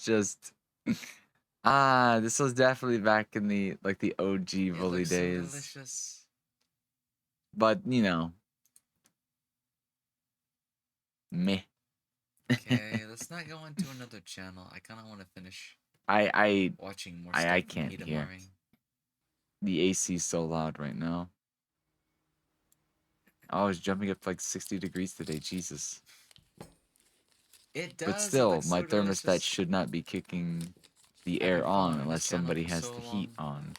just this was definitely back in the the OG It bully looks so days. delicious. But you know, meh. Okay, let's not go into another channel. I kind of want to finish I watching more I stuff from can't hear. Hidamari. The AC is so loud right now. Oh, it's jumping up to like 60 degrees today. Jesus. It But does. It still, looks my so thermostat delicious. should not be kicking the I've been air on following this unless channel somebody for has so the heat long. on.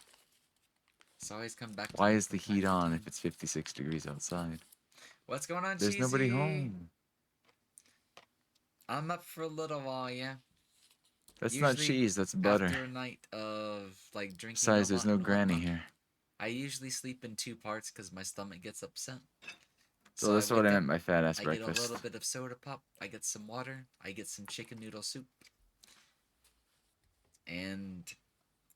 So always come back to Why me is the from time heat to on time. if it's 56 degrees outside? What's going on, There's nobody Cheesy? home. I'm up for a little while, yeah. That's not Usually cheese, that's butter. after a night of like drinking a Besides, there's lot no and granny whatnot, here. I usually sleep in two parts because my stomach gets upset. So So I that's what I wake up, meant by fat ass I get a little breakfast. bit of soda pop, I get some water, I get some chicken noodle soup, and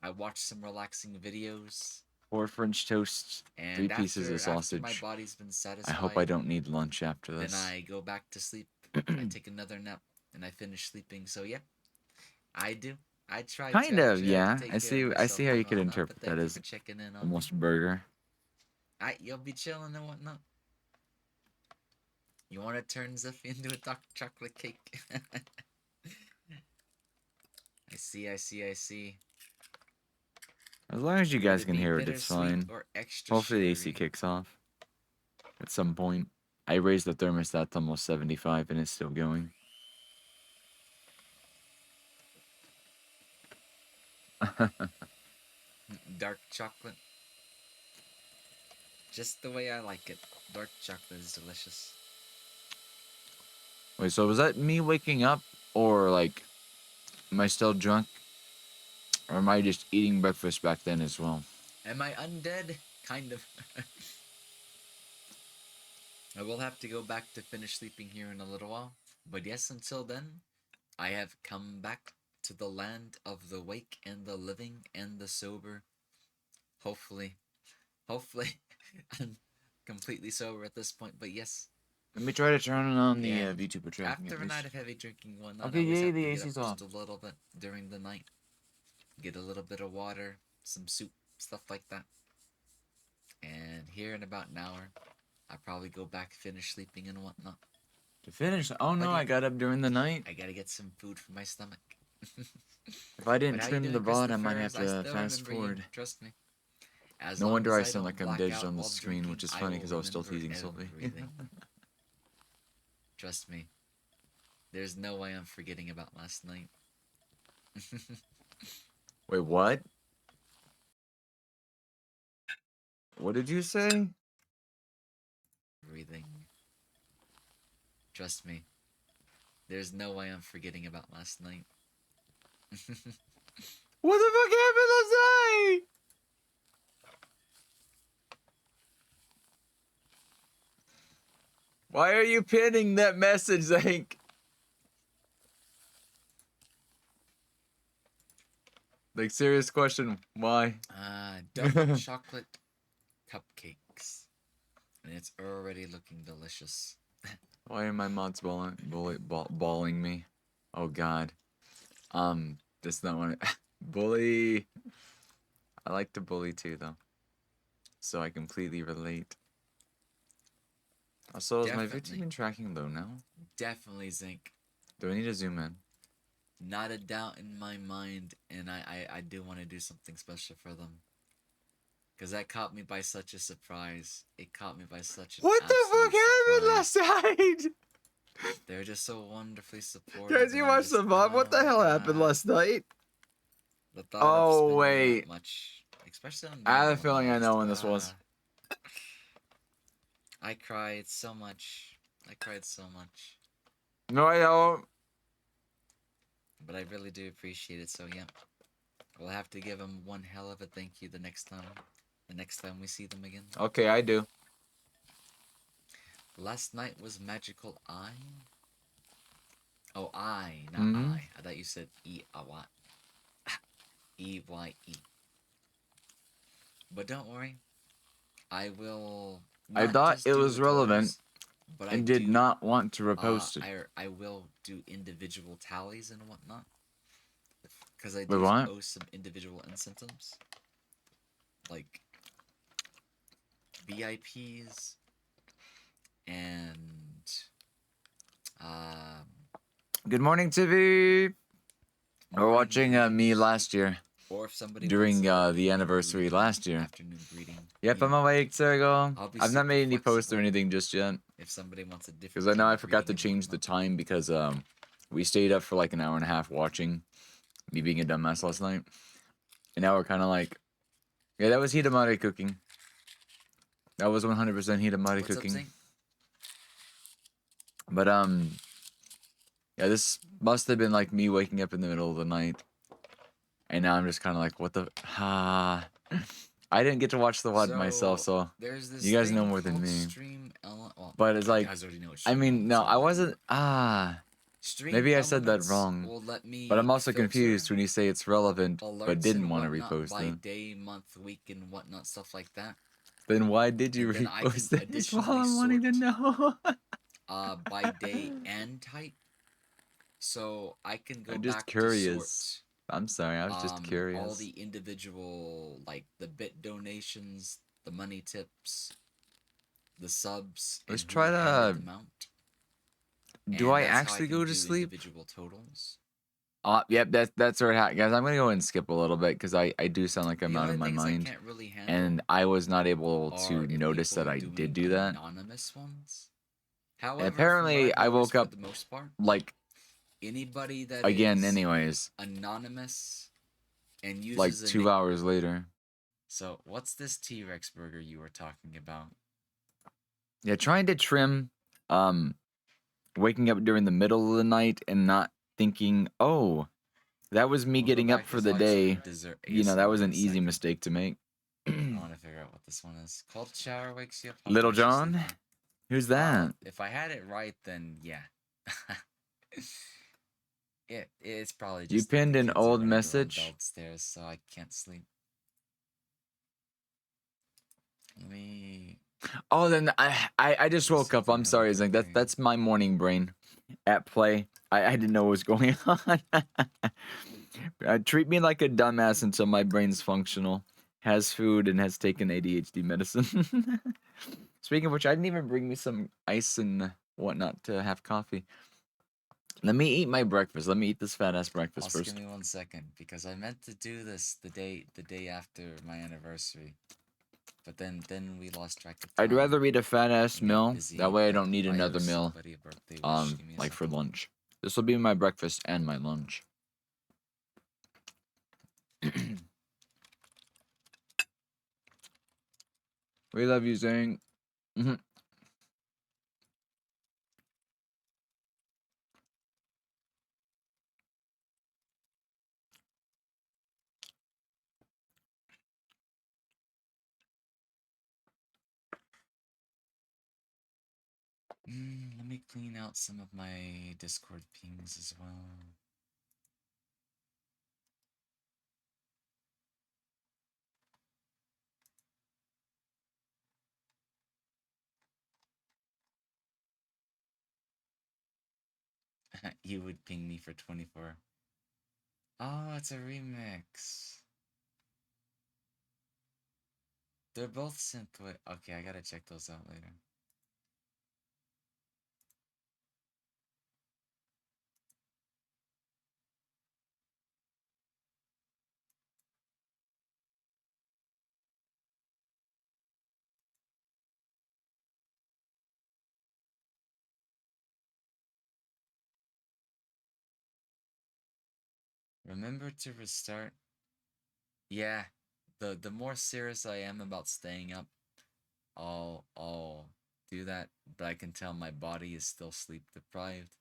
I watch some relaxing videos. 4 French toasts, 3 And pieces of after my sausage. body's been I hope I satisfied, don't need lunch after then this. I go back to sleep. I take another nap and I finish sleeping. So yeah, I do. I try to Kind of, actually yeah. take I care of see myself how and you could whatnot. But interpret that thank you as for checking in on me. almost a burger. You'll be chilling and whatnot. You want to turn Zuffy into a dark chocolate cake? I see, I see, I see. As long as you Would guys it can be hear it, it's bittersweet fine. or extra Hopefully the AC sugary? kicks off at some point. I raised the thermostat to almost 75 and it's still going. Dark chocolate. Just the way I like it. Dark chocolate is delicious. Wait, so was that me waking up? Or, like, am I still drunk? Or am I just eating breakfast back then as well? Am I undead? Kind of. I will have to go back to finish sleeping here in a little while. But yes, until then, I have come back to the land of the wake and the living and the sober. Hopefully. Hopefully. I'm completely sober at this point, but yes. Let me try to turn on the Yeah. VTuber tracking After at a night least. of heavy drinking and whatnot, I Okay, always yay, have the to get up AC's off. just a little bit during the night. Get a little bit of water, some soup, stuff like that. And here in about an hour, I'll probably go back, finish sleeping and whatnot. To finish? Oh no, yeah, I got up during the night. I gotta get some food for my stomach. If I didn't But how you trim the doing, VOD, I might have Christopher? I to still fast remember you. forward. Trust me. As No long wonder as I I sound don't like I'm black dead out on the while screen, drinking, which is I funny will because I was still remember teasing Sylvie. everything. Trust me. There's no way I'm forgetting about last night. Wait, what? What did you say? Everything. Trust me. There's no way I'm forgetting about last night. What the fuck happened last night? Why are you pinning that message, Zank? Like, serious question. Why? Double chocolate cupcakes. And it's already looking delicious. Why are my mods balling me? Oh god. That's not what bully. I like to bully too, though. So I completely relate. Also, is my Definitely. VTuber tracking low now? Definitely, Zinc. Do I need to zoom in? Not a doubt in my mind, and I do want to do something special for them. Because that caught me by such a surprise. It caught me by such an What the fuck happened surprise. last night? They're just so wonderfully supportive. Guys, you watched the VOD? What the hell happened last night? The thought of Oh, spending wait. that much, especially on I have a Normal feeling I just, know when this was. I cried so much. I cried so much. No, I don't. But I really do appreciate it, so yeah. We'll have to give them one hell of a thank you the next time. The next time we see them again. Okay, I do. Last night was Magical Eye. Oh, I, not I. I thought you said E-A-Y. E-Y-E. But don't worry. I will I not thought just it do was the relevant totals, but and did not want to repost it. I will do individual tallies and whatnot. because I Wait, do what? owe some individual end symptoms, like VIPs and um, Good morning, Tivi. We're morning watching me greetings. last year Or if somebody wants during an the evening anniversary greeting, last year. afternoon greeting, Yep, I'm awake, Sergo. I'll be I've not super made any posts or flexible anything just yet if somebody wants a different because I know type I of forgot to greeting and change the whatnot. time because we stayed up for like an hour and a half watching me being a dumbass last night, and now we're kind of like, yeah, that was Hidamari cooking. That was 100% Hidamari What's up, cooking. Zing? But yeah, this must have been like me waking up in the middle of the night, and now I'm just kind of like, what the I didn't get to watch the WOD myself, so there's this you guys know thing more than called me. Stream Element. Well, But it's you like, guys already know what I Stream mean, no, Elements I are. wasn't. Stream Maybe I said that Elements wrong. will let me But I'm also filter confused when you say it's relevant, but alerts didn't and want to whatnot repost by it. day, month, week, and whatnot, stuff like that. Then why did you And then I can repost it? Is all additionally I'm wanting to sort know. by day and type. So I can go I'm just back to curious. sort I'm sorry, I was just all curious. the individual, like the bit donations, the money tips, the subs, and Let's who try handed to. them out. Do And I that's how I actually can go to do sleep? individual totals. Yep, that's where it guys. I'm gonna go and skip a little bit because I do sound like I'm The out only of my things I mind, can't really handle and I was not able are to if notice people that are I did doing do that. anonymous ones. And However, from what apparently, I've I noticed woke for up the most part, like anybody that again, is anyways, anonymous and like uses a 2 hours later. So, what's this T-Rex burger you were talking about? Yeah, trying to trim, um, waking up during the middle of the night and not thinking, oh, that was me We'll go getting up back for to the Zox for day. dessert You know, that ASMR was in an a easy second. mistake to make. I want to figure out what this one is. Cold shower wakes you up. How Little fast you John? sleeping? Who's Well, that? if I had it right, then yeah. It's probably You just that the pinned an kids are old running around message? downstairs, so I can't sleep. Let me Oh, then I just woke up. I'm sorry, Zink. That's my morning brain at play. I didn't know what was going on. Treat me like a dumbass until my brain's functional, has food, and has taken ADHD medicine. Speaking of which, I didn't even bring me some ice and whatnot to have coffee. Let me eat my breakfast. Let me eat this fat ass breakfast Also, first. give me 1 second because I meant to do this the day after my anniversary, but then we lost track of time. I'd rather eat a fat ass and got meal. busy, That way I and don't need I another owe meal. somebody a birthday wish. Give me a Like for second. lunch. This will be my breakfast and my lunch. We love you, Zing. Mhm. Let me clean out some of my Discord pings as well. You would ping me for 24. Oh, it's a remix. They're both synthwave. Okay, I gotta check those out later. Remember to restart. Yeah, the more serious I am about staying up, I'll do that, but I can tell my body is still sleep deprived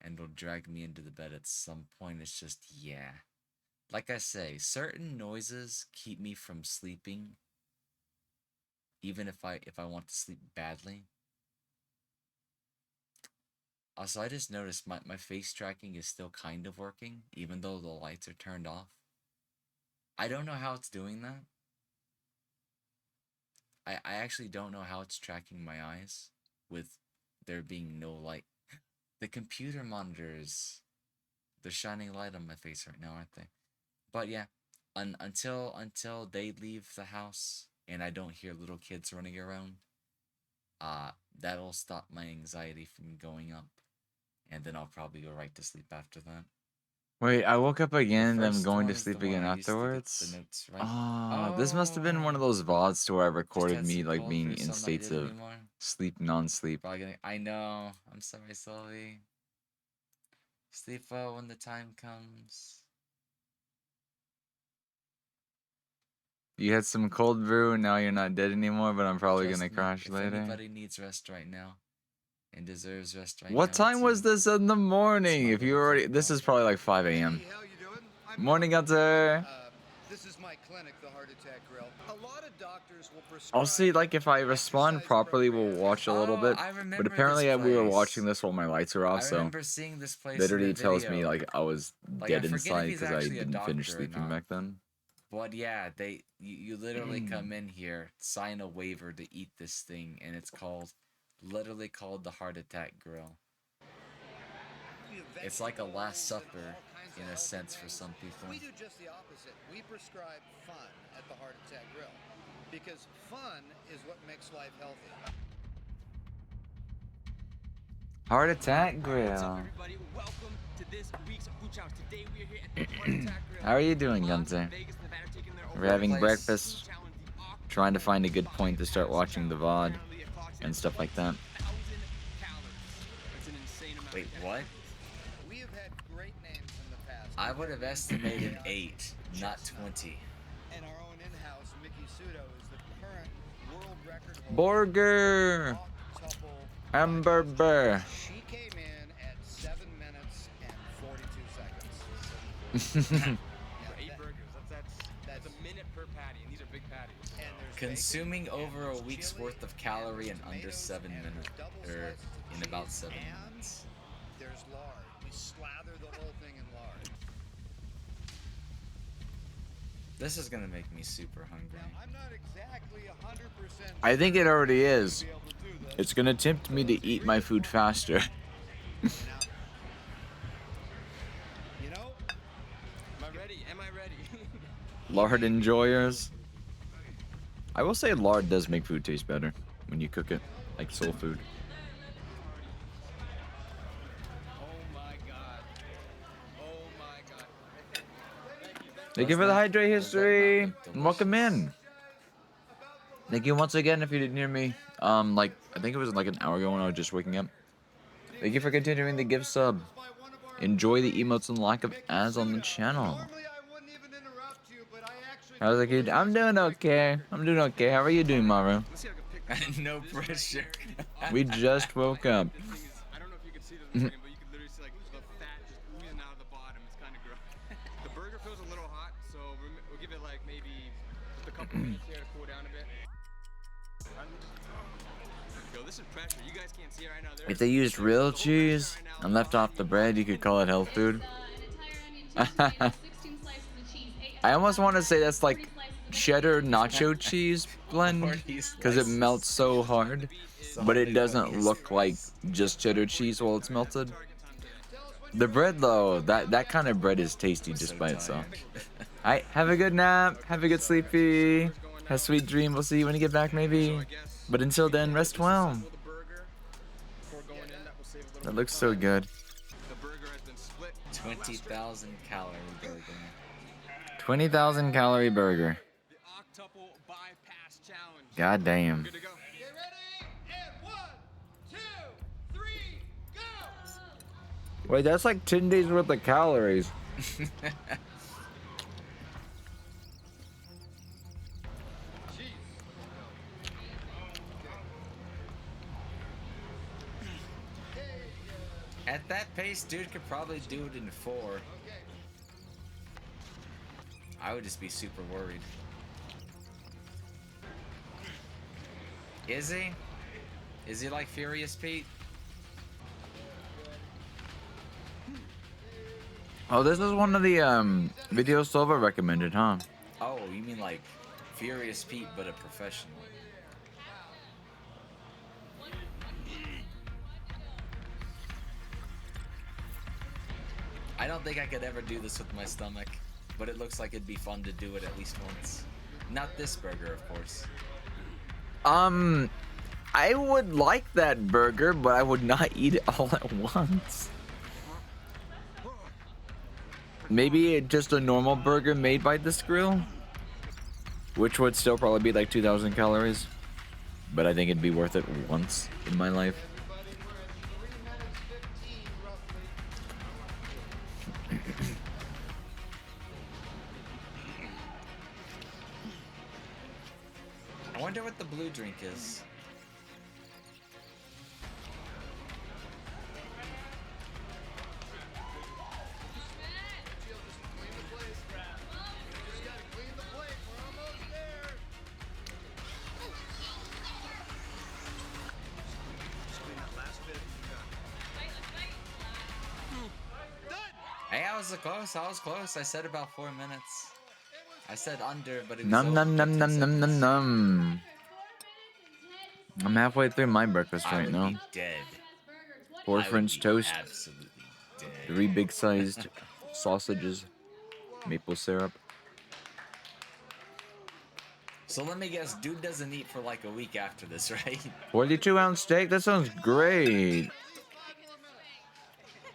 and will drag me into the bed at some point. It's just yeah. Like I say, certain noises keep me from sleeping even if I want to sleep badly. Also, I just noticed my face tracking is still kind of working, even though the lights are turned off. I don't know how it's doing that. I actually don't know how it's tracking my eyes with there being no light. The computer monitors, They're shining light on my face right now, aren't they? But yeah, until they leave the house and I don't hear little kids running around, that'll stop my anxiety from going up, and then I'll probably go right to sleep after that. Wait, I woke up The again and I'm first going one to is the sleep one again I used to get the afterwards. notes right. Ah, this must have been one of Oh, those VODs to where I just recorded had me some like cold being brew, in so I'm not states good of anymore. sleep, non-sleep. Probably gonna. I know. I'm sorry, Sylvie. Sleep well when the time comes. You had some cold brew and now you're not dead anymore, but I'm probably gonna Trust me, crash if later. anybody needs rest right now and deserves rest right What now, time was this in the morning? my If you little already, fluff this ball. is probably like 5 a.m. Hey, how you doing? I'm Morning, Gunter. This is my clinic, the Heart Attack Grill. A lot of doctors will prescribe. I'll see, like, if I respond exercise properly, we'll programs. watch a little bit. I But remember apparently, this we were place. watching this while my lights were I off, so remember seeing this place literally in the tells me video. like I was Like, dead I forget if inside he's because I actually a didn't finish doctor or sleeping not. back then. But yeah, you literally come in here, sign a waiver to eat this thing, and it's literally called the Heart Attack Grill. It's like a Last Supper in a sense for some people. We do just the opposite. We prescribe fun at the Heart Attack Grill because fun is what makes life healthy. Heart Attack What's Grill. up, everybody? Welcome to this week's Food Challenge. Today we are here at the Heart Attack Grill. How are you doing, Live in Gunther? Vegas, Nevada, taking their We're having place. breakfast, Food Challenge, the October trying to find a good point to start 5 watching the VOD Challenge. Apparently it clocks in and stuff like that. 20,000 calories. That's an insane amount Wait, of what? We have had great names in the past. I would have estimated 8, not 20. And our own in-house, Mickey Sudo, is the current world record holder. Burger! Octuple Hamburger! She came in at 7 minutes and 42 seconds. For Yeah, 8 burgers. That's a minute per patty, and these are big patties. and there's Consuming bacon, and over a there's week's chili, worth of and calorie in there's under tomatoes, 7 and minutes, there's double or slices of in about cheese, 7 and minutes. There's lard. We slather the whole thing in lard. This is gonna make me super hungry. Now, I'm not exactly 100% I think it already is. be able to do this. It's gonna tempt me to eat my food faster. Now, you know, Am I ready? Am I ready? Lard enjoyers. I will say lard does make food taste better when you cook it, like soul food. Oh my god. Oh my god. Thank you for the hydrate history. And welcome in. Thank you once again if you didn't hear me. Like I think it was like an hour ago when I was just waking up. Thank you for continuing the gift sub. Enjoy the emotes and lack of ads on the channel. normally I wouldn't even interrupt you, but I actually How's it going? I'm doing okay. I'm doing okay. How are you doing, Maru? Let's see if I can pick No this right pressure. here. We just woke up. This thing is, I don't know if you can see this in a second, but you can literally see like the fat just oozing out of the bottom. It's kind of gross. The burger feels a little hot, so we'll give it like maybe just a couple minutes here to cool down a bit. Yo, this is pressure. You guys can't see it right now. If they used real cheese and left off the bread, you could call it health food. I almost want to say that's like cheddar nacho cheese blend because it melts so hard, but it doesn't look like just cheddar cheese while it's melted. The bread though, that kind of bread is tasty just by itself. Alright, have a good nap, have a good sleepy, have a sweet dream. We'll see you when you get back maybe. But until then, rest well. That looks so good. The burger has been split. 20,000 calorie burger. 20,000 calorie burger. The octuple bypass challenge. God damn. Good to go. get ready and 1, 2, 3, go! Wait, that's like 10 days worth of calories. At that pace, dude could probably do it in 4. I would just be super worried. Is he? Is he like Furious Pete? Oh, this is one of the videos Silva recommended, huh? Oh, you mean like Furious Pete, but a professional? I don't think I could ever do this with my stomach, but it looks like it'd be fun to do it at least once. Not this burger, of course. I would like that burger, but I would not eat it all at once. Maybe just a normal burger made by this grill, which would still probably be like 2,000 calories, but I think it'd be worth it once in my life. I wonder what the blue drink is. Hey, I was close. I was close. I said about 4 minutes. I said under, but it was Num over num num 15 num num num seconds. num. I'm halfway through my breakfast I right would now. be dead. 4 I would French be toast, absolutely dead. 3 big-sized sausages, maple syrup. So let me guess, dude doesn't eat for like a week after this, right? 42-ounce steak. That sounds great.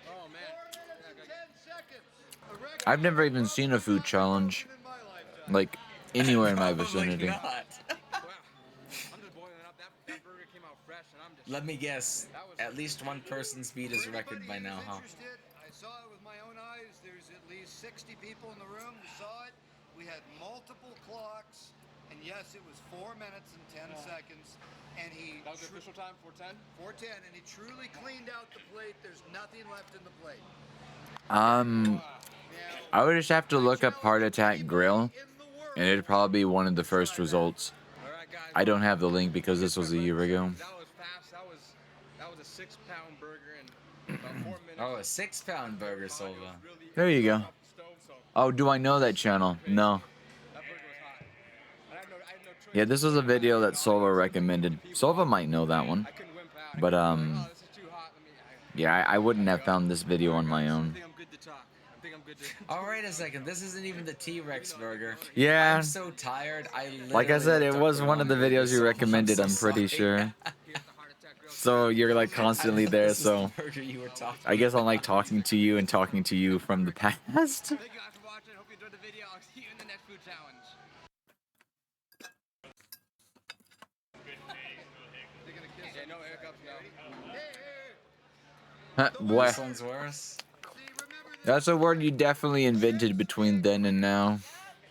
Oh man. I've never even seen a food challenge like anywhere in my Probably vicinity. not. Wow. I'm just boiling it up. That burger came out fresh, and I'm just. Let me guess, at least one person's beat his record by now, huh? I saw it with my own eyes. There's at least 60 people in the room who saw it. We had multiple clocks, and yes, it was 4 minutes and 10 seconds. And he That was the official time, 4:10. 4:10, and he truly cleaned out the plate. There's nothing left in the plate. I would just have to look up Heart Attack Grill, and it'd probably be one of the first results. All right, guys. I don't have the link because this was a year ago. That was fast. That was a 6-pound burger in about 4 minutes. Oh, a 6-pound burger, Silva. Really There you go. off the stove, so Oh, do I know that channel? No. that burger was hot. And I had no choice. Yeah, this was a video that Sova recommended. Sova might know that one. I couldn't wimp out. But, oh, this is too hot. Yeah, I wouldn't have found this video on my I own. think I'm good to talk. I think I'm good to. Oh, wait a second. This isn't even the T-Rex burger. Yeah, I'm so tired. like I said, it literally was looked up one of the wrong burger, videos you so recommended, I'm I'm so pretty sorry. sure. Here's the Heart Attack Grill. So you're like constantly there, This is so the burger you were talking I guess I'm like talking to you and talking to you from the past. Thank you guys for watching. Hope you enjoyed the video. I'll see you in the next food challenge. Yeah, no hiccups now. Boy, This one's worse. that's a word you definitely invented between then and now.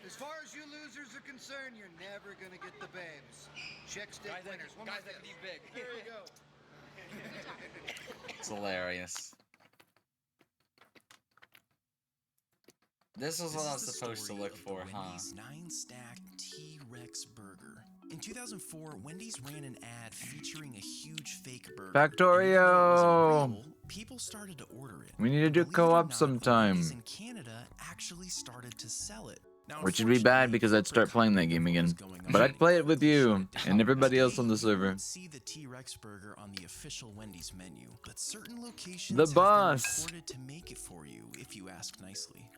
As far as you losers are concerned, you're never gonna get the babes. Chick stick Guys, winners. One more guys, I kiss. can eat big. There you go. It's hilarious. This is what I was supposed to look for, huh? Wendy's 9-stack T-Rex burger. In 2004, Wendy's ran an ad featuring a huge fake burger. Factorio! And even though it wasn't real, people started to order it. We need to do Believe it or co-op not, sometime. Wendy's in Canada actually started to sell it. Now, Which would be bad unfortunately, because I'd start playing that game again. was going on. But I'd play it with you and everybody else on the Today, you server. won't see the T-Rex burger on the official Wendy's menu, but certain locations The have been bus. reported to make it for you if you ask nicely.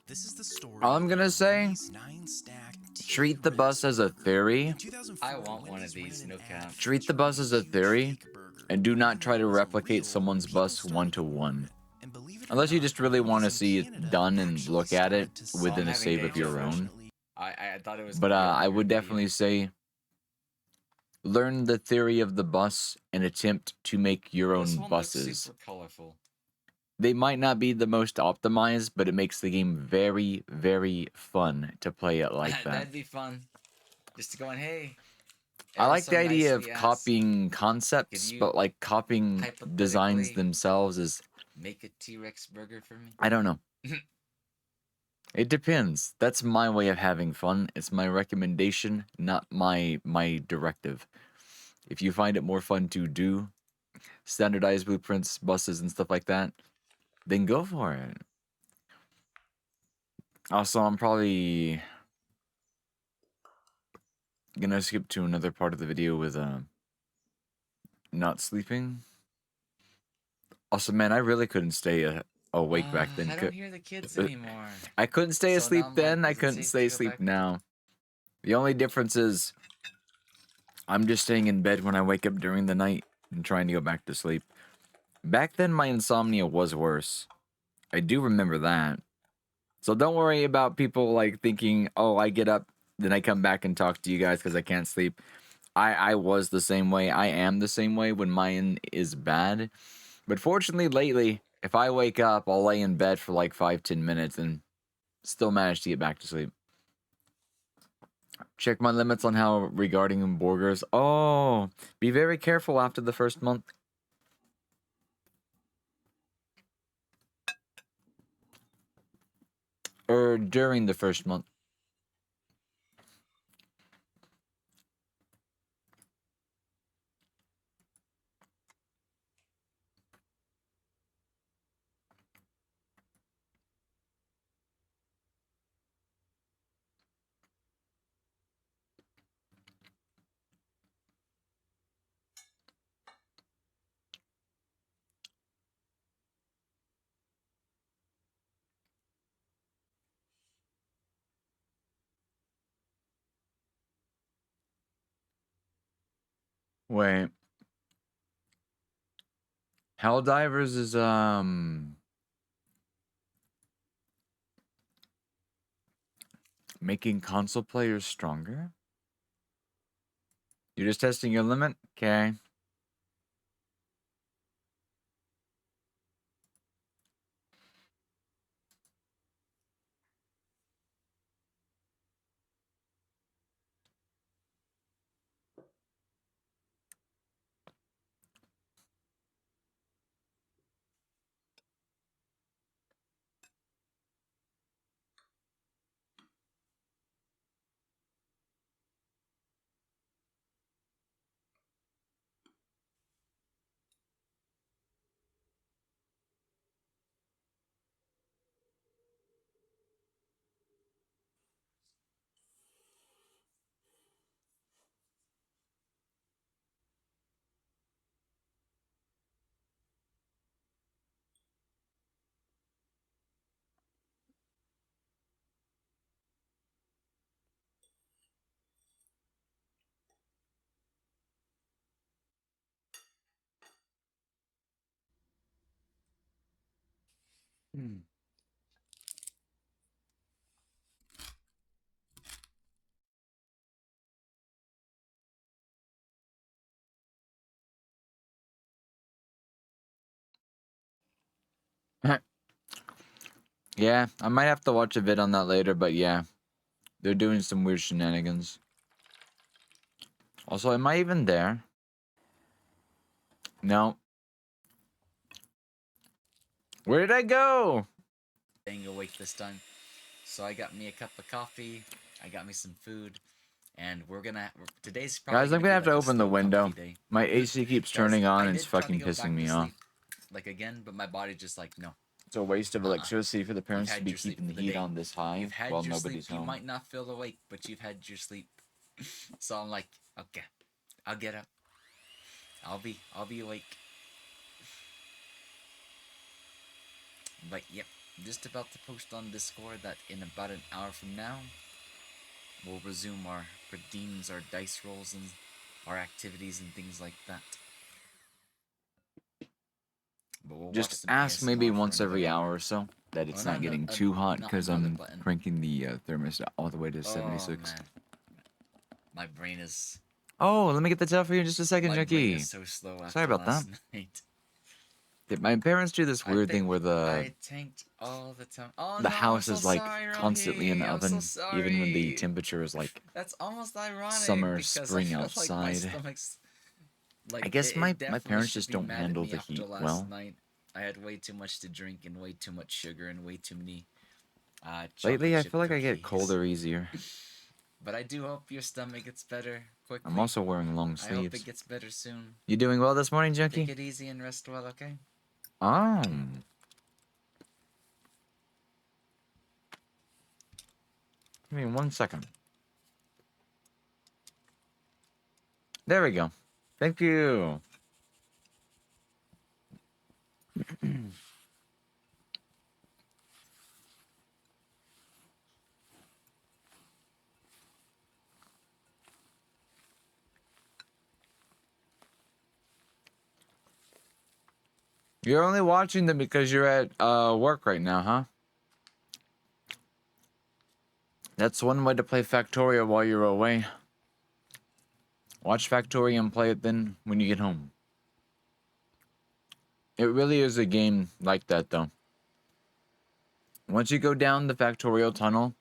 This is the story All I'm of gonna say, Wendy's 9-stack treat the T-Rex bus as a theory. In 2004, I want one Wendy's of these, ran no an cap. ad Treat the bus as a featuring theory, fake burger. and do not Even try though to it wasn't replicate real, someone's people bus started one to to order one. it. And believe it or Unless you not, just really want to Wendy's in see it Canada done and actually look at it started to sell within a it. save of your own. Unfortunately, I thought it was. But gonna be a I bigger would video. definitely say learn the theory of the bus and attempt to make your This own one looks buses. super colorful. They might not be the most optimized, but it makes the game very, very fun to play it like that. That'd be fun. Just to go and hey. I ever like so the idea of nicely ask, copying concepts, you but like copying designs hypothetically themselves is, Make a T-Rex burger for me. I don't know. It depends. That's my way of having fun. It's my recommendation, not my directive. If you find it more fun to do standardized blueprints, buses, and stuff like that, then go for it. Also, I'm probably gonna skip to another part of the video with not sleeping. Also, man, I really couldn't stay awake back then. I don't hear the kids anymore. I couldn't stay So now asleep I'm like, then. I is it couldn't safe stay to go asleep back? now. The only difference is I'm just staying in bed when I wake up during the night and trying to go back to sleep. Back then, my insomnia was worse. I do remember that. So don't worry about people like thinking, oh, I get up, then I come back and talk to you guys because I can't sleep. I was the same way. I am the same way when mine is bad. But fortunately, lately, if I wake up, I'll lay in bed for like 5-10 minutes and still manage to get back to sleep. Check my limits on how regarding burgers. Oh, be very careful after the first month. Or during the first month. Wait. Helldivers is making console players stronger? You're just testing your limit? Okay. Hmm. Yeah, I might have to watch a vid on that later, but yeah. They're doing some weird shenanigans. Also, am I even there? No. Where did I go? Staying awake this time. So I got me a cup of coffee. I got me some food. And today's probably Guys, I'm gonna gonna be have to like a open the slow, comfy window. day. My AC keeps Guys, turning on I and it's did try to fucking go back pissing me to off. sleep, like again, but my body just like, no. It's a waste of electricity for the You've parents to had be your sleep keeping the for the heat day. on this high You've had while your nobody's sleep. You home. might not feel awake, but you've had your sleep. So I'm like, okay, I'll get up. I'll be awake. But yep, just about to post on Discord that in about an hour from now, we'll resume our redeems, our dice rolls, and our activities and things like that. But we'll watch Just some ask maybe ASMR for once another every hour. hour or so that it's no, not getting no, too hot not because another I'm button. cranking the thermostat all the way to 76. Oh man, my brain is Oh, let me get the tail for you in just a second, my brain Jackie. is so slow after Sorry about that. last night. My parents do this weird thing where I tanked all the time. Oh the no, house I'm is so like sorry, constantly in the Rohi. I'm so oven, even when the sorry. temperature is like That's almost ironic summer, because I spring feel like my outside. stomach's like I guess it my definitely parents should just be don't mad at handle me the after heat last well. night. I had way too much to drink and way too much sugar and way too many Lately, chocolate I chip feel like I get cookies. colder easier. But I do hope your stomach gets better quickly. I'm also wearing long I hope it sleeves. gets better soon. You doing well this morning, Take Junkie? it easy and rest well, okay? Give me 1 second. There we go. Thank you. You're only watching them because you're at work right now, huh? That's one way to play Factorio while you're away. Watch Factorio and play it then when you get home. It really is a game like that, though. Once you go down the Factorio tunnel,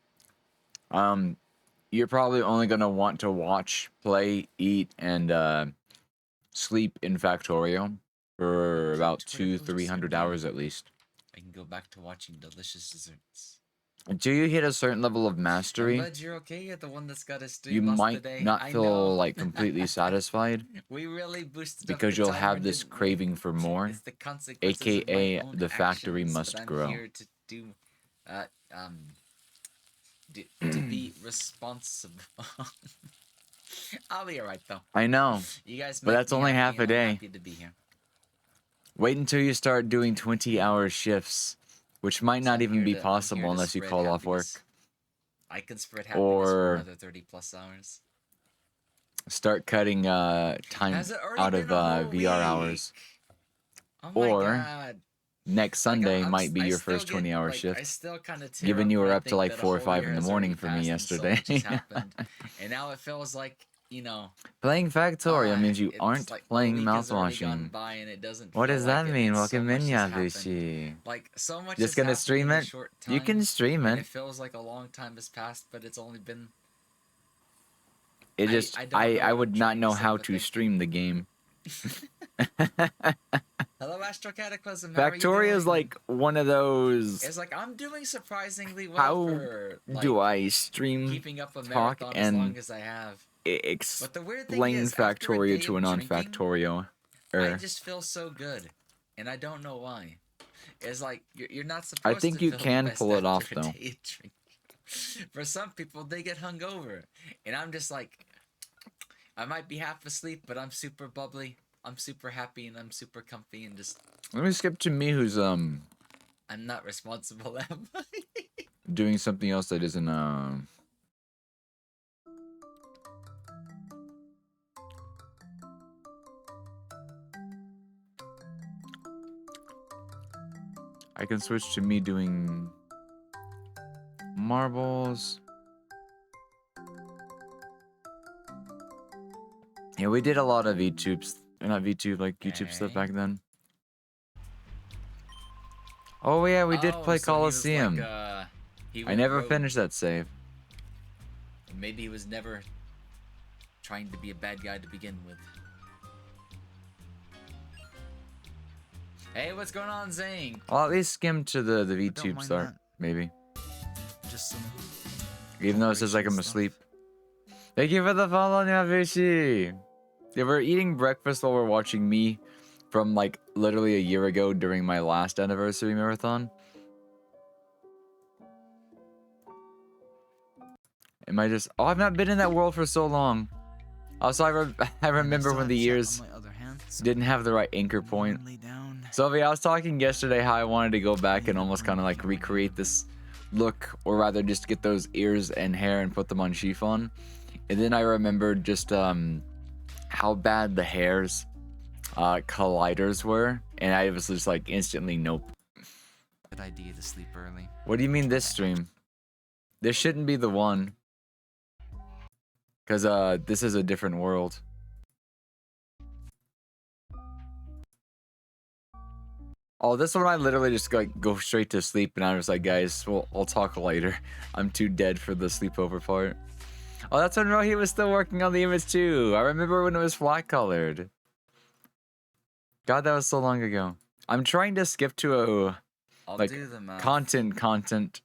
you're probably only going to want to watch, play, eat, and sleep in Factorio for about 200-300 hours at least. I can go back to watching delicious desserts. Until you hit a certain level of I'm mastery, glad you're okay. You're the one that's got a stream you lost might today. not I feel know. like completely satisfied We really boosted up because the you'll timer, have this didn't we? craving for more, It's the consequences of my aka own the factory actions, must but I'm grow. here to do, to be responsible. I'll be alright though. I know, You guys, but make that's me only happy half a and I'm day. happy to be here. Wait until you start doing 20-hour shifts, which might So not I'm even here be to- I'm here possible to unless you spread call off work. happiness. I can spread happiness for Or another 30 plus hours. start cutting time Has it already out of been a whole VR hours. Oh my Or god. next Like, Sunday I'm might s- be I your still first get, 20-hour like, I shift. still kind of Given you were up to like 4 or 5 in the morning for me yesterday. And now it feels like, you know, Playing Factorio means you it's aren't like a playing week has already gone mouthwashing. by and it doesn't What feel does like that it, mean? and so Welcome much in, has happened. Yavishi. Like, so much Just has gonna happened stream in a it? short You can time, stream and it. it feels like a long time has passed, but it's only been... It I- just I don't know I what would I'm not trying to know say, how but to thank stream the game. Hello, Astro Cataclysm. How are you Factorio is doing? like one of those. It's like, I'm doing surprisingly well How for, like, do I stream, keeping up a talk, marathon as long and as I have. But the weird thing explain is, after a Factorio day to a of drinking, non-Factorio? I just feel so good, and I don't know why. It's like you're not supposed to. think you feel the can best pull it after off, a though. day of drinking. For some people, they get hungover, and I'm just like, I might be half asleep, but I'm super bubbly. I'm super happy, and I'm super comfy, and just Let me skip to me, who's I'm not responsible. Am I? doing something else that isn't I can switch to me doing marbles. Yeah, we did a lot of VTubes. Not VTube, like YouTube stuff Okay. back then. Oh yeah, we did Oh, play so he was like, Coliseum. he I went never rogue. finished that save. Maybe he was never trying to be a bad guy to begin with. Hey, what's going on, Zane? I'll at least skim to the don't VTube mind start, that. maybe. Just some. Even though it says like I'm Operation stuff. asleep. Thank you for the follow, Nyavishi. Yeah, we're eating breakfast while we're watching me from like literally a year ago during my last anniversary marathon. Am I just... Oh, I've not been in that world for so long. Also, I remember when the years didn't have the right anchor point. Sylvia, I was talking yesterday how I wanted to go back and almost kind of like recreate this look, or rather just get those ears and hair and put them on chiffon. And then I remembered just how bad the hair's colliders were, and I was just like instantly nope. Good idea to sleep early. What do you mean this stream? This shouldn't be the one. Because this is a different world. Oh, this one I literally just like go straight to sleep, and I was like, guys, well, I'll talk later. I'm too dead for the sleepover part. Oh, that's when Rohi was still working on the image too. I remember when it was flat colored. God, that was so long ago. I'm trying to skip to a I'll like do the math. content.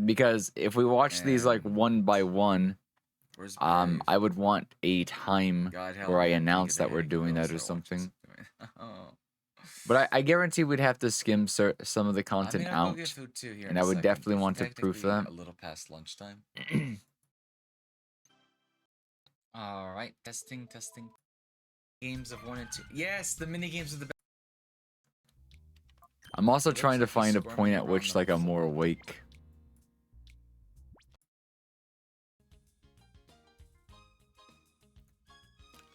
Because if we watch these like one by one, Where's Brave? I would want a time God help where I me, announce think that we're of doing girls that or watch something. this. Oh. But I guarantee we'd have to skim some of the I content mean, I'll out. go get food too here and in I a would second, definitely but want to proof technically that. A little past lunchtime. All right, testing. Games of 1 and 2. Yes, the mini games are the best. I'm also It looks trying to like he's find a squirming point at around which on like the I'm more floor. awake.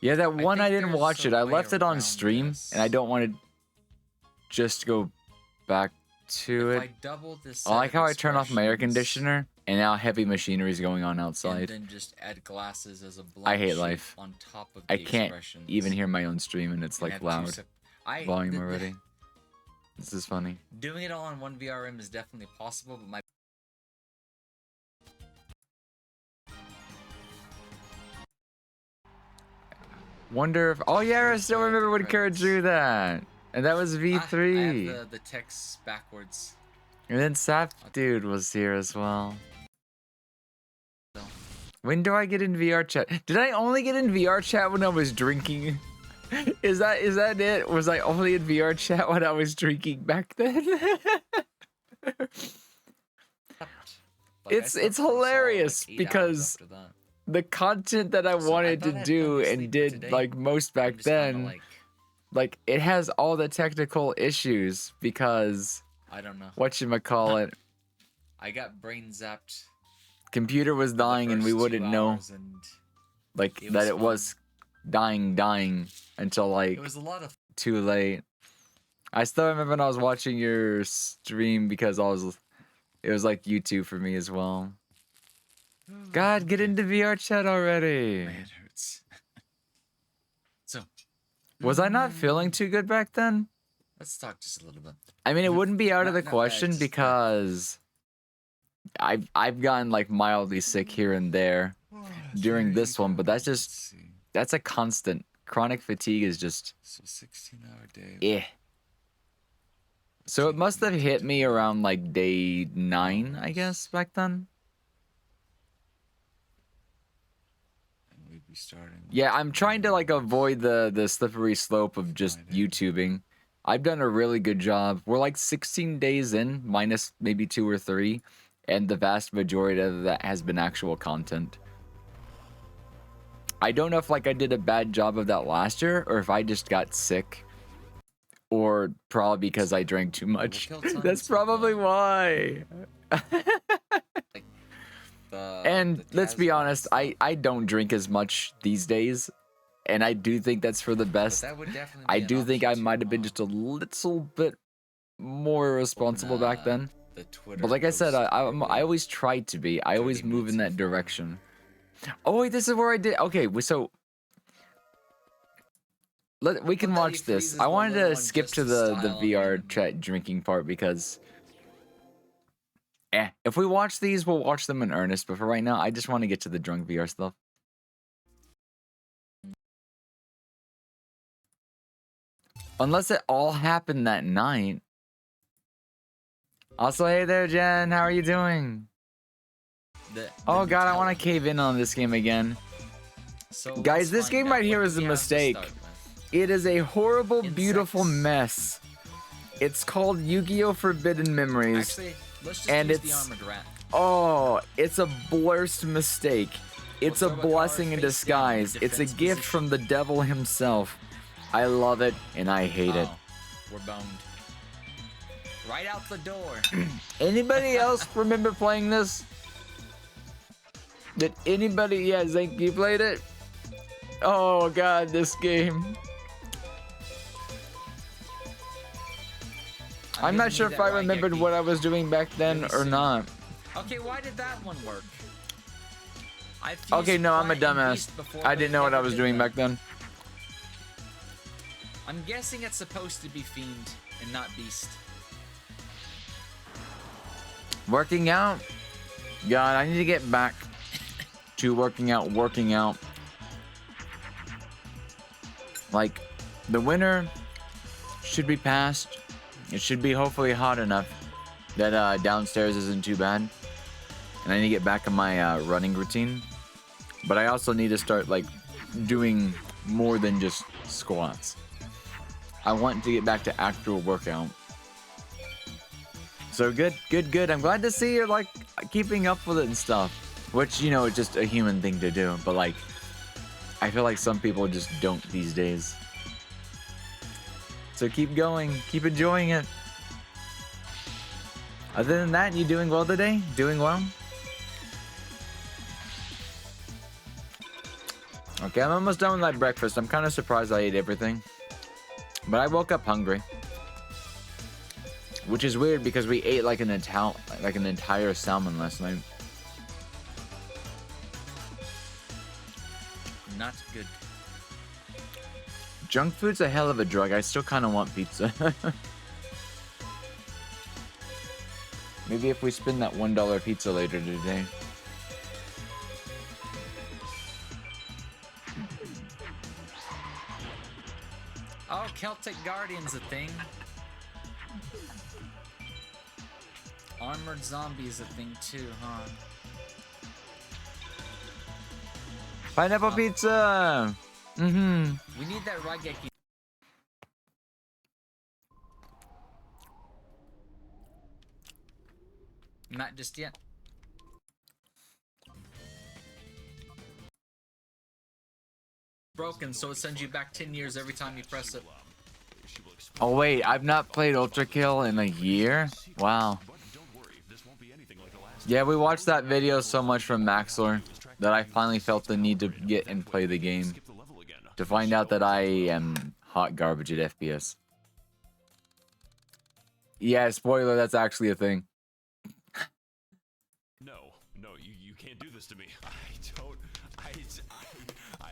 Yeah, that one I think didn't there's watch a it. I way left it on around stream, this. and I don't want to just go back to If it. I double this, I like how I turn off my air conditioner, and now heavy machinery is going on and outside. then just add glasses as a blank I hate sheet life. on top of I the can't expressions, even hear my own stream, and it's and like have two loud volume the- already. This is funny. Doing it all on one VRM is definitely possible, but my Wonder if. Oh yeah, I Where's still the remember when Kara credits? drew that, and that was I V3. have the text backwards. And then Sap Dude was here as well. So, When do I get in VR chat? Did I only get in VR chat when I was drinking? Is that it? Was I only in VR chat when I was drinking back then? like, It's I slept for a solid, hilarious 8 hours because after that. the content that I So I wanted thought to I had do plenty of and sleep for did today. like most I'm back just kinda then, like, it has all the technical issues because I don't know. whatchamacallit, I got brain zapped. computer was for the dying and we first 2 wouldn't know hours, and like it that was it was dying until like it was a lot of too late. I still remember when I was watching your stream because it was like YouTube for me as well. God, get into VR chat already. my head hurts. So Was I not feeling too good back then? let's talk just a little bit. I mean, it wouldn't be out of the Not bad, question just that- because I've gotten like mildly sick here and there during this one, but that's just that's a constant. Chronic fatigue is just So 16-hour day. eh. So it must have hit me around like day 9, I guess, back then. And we'd be starting. Yeah, I'm trying to like avoid the slippery slope of just YouTubing. I've done a really good job. We're like 16 days in, minus maybe 2 or 3, and the vast majority of that has been actual content. I don't know if like I did a bad job of that last year or if I just got sick. Or probably because I drank too much. kill tons That's of, probably why. And let's be honest, I don't drink as much these days, and I do think that's for the best. That would definitely I be an do think I option might to, have been just a little bit more responsible back then. the Twitter But like I said, post I where I we- always tried to be. I always 30 move in minutes that direction. Oh wait, this is where I did. Okay, so we can Put that watch he this. freezes I the wanted little to one skip just to to the style VR him. chat drinking part because if we watch these, we'll watch them in earnest. But for right now, I just want to get to the drunk VR stuff. Unless it all happened that night. Also, hey there, Jen. How are you doing? Oh god, I want to cave in on this game again. So Guys, let's this find game out right here what is a we have to mistake. start with. It is a horrible, beautiful Insects. mess. It's called Yu-Gi-Oh! Forbidden Memories. Actually, let's just And use it's- the armored rat. Oh, it's a worst mistake. It's a throw a card blessing in face down in disguise. It's a defense gift position. from the devil himself. I love it and I hate it. Oh, we're boned. Right out the door. Anybody else remember playing this? Did anybody? Yeah, Zank, you played it? Oh god, this game. I'm not sure if I remembered what I was doing back then Really or soon. not. Okay, why did that one work? I fused Okay, no, I'm a Plant and dumbass. Beast before, I but didn't it know what I never was did doing that. back then. I'm guessing it's supposed to be Fiend and not Beast. Working out? God, I need to get back to working out. Like, the winter should be past. It should be hopefully hot enough that downstairs isn't too bad. And I need to get back in my running routine. But I also need to start, like, doing more than just squats. I want to get back to actual workout. So good. I'm glad to see you're like keeping up with it and stuff. Which, you know, is just a human thing to do. But like, I feel like some people just don't these days. So keep going. Keep enjoying it. Other than that, you doing well today? Doing well? Okay, I'm almost done with my breakfast. I'm kind of surprised I ate everything. But I woke up hungry. Which is weird because we ate like an entire salmon last night. Not good. Junk food's a hell of a drug. I still kind of want pizza. Maybe if we spin that $1 pizza later today. Oh, Celtic Guardian's a thing. Armored Zombie is a thing too, huh? Pineapple pizza! Mm-hmm. We need that Raigeki. Not just yet. Broken, so it sends you back 10 years every time you press it. Oh wait, I've not played Ultra Kill in a year? Wow. Yeah, we watched that video so much from Maxlor that I finally felt the need to get and play the game. To find out that I am hot garbage at FPS. Yeah, spoiler, that's actually a thing. No, you can't do this to me. I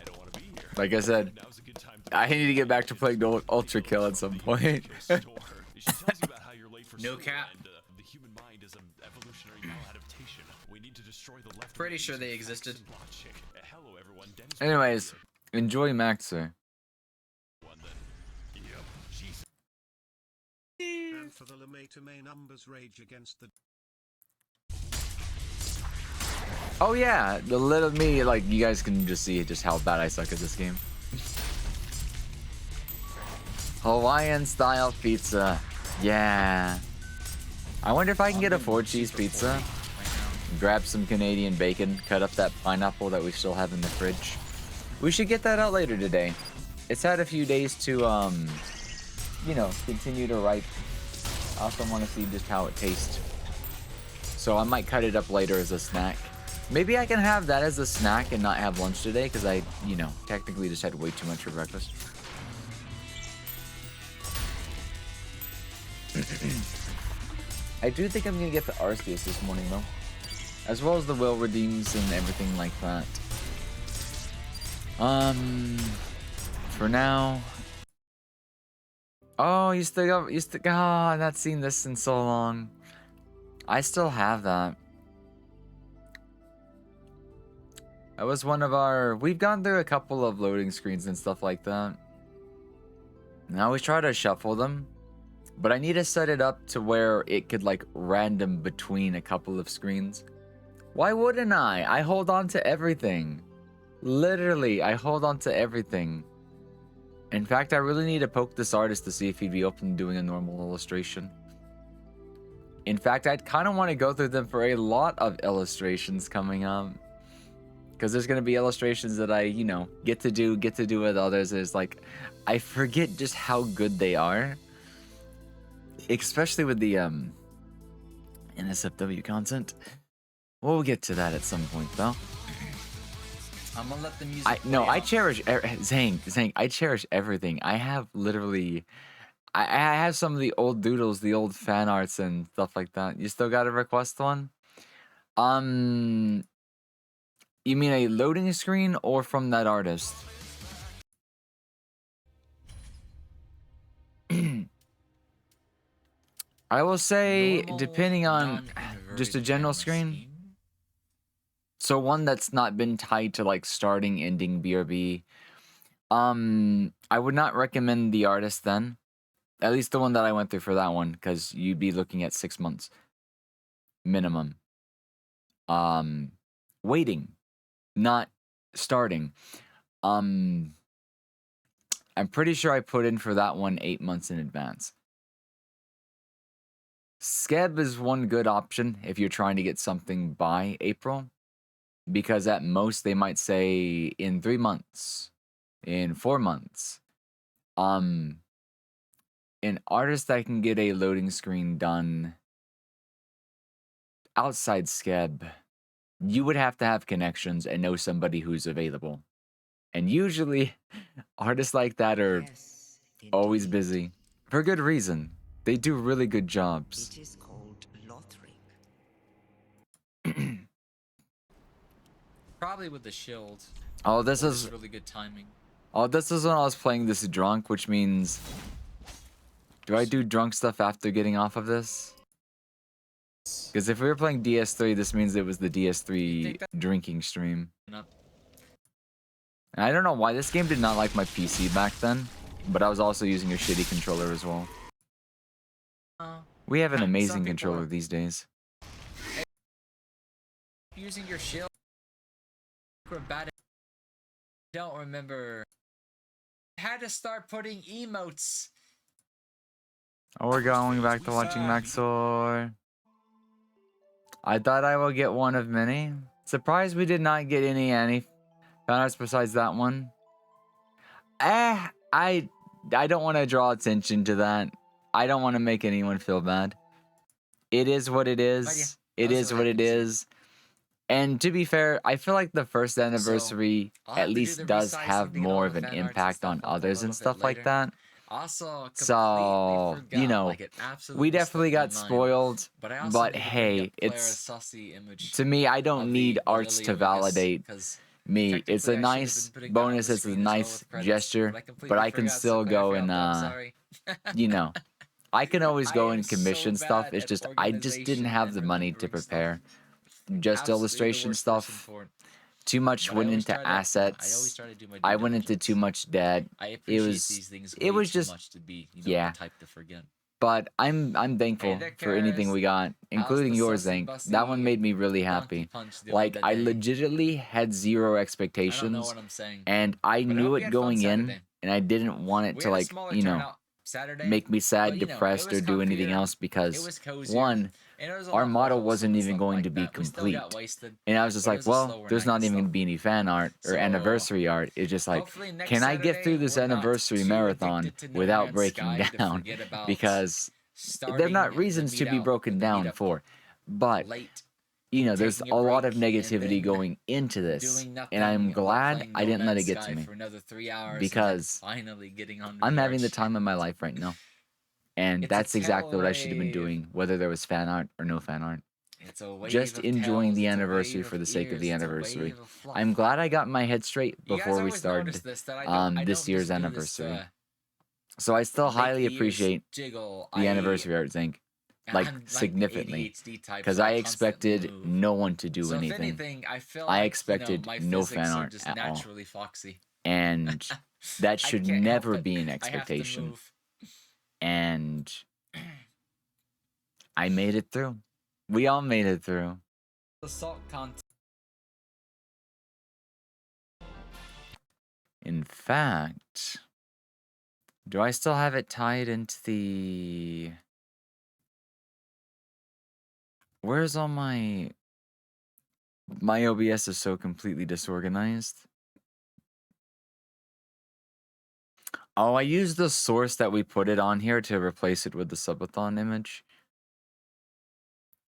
don't want to be here. Like I said, Now's a good time I need to get back to playing Ultra Kill at some point. No cap. The human mind is an evolutionary maladaptation. We need to destroy the left. Pretty sure they existed. Hello everyone. Dennis Anyways, enjoy Maxer. And for the Lamate numbers rage against the Oh yeah, the little me, like, you guys can just see just how bad I suck at this game. Hawaiian style pizza. Yeah. I wonder if I can get a 4-cheese pizza. Grab some Canadian bacon, cut up that pineapple that we still have in the fridge. We should get that out later today. It's had a few days to, you know, continue to ripe. I also want to see just how it tastes. So I might cut it up later as a snack. Maybe I can have that as a snack and not have lunch today because I, you know, technically just had way too much for breakfast. I do think I'm going to get the Arceus this morning though. As well as the Will Redeems and everything like that. For now... Oh, you still got, oh, I've not seen this in so long. I still have that. That was one of our, we've gone through a couple of loading screens and stuff like that. Now we try to shuffle them, but I need to set it up to where it could like random between a couple of screens. Why wouldn't I? I hold on to everything. Literally, I hold on to everything. In fact, I really need to poke this artist to see if he'd be open to doing a normal illustration. In fact, I'd kind of want to go through them for a lot of illustrations coming up. Because there's going to be illustrations that I, you know, get to do with others. It's like, I forget just how good they are. Especially with the NSFW content. We'll get to that at some point, though. I'm gonna let the music I cherish Zhang, I cherish everything. I have literally I have some of the old doodles, the old fan arts and stuff like that. You still got a request one? You mean a loading screen or from that artist? I will say Normal, depending on just a non-inverted general camera screen. So one that's not been tied to like starting, ending BRB. I would not recommend the artist then. At least the one that I went through for that one, because you'd be looking at 6 months minimum. Waiting, not starting. I'm pretty sure I put in for that one 8 months in advance. Skeb is one good option if you're trying to get something by April. Because at most they might say in 3 months, in 4 months. An artist that can get a loading screen done outside Skeb, you would have to have connections and know somebody who's available. And usually, artists like that are Yes, always indeed. busy. For good reason. They do really good jobs. It is called Lothric. Probably with the shield. Oh, this Or is just really good timing. oh, this is when I was playing this drunk, which means do I do drunk stuff after getting off of this? Because if we were playing DS3, this means it was the You DS3 think that- drinking stream. Not- And I don't know why this game did not like my PC back then, but I was also using a shitty controller as well. We have an Some amazing people controller are- these days. Using your shield. Acrobatic. Don't remember. Had to start putting emotes. Oh, we're going back to watching Maxor. I thought I will get one of many. Surprised we did not get any fanarts besides that one. I don't want to draw attention to that. I don't want to make anyone feel bad. It is what it is. It that's is what what I it can see. is. And to be fair, I feel like the first anniversary I'll have at to do least the does resizing have to get more all of the an fan arts and impact on stuff up a others and little bit stuff like later. that. Also, completely So, forgot, you know, like it absolutely we definitely slipped got my mind. spoiled. But, I also But need to bring hey, up Clara it's Sussy image to me, I of don't need the arts Lily to of Abyss, validate 'cause me. It's a technically I should have nice been putting that on bonus. the It's a screen as well nice with credits, gesture, but I completely but I can forgot, so still bad go for and Alpha, I'm sorry. you know, I can always I go am and so commission stuff. bad It's at just I just didn't organization have and the money to remembering stuff. prepare. Just Absolutely the illustration worst person stuff. for it. Too much But I went always into try to, I always assets. try to do my due I went into too diligence. much debt. I It appreciate was these things it way was too just much to be, yeah. the type to forget. But I'm thankful there, for anything Karis. we got, How's including the yours, sussy Zank. bussy That one made me really Donkey happy. Punch doing Like I today? legitimately had zero I don't know expectations, what I'm saying. and I But I knew hope you it had fun going in, Saturday. and I didn't want it We to had a like smaller you know turnout Saturday, make me sad, but it depressed, or was do anything comfier, else it because was cozier, one, and it was a our lot more model wholesome wasn't and even stuff going like to be that. We still got complete. wasted, And I was just but it like, was a well, slower there's night not and even stuff. gonna be any fan art or So anniversary art. It's just like, hopefully next can I get Saturday through this we're not anniversary too marathon addicted to No without Man's breaking Sky to down? forget about Because they're starting not the reasons to meet be out or broken the down meetup for, but late, you know, there's taking a a lot of break, and negativity then going into this, doing nothing and I'm but glad playing I No didn't let it Man's get Sky to me for another 3 hours, and then because finally getting onto I'm the having the arch. time of my life right now, and It's a that's exactly what I should have been wave. doing, whether there was fan art or no fan art. It's a wave Just of enjoying tails, the it's a anniversary wave for of the sake of the ears, it's a anniversary. wave of fluff. I'm glad I got my head straight You guys before we always started notice this, that I this don't year's just do this anniversary. to So I still make highly the ears appreciate jiggle. the anniversary art, Zank, like I'm like significantly, ADHD type, because so I I constantly expected move. no one to do So if anything. anything, I feel I like expected my no physics fan are art just at all. naturally foxy. And that I should can't help never it. be an I have to expectation. move. And I made it through. We all made it through. The salt content. In fact, do I still have it tied into the... Where's all my... My OBS is so completely disorganized. Oh, I used the source that we put it on here to replace it with the subathon image.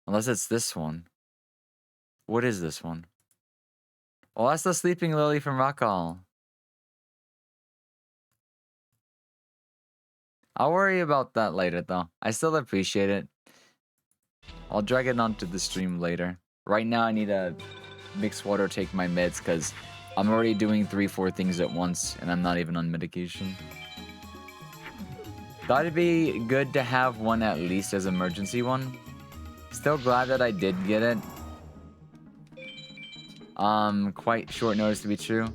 Unless it's this one. What is this one? Oh, that's the Sleeping Lily from Rockall. I'll worry about that later, though. I still appreciate it. I'll drag it onto the stream later. Right now, I need to mix water, take my meds, because I'm already doing 3-4 things at once, and I'm not even on medication. Thought it'd be good to have one at least as emergency one. Still glad that I did get it. Quite short notice to be true.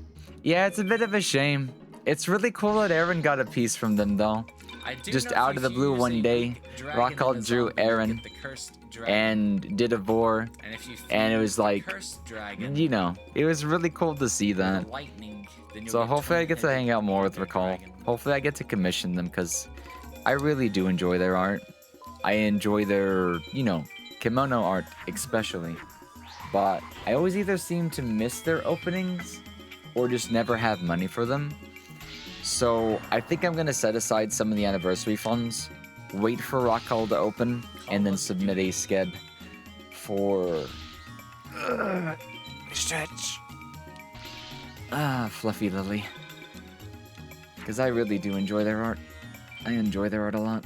Yeah, it's a bit of a shame. It's really cool that Aaron got a piece from them, though. I do Just know out if of the you blue use one a day, unique dragon Rockall in a drew zombie, you Aaron get the cursed dragon. and did a vor, And if you and it feed was the like, cursed dragon you know, it was really cool to see with the that. lightning, then you'll So get hopefully I get to twin-headed hang out more with Ender Recall. dragon. Hopefully I get to commission them, because I really do enjoy their art. I enjoy their, you know, kimono art especially. But I always either seem to miss their openings or just never have money for them. So I think I'm going to set aside some of the anniversary funds, wait for Rockall to open, and then submit a sked for... stretch. Fluffy Lily. Because I really do enjoy their art. I enjoy their art a lot.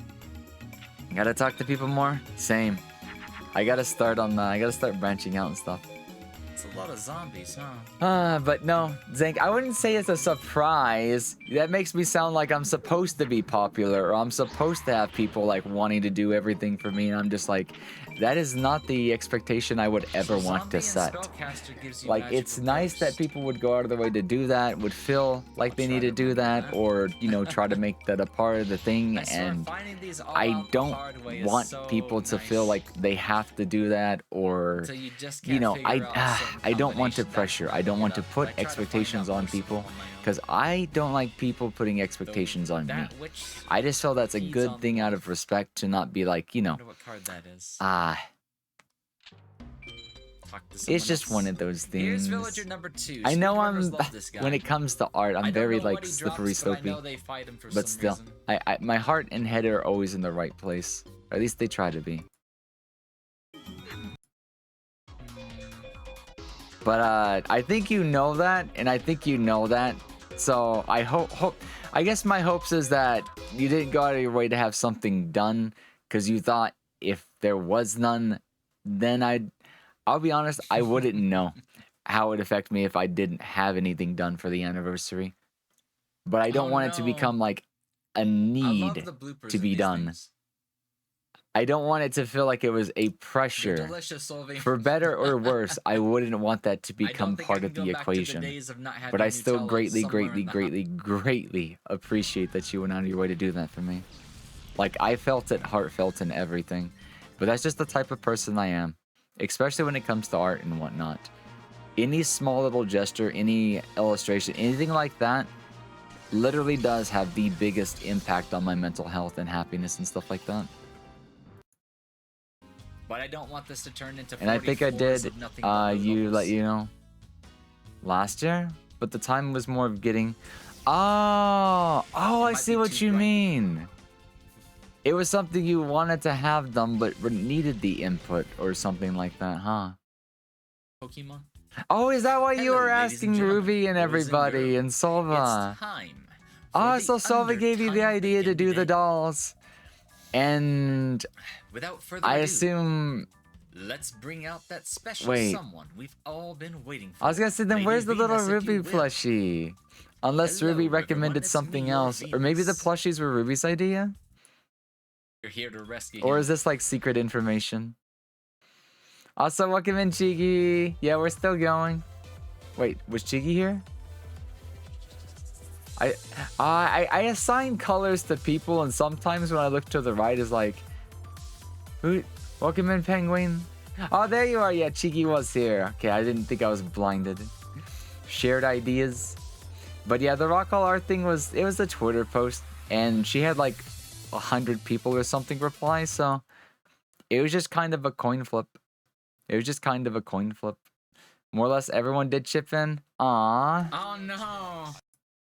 Gotta talk to people more? Same. I gotta start branching out and stuff. It's a lot of zombies, huh? But no, Zank, I wouldn't say it's a surprise. That makes me sound like I'm supposed to be popular, or I'm supposed to have people like wanting to do everything for me, and I'm just like, that is not the expectation I would ever want to set. Like, it's nice that people would go out of their way to do that, would feel like they need to do that, or, you know, try to make that a part of the thing, and I don't want people to feel like they have to do that, or, you know, I don't want to pressure. I don't want to put expectations on people, because I don't like people putting expectations on me. I just feel that's a good thing out of respect to not be like, you know, it's just one of those things. Here's villager number 2. I know Speedrunners when it comes to art, I'm very like slippery slopey, but still, my heart and head are always in the right place. Or at least they try to be. But I think you know that, and I think you know that. So I I guess my hopes is that you didn't go out of your way to have something done, because you thought if there was none, then I'll be honest, I wouldn't know how it would affect me if I didn't have anything done for the anniversary. But I don't want it to become like a need to be done. I don't want it to feel like it was a pressure. For better or worse, I wouldn't want that to become part of the equation. But I still greatly appreciate that you went out of your way to do that for me. Like, I felt it heartfelt and everything. But that's just the type of person I am. Especially when it comes to art and whatnot. Any small little gesture, any illustration, anything like that literally does have the biggest impact on my mental health and happiness and stuff like that. But I don't want this to turn into. And I think I did let you know last year, but the time was more of getting. Oh, I see what you mean. It was something you wanted to have done, but needed the input or something like that, huh? Pokemon. Oh, is that why you were ladies asking and Ruby and everybody and Solva? It's time. Oh, so Solva gave you the idea to do the dolls. And without further I ado, assume. Let's bring out that special someone we've all been waiting for. I was gonna say, then where's the little Ruby plushie? Unless Ruby recommended something else, or maybe the plushies were Ruby's idea. You're here to rescue Or him. is this like secret information? Also, welcome in, Chigi. Yeah, we're still going. Wait, was Chigi here? I assign colors to people, and sometimes when I look to the right, is like, who? Welcome in, Penguin. Oh, there you are. Yeah, Chigi was here. Okay, I didn't think I was blinded. Shared ideas. But yeah, the Rock All Art thing was a Twitter post, and she had like 100 people or something reply, so it was just kind of a coin flip. More or less everyone did chip in. Aww. Oh no.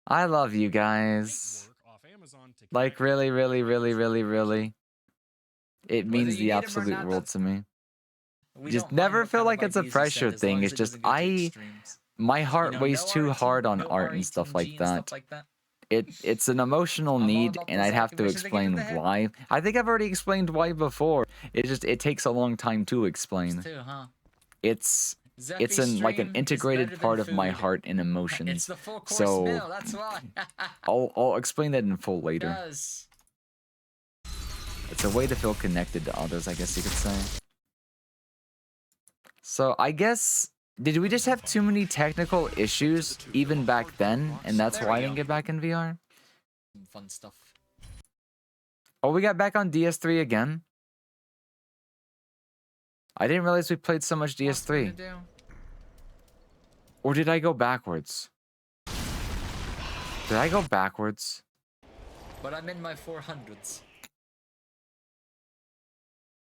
I love you guys. Like, really. It means the absolute world to me. Just never feel like it's a pressure thing. It's just my heart weighs too hard on art and stuff like that. It's an emotional need, and I'd have to explain why. I think I've already explained why before. It takes a long time to explain. It's like an integrated part of my heart and emotions. It's the full course so meal, that's why. I'll explain that in full later. Yes. It's a way to feel connected to others, I guess you could say. So I guess, did we just have too many technical issues even back then, and that's why I didn't get back in VR? Fun stuff. Oh, we got back on DS3 again? I didn't realize we played so much DS3. Or did I go backwards? Did I go backwards? But I'm in my 400s.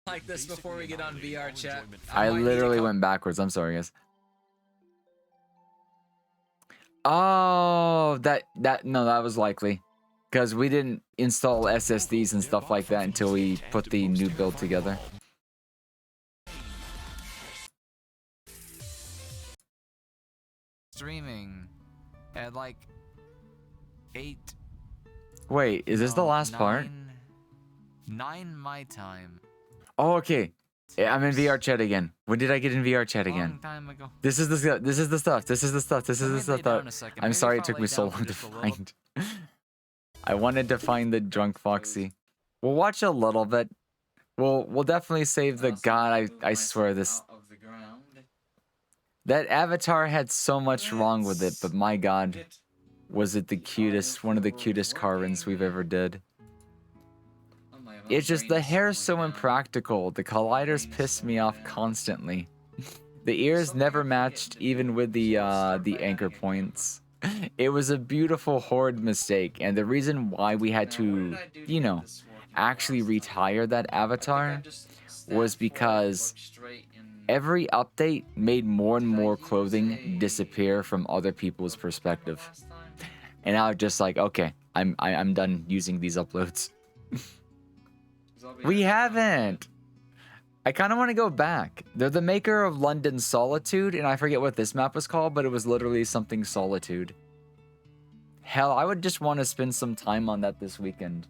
Like this before we get on VR chat. I literally went backwards. I'm sorry, guys. Oh, that was likely. Because we didn't install SSDs and stuff like that until we put the new build together. Streaming. At like 8. Wait, is this the last part? 9 my time. Oh, okay. Yeah, I'm in VR chat again. When did I get in VR chat again? Long time ago. This is the stuff. This is the stuff. This is the stuff. This is the stuff. I'm sorry it took me so long to find. I wanted to find the drunk Foxy. We'll watch a little bit. We'll definitely save the God. I swear this. That avatar had so much wrong with it, but my God, was it the cutest? One of the cutest Carvins we've ever did. It's just the hair's so impractical. The colliders piss me off constantly. The ears never matched, even with the anchor points. It was a beautiful horde mistake, and the reason why we had to, you know, actually retire that avatar was because every update made more and more clothing disappear from other people's perspective. And I was just like, okay, I'm done using these uploads. We haven't. I kind of want to go back. They're the maker of London Solitude, and I forget what this map was called, but it was literally something Solitude. Hell, I would just want to spend some time on that this weekend.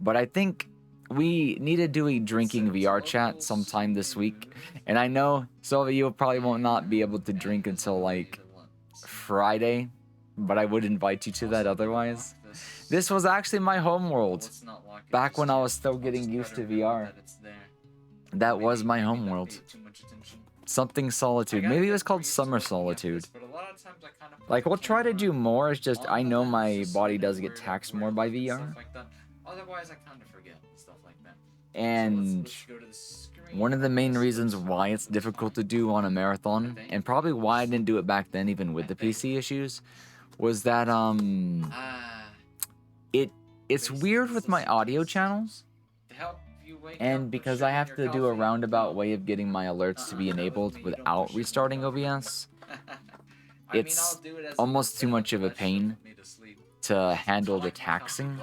But I think we need to do a drinking VR chat sometime this week. And I know some of you probably won't not be able to drink until like Friday, but I would invite you to that otherwise. This was actually my homeworld back when I was still getting used to VR. That was my homeworld. Something Solitude. Maybe it was called Summer Solitude. Like, we'll try to do more. It's just I know my body does get taxed more by VR. Otherwise, I kind of forget stuff like that. And one of the main reasons why it's difficult to do on a marathon, and probably why I didn't do it back then, even with the PC issues, was that it's weird with my audio channels, and because I have to do a roundabout way of getting my alerts to be enabled without restarting OBS, it's almost too much of a pain to handle the taxing,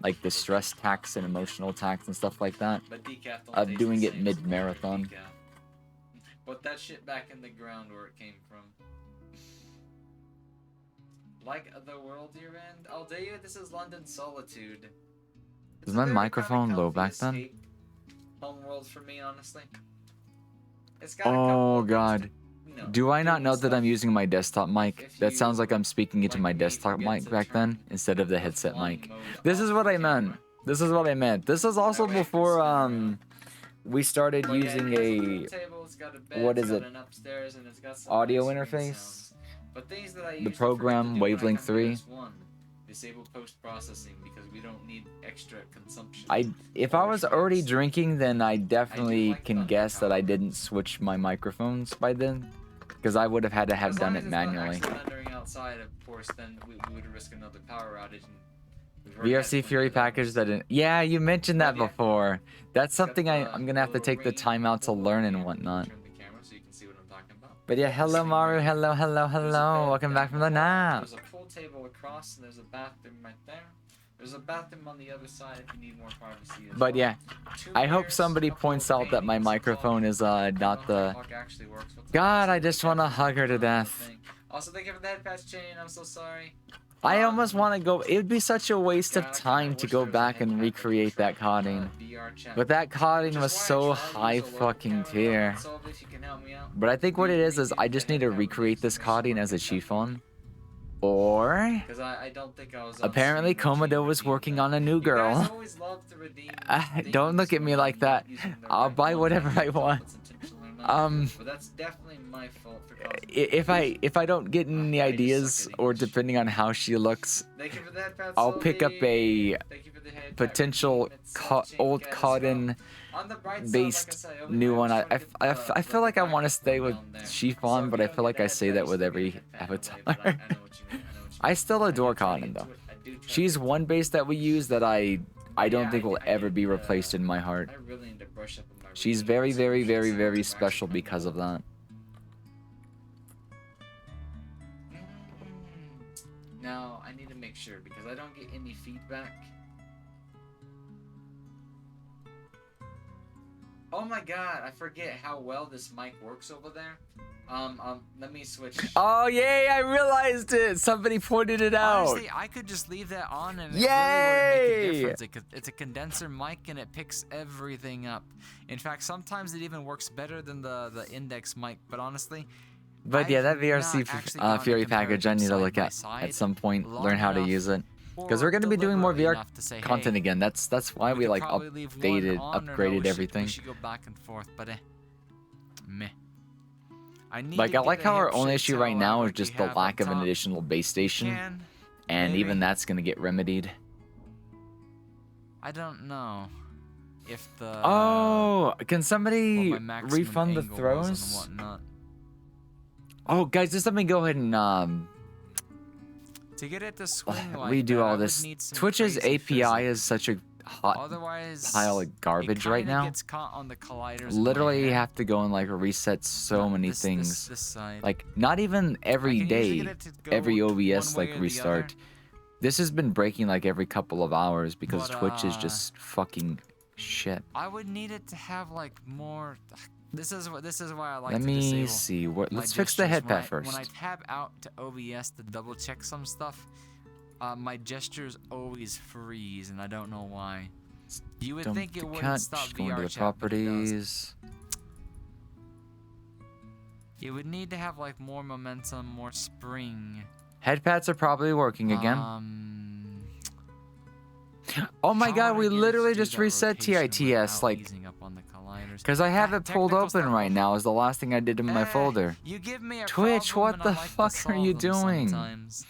like the stress tax and emotional tax and stuff like that, of doing it mid-marathon. Put that shit back in the ground where it came from. Like the world you're in? I'll tell you, this is London Solitude. Was my microphone low back then? Homeworld for me, honestly. Oh God. Do I not know that I'm using my desktop mic? That sounds like I'm speaking into my desktop mic back then instead of the headset mic. This is what I meant. This is what I meant. This is also before we started using a, what is it, audio interface? The program Wavelength 3. Disable post-processing because we don't need extra consumption. If I was already drinking, then I definitely can guess that I didn't switch my microphones by then, because I would have had to have done it manually. Outside, of course, then we would risk another power outage. VRC Fury package that didn't. Yeah, you mentioned that before. That's something I'm gonna have to take the time out to learn and whatnot. But yeah, hello Maru, hello. Welcome back from the nap. There's a pool table across, and there's a bathroom right there. There's a bathroom on the other side if you need more privacy. But yeah, I hope somebody points out that my microphone is not the. God, I just want to hug her to death. Also, thank you for the head patch chain. I'm so sorry. I almost want to go. It would be such a waste of time to go back and recreate that coding. But that coding was so high fucking tier. But I think what it is I just need to recreate this coding as a chiffon. Or apparently Komodo was working on a new girl. Don't look at me like that. I'll buy whatever I want. But that's definitely my fault for if I don't get any ideas, or depending on how she looks, I'll pick up a potential old cotton based new one. I feel like I want to stay with chiffon, but I feel like I say that with every avatar. I still adore cotton though. She's one base that we use that I don't think will ever be replaced in my heart. She's very, very, very, very special because of that. Now, I need to make sure because I don't get any feedback. Oh my god, I forget how well this mic works over there. Let me switch. Oh yay! I realized it. Somebody pointed it out. Honestly, I could just leave that on and it Yay! really wouldn't make a difference. It's a condenser mic and it picks everything up. In fact, sometimes it even works better than the index mic. But honestly, But yeah, that I've not actually VRC gone and Fury compared package I them need to side look by at side some point. long Learn how to enough use it. Because or we're gonna be doing more deliberately VR enough to say, content hey, again. That's why we could like probably leave one updated, on, or no, upgraded we everything. should go back and forth, but meh. I need Like to I get like a how our hip only shit issue toe right out now is like we just the have lack on of an top. additional base station, Can, and even maybe. that's gonna get remedied. I don't know if the Oh, can what somebody my maximum refund the angle was throws? and whatnot. Oh, guys, just let me go ahead and To get it to swing like redo that, I all would this. need some Twitch's crazy API physics. is such a hot Otherwise, pile of garbage it right kinda now. Gets caught on the colliders in my Literally, you hand. have to go and like reset so Not many this things. side. Like not even every can usually day, get it to go every one OBS way like or the restart. other. This has been breaking like every couple of hours because But, Twitch is just fucking shit. I would need it to have like more. This is why I like Let to me disable see. What? my Let's fix the gestures. head pat When first. I tab out to OBS to double check some stuff, my gestures always freeze, and I don't know why. You would Dump think it the wouldn't cut, stop just go into VR the chat, but it does. properties. It would need to have like more momentum, more spring. Head pats are probably working again. Oh my how god, would I we get it to literally do just that reset rotation TITS without like easing up on the colliders? because I have it pulled Technical open stuff right off- now is the last thing I did in my folder. You give me a Twitch, problem what and I the like to fuck are solve you them doing? sometimes.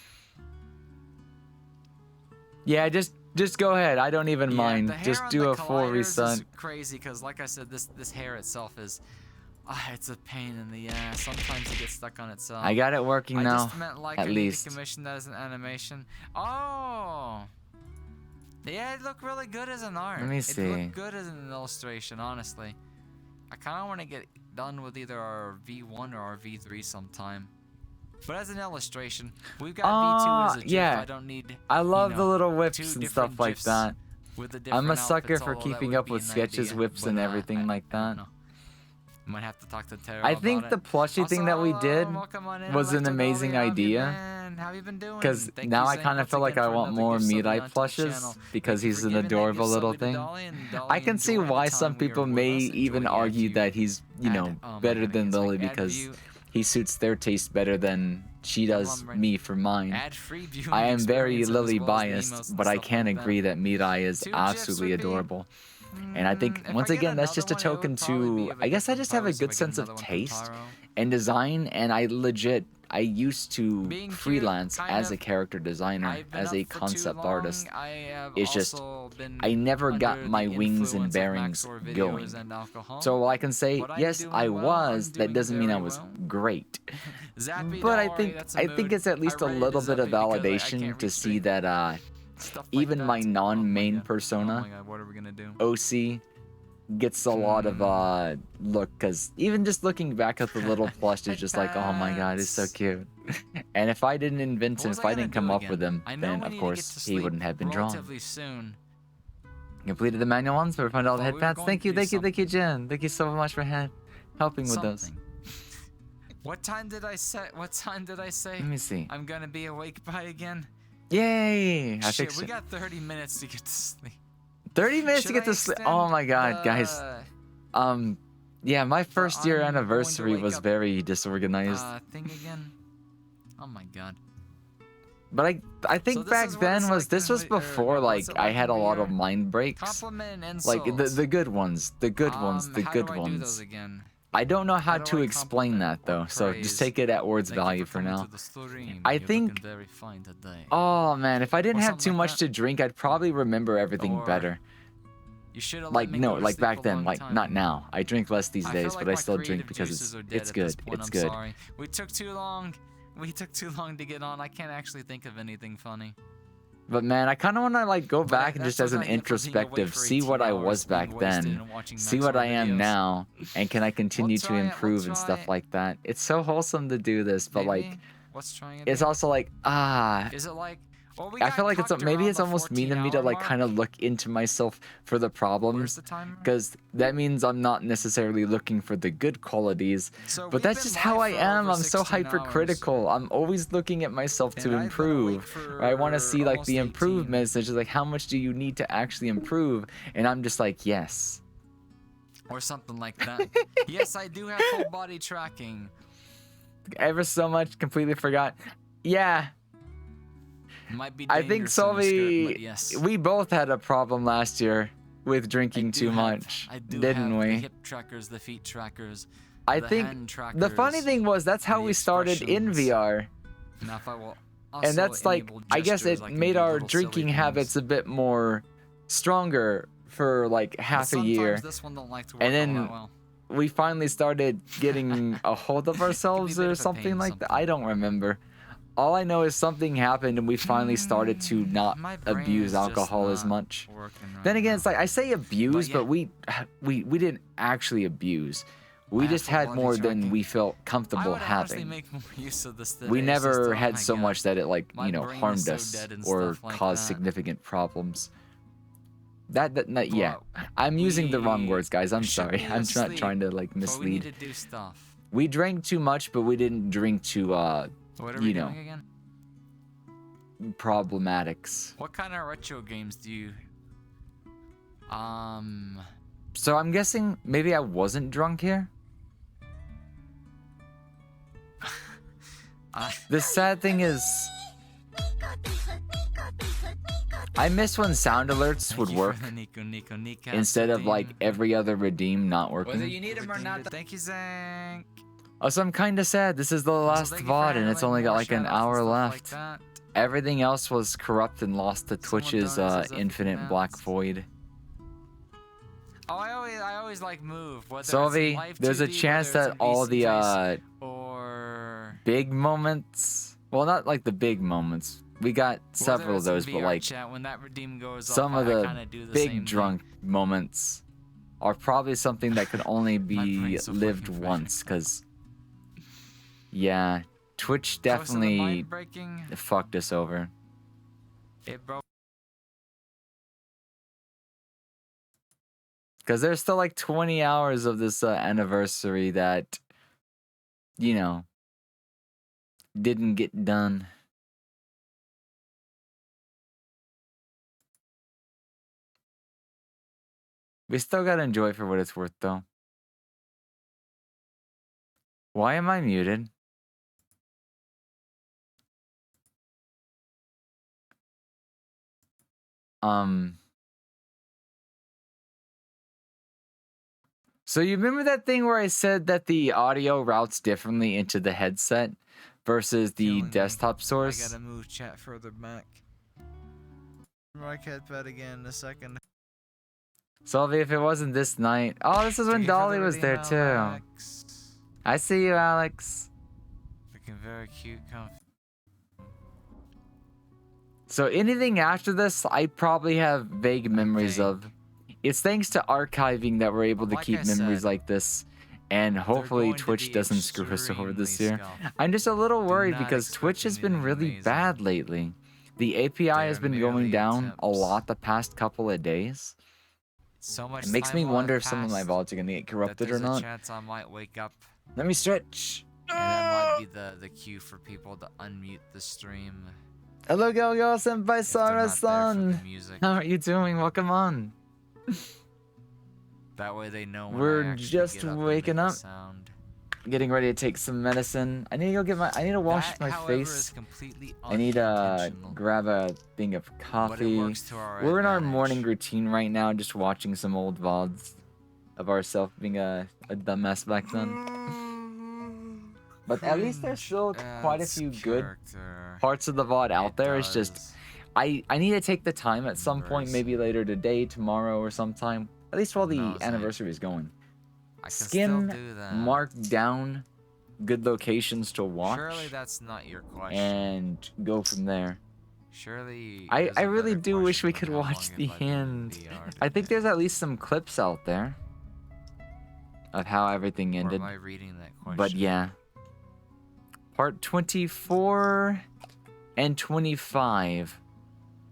Yeah, just go ahead. I don't even Yeah, mind. the hair Just on do the a full colliders reset. is crazy because, like I said, this hair itself is, it's a pain in the ass. Sometimes it gets stuck on itself. I got it working I now. just meant like at I need least. to commission that as an animation. Oh, yeah, it looked really good as an art. Let me It see. looked good as an illustration, honestly. I kind of want to get done with either our V1 or our V3 sometime. But as an illustration, we've got V2 as a GIF. yeah. I don't need. I love you the know, little two whips and different stuff like GIFs that. with the I'm a different sucker outfits, for although that keeping would up be with an sketches, idea, whips, and but, everything like I don't that. know. Might have to talk to Tara I about think it. the plushie thing that we Also, did welcome on in, was an Electro amazing Dolly. How have you idea. been? How you been doing? Because Thank now you, I Zane, kind of once feel like again I for want another more gift subbing Mirai onto the plushes channel. because Thank you he's for an giving that adorable gift little sub to thing. Dolly, and Dolly, I can see enjoy the why time some we are people with may us. Enjoy even the ad argue view. that he's, you Ad- know, oh my better God, than it's like Lily ad because view. he suits their taste better than she does right. me for mine. Ad-free viewing I am very experience Lily as well as the biased, emos and but I stuff can like agree that Mirai is Two GIFs absolutely would be- adorable. And I think, if once I get again, that's another just a one, it would token probably be to, of a I guess I different just have a pose if I good get sense of another one from taste Taro. and design, and I used to Being cute, freelance kind as of. a character designer, I've been as up a for too concept long. artist. I have It's just, also been I never got under my the wings and influence of bearings Maxor videos going. and alcohol. So while I can say, But I'm yes, doing I well, was, I'm that doing doesn't mean I very was well. great. Zappy, But I don't worry, think that's a I think mood. it's at least a I rated little bit of Zappy because I validation can't to reach see straight. that Stuff like even that. my non-main Oh my God. persona, Oh my God, what are we gonna do? OC, gets a lot of look, because even just looking back at the little plush is just like, oh my god, it's so Headpads. cute. And if I didn't invent What him, was if I I gonna didn't come do up with again? him, I know then we of need to course get to he sleep wouldn't have been drawn. relatively soon. Completed the manual ones, but we found all the Well, head we were pads. going Thank to you, do thank you, Jen. Thank you so much for helping with those. Something. What time did I set? What time did I say? Let me see. I'm gonna be awake by again. Yay! I Shit, fixed we it. got 30 minutes to get to sleep. 30 minutes to Should get I to sleep. extend Oh my god, guys. the, Yeah, my first year I'm going to anniversary wake was up, very disorganized. thing again. Oh my god. But I So think this back is what then it's was like this in was we- or before what's like it I like had a in lot of VR? mind breaks. Compliment and Like the insults. good ones, the good ones, the How good do I do ones. those again? I don't know how do to I explain compliment that or though, so praise? just take it at words Thank you value for for coming now. to the stream. I You're think- looking very fine today. Oh man, if I didn't Or have something too like much that. to drink, I'd probably remember everything Or better. You should have Like let me no, go to like sleep back a then, long like time not ago. now. I drink less these I days, feel like but I my still drink creative because juices are it's dead it's at good. this point, It's I'm good. Sorry. We took too long. We took too long to get on. I can't actually think of anything funny. But man, I kind of want to like go But back and that's just as an what I get for being awake introspective, for see 18 what I hours was being back wasted then, and watching see what Maxor I am videos. now, and can I continue to try it, we'll improve and try stuff it. like that. It's so wholesome to do this, but like Maybe? What's trying it? it's also like Is it like Well, we I got feel like it's cocked maybe around it's the almost mean of me to 14-hour like kind of mark. look into myself for the Where's problems, the timer? because that means I'm not necessarily looking for the good qualities. So But we've that's been just how I live for am. over I'm so 16 hours. hypercritical. I'm always looking at myself to And I've been awake improve. Or I want to for see like almost the 18. improvements. It's just like, how much do you need to actually improve? And I'm just like, yes. Or something like that. Yes, I do have full body tracking. Ever so much, completely forgot. Yeah, Might be I think dangerous in the skirt, but Solvi, yes. we both had a problem last year with drinking too much, I do didn't have we? the hip trackers, the feet trackers, I the think hand trackers. the funny thing was that's how the we started in expressions. VR. Now if I will And also that's like, enable I guess gestures, it I can made do our little silly drinking things. habits a bit more stronger for like But half a sometimes year. this one don't like to work And all then that well. we finally started getting a hold of ourselves bit or of a something pain like that. sometimes. I don't remember. All I know is something happened and we finally started to not My brain abuse is just alcohol as not much. working right Then again, now. it's like I say abuse, yeah. but we didn't actually abuse. We I have just full had body more than tracking. we felt I comfortable would honestly having. make more use of this today. We It's never just, oh had my so God. much that it like, My you know, brain is harmed so us dead and or stuff like caused that. significant problems. Yeah, But I'm using the wrong words, guys. I'm we should sorry. be I'm not asleep, trying to like But we need mislead. to do stuff. We drank too much, but we didn't drink to What are we you know, doing again? problematics. What kind of retro games do you So I'm guessing maybe I wasn't drunk here. The sad thing is, I miss when sound alerts would work instead of like every other redeem not Whether working. you need them or not, Thank you, Zank. Also, I'm kind of sad. This is the last thank you for VOD and it's handling only got more like an shoutouts and hour stuff like left. that. Everything else was corrupt and lost to Someone Twitch's dies as if infinite black announced. void. Oh, I always like move. Whether Solvi, it's live there's a TV, chance whether that it's all an the EC or big moments, well, not like the big moments. We got several of whether those, it's in but VR like chat, when that redeem goes some off, of I the kinda do the big same drunk moments are probably something that could only be brain's so lived fucking once, because yeah, Twitch Thing. Close to the definitely mind breaking, fucked us over. it broke. Because there's still like 20 hours of this anniversary that, you know, didn't get done. We still gotta enjoy for what it's worth, though. Why am I muted? So you remember that thing where I said that the audio routes differently into the headset versus the Killing me. desktop source? I gotta move chat further back. Mark headpad again in a second. Solvi, if it wasn't this night. Oh, this is when Thank you for Dolly the was there redeem, too. Alex. I see you, Alex. Looking very cute, So anything after this, I probably have vague memories of. It's thanks to archiving that we're able to Like keep I memories said, like this. And hopefully going to Twitch be doesn't screw us over this year. extremely I'm just a little Do worried not because expect Twitch has been anything really amazing. bad lately. The API has They're been going merely down a attempts. lot the past couple of days. So much It makes time me will wonder have if some of my passed VODs are gonna get that corrupted or there's a not. chance I might wake up, Let me stretch. and that might be the cue for people to unmute the stream. Hello, Go Senpai if they're not there for Sara-san. the music. How are you doing? Welcome on. That way they know when We're I actually just get up and waking make a up. sound. Getting ready to take some medicine. I need to go get I need to wash That, my however, face. is completely I need to unintentional, grab a thing of but it coffee. works to our We're in our advantage. morning routine right now, just watching some old VODs of ourselves being a dumbass back then. But at least there's still quite a Adds few good character. parts of the VOD out It there. It's just does. I need to take the time at some point, maybe later today, tomorrow, or sometime. At least while the No, Zach. anniversary is going. I can still Skin do that. mark down good locations to watch Surely that's not your question. and go from there. Surely. I there's a really better do wish we question could than how watch long the have I been in end. VR I think today? there's at least some clips out there of how everything Or ended. am I reading that question? But yeah. Part 24 and 25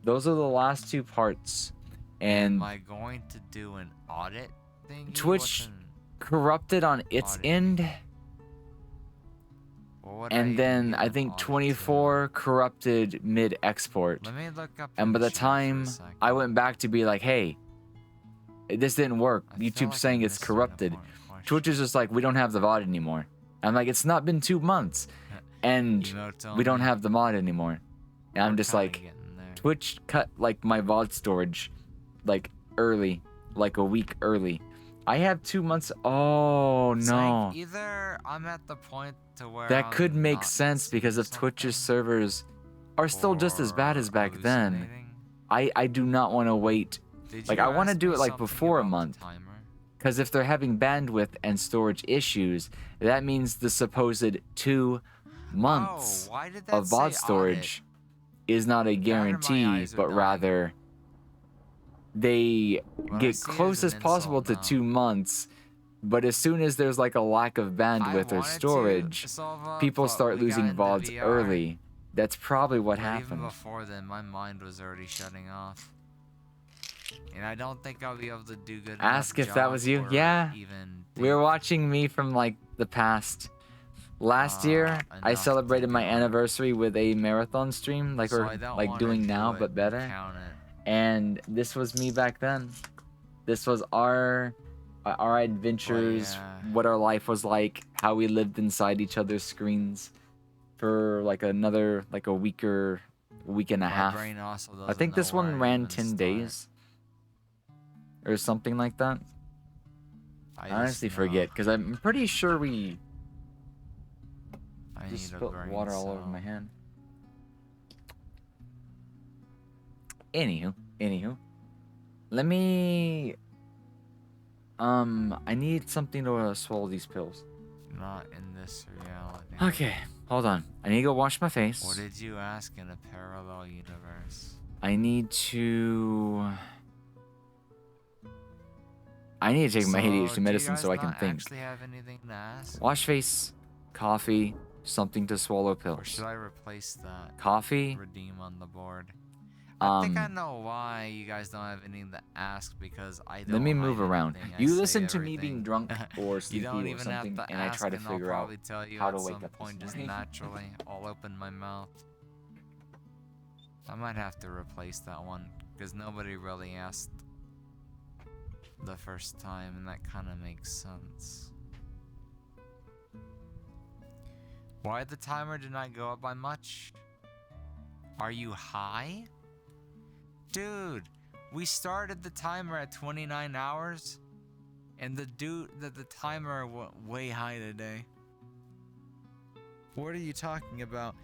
those are the last two parts. And Am I going to do an audit thing? Twitch corrupted on its end, and then I think 24 corrupted mid-export. Let me look up. And by in the chat for a time second. I went back to be like, hey, this didn't work. I feel YouTube's like I saying it's missed an corrupted. important question. Twitch is just like, we don't have the VOD anymore. I'm like, it's not been 2 months, and Emote we don't only. have the mod anymore. And I'm We're just kinda like, getting there. Twitch cut like my VOD storage, like early, like a week early. I have 2 months. Oh It's like, no, either I'm at the point to where that could I'm make not sense because seeing if Twitch's something servers are still just as bad as or back then, hallucinating. I do not want to wait. Did Like, you I wanna ask do me it, like, something before a about the month. timer? Because if they're having bandwidth and storage issues, that means the supposed 2 months Oh, why did that of say VOD audit? storage is not a guarantee, eyes are but dying. rather they What I get see it close as as an possible insult to now. 2 months. But as soon as there's like a lack of bandwidth I or wanted to storage, solve up, people but start we got losing into VODs VR. early. That's probably what But even happened. before then, my mind was already shutting off. And I don't think I'll be able to do good Ask enough if that job was you. or Yeah. even We were think, watching me from like the past. Last year, I enough to celebrated my do it. anniversary with a marathon stream, like so we're I don't like wanna doing do now, it but and better. count it. And this was me back then. This was our adventures, yeah. what our life was like, how we lived inside each other's screens for like another like a week and a My half. brain also I doesn't think this know where one I ran even 10 start. days or something like that. I just honestly know forget because I'm pretty sure we I just need a spilled brain water all over cell. my hand. Anywho, let me. I need something to swallow these pills. Not in this reality. Okay, hold on. I need to go wash my What face. did you ask in a parallel universe? I need to. I need to take my So, ADHD do you medicine guys so I can not think. actually have anything to ask? Wash face, coffee, something to swallow Or pills. should I replace that? Coffee. Redeem on the board. I think I Um, know why you guys don't have anything to ask because I don't. let me hide move around. anything. I You say listen to me being everything. drunk or You sleepy don't or even have something, to and I ask, try to and figure I'll out probably tell you how at to wake some up this point just morning. naturally. I'll open my mouth. I might have to replace that one because nobody really asked the first time, and that kind of makes sense. Why the timer did not go up by much? Are you high? Dude, we started the timer at 29 hours and the timer went way high today. What are you talking about?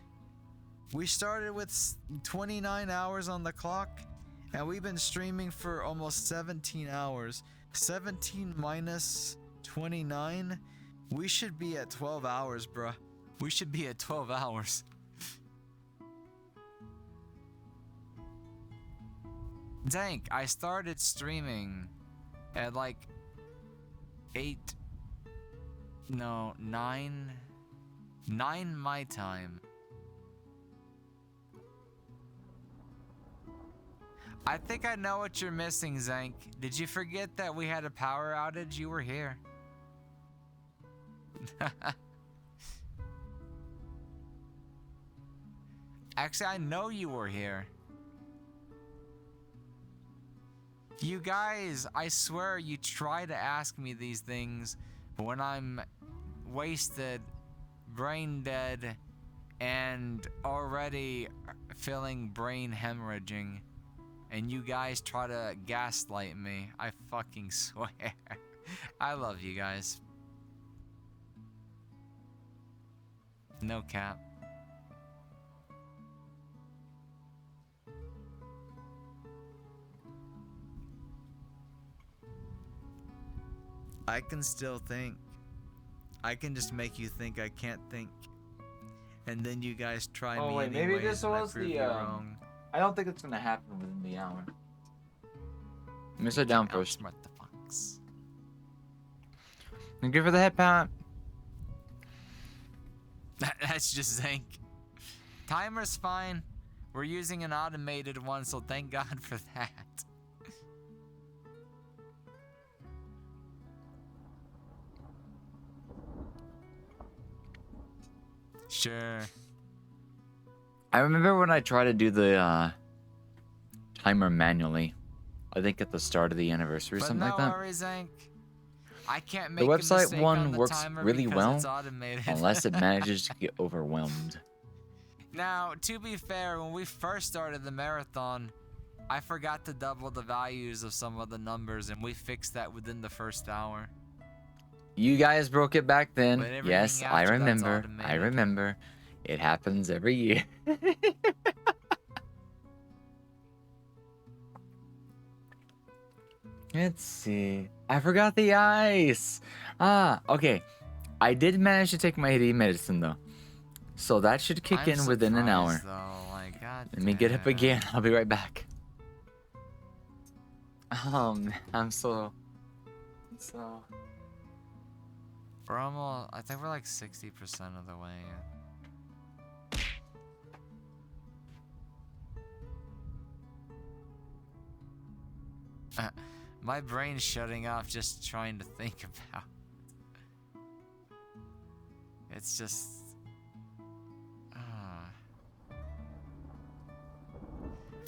We started with 29 hours on the clock and we've been streaming for almost 17 hours. 17 minus 29? We should be at 12 hours, bruh. We should be at 12 hours. Dank, I started streaming at like 9 my time. I think I know what you're missing, Zank. Did you forget that we had a power outage? You were here. Actually, I know you were here. You guys, I swear you try to ask me these things when I'm wasted, brain dead, and already feeling brain hemorrhaging. And you guys try to gaslight me. I fucking swear. I love you guys. No cap. I can still think. I can just make you think I can't think. And then you guys try Oh, me wait, maybe anyways this and I was prove the, you wrong. I don't think it's gonna happen within the hour. Let me sit down first. Outsmart the fox. And give her the head pat. That's just Zank. Timer's fine. We're using an automated one, so thank God for that. Sure. I remember when I tried to do the timer manually. I think at the start of the anniversary or But something no like that. worries, Hank. I can't The make a website mistake one on the works timer really because well, it's automated. unless it manages to get overwhelmed. Now, to be fair, when we first started the marathon, I forgot to double the values of some of the numbers, and we fixed that within the first hour. You guys broke it back then. But everything Yes, I after that's remember. I automated. remember. It happens every year. Let's see. I forgot the ice. Ah, okay. I did manage to take my AD medicine though. So that should kick I'm in within an hour. surprised, though. Like, God Let me get up damn. again. I'll be right back. I'm so. We're almost, I think we're like 60% of the way. My brain's shutting off just trying to think about. It's just.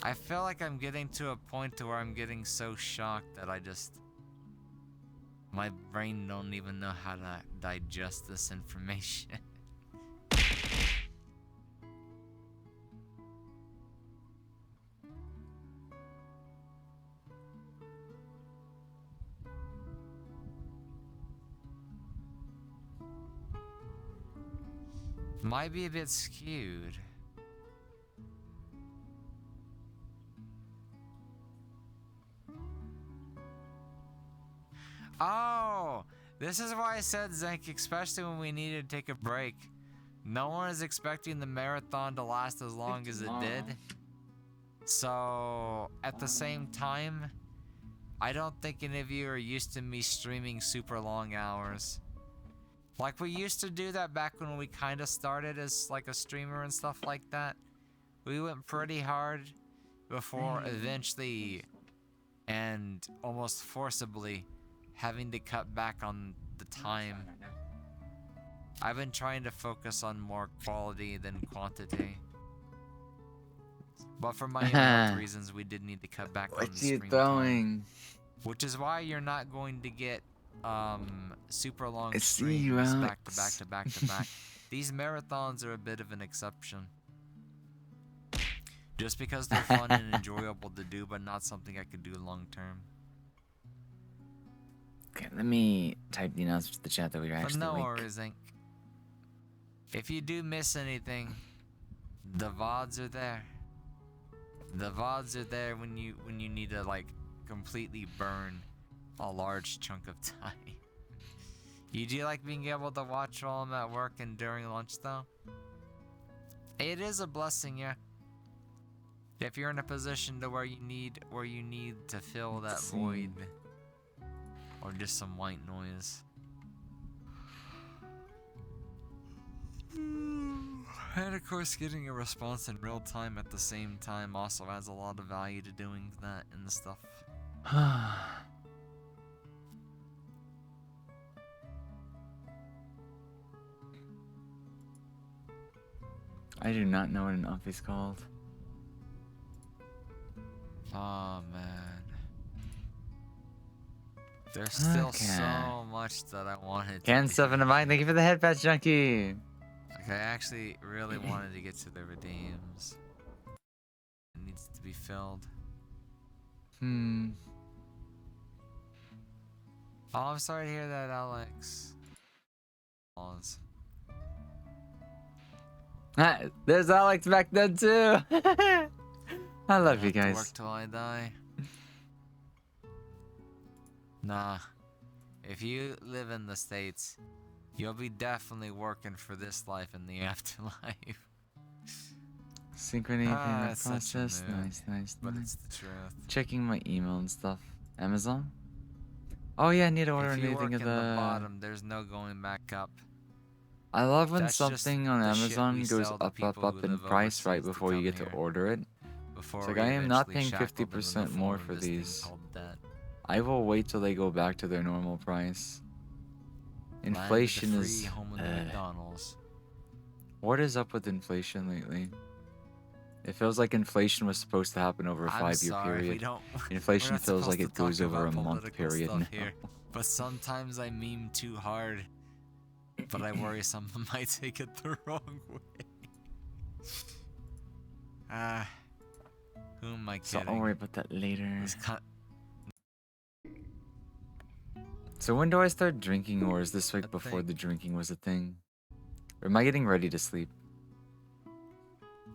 I feel like I'm getting to a point to where I'm getting so shocked that I just. My brain don't even know how to digest this information. Might be a bit skewed. Oh, this is why I said, Zank, especially when we needed to take a break. No one is expecting the marathon to last as long as it did. So, at the same time, I don't think any of you are used to me streaming super long hours. Like, we used to do that back when we kind of started as like a streamer and stuff like that. We went pretty hard before eventually and almost forcibly having to cut back on the time. I've been trying to focus on more quality than quantity. But for my own health reasons, we did need to cut back on the What you stream throwing? time. Which is why you're not going to get super long I see you, streams back to back Alex. to back to back. These marathons are a bit of an exception. Just because they're fun and enjoyable to do, but not something I could do long term. Okay, let me type the announcement to the chat that we were But actually no awake. worries, Inc. If you do miss anything, the VODs are there. The VODs are there when you need to like completely burn a large chunk of time. You do like being able to watch while I'm at work and during lunch though? It is a blessing, yeah. If you're in a position to where you need to fill that void or just some white noise. And of course, getting a response in real time at the same time also adds a lot of value to doing that and stuff. I do not know what an up is called. Oh man. There's still Okay. so much that I wanted to Can do. 7 of mine. Thank you for the head patch, junkie. Like, I actually really wanted to get to the redeems. It needs to be filled. Hmm. Oh, I'm sorry to hear that, Alex. Pause. Ah, there's Alex back then too. I love you Have to work guys. till I die. Nah. If you live in the States, you'll be definitely working for this life in the afterlife. Synchrony in the it's such a process. mood, Nice. But it's the truth. Checking my email and stuff. Amazon? Oh yeah, I need to order If you anything work of in the bottom, there's no going back up. I love when That's just something on the shit Amazon we goes sell to up, people who in live price right overseas to before you come get to here order it. before It's like, we I am not eventually paying shackled them in the 50% more form for of this thing these. called debt. I will wait till they go back to their normal price. Land of the Inflation free, is... home of the McDonald's. What is up with inflation lately? It feels like inflation was supposed to happen over a I'm 5-year sorry, we period. don't. Inflation we're not feels like supposed it to talk goes over a about month political period stuff now. here, but sometimes I meme too hard. But I worry someone might take it the wrong way. Who am I So kidding? I'll worry about that later. This So when do I start drinking, or is this like before the drinking was a thing? Or am I getting ready to sleep?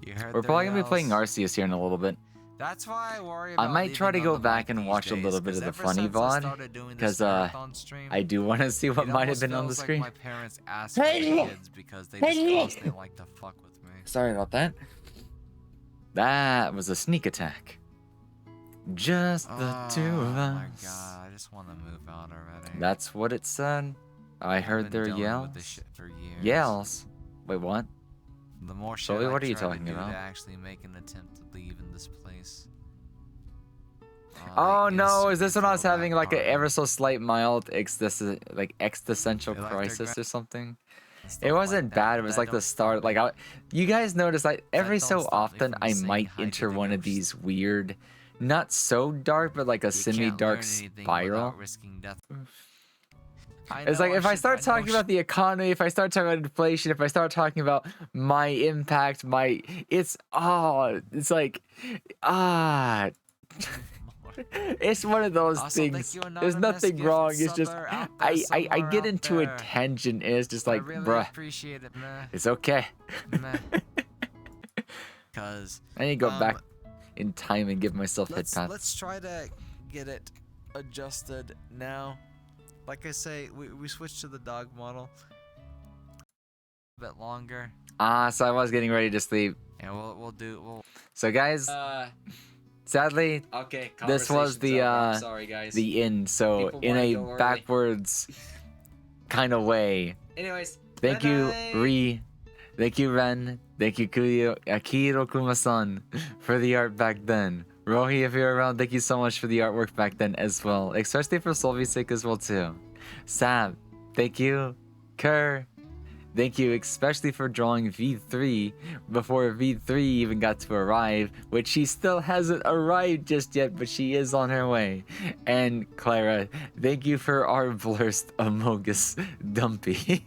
You heard We're their probably gonna be playing yells. Arceus here in a little bit. That's why I worry I about might try to leaving go on the back mic and these watch a little days, bit 'cause of the ever funny since I VOD, started doing this because marathon stream, I do want to see what it might have almost been on the feels like screen. my parents asked for the kids because they just constantly like to fuck with me. Sorry about that. That was a sneak attack. Just the two of Oh my us. god, I just want to move out already. That's what it said. I I've heard been their dealing yells. with this shit for years. Yells? Wait, what? The more shit Sully, I what are you try to talking do about? to actually make an attempt to leave in this place. Oh they no, is instantly this when I was feel having that like an part. ever so slight mild existential They like their crisis or something? and stuff It wasn't like that, bad, it but was that like the don't stop start. me. You guys notice, like, every don't so stop me often from I saying might hi to enter the one of ghost. these weird, not so dark, but like a You can't semi-dark learn anything spiral. without risking death. I It's know like if I should- start know talking about the economy, if I start talking about inflation, if I start talking about my impact, it's like, it's one of those Also, thank things. you, There's anonymous nothing gift wrong. It's just subber out there I somewhere get out into a there. tangent and it's just I like, really bruh, appreciate it, man. it's okay. Cause I need to go back in time and give myself head pats. let's try to get it adjusted now. Like I say, we switched to the dog model. A bit longer. So I was getting ready to sleep. And we'll So guys, sadly, Okay. this was conversation's over. I'm sorry, guys. the end. So People in wanna a go early. backwards kind of way. Anyways, Thank you, bye-bye. Ri. Thank you, Ren. Thank you, Akiro Kuma-san, for the art back then. Rohi, if you're around, thank you so much for the artwork back then as well. Especially for Solvi's sake as well, too. Sab, thank you. Kerr, thank you especially for drawing V3 before V3 even got to arrive, which she still hasn't arrived just yet, but she is on her way. And Clara, thank you for our blurst Amogus Dumpy.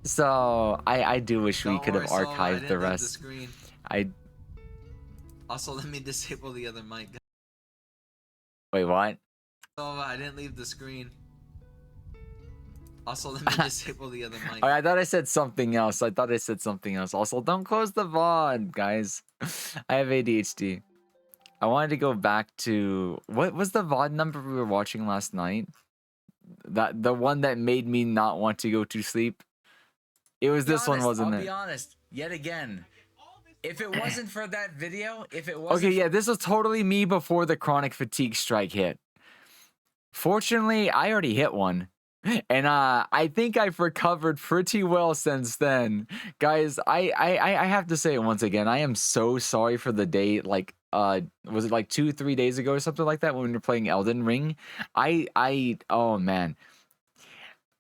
So I do wish we could have archived the rest. Also, let me disable the other mic. Wait, what? I didn't leave the screen. Also, let me disable the other mic. Oh, I thought I said something else. Also, don't close the VOD, guys. I have ADHD. I wanted to go back to what was the VOD number we were watching last night? The one that made me not want to go to sleep. It was this one, wasn't I'll it? be honest. Yet again, if it wasn't for that video, if it wasn't Okay, yeah, this was totally me before the chronic fatigue strike hit. Fortunately, I already hit one. And I think I've recovered pretty well since then. Guys, I have to say it once again. I am so sorry for the day, like, was it like 2-3 days ago or something like that when we were playing Elden Ring? Oh man.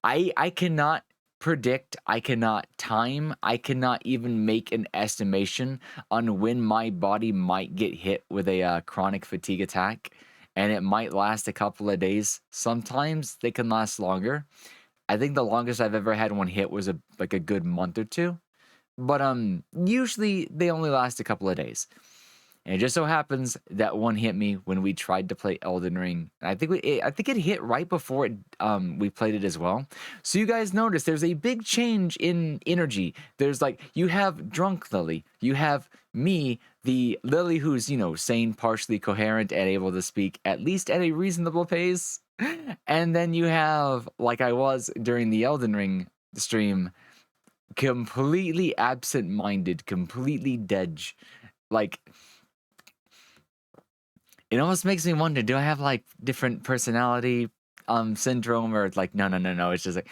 I cannot predict, I cannot time, I cannot even make an estimation on when my body might get hit with a chronic fatigue attack, and it might last a couple of days. Sometimes they can last longer. I think the longest I've ever had one hit was a good month or two, but usually they only last a couple of days. And it just so happens that one hit me when we tried to play Elden Ring. And I think it hit right before we played it as well. So you guys notice there's a big change in energy. There's like, you have drunk Lily. You have me, the Lily who's, sane, partially coherent, and able to speak at least at a reasonable pace. And then you have, like I was during the Elden Ring stream, completely absent-minded, completely dead. Like, it almost makes me wonder, do I have like different personality syndrome, or like no, it's just like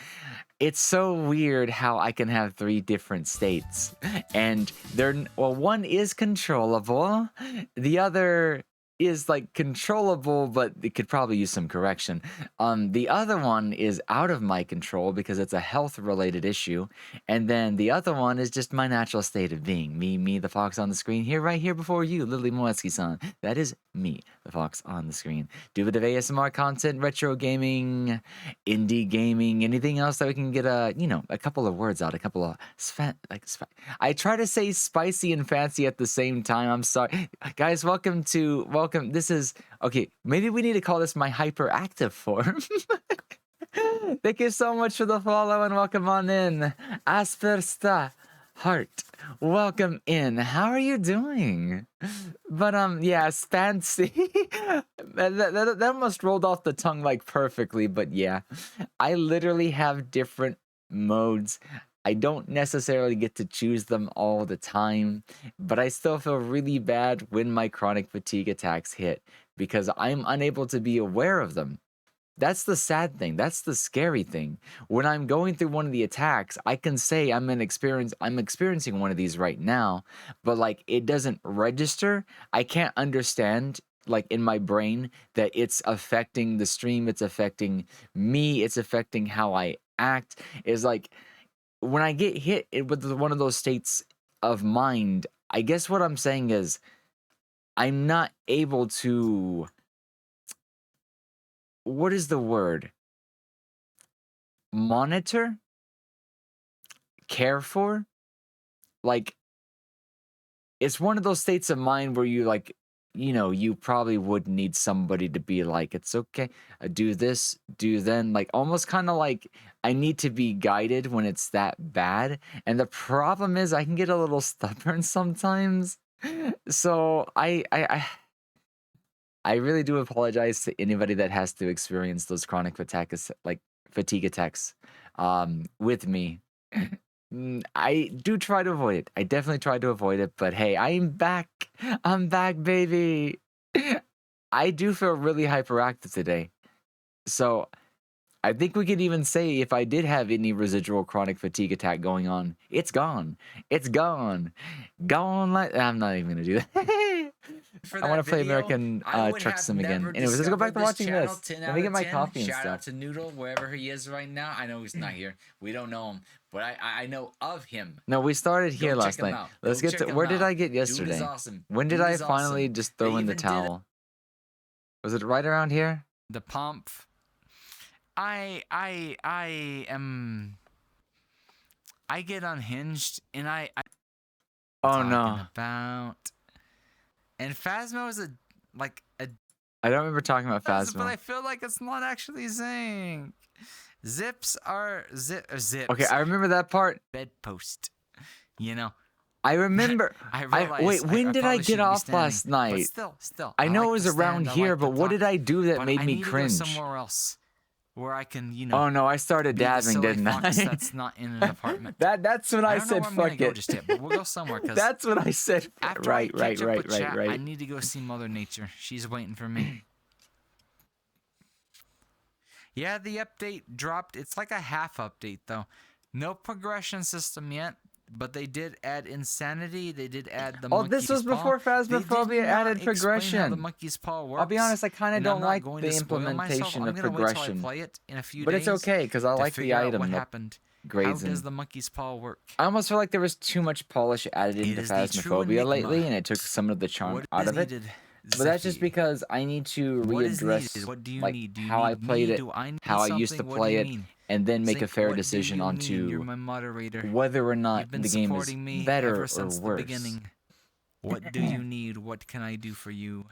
it's so weird how I can have 3 different states, and one is controllable, the other is like controllable, but it could probably use some correction. The other one is out of my control because it's a health related issue, and then the other one is just my natural state of being. Me, the fox on the screen here, right here before you, Lily Moeski-san. That is me, the fox on the screen. Do a bit of ASMR content, retro gaming, indie gaming, anything else that we can get a couple of words out, a couple of I try to say spicy and fancy at the same time. I'm sorry, guys. Welcome. This is okay. Maybe we need to call this my hyperactive form. Thank you so much for the follow and welcome on in. Aspersta Heart, welcome in. How are you doing? But yeah, fancy. that almost rolled off the tongue like perfectly. But yeah, I literally have different modes. I don't necessarily get to choose them all the time, but I still feel really bad when my chronic fatigue attacks hit because I'm unable to be aware of them. That's the sad thing. That's the scary thing. When I'm going through one of the attacks, I can say I'm experiencing one of these right now, but like it doesn't register. I can't understand like in my brain that it's affecting the stream, it's affecting me, it's affecting how I act. Is like when I get hit with one of those states of mind, I guess what I'm saying is I'm not able to, what is the word? Monitor? Care for? Like, it's one of those states of mind where you like, you probably would need somebody to be like, it's okay, do this, do then, like almost kind of like I need to be guided when it's that bad. And the problem is I can get a little stubborn sometimes. So I really do apologize to anybody that has to experience those chronic fatigue attacks with me. I do try to avoid it. I definitely try to avoid it, but hey, I'm back. I'm back, baby. I do feel really hyperactive today. So I think we could even say if I did have any residual chronic fatigue attack going on, it's gone. It's gone. Gone like I'm not even gonna do that. I want to play American Truck Sim again. Anyways, let's go back to watching this. Let me get my coffee and Shout stuff. out to Noodle, wherever he is right now. I know he's not here. We don't know him, but I know of him. No, we started here Go last check him night. out. Let's Go get check to him where did out. I get Dude is yesterday? awesome. When did Dude I is finally awesome. just throw They in the even did a- towel? Was it right around here? The pump. I get unhinged and I Oh talking no. about, and Phasmo is a I don't remember talking about but Phasma. I feel like it's not actually Zinc. Zips are zips. Okay, I remember that part. Bedpost. You know. I remember. I realized. Wait, when did I probably get shouldn't be off last standing, night? But still. I know like it was to around stand, I here, like but to what did talk, I do that but made I me need to cringe? go somewhere else where I can, Oh no, I started be the dabbing, silly didn't I? fox that's not in an apartment. That's when I don't know said where I'm gonna fuck go it. just yet, but we'll go somewhere. Cause That's what I said. after I Right, catch up with chat, I right. need to go see Mother Nature. She's waiting for me. Yeah, the update dropped. It's like a half update though. No progression system yet, but they did add insanity. They did add the monkey's this was paw. before Phasmophobia They did not added explain progression. How the monkey's paw works. I'll be honest, I kind of and I'm don't not like going the to spoil myself. implementation I'm of gonna progression. Wait till I play it in a few But days it's okay because I to like the figure out item what that happened. grades How does in. the monkey's paw work? I almost feel like there was too much polish added It into is the true Phasmophobia lately, enigma. and it took some of the charm What out is of it. needed? But that's just Zephy? because I need to What is readdress needed? What do you like need? Do you how I need played me? it, Do I need how I used to something? What do play you it, mean? and then make a Zink, fair what do decision you on mean? You're to my moderator. whether or not You've been the game is supporting me better ever or since the worse. beginning. What do you need? What can I do for you?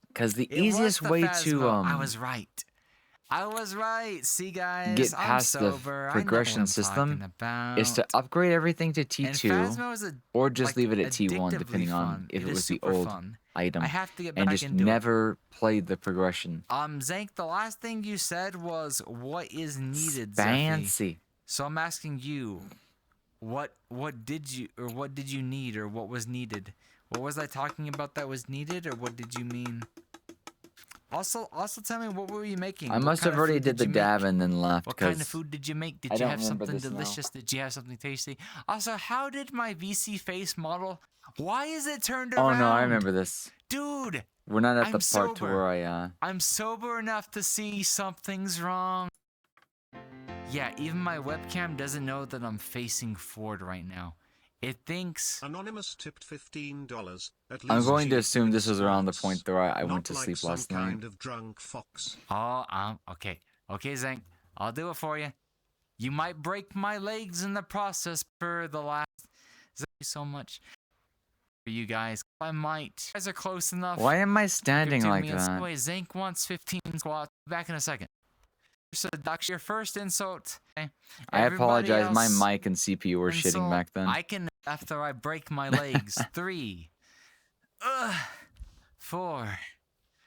Because the It was easiest the way Phasmo. to I was right. I was right. See, guys, get I'm past the sober. progression I know what I'm system talking about. is to upgrade everything to And T2 Phasmo is or just like, leave it at T1 addictively depending on fun. if it is was the super old fun. item I have to get and back just into it. never played the progression. Zank, the last thing you said was what is needed, Zephy. Fancy. So I'm asking you, what did you need or what was needed? What was I talking about that was needed or what did you mean? Also, tell me, what were you making? I What must kind have of already food did the you dab make? and then left. What kind of 'cause food did you make? I Did you don't have remember something this now. delicious? Did you have something tasty? Also, how did my VC face model? Why is it turned Oh around? no, I remember this. Dude, We're not at I'm the part to sober. where I I'm sober enough to see something's wrong. Yeah, even my webcam doesn't know that I'm facing forward right now. It thinks. Anonymous tipped $15. At least I'm going to she assume this did was around the squats. point where I Not went to like sleep some last night. kind of drunk fox. Oh, okay. Okay, Zank, I'll do it for you. You might break my legs in the process for the last. Thank you so much. For you guys, I might. You guys are close enough. Why am I standing to like me in some that? way. Zank wants 15 squats. Back in a second. So that's your first insult. Okay? I Everybody apologize. My else mic and CPU were shitting insult, back then. I can after I break my legs. 3. 4.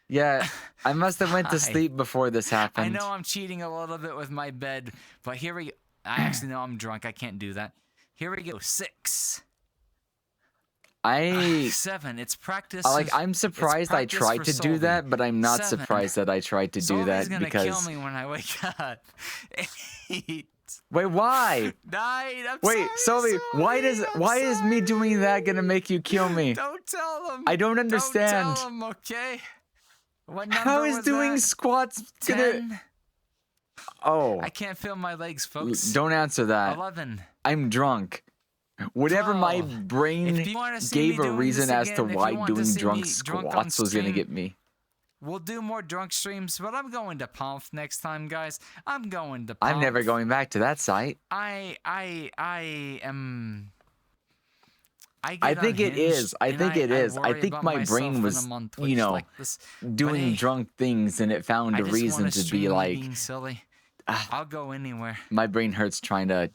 Yeah, I must have went to 5. sleep before this happened. I know I'm cheating a little bit with my bed, but here we go. I actually know I'm drunk. I can't do that. Here we go. 6. 7. It's practice. I'm surprised I practice tried for to do Solvay. that, but I'm not 7. surprised that I tried to do Solvay's that gonna because. kill me when I wake up. 8. Wait, why? 9. I'm Wait, sorry, Solvay, why is me doing that gonna make you kill me? Don't tell them. I don't understand. Don't tell them, okay? What number How is was doing that? squats gonna? 10. Oh, I can't feel my legs, folks. don't answer that. 11. I'm drunk. Whatever my 12. brain If you wanna see me gave a doing reason this as to again, if why you want to doing see drunk me drunk on squats was gonna stream, get me. We'll do more drunk streams, but I'm going to Pomf next time, guys. I'm going to Pomf. I'm never going back to that site. I am. I think it is. I think it is. I think my brain was, you know, doing hey, drunk things and it found I a just reason wanna to be stream me like, being silly. I'll go anywhere. my brain hurts trying to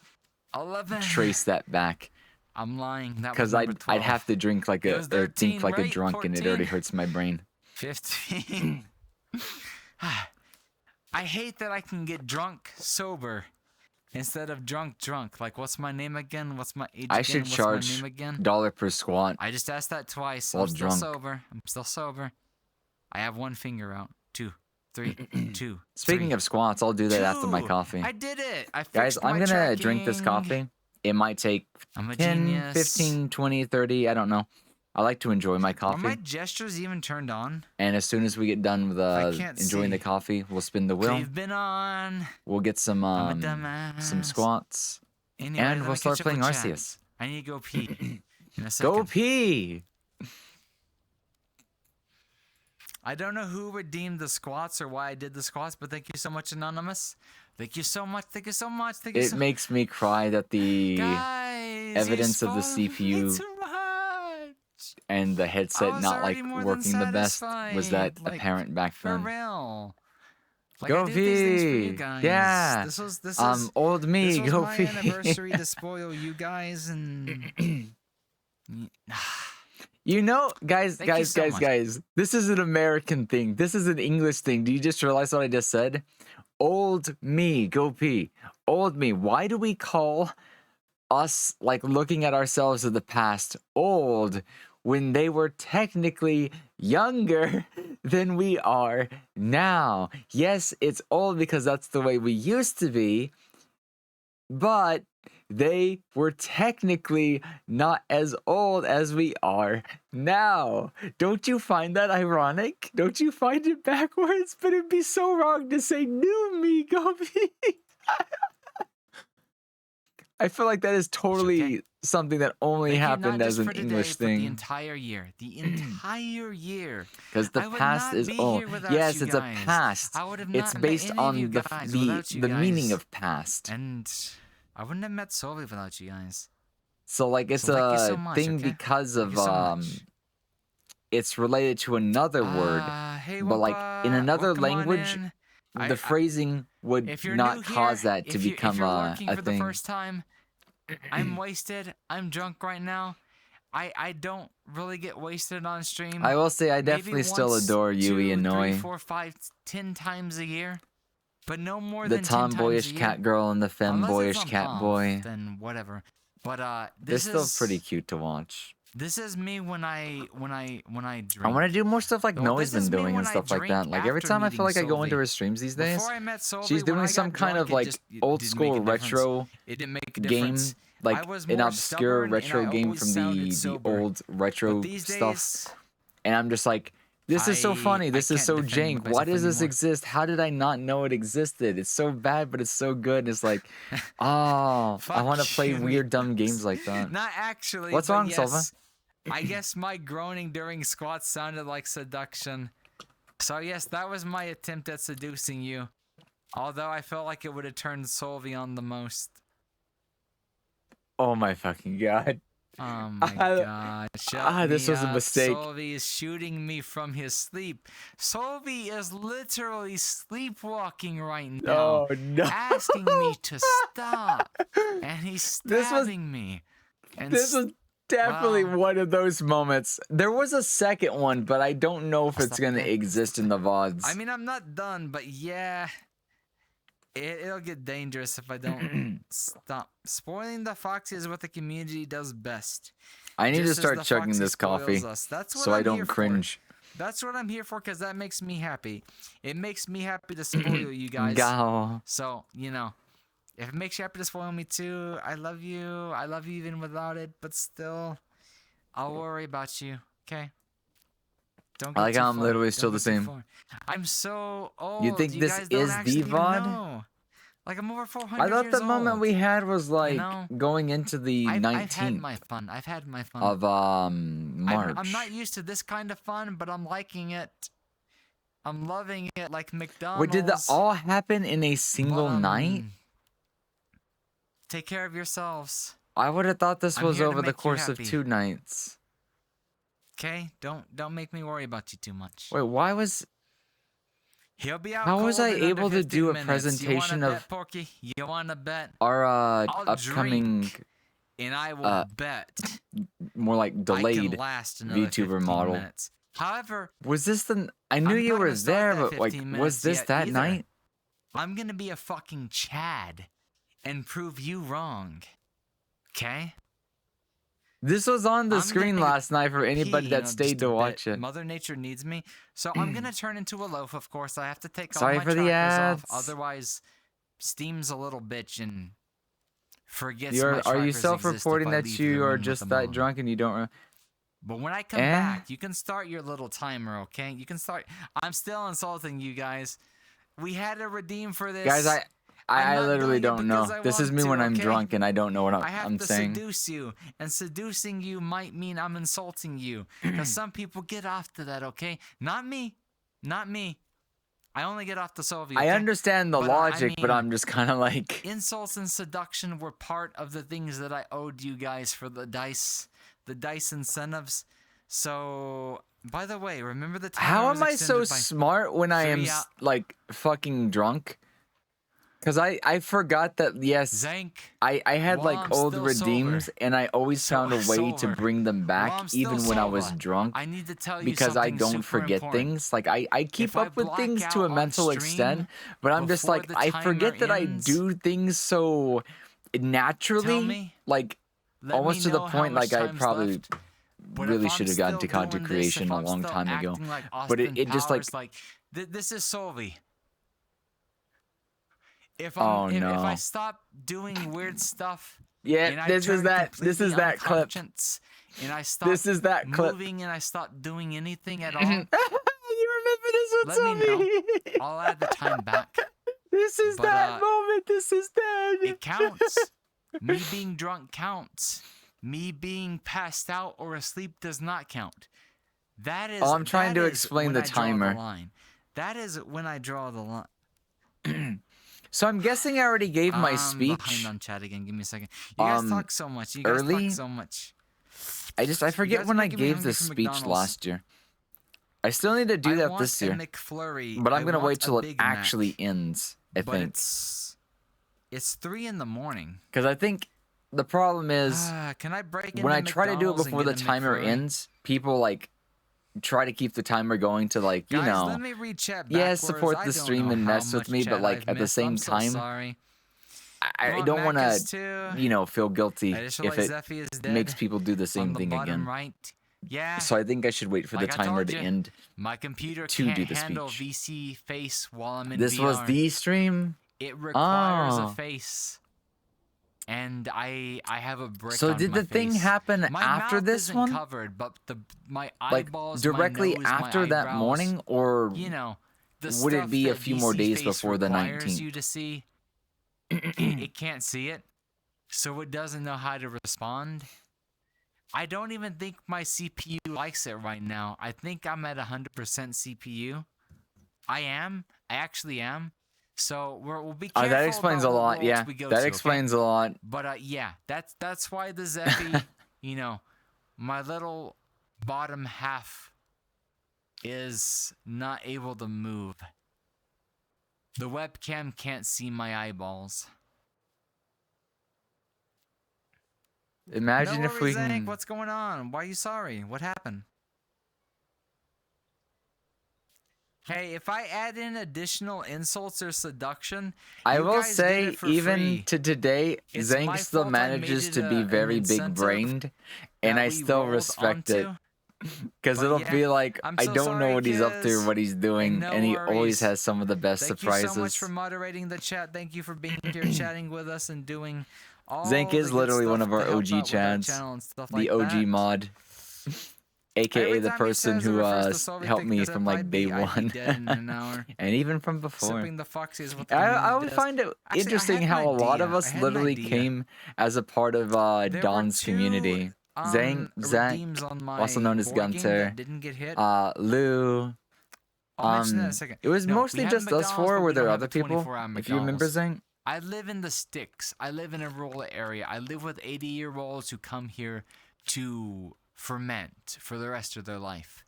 11. trace that back. I'm lying. That was Because number I'd 12. have to drink like It a, was or 13, think like a right? drunk and it already 14. hurts my brain. 15. I hate that I can get drunk sober instead of drunk. Like, what's my name again? What's my age I again? should What's charge my name again? $1 per squat. I just asked that twice. While I'm still drunk. sober. I'm still sober. I have one finger out. 2, 3, 2. Speaking 3. of squats, I'll do that after my 2. coffee. I did it. I Guys, fixed I'm my gonna drink this tracking. coffee. It might take I'm a 10, genius. 15, 20, 30, I don't know. I like to enjoy my Are coffee. my gestures even turned on? And as soon as we get done with can't enjoying the see. coffee, we'll spin the wheel. They've been on. We'll get some I'm a dumbass. some squats, Anyway, and let we'll me start catch up playing with chat. Arceus. I need to go pee. In a second. Go pee! I don't know who redeemed the squats or why I did the squats, but thank you so much, Anonymous. Thank you so much. Thank you so much. Thank you It so makes me cry that the Guys, evidence you of the spoiled me CPU too much. and the I headset was not like already more than working the best was that satisfied, like, apparent back For then. real. Like, Go I do these things for you pee! guys. Yeah. This is Old me, this was go my pee! anniversary to spoil you guys and. You know, guys, Thank you so much. guys, this is an American thing. This is an English thing. Do you just realize what I just said? Old me, go pee. Old me. Why do we call us, like, looking at ourselves of the past old when they were technically younger than we are now? Yes, it's old because that's the way we used to be, but they were technically not as old as we are now. Don't you find that ironic? Don't you find it backwards? But it'd be so wrong to say new me, go pee. I feel like that is totally okay. something that only Thank you, happened not as just an for today, English but The thing. entire year. The entire year. Because the I would past not is be old. here without Yes, you it's a guys. past. I would have It's not based met any of you on guys without you the meaning guys. of past. And I wouldn't have met Solvay without you guys. So like it's So thank you a so much, thing okay? because Thank of you so much. it's related to another word, Hey, but like in Whoopa, another welcome on language, in. the phrasing would If you're not new cause here, that to if you- become if you're a working for thing. the first time, I'm wasted. I'm drunk right now. I don't really get wasted on stream. I will say I Maybe definitely still once, adore Yui 2, and 3, Noi, 4, 5, 10 times a year, but no more the than 10 times tomboyish a year. cat girl and the Unless it's femboyish on cat Pomf, boy. Then whatever. But They're this still is pretty cute to watch. This is me when I drink. I want to do more stuff like Well, Noe's this is been me doing when and I stuff like that. drink Like every after time I feel like meeting I go into Sylvie. her streams these days, Before I met Sylvie, she's when I doing got some kind drunk, of like it old didn't school make a difference. retro It didn't make a game, difference. I like was an more obscure stubborn, and retro I game always from sounded the sober. old retro But these stuff. days, And I'm just like, this is so funny. I This is can't so defend jank. Why myself does this anymore. exist? How did I not know it existed? It's so bad, but it's so good. And it's like, oh, I want to Fuck play you, weird, dumb Nicholas. games like that. Not actually. What's but wrong, yes, Silva? I guess my groaning during squats sounded like seduction. So yes, that was my attempt at seducing you. Although I felt like it would have turned Solvi on the most. Oh my fucking god. Oh my god. Shut this me was a up. mistake. Solvi is shooting me from his sleep. Solvi is literally sleepwalking right now. Oh no. Asking me to stop. And he's This was- stabbing me. And This was definitely wow. one of those moments. There was a second one, but I don't know if it's gonna exist in the VODs. I mean, I'm not done, but yeah, it'll get dangerous if I don't stop. Spoiling the Foxy is what the community does best. I need to Just as start the chugging Foxy this coffee spoils us. That's what so I I'm here don't for. cringe. That's what I'm here for, because that makes me happy. It makes me happy to spoil you guys. Go. So, you know, if it makes you happy to spoil me too, I love you. I love you even without it, but still, I'll worry about you, okay? Don't I get like too how I'm far. literally Don't still get the too same. far. I'm so old. You think this guys don't is the actually even VOD? know. Like, I'm over 400 I thought years the moment old. we had was like know? going into the I've had 19th my fun. I've had my fun. of March. I'm not used to this kind of fun, but I'm liking it. I'm loving it like McDonald's. Wait, did that all happen in a but, single night? Take care of yourselves. I would have thought this I'm was here to over the make you course of happy. 2 nights. Okay? Don't make me worry about you too much. Wait, why was He'll be out How was cold I in under able to 15 do a minutes. presentation you wanna of- bet, Porky? You wanna bet? our I'll upcoming, drink, and I will bet more like I delayed? can last another VTuber 15 model. minutes. However, Was this the? I knew I'm you not were gonna start there, that but like, 15 was minutes this yet that either. night? I'm gonna be a fucking Chad and prove you wrong. Okay? This was on the I'm screen gonna last night for anybody Pee, that you know, just stayed a to watch bit. it. Mother Nature needs me, so I'm gonna turn into a loaf. Of course, I have to take all Sorry my for the trackers ads. off. Otherwise, Steam's a little bitch and forgets You're, my are trackers you exist self-reporting if I that leave you the are room just with that them on. drunk and you don't? But when I come Eh? back, you can start your little timer, okay? You can start. I'm still insulting you guys. We had to redeem for this. Guys, I I'm not literally doing it don't know. because I This is want me to, when I'm okay? drunk and I don't know what I have I'm to saying. seduce you, and seducing you might mean I'm insulting you. Because some people get off to that, okay? Not me. Not me. I only get off to solve you. I okay? understand the But, I logic, but mean- I'm just kind of like, Insults and seduction were part of the things that I owed you guys for the dice incentives. So, by the way, remember the time how was am I so extended by smart when I am 3 hou- like fucking drunk? Because I forgot that yes, Zank? I had While like I'm old still redeems sober. and I always So- found a way to sober. bring them While back I'm still even when I was sober, drunk. I need to tell you Because I something don't super forget important. things. Like I keep If I up with black things to out a on mental stream extent, but I'm just before like the I timer forget that ends, I do things so naturally, me. like Let almost me to the know how point much like I time's probably left. But if really I'm should have gotten to still content doing this, creation if a I'm long still time ago. acting like But Austin it just like Powers, this is Solvi. If Oh, if no. I stop doing weird stuff, and yeah, I this is turn that completely clip. unconscious, and I stop This is that clip. moving and I stop doing anything at all, You remember this one, Let me know. Tommy? I'll add the time back. This is But, that moment. This is that. It counts. Me being drunk counts. Me being passed out or asleep does not count. That is. Oh, I'm trying that to is explain when the I draw timer. line. That is when I draw the line. So I'm guessing I already gave my I'm speech. behind on chat again. Give me a second. You guys talk so much. You guys early? talk so much. I forget guys when are I making me gave hungry the for speech McDonald's. last year. I still need to do I that want this a year, McFlurry. but I'm I gonna want wait a till it Big Mac, actually ends. I but think it's 3 in the morning. because I think the problem is Can I break into when I try to do it McDonald's and before the get a timer McFlurry? ends, people like try to keep the timer going to like you Guys, know. let me read chat Yes, backwards. support I the don't stream know and how mess with much me, but chat like I've at the missed. same I'm so time, sorry. I Want don't want Macca's to, too? feel guilty I just if realized it Zeffy is dead. makes people do the on same the thing bottom again. right. Yeah. So I think I should wait for the Like I timer told to ya, end. My computer to can't do the handle speech. VC face while I'm in This VR. was the stream. It requires Oh. a face. And I have a brick So on did my the thing face. happen My after mouth this isn't one? covered, but my Like eyeballs, directly my nose, after my that eyebrows, morning, or you know, the would it stuff be a that few more VC days face before the requires 19th? you to see, it can't see it, so it doesn't know how to respond. I don't even think my CPU likes it right now. I think I'm at 100% CPU. I actually am. So we'll be careful. that explains a about what lot. worlds Yeah, we go that to, okay? explains a lot. But yeah, that's why the Zeffy, my little bottom half is not able to move. The webcam can't see my eyeballs. Imagine no if we worries, can. Zank, what's going on? Why are you sorry? What happened? Hey, if I add in additional insults or seduction, I you will guys get say, it for even free. to today, It's Zank my still fault I made manages it to be an very incentive big brained, and that I we still rolled respect it. onto. Because But it'll yeah, be like, I'm I so don't know sorry, what he's up to or Kiz. what he's doing, no and he always worries. has some of the best Thank surprises. you so much for moderating the chat. Thank you for being here chatting with us and doing all Zank the is good literally one stuff of our to help OG out with our chads, channel and stuff the like OG that. mod, aka Every the time he person says it who refers to Soviet helped me things, from if like I'd day be- I'd be one, dead in an hour. and even from before. Sipping the foxies with the I community would desk. find it Actually, I interesting had how an a lot idea. of us I had an literally idea. came as a part of There were Don's two, community. Zach, redeems on my also known as board game Gunter, that didn't get hit. Lou. I'll mention that in a second. It was No, we mostly have just us McDonald's, four. but Were we there don't have other a people? 24-hour If you remember, McDonald's. Zang. I live in the sticks. I live in a rural area. I live with 80-year-olds who come here to ferment for the rest of their life.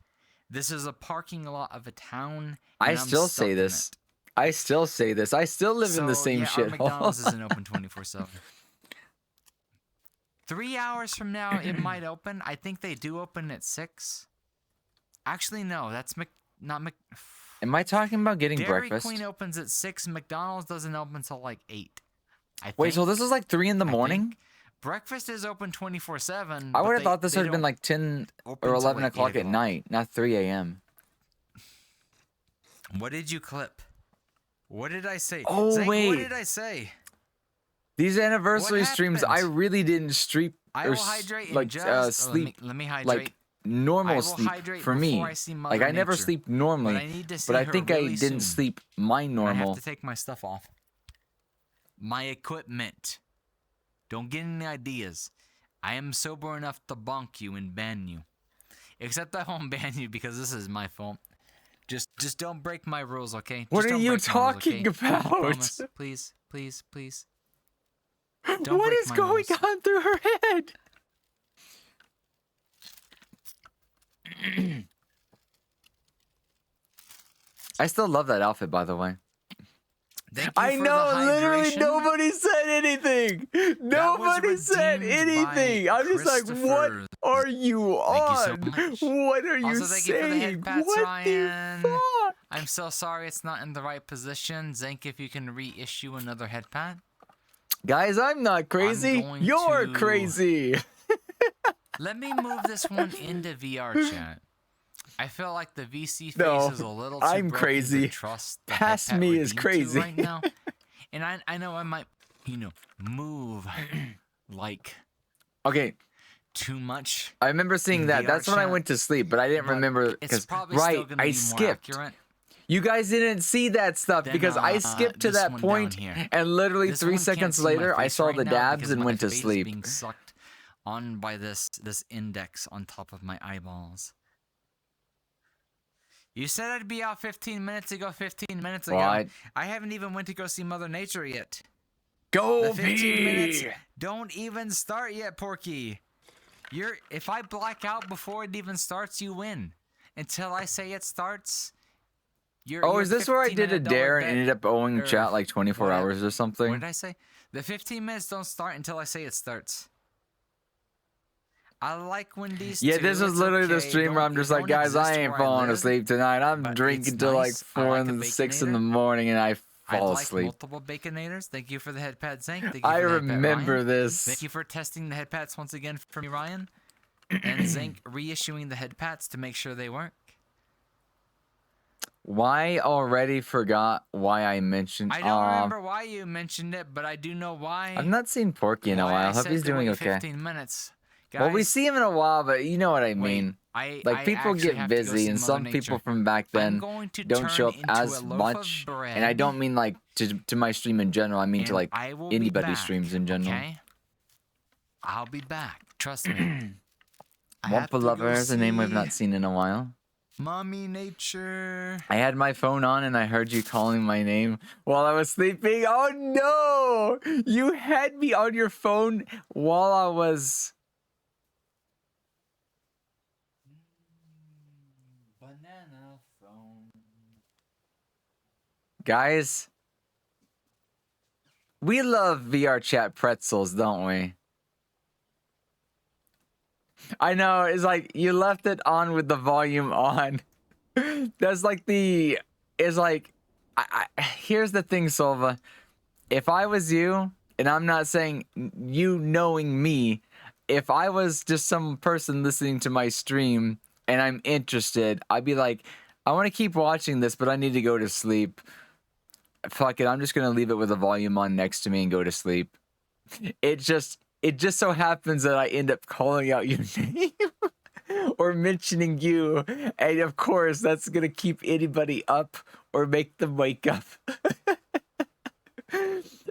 This is a parking lot of a town. I and I'm still stuck say in this. it. I still say this. I still live in the So, same yeah, shit. Our McDonald's isn't open 24/7. 3 hours from now, it might open. I think they do open at 6. Actually, no. That's not Mc. Am I talking about getting Dairy breakfast? Queen opens at 6. McDonald's doesn't open until like 8. Wait, so this is like 3 in the I morning? think. Breakfast is open 24/7. I would have thought this would have been like 10 or 11 o'clock at night, not 3 a.m. What did you clip? What did I say? Oh, Zank, wait. What did I say? These anniversary streams, I happened? really didn't sleep I or will hydrate in like just. oh, sleep let me hydrate. like normal I will sleep hydrate for me. before I see Mother Like I never Nature. sleep normally, But I need to see but I her think really I didn't soon. sleep my I normal. have to take my stuff off. My equipment. Don't get any ideas. I am sober enough to bonk you and ban you. Except I won't ban you because this is my fault. Just don't break my rules, okay? What Just are don't you break my rules, talking okay? about? Promise. Please, please, please. Don't What break is my going rules. on through her head? I still love that outfit, by the way. Thank you I for know, the literally hydration. nobody said anything. Nobody said redeemed by anything. I'm just like, what Christopher. are you Thank you so on? much. What are you Also, thank you for the saying? head pats, What Ryan. the fuck? I'm so sorry it's not in the right position. Zank, if you can reissue another head pat. Guys, I'm not crazy. going You're to- crazy. Let me move this one into VR chat. I feel like the VC face No, is a little too I'm broken crazy. to trust the Past head pat me is redeemed to crazy. right now. And I know I might, move like Okay, too much. I remember seeing In that. VR That's when I chat, went to sleep, but I didn't but remember It's because probably still right, gonna I be skipped. more accurate. You guys didn't see that stuff Then, because I skipped to this that one point, down here. and literally This 3 one can't seconds see my later, I face saw right the now dabs because and my went to face is sleep. being sucked on by this index on top of my eyeballs. You said I'd be out 15 minutes ago. 15 minutes ago. What? I haven't even went to go see Mother Nature yet. Go The 15 minutes pee! don't even start yet, Porky. If I black out before it even starts, you win. Until I say it starts. Oh, is this where I did a $15 dare and bet- ended up owing or chat like 24 whatever. hours or What something? did I say? The 15 minutes don't start until I say it starts. I like when these. Yeah, two, this is it's literally the okay. stream where I'm Don't- just you like, don't guys, I exist ain't where falling live, asleep tonight. I'm but drinking it's till like nice. I 4 like a and 6 in the Baconator. morning, and I fall I'd like asleep. multiple baconators. Thank you for the head pat, Zank. Thank you I for the head pat, remember Ryan. this. Thank you for testing the head pats once again for me, Ryan. And Zank reissuing the head pats to make sure they work. Why already forgot why I mentioned? I don't remember why you mentioned it, but I do know why. I've not seen Porky in a why while. I I hope said he's to doing wait okay. 15 minutes. Guys, Well, we see him in a while, but you know what I wait, mean. I People actually get have to go busy, see and Mother some Nature. people from back I'm then going to don't turn show up into as a loaf much. of bread, And I don't mean like to my stream in general. I mean to and like I will be anybody's back, streams in general. Okay? I'll be back. Trust me. I have Wampa to Lover go is a name we've see not seen in a while. Mommy Nature. I had my phone on and I heard you calling my name while I was sleeping. Oh no! You had me on your phone while I was. Banana phone. Guys, we love VR chat pretzels, don't we? I know, it's like you left it on with the volume on. That's like it's like, here's the thing, Silva. If I was you, and I'm not saying you knowing me, if I was just some person listening to my stream and I'm interested, I'd be like, I want to keep watching this, but I need to go to sleep. Fuck it, I'm just gonna leave it with the volume on next to me and go to sleep. It just so happens that I end up calling out your name or mentioning you, and of course that's gonna keep anybody up or make them wake up.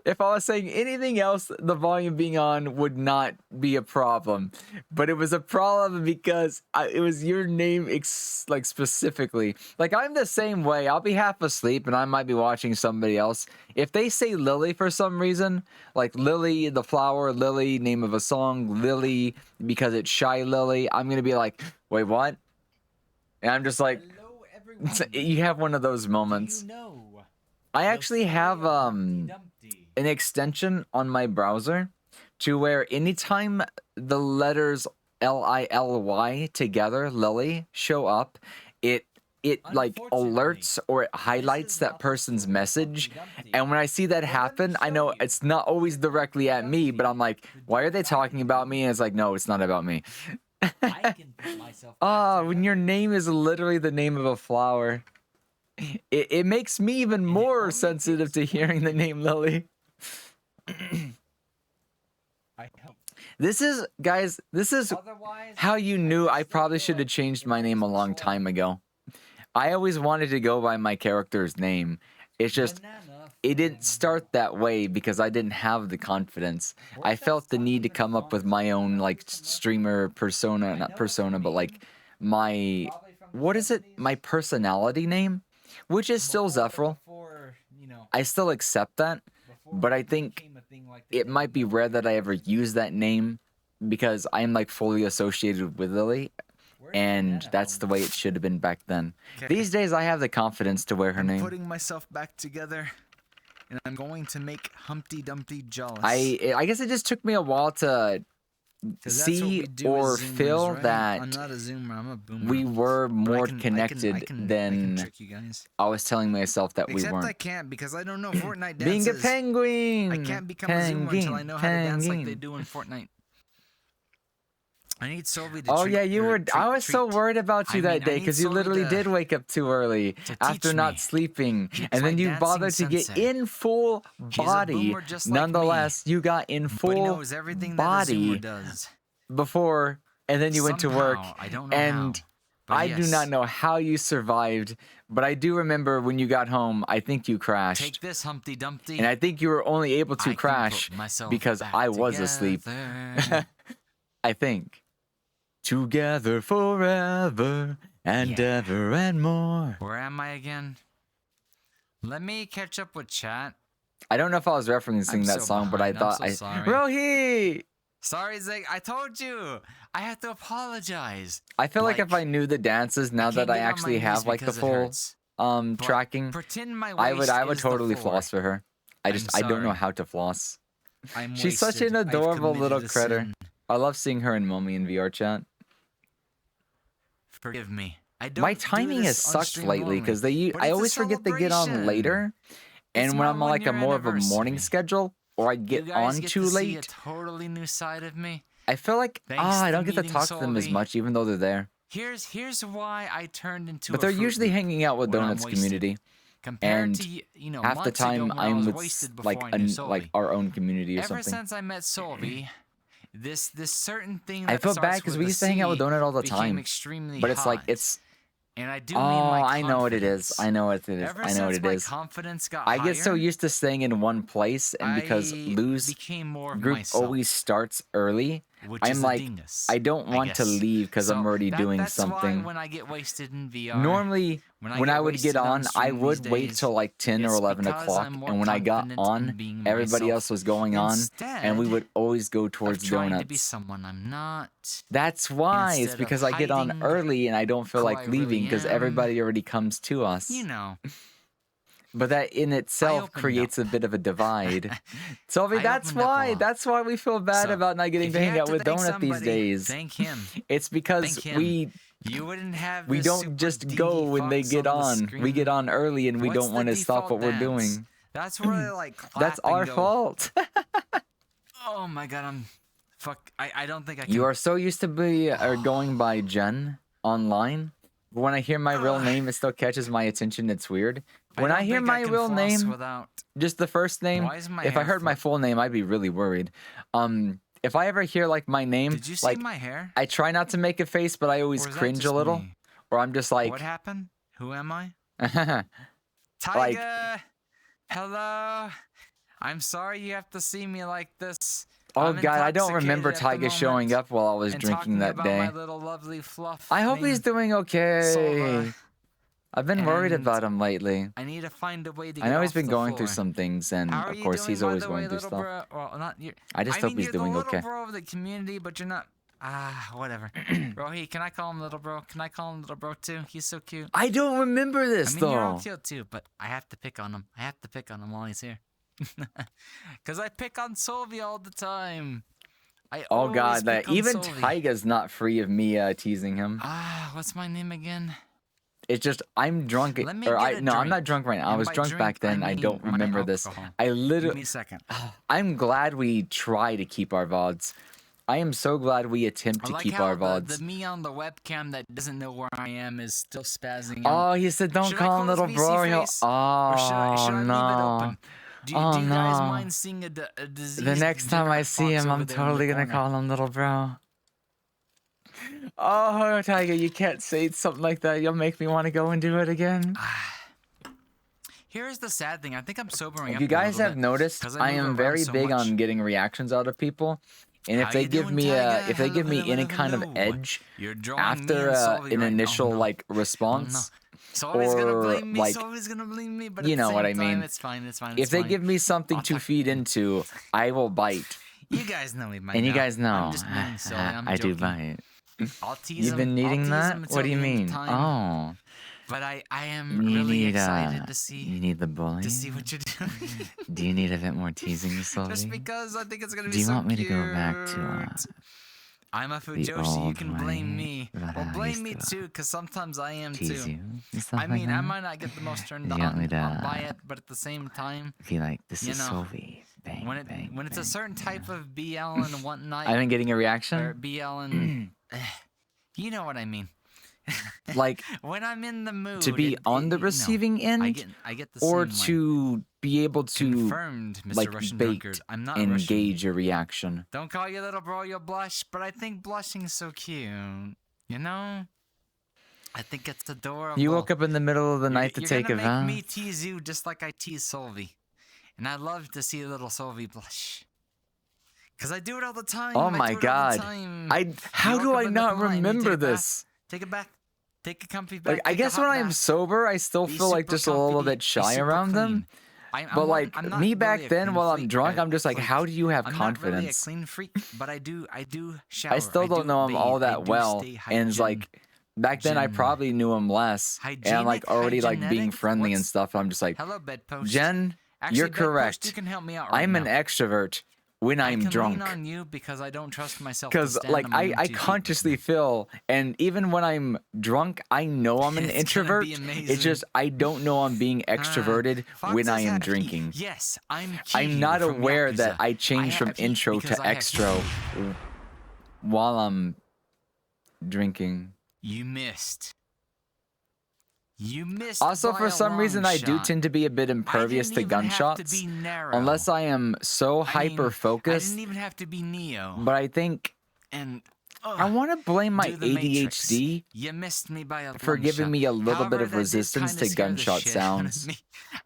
If I was saying anything else, the volume being on would not be a problem. But it was a problem because it was your name, like specifically. Like I'm the same way. I'll be half asleep and I might be watching somebody else. If they say Lily for some reason, like Lily the flower, Lily name of a song, Lily because it's Shy Lily, I'm gonna be like, wait, what? And I'm just like, Hello, everyone. you have one of those moments. Do you know I the actually story have of Humpty Dumpty? an extension on my browser to where anytime the letters Lily together, Lily, show up, it like alerts or it highlights that person's message. And when I see that happen, I know it's not always directly at me, but I'm like, why are they talking about me? And it's like, no, it's not about me. I can put myself Ah, when your name is literally the name of a flower, it makes me even more sensitive to hearing the name Lily. This is, guys, this is how you knew I probably should have changed my name a long time ago. I always wanted to go by my character's name. It's just, it didn't start that way because I didn't have the confidence. I felt the need to come up with my own, like, streamer persona, not persona, but like my, what is it? My personality name, which is still Zephyral. I still accept that, but I think it might be rare that I ever use that name because I'm like fully associated with Lily, and that's the way it should have been back then. These days, I have the confidence to wear her name. Putting myself back together, and I'm going to make Humpty Dumpty jealous. I guess it just took me a while to 'Cause that's what see we do or as Zoomers, feel right? that I'm not a Zoomer. I'm a boomer. we were But more I can connected than trick you guys. I was telling myself that Except we I weren't. can't because I don't know Fortnite Being dances. a penguin. I can't become a Zoomer until I know how to dance like they do in Fortnite. I need Sylvie to Oh treat, yeah, you or were. treat, I was so treat. worried about you I that mean, I day need because you Sylvie literally to- did wake up too early to after teach not me. sleeping, He's and my then you dancing bothered to get sensei. in full He's a body. boomer just like me, Nonetheless, you got in But he full knows everything that a body Zoomer does. before, and then you went to work. Somehow, I don't know And how. But I do not yes. know how you survived, but I do remember when you got home. I think you crashed, Take this, Humpty Dumpty. and I think you were only able I to can crash put myself because back I was asleep. together. I think. Together forever and Yeah. ever and more. Where am I again? Let me catch up with chat. I don't know if I was referencing I'm that so song, but I behind. I'm thought so sorry. Rohi! Sorry, Zach. I told you. I have to apologize. I feel like if Like, I knew the dances now can't that I get on my actually knees have like the because it full hurts. But tracking, Pretend my I waist would is the totally floor. floss for her. I don't know sorry. how to floss. I'm She's such wasted. an I've adorable committed little a critter. sin. I love seeing her and Mommy in VR chat. Forgive me. I don't My do timing has this on sucked stream lately normally, because but I it's a always forget to get on celebration. later, It's And when my I'm on like a 1-year more of a morning anniversary. schedule, or I You get guys on get too to see a late, totally new side of me. I feel like Thanks I to don't get to meeting talk to them as Solvi. much, even though they're there. Here's why I turned into. But a they're Fruit usually Loop hanging out with when I'm Donuts wasted. community. Compared and to Half the months ago time when I I'm was with wasted before like I knew like Solvi. our own community or Ever something. since I met Solvi, this certain thing I that feel starts bad because with we a used to hang out with C Donut all the became time. extremely But it's like hot. it's And I do oh, mean my I know what it is. confidence. I know what it is. Ever I know since what it my is. confidence got I get so higher, used to staying in one place, and because I Lou's became more of group myself, always starts early, which I'm is like, a dingus, I don't want to guess. leave because I'm So already doing that's something. why when I get wasted in VR, Normally, when I get would get wasted on on, I stream would these wait days, till like 10 or it's 11 because o'clock, I'm more and when I got confident in on, being everybody myself. else was going on, and we Instead would always go of towards trying to be Donuts. someone I'm not. That's why. It's Instead of because I get on hiding early and I don't feel who like I leaving really because am. everybody already comes to us. You know, But that in itself opened creates a bit of a divide. So I that's opened up a why. lot. That's why we feel bad So, about not getting if to you hang had out to with thank Donut these somebody, days. thank him. It's because Thank him. we You wouldn't have we this don't super just dingy go when they fox get the on. We get screen. on early and we What's don't the want to stop what default we're dance? doing. That's where they like clap That's and our go, fault. Oh my god, I'm fuck. I don't think I can. You are so used to be or going by Jen online. But when I hear my real name, it still catches my attention. It's weird. When I don't hear think my can real floss name, without. just the first name. Why is my If I hair heard my flipped? full name, I'd be really worried. If I ever hear like my name, Did you see like my hair? I try not to make a face, but I always Or is that cringe a just little, me? or I'm just like, What happened? Who am I? like, Tiger. Hello. I'm sorry you have to see me like this. oh I'm god, I don't remember intoxicated at the Tyga showing moment up while I was and drinking talking that about day. My little lovely fluff. I hope he's named doing okay. Sova. I've been worried And about him lately. I need to find a way to. I get know he's off been the going through floor. some things, and How are of you course doing, he's by always the going way, through little stuff. bro? Well, not you. I just hope mean, he's you're doing the little okay. bro of the community, but you're not. Whatever. Bro, hey, can I call him little bro? Can I call him little bro too? He's so cute. I don't remember I this mean, you're all though. cute too, but I have to pick on him. I have to pick on him while he's here. Cause I pick on Solvi all the time. I Oh always god, pick that on even Solvi. Tyga's not free of me teasing him. What's my name again? It's just I'm drunk, Let me or get a no, I'm drink. not drunk right now. I And was by drunk back drink, then. I I don't mean my remember this. alcohol. I Give me literally, a second. I'm glad we try to keep our VODs. I am so glad we attempt I to like keep how our VODs. the me on the webcam that doesn't know where I am is still spazzing Oh, out. he said don't Should I call him close little VC bro. He'll, face? oh Or should I leave it no. open? Do Oh, you guys no. mind seeing a disease? The next time I see him, I'm totally gonna call him little bro. Oh, Tiger, you can't say something like that. You'll make me want to go and do it again. Here's the sad thing. I think I'm sobering If up you a guys little have bit, noticed, 'cause I move am around very so big much. on getting reactions out of people. And if How they you give doing, me Tiger? if they give me Hello, any hello, kind of hello. edge You're drawing after me and Solvi an right now. initial Oh, no. like Oh, no. response, Solvi's gonna or, blame me. like, Solvi's gonna blame me. But you at the know same what I time, mean. It's fine. It's fine. if It's they fine. give me something I'll to talk- feed into, I will bite. You guys know me by And now. you guys know, I'm just being silly. I'm I do joking. bite. I'll tease You've been him. needing I'll tease that? him What do you until the end mean? of time. Oh, But I am you really need excited to see you need the bully. to see what you're doing. Do you need a bit more teasing, Just Sylvie? because I think it's gonna be Do you so want me to cute. go back to I'm a the Fujoshi. You old can blame way me. that Well, I blame used me to too, because sometimes I am tease too. you and stuff I mean, like I that? might not get the most turned You want me on. to, I'll buy it, but at the same time, Be like, this you is know, Sylvie. Bang, when bang, it's a bang. certain type of BL and whatnot, I've been getting a or reaction. BL and you know what I mean. Like, When I'm in the mood to be on the you know, receiving I end, get the or same way. to be able to Confirmed, Mr. like Russian bait drunkard. I'm not Russian. engage a reaction. Don't call you little bro, you'll blush, but I think blushing's so cute. You know? I think it's adorable. You woke up in the middle of the night to You're take a gonna bath. make me tease you just like I tease Solvi. And I love to see little Solvi blush. Cause I do it all the time. Oh I my do it all the god! time. How You do woke I up in the not night and you remember take a bath, this? Take a bath. Take a comfy bath. Like, I take a guess hot when I'm bath, sober, I still be feel like super just a little comfy, bit be shy super around them. clean. I'm But one- like I'm not me really back a then, clean while I'm freak, drunk, I'm just like, how do you have I'm not really a confidence? clean freak, but I do shower. I still don't know him bathe, all I that do well, stay and it's like back then I hygiene- probably knew him less, and I'm like hygienic, already like being hygienic? friendly and What's- stuff. I'm just like, Hello, bedpost. Jen, Actually, you're bedpost, correct. You can help me out right I'm now. an extrovert. when I I'm can drunk. lean on you because I don't trust myself. to Because stand like on my own I 2 feet. consciously feel, and even when I'm drunk, I know I'm an It's gonna introvert. be It's amazing. just I don't know I'm being extroverted Fox when I is am happy. drinking. Yes, I'm I'm Kiryu not from aware that Yakuza. I change from have heat intro because to I have extro heat. while I'm drinking. You missed. You missed. Also, by for a some reason, long I do shot. tend to be a bit impervious I to didn't even have to gunshots, be narrow. unless I am so I mean, hyper I focused. didn't even have to be Neo. But I think And I want to blame my do the Matrix. ADHD You missed me by a for long giving shot. me a little However, bit of that did resistance kinda to scare the gunshot shit out of sounds. me.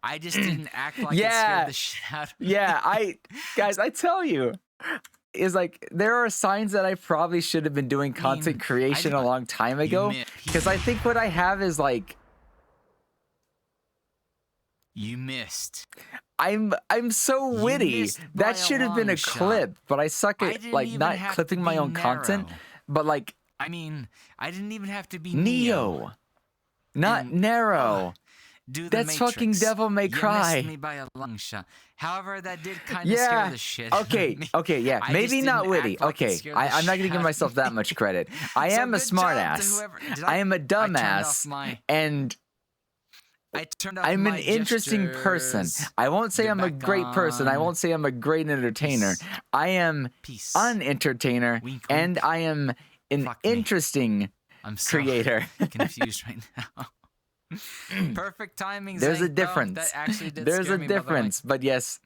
I just didn't act like it Yeah. scared the shit out of me. Yeah, guys, I tell you, is like there are signs that I probably should have been doing content creation a didn't- long time ago. Because I think what I have is like You missed. I'm so You witty. missed by That a should have been long a shot. clip, but I suck I at didn't like even not have to clipping my be own content, narrow. but like I mean, I didn't even have to be Neo, not And- narrow. Do the That's fucking Matrix. Devil May You Cry. missed me by a long shot. However, that did kind of scare Yeah. the shit out of Okay. me. Okay. Yeah. I Maybe just not didn't witty. act like it Okay. scared the I'm not shit gonna give out of myself that much credit. I So am a good job to smartass. whoever- did I am a I turned off dumbass, my- and I turned off I'm an my interesting person. gestures. I won't say Get I'm a back great person. I on. won't say I'm a great entertainer. Peace. I am Peace. an entertainer, Wink, and wink. I am an Fuck me. interesting I'm so creator. confused right now. Perfect timing. There's a Zank, though. difference. That actually did There's scare a me, by the way. difference, but yes,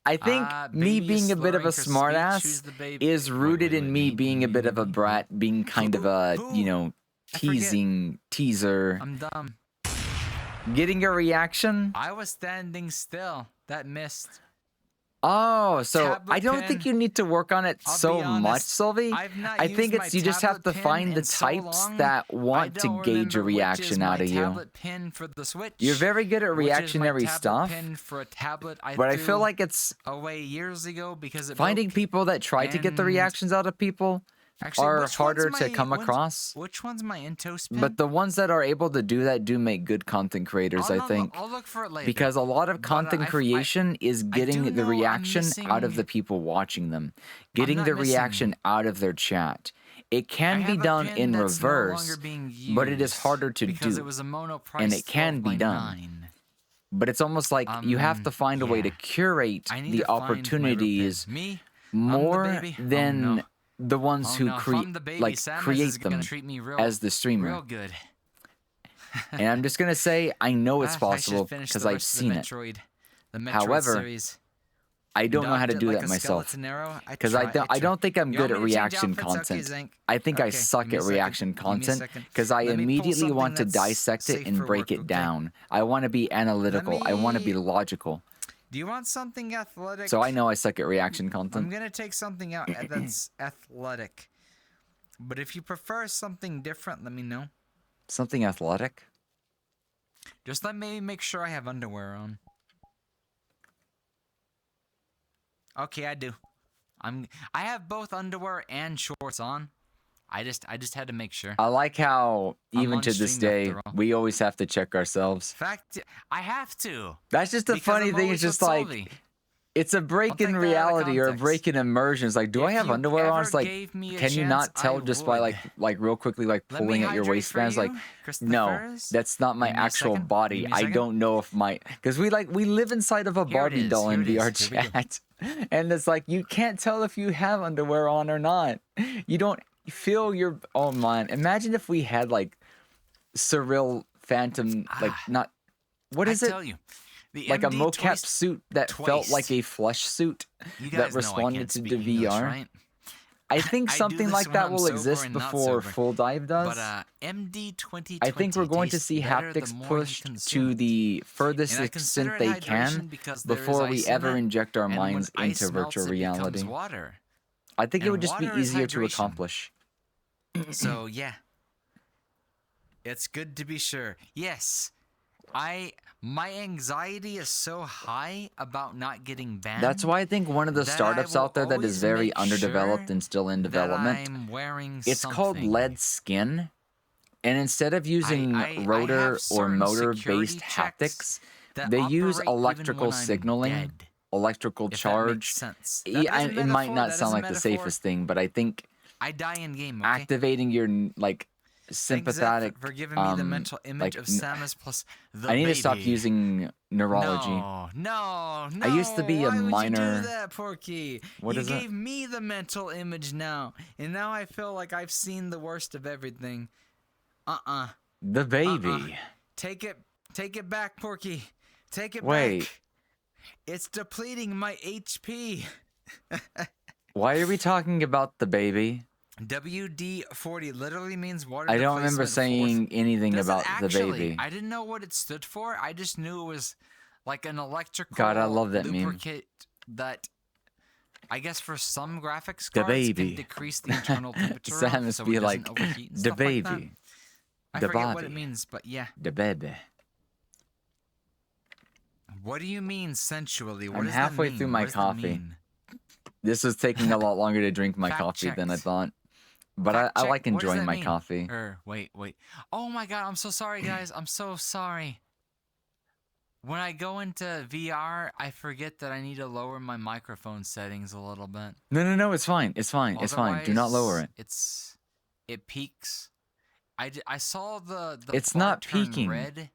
I think me Baby is being a bit of slurring a her speech. Who's smartass the baby? is Wait, rooted wait, in wait, me me, being a bit of a brat, being kind of a, you know, I forget. teaser, I'm dumb. getting a reaction. I was standing still. That missed. Oh, so Tablet I don't think pen. you need to work on it I'll so be honest, much, Sylvie. I've not I used think my it's you just have to tablet pen find the in so types long, that I want to don't gauge a remember which is reaction out my of you. tablet pin for the Switch, You're very good at which is my reactionary tablet stuff, pin for a tablet I but I feel threw like it's away years ago because it finding broke. people that try to get the and- reactions out of people Actually, are which harder one's to my- come one's- across. Which one's my Intos pin? But the ones that are able to do that do make good content creators, I think. I'll look for it later. Because a lot of But, content I- creation is do getting the know I'm reaction out of missing- the people watching them, getting not the missing- reaction out of their chat. It I can be have a done pin in that's no reverse, longer being but it is used harder to because do. it was a mono price and it can be done. $12.99. But it's almost like you have to find a way to yeah. curate I need the to find my root opportunities pin. Me? more baby? Oh, than no. the ones Oh, who no. If I'm the baby, like Samus create is gonna them treat me real, as the real streamer. good. And I'm just gonna say I know it's I should possible finish because the I've rest of seen the it. Metroid, The Metroid However, series. I don't know how to Docked it do like that a myself. skeleton arrow. Because I tried. don't think I'm You good want at me to change reaction outfits? Okay, content. Zank. I think I Okay, suck give me at a second. reaction Give me a content second. because I Let me pull immediately want to something that's dissect it safe and for break work, it okay? down. I want to be analytical. I want to be me- logical. Do you want something athletic? So I know I suck at reaction I'm content. gonna take something out that's athletic. But if you prefer something different, let me know. Something athletic? Just let me make sure I have underwear on. Okay, I do. I have both underwear and shorts on. I just had to make sure. I like how I'm even on to this stream day after all. we always have to check ourselves. Fact, I have to. That's just the because funny I'm thing. always It's just with like Sylvie. it's a break take in that out of reality or a context. break in immersion. It's like, do I If have you underwear on? ever It's like, gave me a can you chance, not tell I just by would. like real quickly like Let me pulling at your hydrate for waistbands? Like, you, no, Christophers. that's not my Give me a actual second. body. Give me a I second. don't know if my because we live inside of a Here it Barbie is, doll in here it VR is, here we go. chat, and it's like you can't tell if you have underwear on or not. You don't feel your oh man. Imagine if we had like surreal phantom like not what is I it tell you, the like a MD mocap twice- suit that felt like twice. a flesh suit You that guys know I responded can't to speak the English, VR. right? I think I do something this like when that I'm will sober exist and not before sober. Full Dive does. But MD 2020 I think we're going to tastes see better the haptics more you pushed consume to it. the furthest And I extent consider it they hydration can because there is before we ice in ever it, inject our and when minds ice into melts, virtual it becomes reality. water. I think it and would just be water is easier to hydration. accomplish. So yeah, it's good to be sure. Yes, my anxiety is so high about not getting banned. That's why I think one of the that I startups will out there that is always very make underdeveloped sure and still in that development. I'm wearing It's called something. Lead Skin. And instead of using I rotor have or certain motor based security checks haptics, that they use operate even electrical when I'm signaling dead. electrical If that charge. makes sense. Yeah, That is it might metaphor, not that is sound a like the metaphor. safest thing, but I think I die in game. Okay. activating your like Thanks, sympathetic. Zeph, for giving me the mental image like, of Samus plus the I need to stop baby. using neurology. No. I used to be a Why would you minor- do that, Porky? What you is it? gave me the mental image now, and now I feel like I've seen the worst of everything. The baby. Take it back, Porky. Take it Wait. back. It's depleting my HP. Why are we talking about the baby? WD-40 literally means water I don't remember displacement force. saying anything Does it about the actually? baby. I didn't know what it stood for. I just knew it was like an electrical God, I love that meme. lubricant that I guess for some graphics The cards baby. can decrease the internal temperature of, Samus so be it like, doesn't overheat and the stuff like that. baby. I the forget what it body. means, but yeah. The baby. What do you mean sensually? What I'm does halfway that mean? through my What does that coffee. mean? This was taking a lot longer to drink my Fact coffee than I checked. thought. But Fact I check. like What does enjoying that my mean? coffee. Wait. Oh my god, I'm so sorry, guys. I'm so sorry. When I go into VR, I forget that I need to lower my microphone settings a little bit. No, it's fine. It's fine. It's fine. Do not lower Otherwise, it peaks. I saw the It's bar not turn peaking. red.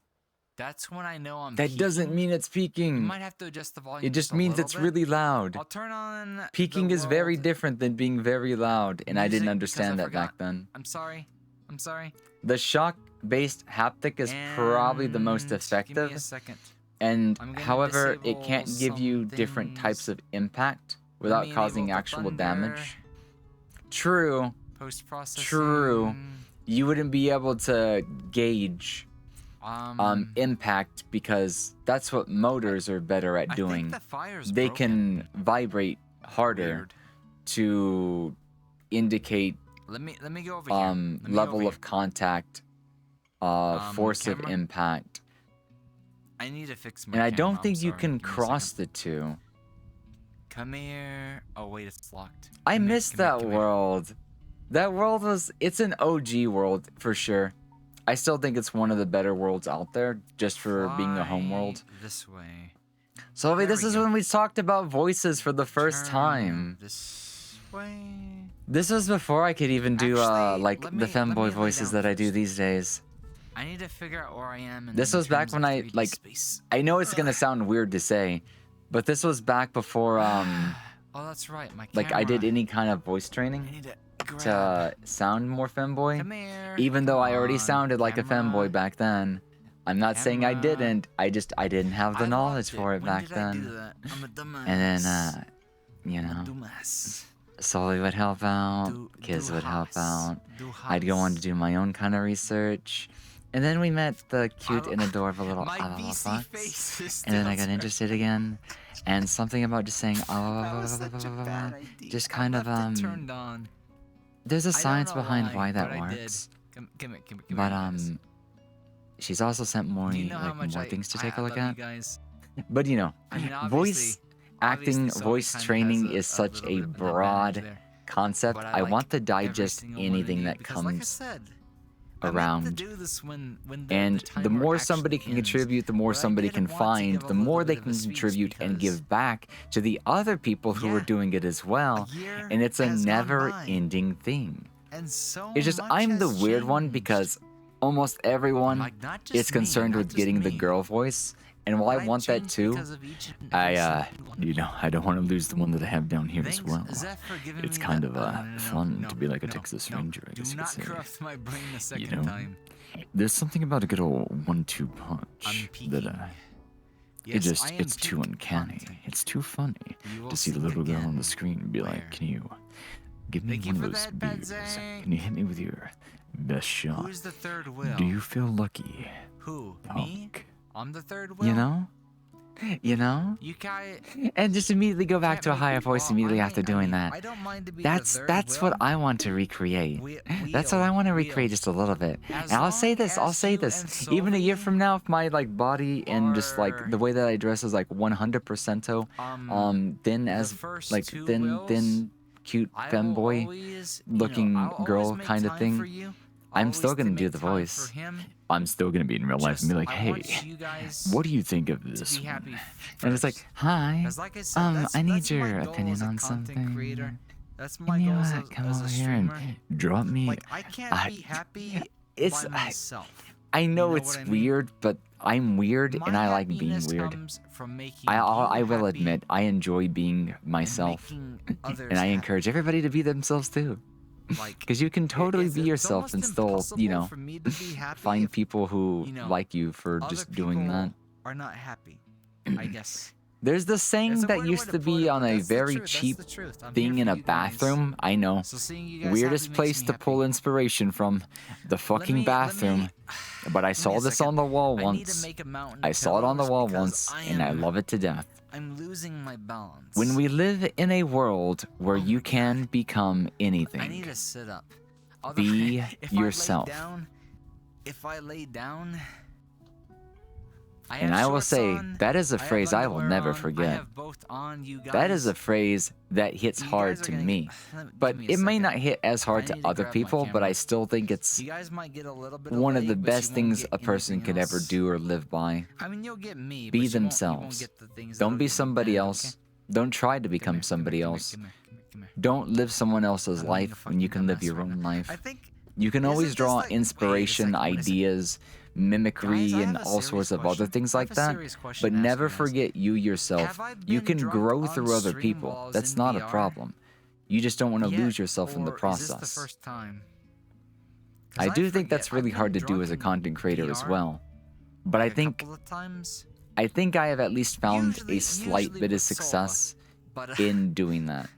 That's when I know I'm That doesn't peaking. mean it's You peaking. might have to adjust the volume. It just a means little it's bit. really loud. I'll turn on Peaking the is very world different than being very loud, and I music didn't because understand I that back forgot. then. I'm sorry. The shock-based haptic is probably the most And Give me effective, a second. and I'm gonna however, it can't disable give you some different types things. of impact Let without me causing enable the actual thunder, damage. True, Post-processing. True. you wouldn't be able to gauge impact because that's what motors are better at I doing. think the fire's They broken. can vibrate harder Weird. to indicate Let me go over here. Let me go level over of here. contact, force of camera. impact. I need to fix my And I camera, don't I'm think you sorry. can Give me a cross second. the two. Come here. Oh wait, it's locked. I Come here, missed come here, that come here. world. That world it's an OG world for sure. I still think it's one of the better worlds out there just for being a home Fly world. This way. So There this we is go. when we talked about voices for the first Turn time. This way. This was before I could even do Actually, like let the me lay femboy voices down that I do first. these days. I need to figure out where I am. This was back when I, like, Space. I know it's gonna sound weird to say, but this was back before Oh, that's right. My like I did camera. any kind of voice I training need to grab. to sound more femboy. Come here. Even though I already Come on, sounded like a camera. femboy back then. I'm not saying I Camera. didn't. I didn't have the I knowledge locked for it When back did I then. do that? I'm a dumbass. And then you I'm a know, dumbass. Sully would help out, Do- Kiz do would help house. out. Do I'd go on to house. do my own kind of research. And then we met the cute I- and adorable little My Alala VC Fox. face is And then I still got interested again. And something about just saying, That was such a bad idea. just I kind of left it turned on. there's a I don't science know behind why that but I did. works. Come here, But guys. she's also sent more Do you know how like much more I- things to I- take I a look love at. you guys. But you know, I mean, voice acting, Sony voice kinda training has a- is a such little a bit of an advantage broad there. concept. But I like want to every digest single one of anything you that because like I comes said, I meant to around. do this when And the the timer more actually somebody can ends. contribute, the more But I somebody did can want to find, give a the little more bit they of a can speech contribute and because give back to the other people who are Yeah. doing it as well. a year And it's a has gone by, never-ending thing. and so It's just much I'm the has weird one changed. because almost everyone Like, not just is concerned me, with not just getting the me, girl voice, and while but I want that changed too, because of each and every I single one you of know, I don't want to lose the one that I have down here Thanks, as well. Zeph, for giving It's me kind that- of no, fun no, to be like a no, Texas no. Ranger, I guess Do you could not say. corrupt my brain a second know, time. There's something about a good old 1-2 I'm punch peeking. that Yes, I am it's too peaking uncanny. content. It's too funny You will to see the see little girl on again the screen and be where. like, "Can you give me Thank you one of for those that, beers? Badzang. Can you hit me with your best shot? Who's the third wheel? Do you feel lucky, Who? Me? punk?" I'm the third wheel. You know? You know? You guys. And just immediately go back to a higher voice immediately after doing that. I don't mind to be That's the third that's what wheel. I want to recreate. Wheel- That's what I want to wheel. recreate just a little bit. As And I'll say long this, I'll as say you this. and Even a year Sylvie from now, if my like body and just like are- the way that I dress is like 100%, then as first like two then whills, cute I will femboy always, looking I'll always girl make kinda time thing, for you. I'm still always to gonna do make the time voice. for him. I'm still gonna be in real life and be like, I hey, want you guys what do you think of to this be one? happy And it's like, first. hi, 'Cause like I said, that's, I need that's my your goal opinion as a on content something. creator. That's my Can you goal as come as over a here streamer. and drop me? Like I can't I- be happy it's by myself. I know know it's what I mean? weird, but I'm weird My and I like being happiness weird. comes from making I you will happy admit I enjoy being and myself, making others and I happy. encourage everybody to be themselves too. Like, Because you can totally be it's yourself almost and still, you impossible know, for me to be happy find if people who you know, like you for other just doing people that. are not happy. I guess. There's this saying It's a that weird way used to put be it, on but a that's the very truth, that's cheap the truth. I'm thing here in for a you guys. bathroom. I know. So seeing you guys Weirdest happy makes place me to happy. pull inspiration from, the fucking bathroom. But I me saw a this second. on the wall I need to once. make a mountain I of saw it on the pillows wall because once, and I love it to death. I'm losing my balance. When we live in a world where Oh you my can become I need anything, to sit up. Be if yourself. If I lay down, I and have I will shorts say on, that is a I have phrase I will underwear never on, I forget. have both on, you guys. That is a phrase that hits You hard guys are to gonna me. give But me a it may second. not hit as hard I to need to other grab my people, but camera. I still think it's You guys might get a little bit of one of the leg, but you best won't things get a person anything could ever else. do or live by. I mean, you'll get me. Be but you won't themselves. get the things Don't that'll be get me somebody banned, else. okay? Don't try to Come become here, somebody come here, else. come here, come here. Don't live someone else's I'm being a life when you fucking can live dumbass your right own now. life. I think You can Isn't always this draw like- wait a inspiration, second, wait a second. ideas, mimicry, Guys, I and have a all serious sorts of other question. things I like have a that. serious question But to ask never you guys. forget you yourself. Have I You been can drunk grow on through other stream people. while I was That's in not a VR? problem. You just don't want to Yet, lose yourself in the or process. Is this the first time? 'Cause I do think forget, that's really I've hard to been do drunk as a in content creator as VR well. But I like a think couple of times, I have at least found Usually- a slight usually bit of with Sova, success but in doing that.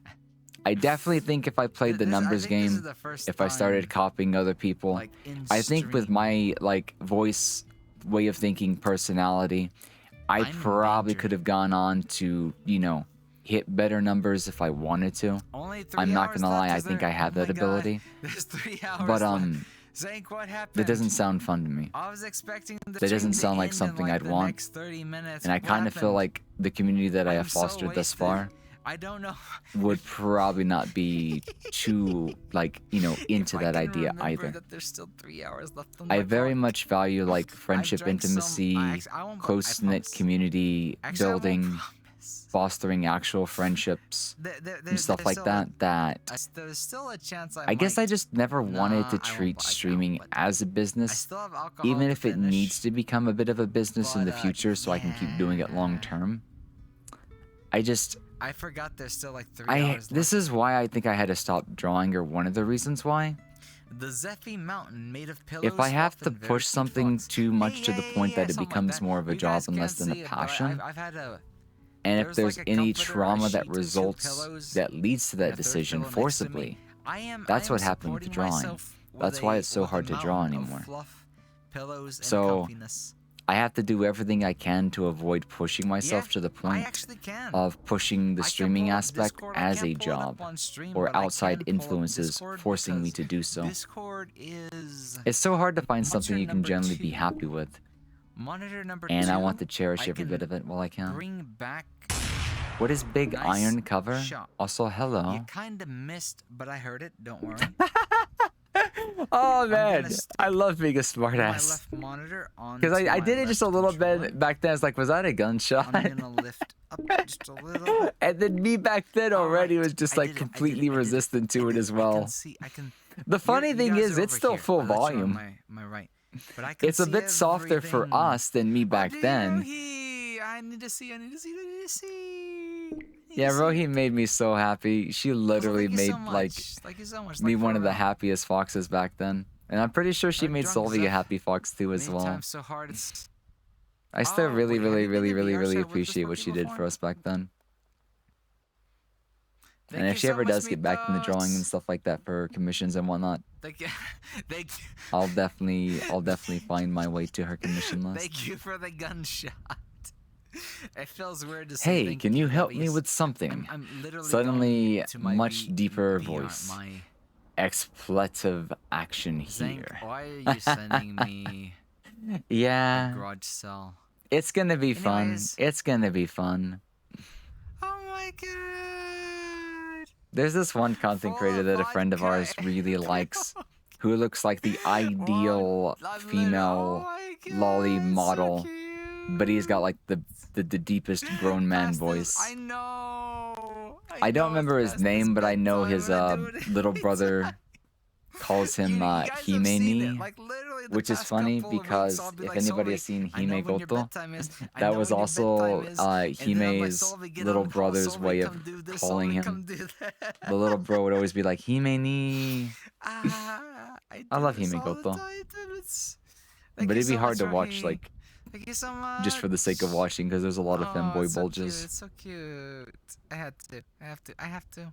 I definitely think if I played the I numbers think this is game, the first if I started time, copying other people, like, in I think with stream. my like voice, way of thinking, personality, I I'm in probably danger. could have gone on to, you know, hit better numbers if I wanted to. Only 3 I'm not hours gonna lie, left, I is think there? I have Oh that my God. ability. There's 3 hours But left. Zank, what happened? that doesn't sound fun to me. I was expecting the that stream doesn't to sound like end in, something like, I'd the want. next 30 minutes. And I What kind of feel happened? like the community that I have I'm so fostered thus wasted. far I don't know. would probably not be too like, you know, into If I that can idea remember either. That there's still 3 hours left on I my very clock. much value like I've friendship, drank some- intimacy, I won't- I close knit promise. community Actually, I won't building, promise. fostering actual friendships There- and stuff there's like still that. That there's still a chance I guess I might- just never wanted Nah, to I won't treat buy that, streaming but as a I business, still have alcohol even to if it finish, needs to become a bit of a business in the but, future so I can keep doing it long yeah. term. I just I forgot there's still like 3 I hours this left. is why I think I had to stop drawing, or one of the reasons why. The Zephy Mountain made of pillows. If I have fluff, to and very push sweet something frogs. too much to the point that it something like becomes that. more of a You job guys and less can't than a see it, but passion, I've had a. and if there's there's like a any comforter, a trauma that sheet, 2 results pillows, that leads to and a that third decision pillow next to me. forcibly, I that's am what happened with supporting drawing. myself with That's why a- it's so with a hard to draw mountain of anymore. Fluff, pillows, and So, comfiness. I have to do everything I can to avoid pushing myself Yeah, to the I point actually can. of pushing the I can streaming pull up aspect Discord, I as can't a pull it up job, on stream, or but I outside can pull up influences Discord forcing me because to do so. Discord is It's so hard to find Monitor something you can number generally be 2. happy with, monitor number and 2. I want to cherish I every can bit of it while I can. Bring back. What is Big nice Iron cover? shot. Also, hello. You kind of missed, but I heard it. Don't worry. Oh I'm man, gonna stick I love being a my smartass. left monitor on. Because I did it just a little bit back then. It's like, was that a gunshot? I'm gonna lift up just a little bit. And then me back then already Alright, was just I like did it, I did completely it, I did it, resistant to I it did as I well. can see. I can. The funny you thing guys is, are it's over still here. full I'll let you on volume. My right. But I can It's a see bit softer for everything. us than me back Oh, then. Rohi, I need to see. I need to see. I need to see. Yeah, Rohi made me so happy. She literally Thank you made so like much. Thank you so much. me Like, one for of the real. happiest foxes back then. And I'm pretty sure she I've made drunk Solvi a Zeph happy fox too as Many well. times so hard. It's I still Oh, really, wait, have really, you been really, to really, VR really set with this appreciate what monkey she did for before? us back then. Thank And if you she so ever much, does get back into drawing and Meatballs. stuff like that for her commissions and whatnot, Thank you. Thank you. I'll definitely find my way to her commission list. Thank you for the gunshot. It feels weird to say Hey, thank can you but help me yes, with something? I'm literally Suddenly, going to my much deeper VR, voice. My Expletive action Zank, here. why are you sending me Yeah, garage cell? it's gonna be fun. Anyways. It's gonna be fun. Oh my god! There's this one content Full creator of that a friend of vodka ours really and likes. who looks like the ideal female lolly model, but he's got like the deepest grown man voice. I know. I don't remember his name, but I know his little brother calls him Hime-ni, which is funny because if anybody has seen Hime Goto, that was also Hime's little brother's way of calling him. The little bro would always be like, Hime-ni. I love Hime Goto. But it'd be hard to watch, like, Thank you so much. just for the sake of watching, because there's a lot of femboy it's so bulges. Cute. It's so cute. I have to.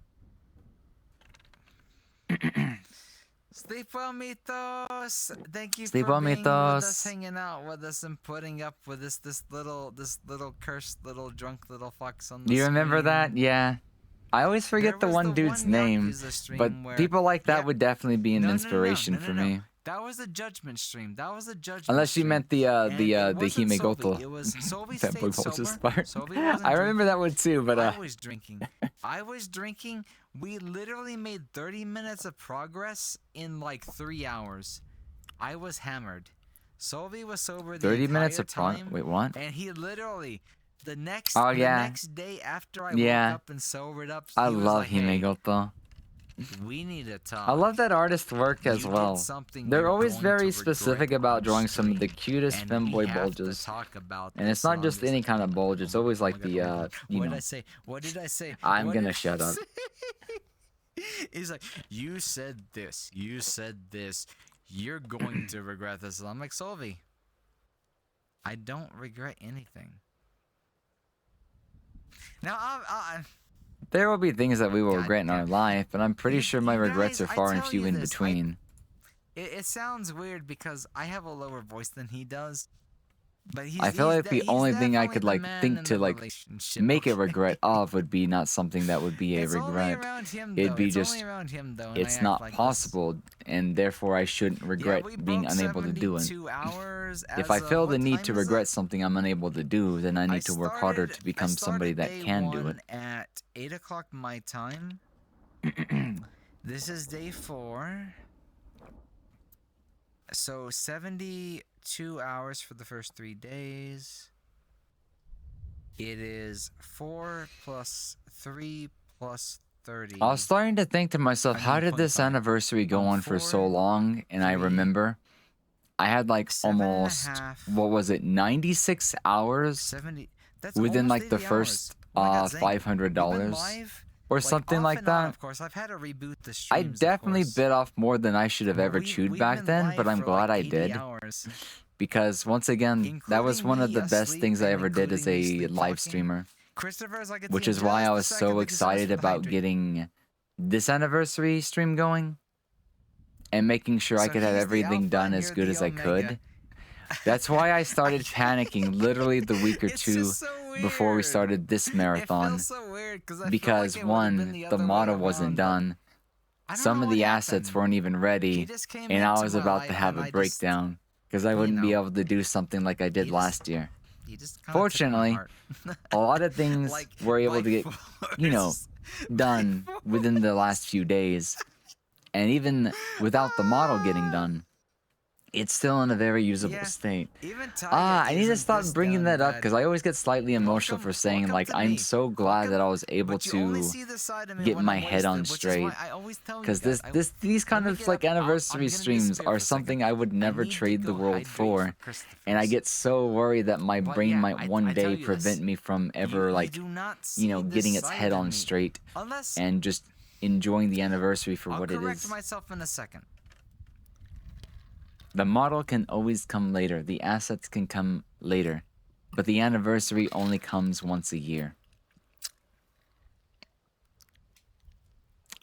Sleep well, Mitos. Thank you Sleep for well, being with us, Mitos. hanging out with us, and putting up with this little cursed little drunk little fox on the Do you remember screen. that? Yeah. I always forget the There was one dude's name, Yakuza stream but where- people like that Yeah. would definitely be an No, no, no, inspiration no, no, for no. me. That was the judgment stream. That was the judgment. Unless you stream. meant the And it Hime wasn't Goto. Sobi, It was Sobi That boy stayed bulges sober. part. Sobi wasn't I remember drinking. that one too, but I was drinking. I was drinking. We literally made 30 minutes of progress in like 3 hours. I was hammered. Sobi was sober the 30 minutes entire of time. Wait, what? And he literally the next Oh, the yeah. next day after I Yeah. woke up and sobered up, I he was love like, "Hey, Hime Goto. we need to talk." I love that artist work as You did well. something They're you're always going very to specific regret about on drawing some of the stream, cutest and femboy we have to bulges. talk about And this, it's so not I'm just any kind of bulge, it's always like the, you what know. did I say? What did I say? I'm What gonna did shut I up. say? He's like, you said this. You said this. You're going to regret this. I'm like, Solvi, I don't regret anything. Now, There will be things that we will God regret in our damn. life, but I'm pretty You- sure my you regrets guys, are I far and tell few you in this, between. it sounds weird because I have a lower voice than he does. But I feel like the only thing I could like think to like make a regret. regret of would be not something that would be a It's only regret. around him, It'd though. be It's just- only around him, though, and It's I act not like this. possible, and therefore I shouldn't regret we being broke unable to do it. 72 hours If as I of- feel the what need time to is regret it? something I'm unable to do, then I need to work harder to become somebody that day can do it. one At 8 o'clock my time. This is day 4. So 72 hours for the first 3 days. It is 4 plus 3 plus 30. I was starting to think to myself, how did this 125. anniversary go on for so 4, long? And I 3, remember I had like 7.5, almost, what was it, 96 hours 70. That's within almost like the 80 first hours. Oh my God, Zane, we've been $500 live, or something off like and on, that. Of course, I've had to reboot the I streams. definitely of course. bit off more than I should have ever chewed We've back been then, live but I'm for glad like I 80 did. hours. Because once again, that was Including one of me the best asleep things I and ever did as including me a sleepwalking. live streamer. Christopher's like, Which is why I was so excited about getting this anniversary stream going and making sure I So could have he's the everything alpha done and as you're good the as I omega. could. That's why I started panicking literally the week or It's two just so before we weird. started this It marathon. feels so weird 'cause I feel Because like it would've been one, the the other way model wasn't around, but done. I don't Some know of what the assets happened. weren't even He ready, just came and I into was my about life to have and a I just- breakdown because I you wouldn't be know, able to do something like I did he last just- year. He just kinda took my Fortunately, heart. a lot of things Like, were able by to get, you know, force. done within the last few days. And even without the model getting done, it's still in a very usable Yeah, state. Even I need to isn't stop this bringing done that up bad. because I always get slightly emotional Welcome- for saying, welcome like, to I'm me. so glad that I Welcome- was able but you only to see the side of me get when my I'm head on wasted, which is why straight. I always tell you Because guys, these kind let me of get like up. I'm anniversary gonna streams disappear for are a second. something I would never need to trade the go world hydrate for. Christopher And I first. get so worried that my But brain yeah, might one I tell day you this, prevent me from ever you like, do not you know, see getting this its side head of on me. straight Unless and just enjoying the anniversary for I'll what it correct is. myself in a second. The model can always come later. The assets can come later. But the anniversary only comes once a year.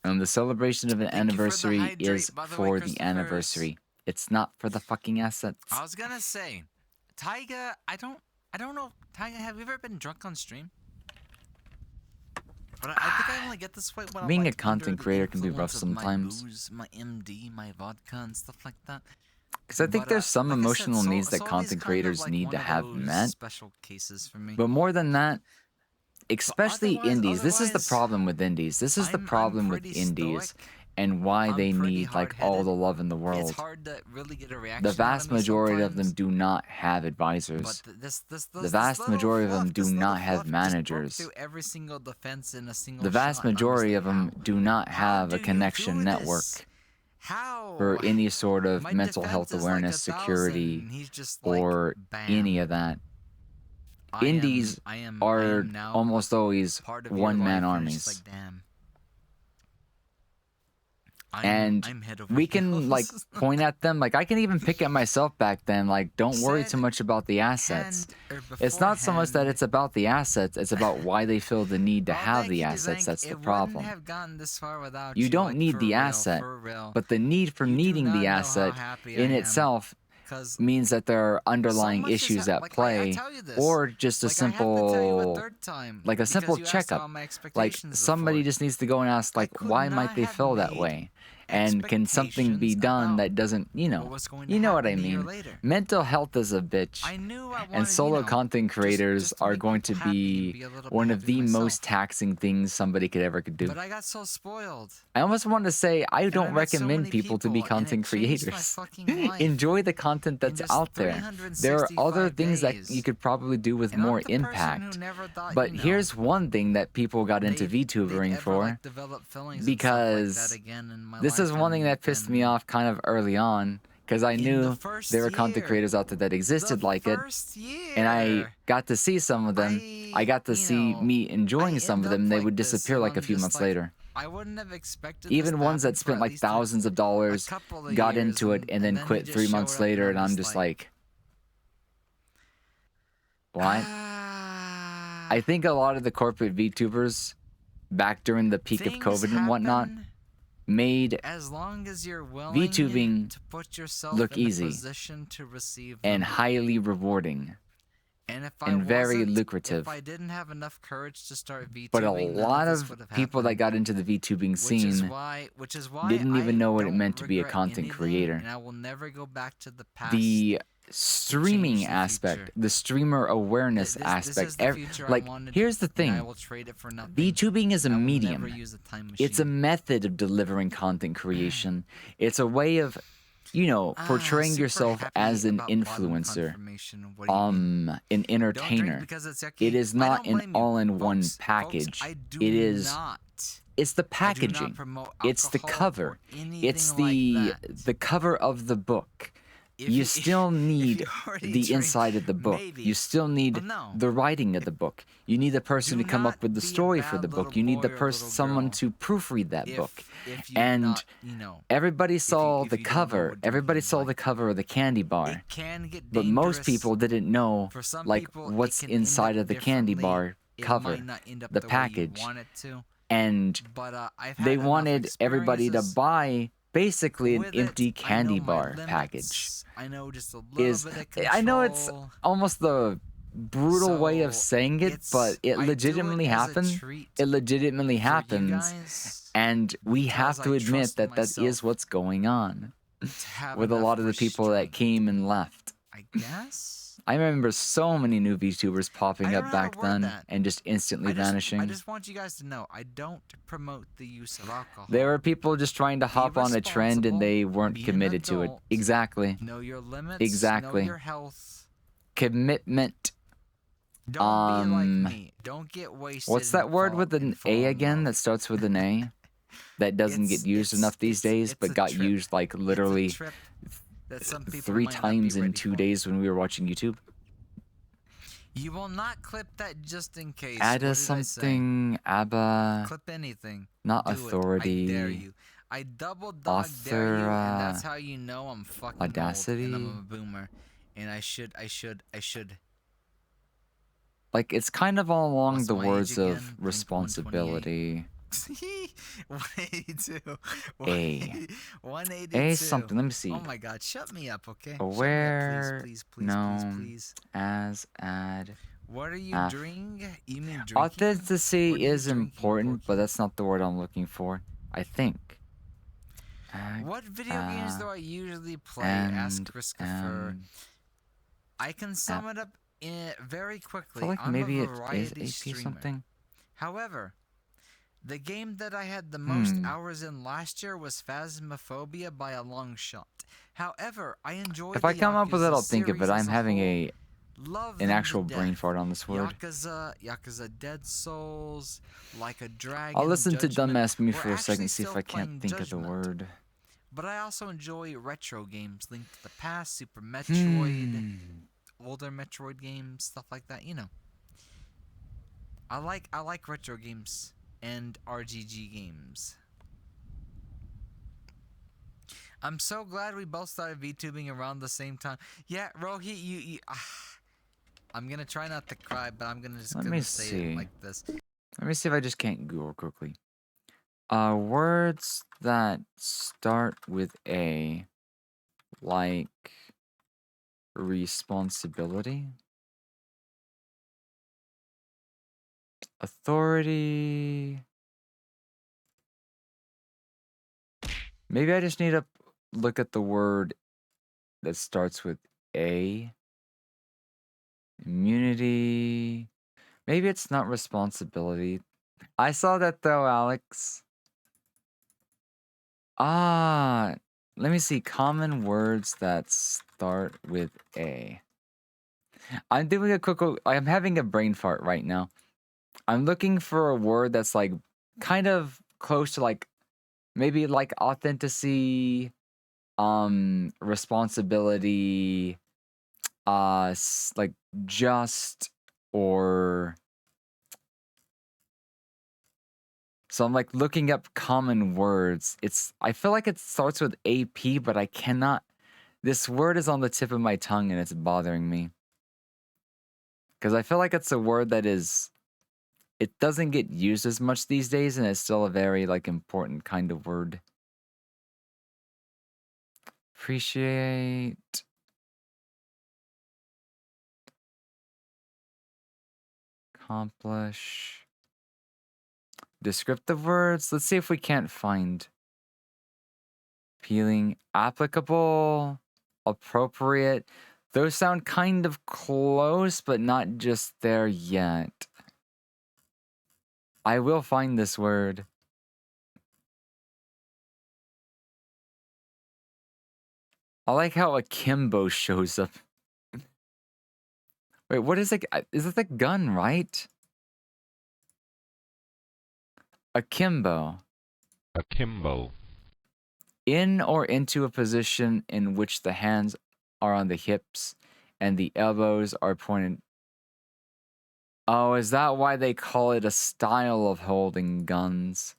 And the celebration of an Thank you for the anniversary hydrate, is by the way, for the Christopher. anniversary. It's not for the fucking assets. I was gonna say, Taiga, I don't know, Taiga, have you ever been drunk on stream? But I think I only get this way when Being I'm a like content under the creator can be rough influence of sometimes. My booze, my MD, my vodka, and stuff like that. Because I think But, there's some like I said, emotional needs that Soul's content kind of creators like need one to of have those met. Special cases for me. But more than that, especially otherwise- indies. This is the otherwise, problem with indies. This is the I'm problem with pretty indies. stoic, and why I'm they pretty need like all hard-headed. the love in the It's world. hard to really get a reaction. The out vast of me majority of them sometimes, do not have advisors. But this The vast majority of them do not have managers. Through every single defense in a single The vast shot, and I'm just majority like, of them how? do not How have do a you connection do network this? How? for any sort of My mental defense health is awareness, like 1,000, security, and he's just like, or bam. any of that. I Indies am are now almost always part of your one-man life, and it's armies. just like, damn. And I'm head over we can like heels. point at them. Like I can even pick at myself back then. Like, don't worry Said too much about the assets. hand- or It's not so much that beforehand, it's about the assets. It's about why they feel the need to oh, have thank the you, assets. Zank. That's It the wouldn't problem. have gotten this far without You don't like, need for the real, asset, for real. but the need for You do needing not the know how asset happy in I am, itself 'cause means that there are underlying much has issues hap- at like, I play, tell you this, or just a like, I have to tell you a simple, third time, like a simple because you asked checkup. about my Like expectations somebody before. just needs to go and ask, like, could why might not they have feel that made way? And can something be expectations done about that doesn't, what was going to you know what I happen a year mean? later. Mental health is a bitch. I knew I wanted, And solo content creators just to are make going to people happy and be be a little one bit of happy the myself. most taxing things somebody could ever do. But I got so spoiled. I almost want to say I And I don't met so recommend many people to be people, and it content changed my creators. fucking life. Enjoy the content In that's just out there. There are other 365 things that you days. could probably do with And more I'm the person impact. who never thought, But you know, here's one thing that people got into they'd VTubering ever, for. like, develop feelings and stuff like Because that again in my this life, is one thing that pissed me and off kind of early on, because I in the knew first there were content year, creators out there that existed the like it, first year, and I got to see some of them. I got to you see know, me enjoying I some end of them, up and they like would this, disappear and like a I'm few just months like, later. I wouldn't have expected Even this to ones happen that for spent at like least a thousands of dollars couple of got years, into it and then he quit just 3 showed months up, later, and I'm I'm just like, what? ah, I think a lot of the corporate VTubers back during the peak of things COVID and whatnot happen made as long as you're willing VTubing to put yourself look in easy a position to receive and them. highly rewarding. And if and I very wasn't- lucrative. If I didn't have enough courage to start VTubing, But a none lot this of would have people that happened. got into the VTubing Which is scene why didn't even I know what it don't meant to be a regret content anything, creator. And I will never go back to the past. The streaming the aspect, future. the streamer awareness This aspect, is the future I like wanted, here's the and I thing, will trade it for nothing. VTubing is a I will medium. never use a time It's a machine. method of delivering content creation. It's a way of, portraying super yourself happy as an about bottom influencer, confirmation. What do you mean? an Don't drink entertainer. because it's yucky. It is I not don't an blame you. all-in-one Folks, package. I do It is not. It's the I do not packaging. promote It's the alcohol cover. or It's anything like that. the cover of the book. If You you- still if need you already the drink, inside of the book. maybe. You still need But no. the writing of the book. You need the person Do to come up not with the be a story for bad the book. little You need the boy or person, little someone girl to proofread that if- book. if you're And not, everybody saw if the you don't know cover. what Everybody drinking is saw like. the cover of the candy bar. It can get But most dangerous. people didn't know For some like people, it what's can end inside up of the candy differently. bar It cover, might not end up the way you package. want it to, and but I've had they enough wanted everybody to experiences buy basically an with it. empty I know candy my bar limits. package. I know just a little Is bit of control. I know it's almost the brutal way of So, saying it, but it I do legitimately as a happened. treat It legitimately for you happens, guys and we have because to I admit trust that that myself is what's going on to have with a enough lot of the people that restraint, came and left. I guess. I remember so many new VTubers popping I don't up know how to back word then that. and just instantly vanishing. I just want you guys to know I don't promote the use of alcohol. There were people just trying to hop on a trend and they responsible, weren't be an committed to it. adult, Exactly. Know your limits. Exactly. Know your health. Commitment. Don't be like Um, me. Don't get wasted. What's and that word fall- with an and fall A in again love. that starts with an A? That doesn't get used enough these days, it's but a got trip. used like It's a literally trip that some people 3 might not be times in ready 2 for. days when we were watching YouTube. You will not clip that just in case. Ada What did I say? something, Abba, Clip anything. not Do authority. It. I dare you. I double dog dare you, and that's how you know I'm fucking old Audacity? and I'm a boomer. And I should. Like, it's kind of all along What's the my age words again? of 128. responsibility. 182. A. 182. A something, let me see. Oh my god, shut me up, okay? Aware, Shut me up, please, please, known, please. As, add. What are you Ah. drinking? You mean drinking? What Authenticity are you is drinking, important, but Porky? that's not the word I'm looking for. I think. Ag, What video games do I usually play? Ask and, Christopher. I can sum it up very I quickly. feel like I'm maybe a it is variety AP streamer. something. However, The game that I had the most hours in last year was Phasmophobia by a long shot. However, I enjoy If the I come up with it, Yakuza I'll think of it. series I'm as a having whole. Love an them actual to brain death. fart on this word. Yakuza Dead Souls, Like a Dragon, I'll listen to Judgment. Dumbass Me We're for a second, actually see if still I can't playing think of the Judgment. word. But I also enjoy retro games, Link to the Past, Super Metroid, older Metroid games, stuff like that. You know, I like retro games and RGG games. I'm so glad we both started VTubing around the same time. Yeah, Rohit, you I'm gonna try not to cry, but I'm gonna just Let gonna me say see. it like this. Let me see if I just can't Google quickly. Words that start with A, like responsibility, authority. Maybe I just need to look at the word that starts with A. Immunity. Maybe it's not responsibility. I saw that though, Alex. Let me see. Common words that start with A. I'm doing a quick. I'm having a brain fart right now. I'm looking for a word that's like kind of close to like maybe like authenticity, responsibility, like just or. So I'm like looking up common words. I feel like it starts with AP, but I cannot. This word is on the tip of my tongue and it's bothering me. Because I feel like it's a word that it doesn't get used as much these days and it's still a very like important kind of word. Appreciate. Accomplish. Descriptive words. Let's see if we can't find. Appealing, applicable, appropriate. Those sound kind of close, but not just there yet. I will find this word. I like how akimbo shows up. Wait, what is it? Is it the gun, right? Akimbo. Akimbo. In or into a position in which the hands are on the hips and the elbows are pointed. Oh, is that why they call it a style of holding guns?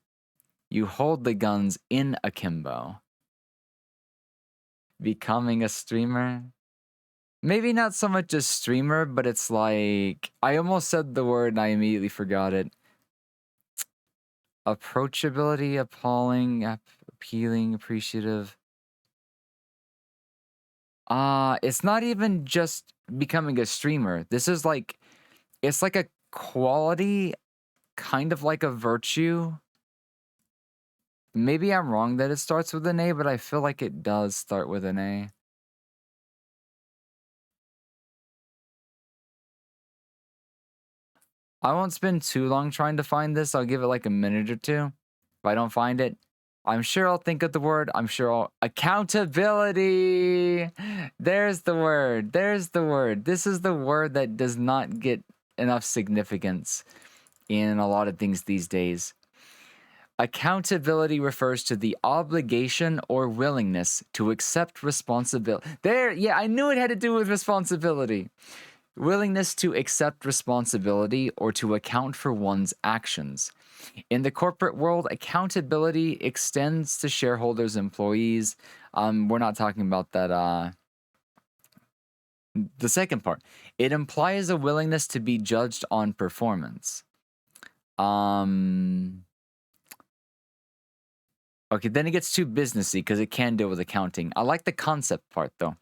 You hold the guns in akimbo. Becoming a streamer? Maybe not so much a streamer, but it's like... I almost said the word and I immediately forgot it. Approachability, appalling, appealing, appreciative. It's not even just becoming a streamer. This is like... It's like a quality, kind of like a virtue. Maybe I'm wrong that it starts with an A, but I feel like it does start with an A. I won't spend too long trying to find this. I'll give it like a minute or two. If I don't find it, I'm sure I'll think of the word. I'm sure I'll... Accountability! There's the word. There's the word. This is the word that does not get enough significance in a lot of things these days. Accountability refers to the obligation or willingness to accept responsibility. Yeah, I knew it had to do with responsibility. Willingness to accept responsibility or to account for one's actions. In the corporate world, accountability extends to shareholders, employees. We're not talking about that. The second part, it implies a willingness to be judged on performance. Okay, then it gets too businessy because it can deal with accounting. I like the concept part though.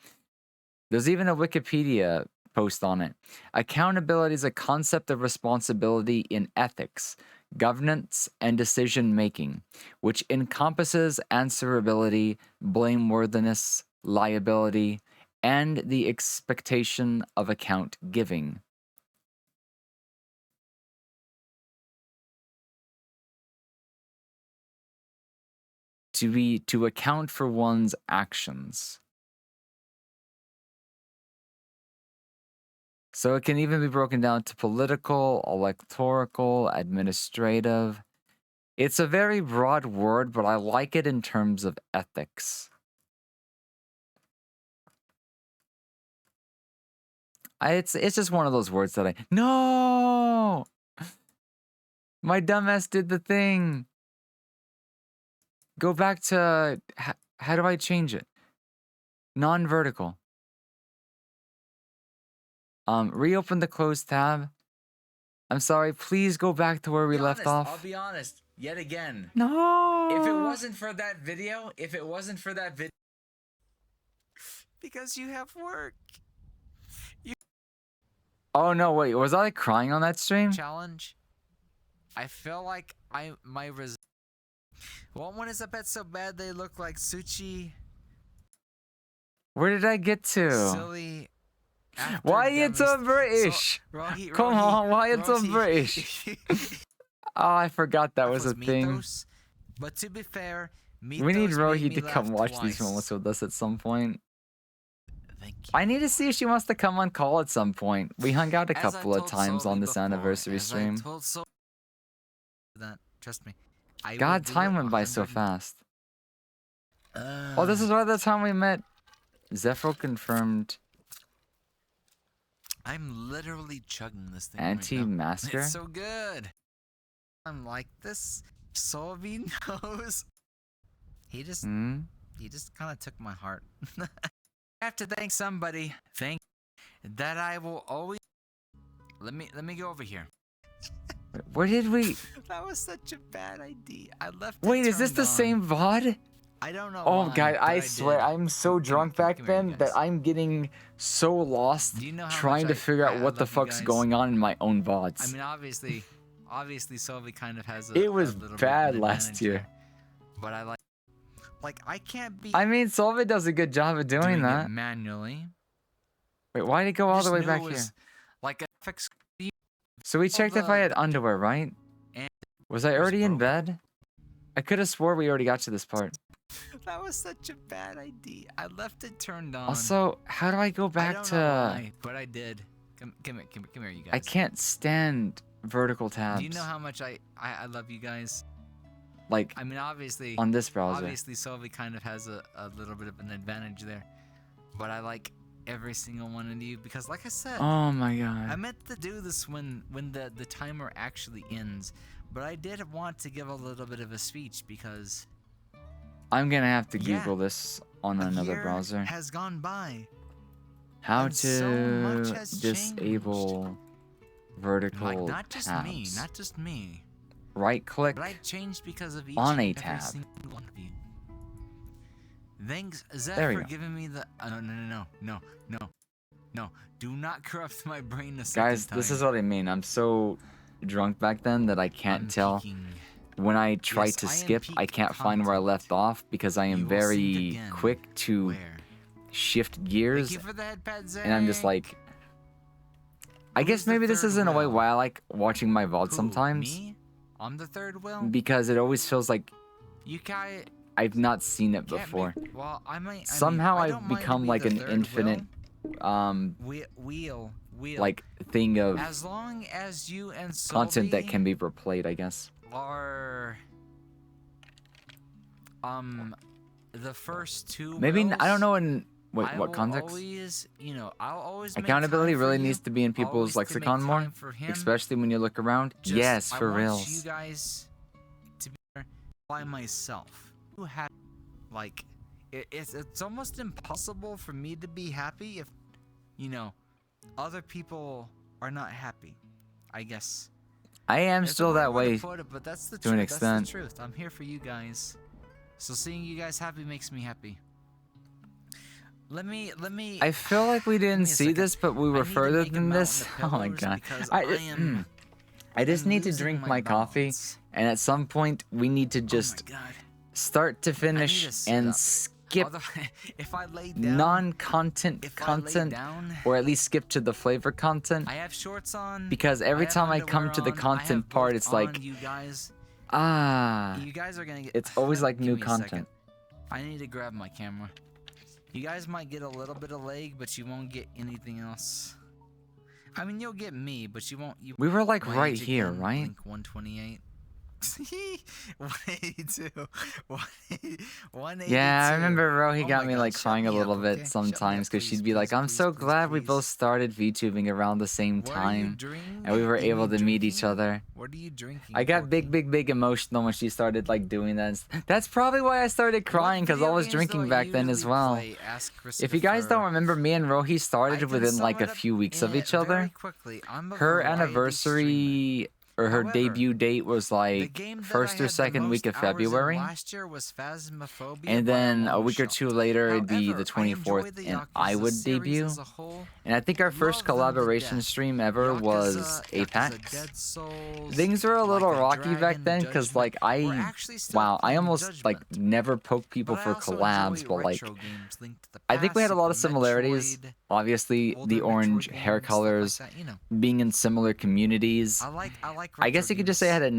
There's even a Wikipedia post on it. Accountability is a concept of responsibility in ethics, governance, and decision making, which encompasses answerability, blameworthiness, liability, and the expectation of account giving. to account for one's actions. So it can even be broken down to political, electoral, administrative. It's a very broad word, but I like it in terms of ethics. It's just one of those words that No! My dumbass did the thing. Go back to... How do I change it? Non-vertical. Reopen the closed tab. I'm sorry, please go back to where we left off. I'll be honest, yet again. No! If it wasn't for that video, Because you have work. Oh no, wait, was I like crying on that stream? Challenge. I feel like What one is a pet so bad they look like Suchi? Where did I get to? Silly. Why you so British? Come on, why you so British? Oh, I forgot that was a thing. Mythos, but to be fair, We need Mythos Rohi made to me come laugh watch these twice. moments with us at some point. Thank you. I need to see if she wants to come on call at some point. We hung out a As I couple of told times on Sophie this before, anniversary as I stream. told Sophie that, trust me. I will God, do time it went by so 100 fast. Oh, this is why the time we met. Zephyr confirmed. I'm literally chugging this thing right now. Anti-masker? It's so good. I'm like this. Solvi knows. He just kind of took my heart. I have to thank somebody. Thank that I will always. Let me go over here. Where did we? That was such a bad idea. I left. Wait, it is this turned the on. same VOD? I don't know. Oh why, god, but I swear, did. I'm so drunk come back here, then you that guys. I'm getting so lost Do you know how trying much to figure out I what the love you fuck's guys? going on in my own VODs. I mean, obviously, Solvi kind of has a. It was a little bit of bad an last advantage year. there. But I like I can't be I mean, Solvid does a good job of doing it that. manually. Wait, why did it go all the Just way knew back it here? was Like a fix. So we checked if I had underwear, right? And Was I already in bed? I could have swore we already got to this part. That was such a bad idea. I left it turned on. Also, how do I go I back don't to... know why, but I did. Come here, you guys. I can't stand vertical tabs. Do you know how much I love you guys? Like, I mean, obviously, on this browser. Obviously, Solvi kind of has a little bit of an advantage there, but I like every single one of you because, like I said, Oh my I god. meant to do this when the timer actually ends, but I did want to give a little bit of a speech because I'm gonna have to Yeah. Google this on a another year browser. has gone by. How and so much to has disable vertical Like not just tabs. me, not just me, Right click. but I changed because of each on a and every tab. single one of you. Thanks, Zeph, There we for go. giving me the. No. Do not corrupt my brain a second Guys, this time. is what I mean. I'm so drunk back then that I can't I'm tell. peeking. When I try Yes, to I am skip, I peak can't find where I content. left off because I You am will see it very again. quick to Where? shift gears. Thank you for the head pad, Zach. And I'm just like, I guess Who's the maybe this third is in a way wheel? why I like watching my VOD Who, sometimes. Me? I'm the third wheel. Because it always feels like You can't. I've not seen it can't before. Make, well, I might. Somehow I I've don't mind to become be like the an third infinite wheel. like thing of As long as you and content that Solvi can be replayed, I guess. are the first two. Maybe I don't whales, know in I what will context. Always, I'll always make Accountability time for really you, needs to be in people's always to make lexicon more, time for him. especially when you look around. Just, Yes, I for want reals. you guys to be there by myself. You have like it's almost impossible for me to be happy if other people are not happy. I guess. I am There's still no that way to way. put it, but that's the to an truth. extent. That's the truth. I'm here for you guys. So seeing you guys happy makes me happy. Let me. I feel like we Give me didn't a see second. this, but we I were need to further make a than mountain this. of Oh my pillows god. because I just I'm need to losing drink my my coffee, balance. and at some point we need to Oh my just God. start to I need finish to sit and up. skip Although, if I lay down, non-content if I lay content, down, or at least skip to the flavor content. I have shorts on. Because every have time I come underwear to the on, I content have part, both it's like on, you guys. You guys are gonna get. It's always like Give new me a second. content. I need to grab my camera. You guys might get a little bit of leg, but you won't get anything else. I mean, you'll get me, but you won't. We were like my right age here, again, right? Link 128. 182. 182. Yeah, I remember Rohi Oh got my me God, like shut crying a me up, little okay? bit Shut me up, sometimes because please, she'd be like, please, "I'm please, so please, glad we please. both started VTubing around the same What are you time, drinking? and we were Are you able to meet each drinking? other." What are you drinking? I got big, Porky? big emotional when she started like doing that. That's probably why I started crying, because I What was video games do drinking I back then as usually well. play? Ask If you guys don't Christopher. remember, me and Rohi I started can within sum like a it up few weeks of in each very other. quickly. I'm a Her variety streamer. anniversary or her However, debut date was The like game that I first or had the second week most of hours in February. last year was Phasmophobia And by then a long week or shot. two later, it'd be the However, I enjoy 24th, the and I Yakuza would series debut. as a whole. And I think our first Love them to collaboration death. stream ever was Yakuza, Apex. Dead Souls, Things were a little Like a rocky back Dragon, then, because Judgment. like We're I, actually still wow, I playing almost like Judgment. never poke people But I for also collabs, enjoy but like retro games, Link to the I think we Past, had a lot of Super similarities. Metroid, Obviously, older the Metroid orange hair games, stuff like colors, that, you know. being in similar communities. I like I guess you could just say I had a and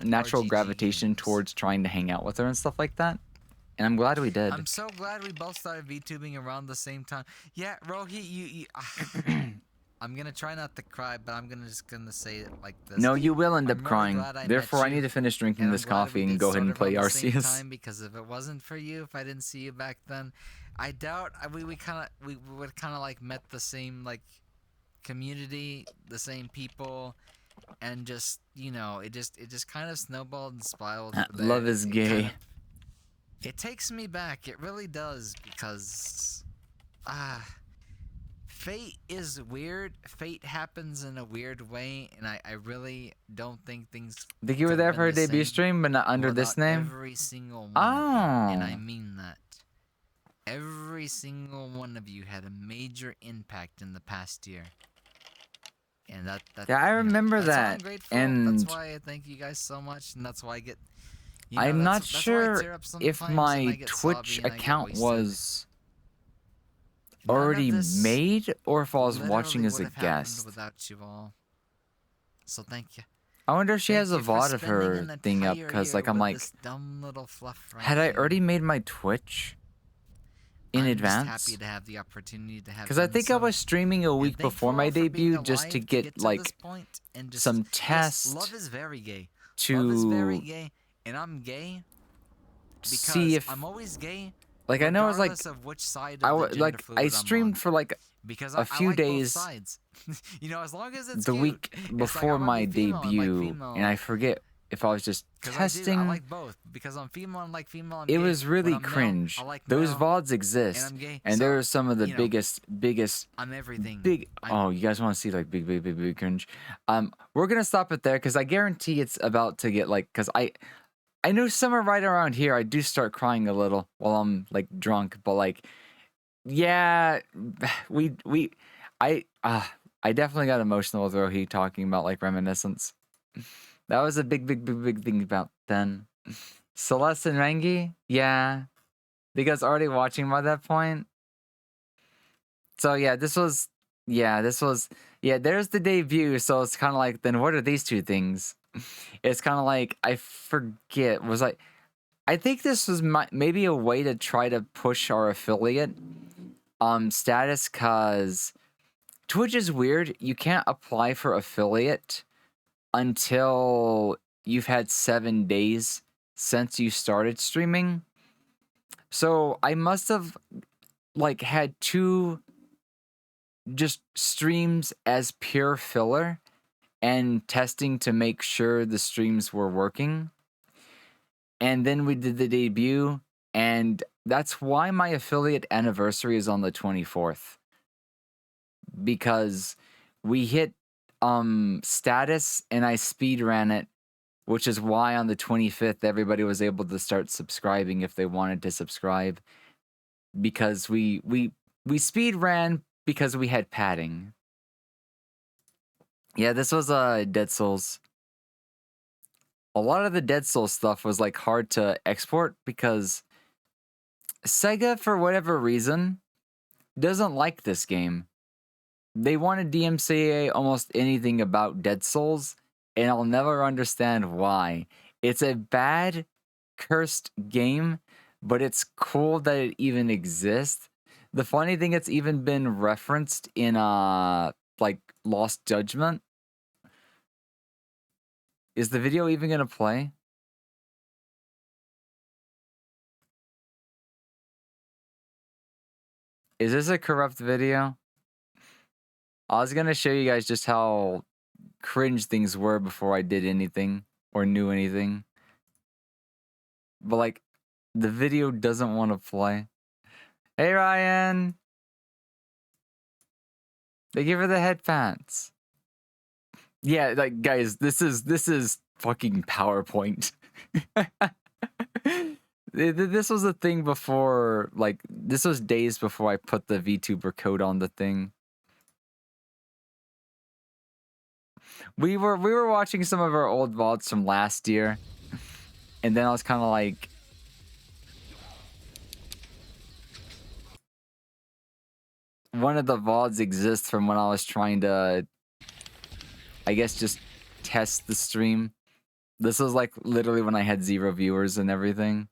natural RPG gravitation games. towards trying to hang out with her and stuff like that. And I'm glad we did. I'm so glad we both started VTubing around the same time. Yeah, Rohi, you I'm gonna try not to cry, but I'm just gonna say it like this. No, you will end I'm up really crying. glad I met Therefore, I you, need to finish drinking and this I'm glad coffee we and did go ahead start and play around the same Arceus. time, because if it wasn't for you, if I didn't see you back then, I doubt we would kind of like met the same like community, the same people, and just it just kind of snowballed and spiraled. from there. Love is It gay. kind of- it takes me back. It really does, because fate is weird. Fate happens in a weird way, and I really don't think things. I think you were could've there been for her the debut same stream, but not under this without name. Every single one of you, and I Oh. mean that. Every single one of you had a major impact in the past year. And that Yeah, I remember that's why I'm that, grateful. and that's why I thank you guys so much, and that's why I get. I'm not that's why I sure tear up if sometimes, and I my get Twitch sobby and I get account wasted. was None of already this made or if I was watching literally as a would have happened guest. Without you all. So thank you. I wonder if she Thank has a you for VOD of spending her an thing up, entire because year like I'm with like, this dumb little fluff right had I here. already made my Twitch in I'm advance? Just happy to have the opportunity to have. Because I done think I so. was streaming a And week thank before you my all for being debut just to alive get to this like point, and just, some yes, tests love is very gay. Love is very to gay, and I'm gay because see if I'm always gay. like I know I was like regardless of which side I of the was like gender fluid I I'm streamed on. for like Because a I few like days both sides. As long as it's the cute. week It's like, before I wanna my be female, I like debut, female. and I forget if I was just 'Cause testing. I like both. Because I'm female and like female. I'm It gay. was When really I'm male, cringe. I like Those male, VODs and exist, I'm gay. and so, there are some of the you know, biggest I'm everything. big. I'm- Oh, you guys want to see like big cringe? We're gonna stop it there because I guarantee it's about to get like, because I know somewhere right around here I do start crying a little while I'm like drunk, but like, yeah, I definitely got emotional with Rohi talking about like reminiscence. That was a big thing about then. Celeste and Rengi, yeah, because already watching by that point. So yeah, there's the debut. So it's kind of like, then what are these two things? It's kind of like, I forget, I think this was maybe a way to try to push our affiliate status, cause Twitch is weird. You can't apply for affiliate until you've had 7 days since you started streaming. So I must have like had 2 just streams as pure filler and testing to make sure the streams were working. And then we did the debut, and that's why my affiliate anniversary is on the 24th. Because we hit status and I speed ran it, which is why on the 25th everybody was able to start subscribing if they wanted to subscribe, because we speed ran because we had padding. Yeah, this was Dead Souls. A lot of the Dead Souls stuff was like hard to export because Sega, for whatever reason, doesn't like this game. They want to DMCA almost anything about Dead Souls, and I'll never understand why. It's a bad, cursed game, but it's cool that it even exists. The funny thing, it's even been referenced in like Lost Judgment. Is the video even gonna play? Is this a corrupt video? I was gonna show you guys just how cringe things were before I did anything or knew anything. But like, the video doesn't want to play. Hey Ryan! Thank you for the headpants. Yeah, like guys, this is fucking PowerPoint. This was a thing before, like, this was days before I put the VTuber code on the thing. We were watching some of our old VODs from last year, and then I was kind of like, one of the VODs exists from when I was trying to, I guess, just test the stream. This was like literally when I had 0 viewers and everything.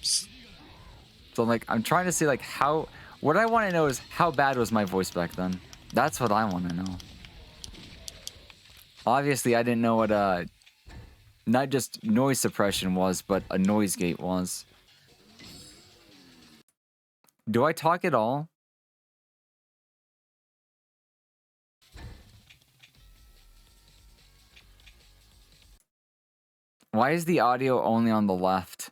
So like, I'm trying to see like how, what I want to know is how bad was my voice back then? That's what I want to know. Obviously, I didn't know what not just noise suppression was, but a noise gate was. Do I talk at all? Why is the audio only on the left?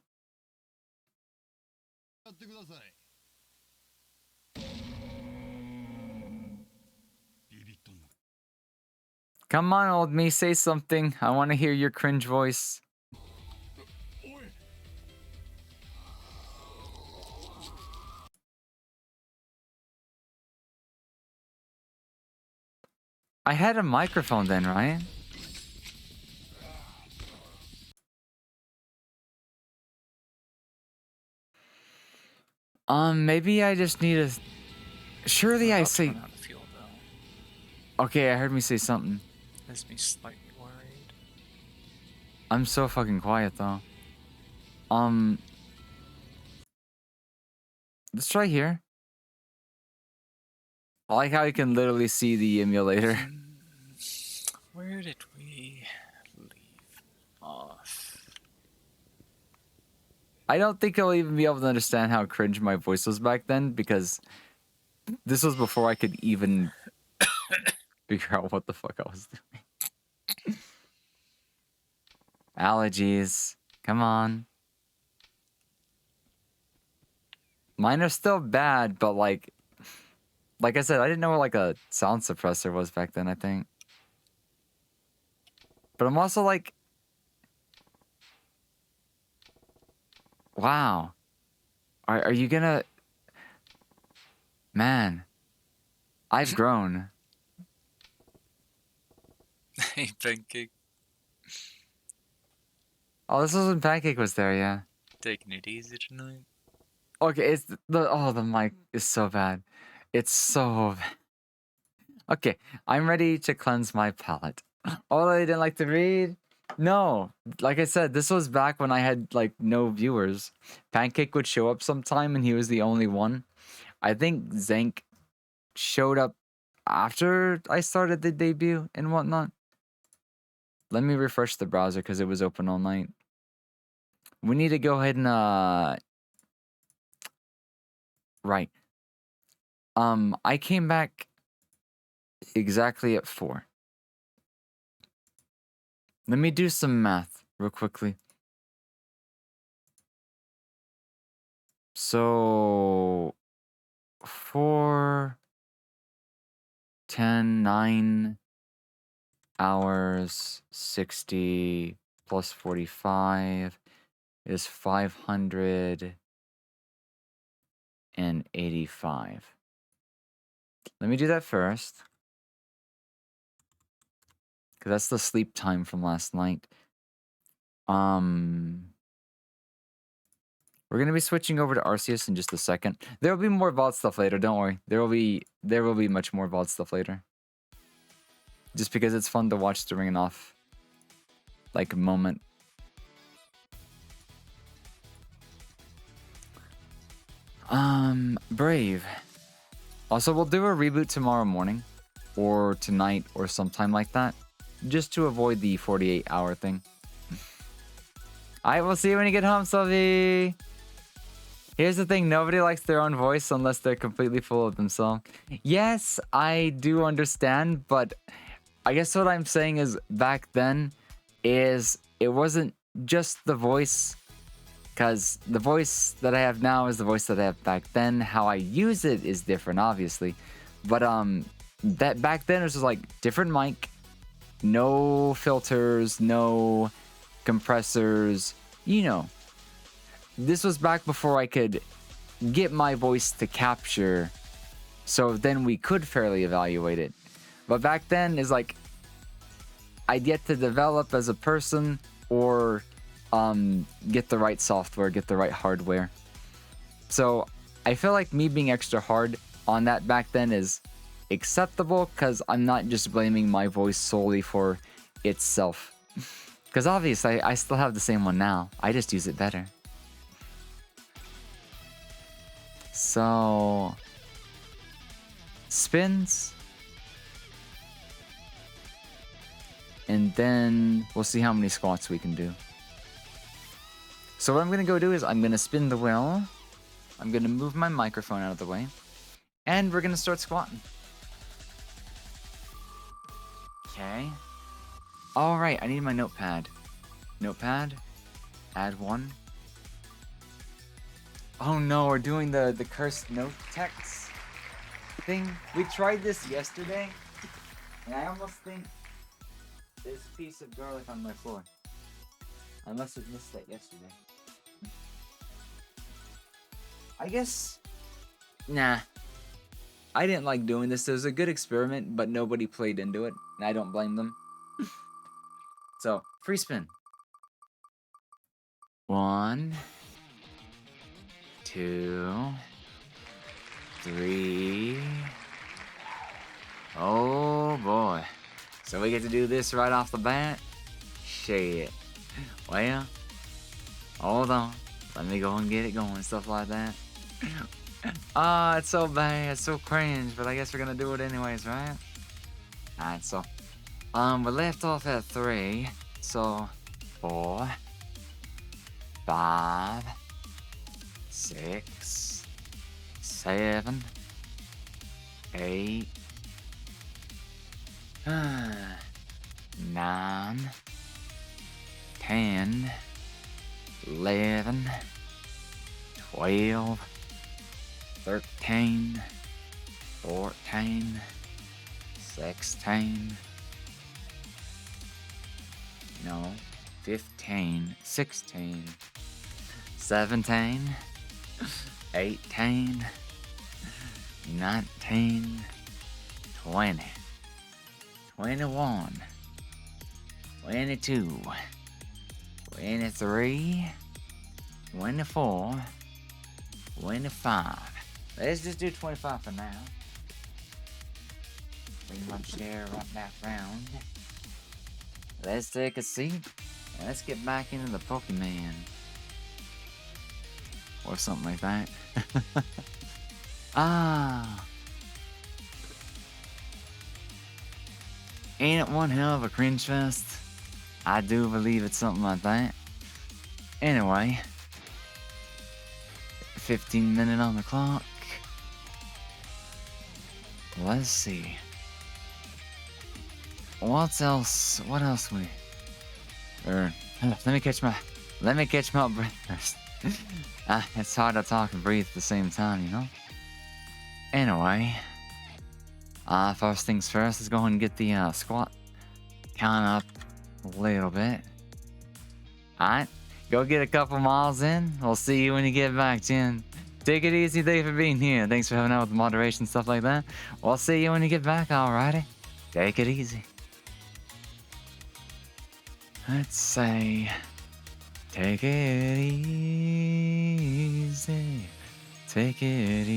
Come on, old me, say something. I want to hear your cringe voice. I had a microphone then, right? Maybe I just need a... Surely I say... Okay, I heard me say something. Makes me slightly worried. I'm so fucking quiet though. Let's try here. I like how you can literally see the emulator. Where did we leave off? I don't think I'll even be able to understand how cringe my voice was back then, because this was before I could even figure out what the fuck I was doing. Allergies. Come on. Mine are still bad, but like I said, I didn't know what like a sound suppressor was back then, I think. But I'm also like, wow. Are you gonna... Man. I've grown. Hey, Pancake. Oh, this was when Pancake was there, yeah. Taking it easy tonight. Okay, it's the mic is so bad. It's so bad. Okay, I'm ready to cleanse my palate. Oh, I didn't like to read? No, like I said, this was back when I had like no viewers. Pancake would show up sometime and he was the only one. I think Zank showed up after I started the debut and whatnot. Let me refresh the browser because it was open all night. We need to go ahead and right. I came back exactly at 4. Let me do some math real quickly. So 4, 10, 9 hours, 60 plus 45 is 585. Let me do that first, because that's the sleep time from last night. We're gonna be switching over to Arceus in just a second. There will be more VOD stuff later. Don't worry. There will be much more VOD stuff later. Just because it's fun to watch the ringing off like moment. Brave. Also, we'll do a reboot tomorrow morning, or tonight, or sometime like that, just to avoid the 48-hour thing. Alright, we'll see you when you get home, Sylvie. Here's the thing, nobody likes their own voice unless they're completely full of themselves. Yes, I do understand, but I guess what I'm saying is back then is it wasn't just the voice, because the voice that I have now is the voice that I have back then. How I use it is different, obviously. But that back then it was just like different mic, no filters, no compressors, you know. This was back before I could get my voice to capture, so then we could fairly evaluate it. But back then is like I'd yet to develop as a person or get the right software, get the right hardware. So I feel like me being extra hard on that back then is acceptable because I'm not just blaming my voice solely for itself. Because obviously I still have the same one now. I just use it better. So spins. And then we'll see how many squats we can do. So what I'm going to go do is I'm going to spin the wheel. I'm going to move my microphone out of the way. And we're going to start squatting. Okay. Alright, I need my notepad. Notepad. Add one. Oh no, we're doing the cursed note text thing. We tried this yesterday. And I almost think there's a piece of garlic on my floor. I must have missed that yesterday. I guess... Nah. I didn't like doing this. It was a good experiment, but nobody played into it. And I don't blame them. So, free spin. 1, 2, 3. Oh boy. So we get to do this right off the bat? Shit. Well, hold on. Let me go and get it going, stuff like that. Ah, it's so bad, it's so cringe, but I guess we're gonna do it anyways, right? Alright, so we left off at 3, so 4, 5, 6, 7, 8, 9, 10, 11, 12, 13, 14, 16, no, 15, 16, 17, 18, 19, 20, 21, 22, 23, 24, 25. Let's just do 25 for now. Bring my chair right back round. Let's take a seat and let's get back into the Pokemon. Or something like that. Ah. Ain't it one hell of a cringe fest? I do believe it's something like that. Anyway. 15 minutes on the clock. Let's see. What else we... let me catch my breath first. It's hard to talk and breathe at the same time, you know? Anyway. First things first, let's go and get the squat count up a little bit. Alright, go get a couple miles in. We'll see you when you get back, Jen. Take it easy, thank you for being here. Thanks for having out with the moderation, stuff like that. We'll see you when you get back, alrighty? Take it easy. Let's say, take it easy. Take it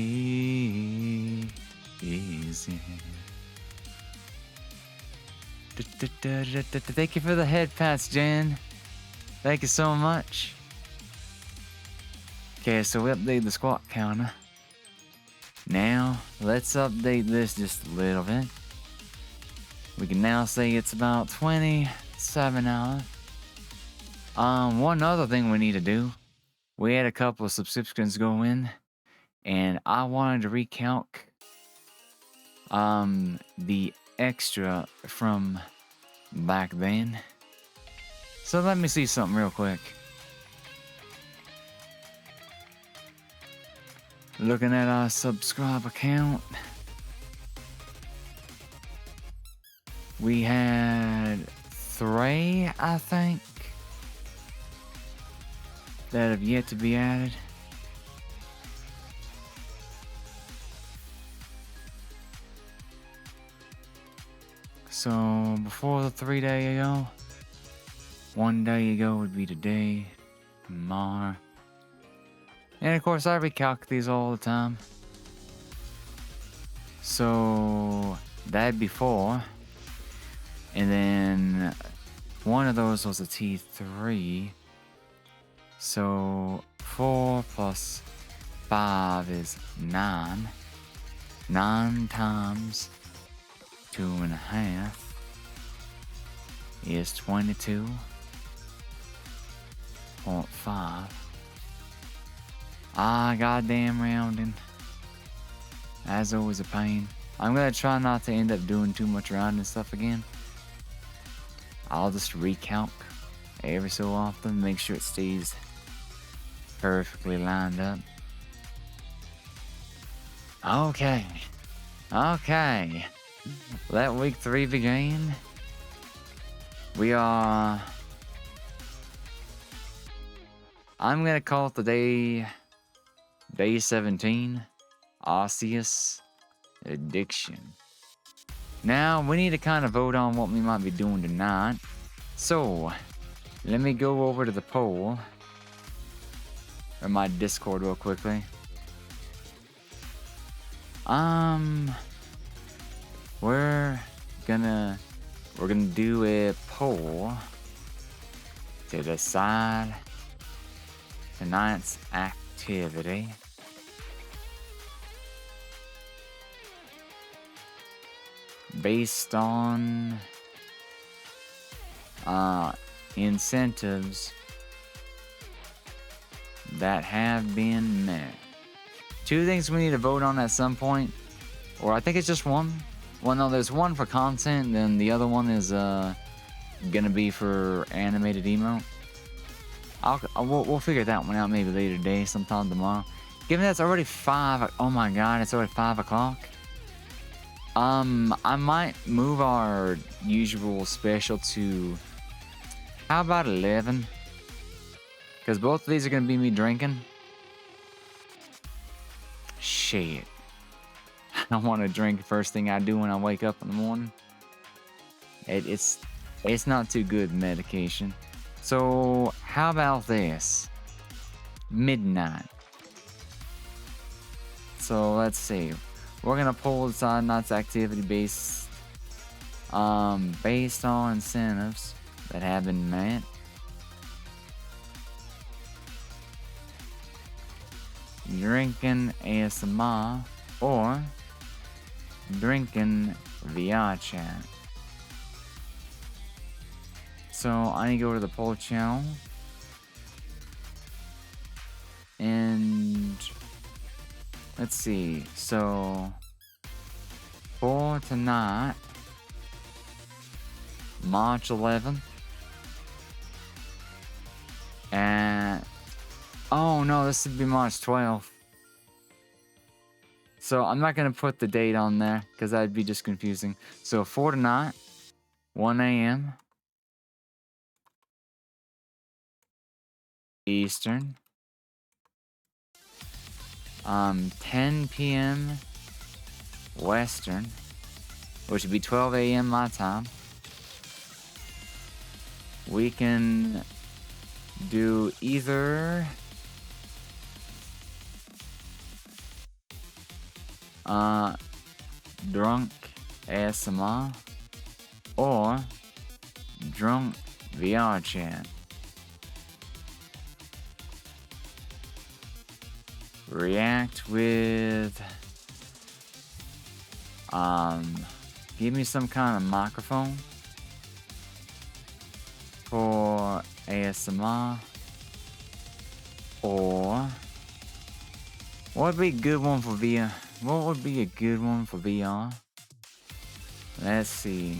easy. Thank you for the head pats, Jen. Thank you so much. Okay, so we update the squat counter. Now, let's update this just a little bit. We can now say it's about 27 hours. One other thing we need to do. We had a couple of subscriptions go in, and I wanted to recalc the extra from back then. So let me see something real quick. Looking at our subscriber count. We had 3, I think, that have yet to be added. So before the 3 day ago, 1 day ago would be today, tomorrow. And of course I recalc these all the time. So that'd be 4. And then one of those was a T3. So 4 plus 5 is 9. 9 times 2.5 is 22.5. Goddamn rounding. As always, a pain. I'm gonna try not to end up doing too much rounding stuff again. I'll just recalc every so often, make sure it stays perfectly lined up. Okay. Let week 3 begin. We are... I'm gonna call it the day 17. Osseous Addiction. Now, we need to kind of vote on what we might be doing tonight. So, let me go over to the poll. Or my Discord real quickly. We're gonna do a poll to decide tonight's activity. Based on incentives that have been met. 2 things we need to vote on at some point, or I think it's just one. Well, no, there's one for content, then the other one is gonna be for animated emote. We'll figure that one out maybe later today, sometime tomorrow. Given that it's already 5, oh my god, it's already 5 o'clock. I might move our usual special to, how about 11? Because both of these are gonna be me drinking. Shit. I don't want to drink first thing I do when I wake up in the morning. It's not too good medication. So how about this? Midnight. So let's see. We're gonna pull decide night's activity based on incentives that have been met. Drinking ASMR or drinking VR chat. So I need to go to the poll channel and let's see. So for tonight, March 11th, and oh no, this would be March 12th. So I'm not gonna put the date on there because that'd be just confusing. So for tonight, 1 a.m. Eastern, 10 p.m. Western, which would be 12 a.m. my time. We can do either drunk ASMR or drunk VR chat. React with give me some kind of microphone for ASMR, or what would be a good one for VR? What would be a good one for VR? Let's see.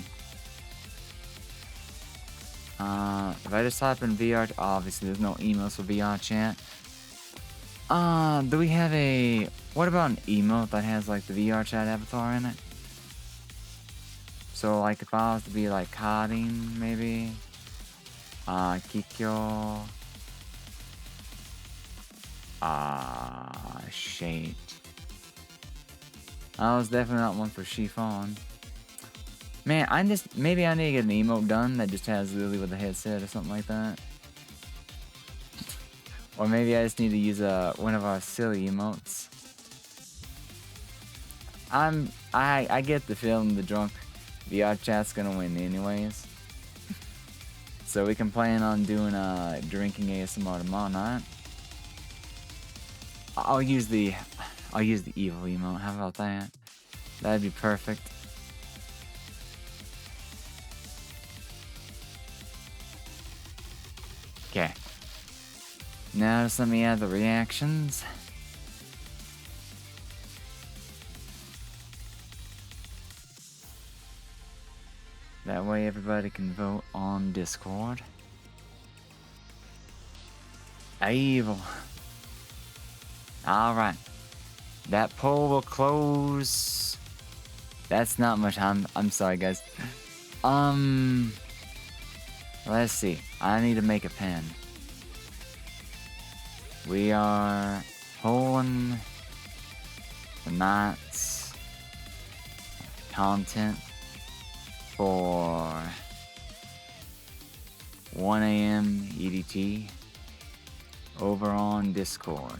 If I just type in VR, obviously there's no emails for VR chat. Do we have a... What about an emote that has like the VR chat avatar in it? So like if I was to be like Karin, maybe? Kikyo... Shit. I was definitely not one for Chiffon. Man, maybe I need to get an emote done that just has Lily with a headset or something like that. Or maybe I just need to use one of our silly emotes. I get the feeling the drunk VR chat's gonna win anyways. So we can plan on doing drinking ASMR tomorrow night. I'll use the evil emote. How about that? That'd be perfect. Okay. Now just let me add the reactions. That way everybody can vote on Discord. Evil. Alright. That poll will close. That's not much. I'm sorry guys. Let's see. I need to make a pen. We are polling tonight's content for 1 a.m. EDT over on Discord.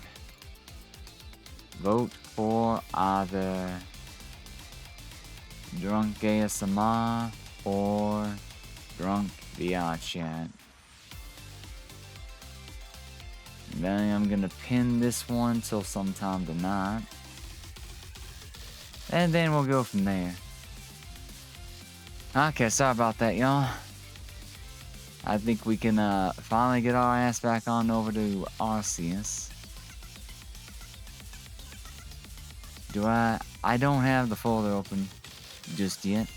Vote for either Drunk ASMR or Drunk VR Chat. Then I'm gonna pin this one till sometime tonight. And then we'll go from there. Okay, sorry about that, y'all. I think we can finally get our ass back on over to Arceus. I don't have the folder open just yet.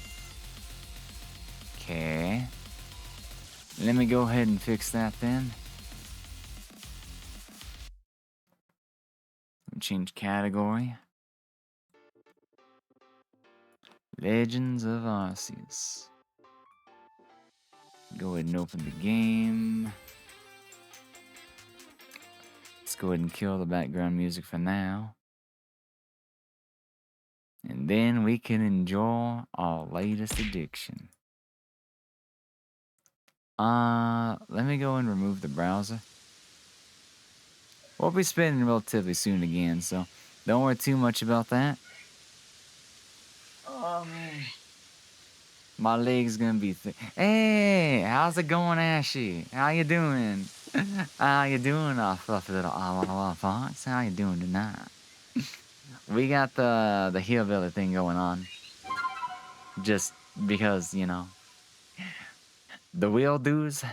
Okay. Let me go ahead and fix that then. Change category. Legends of Arceus. Go ahead and open the game. Let's go ahead and kill the background music for now. And then we can enjoy our latest addiction. Let me go and remove the browser. We'll be spinning relatively soon again, so don't worry too much about that. Oh man. My leg's gonna be thick. Hey, how's it going, Ashy? How you doing? How you doing, fluffy little fox? How you doing tonight? We got the hillbilly thing going on. Just because, you know. The wheel does,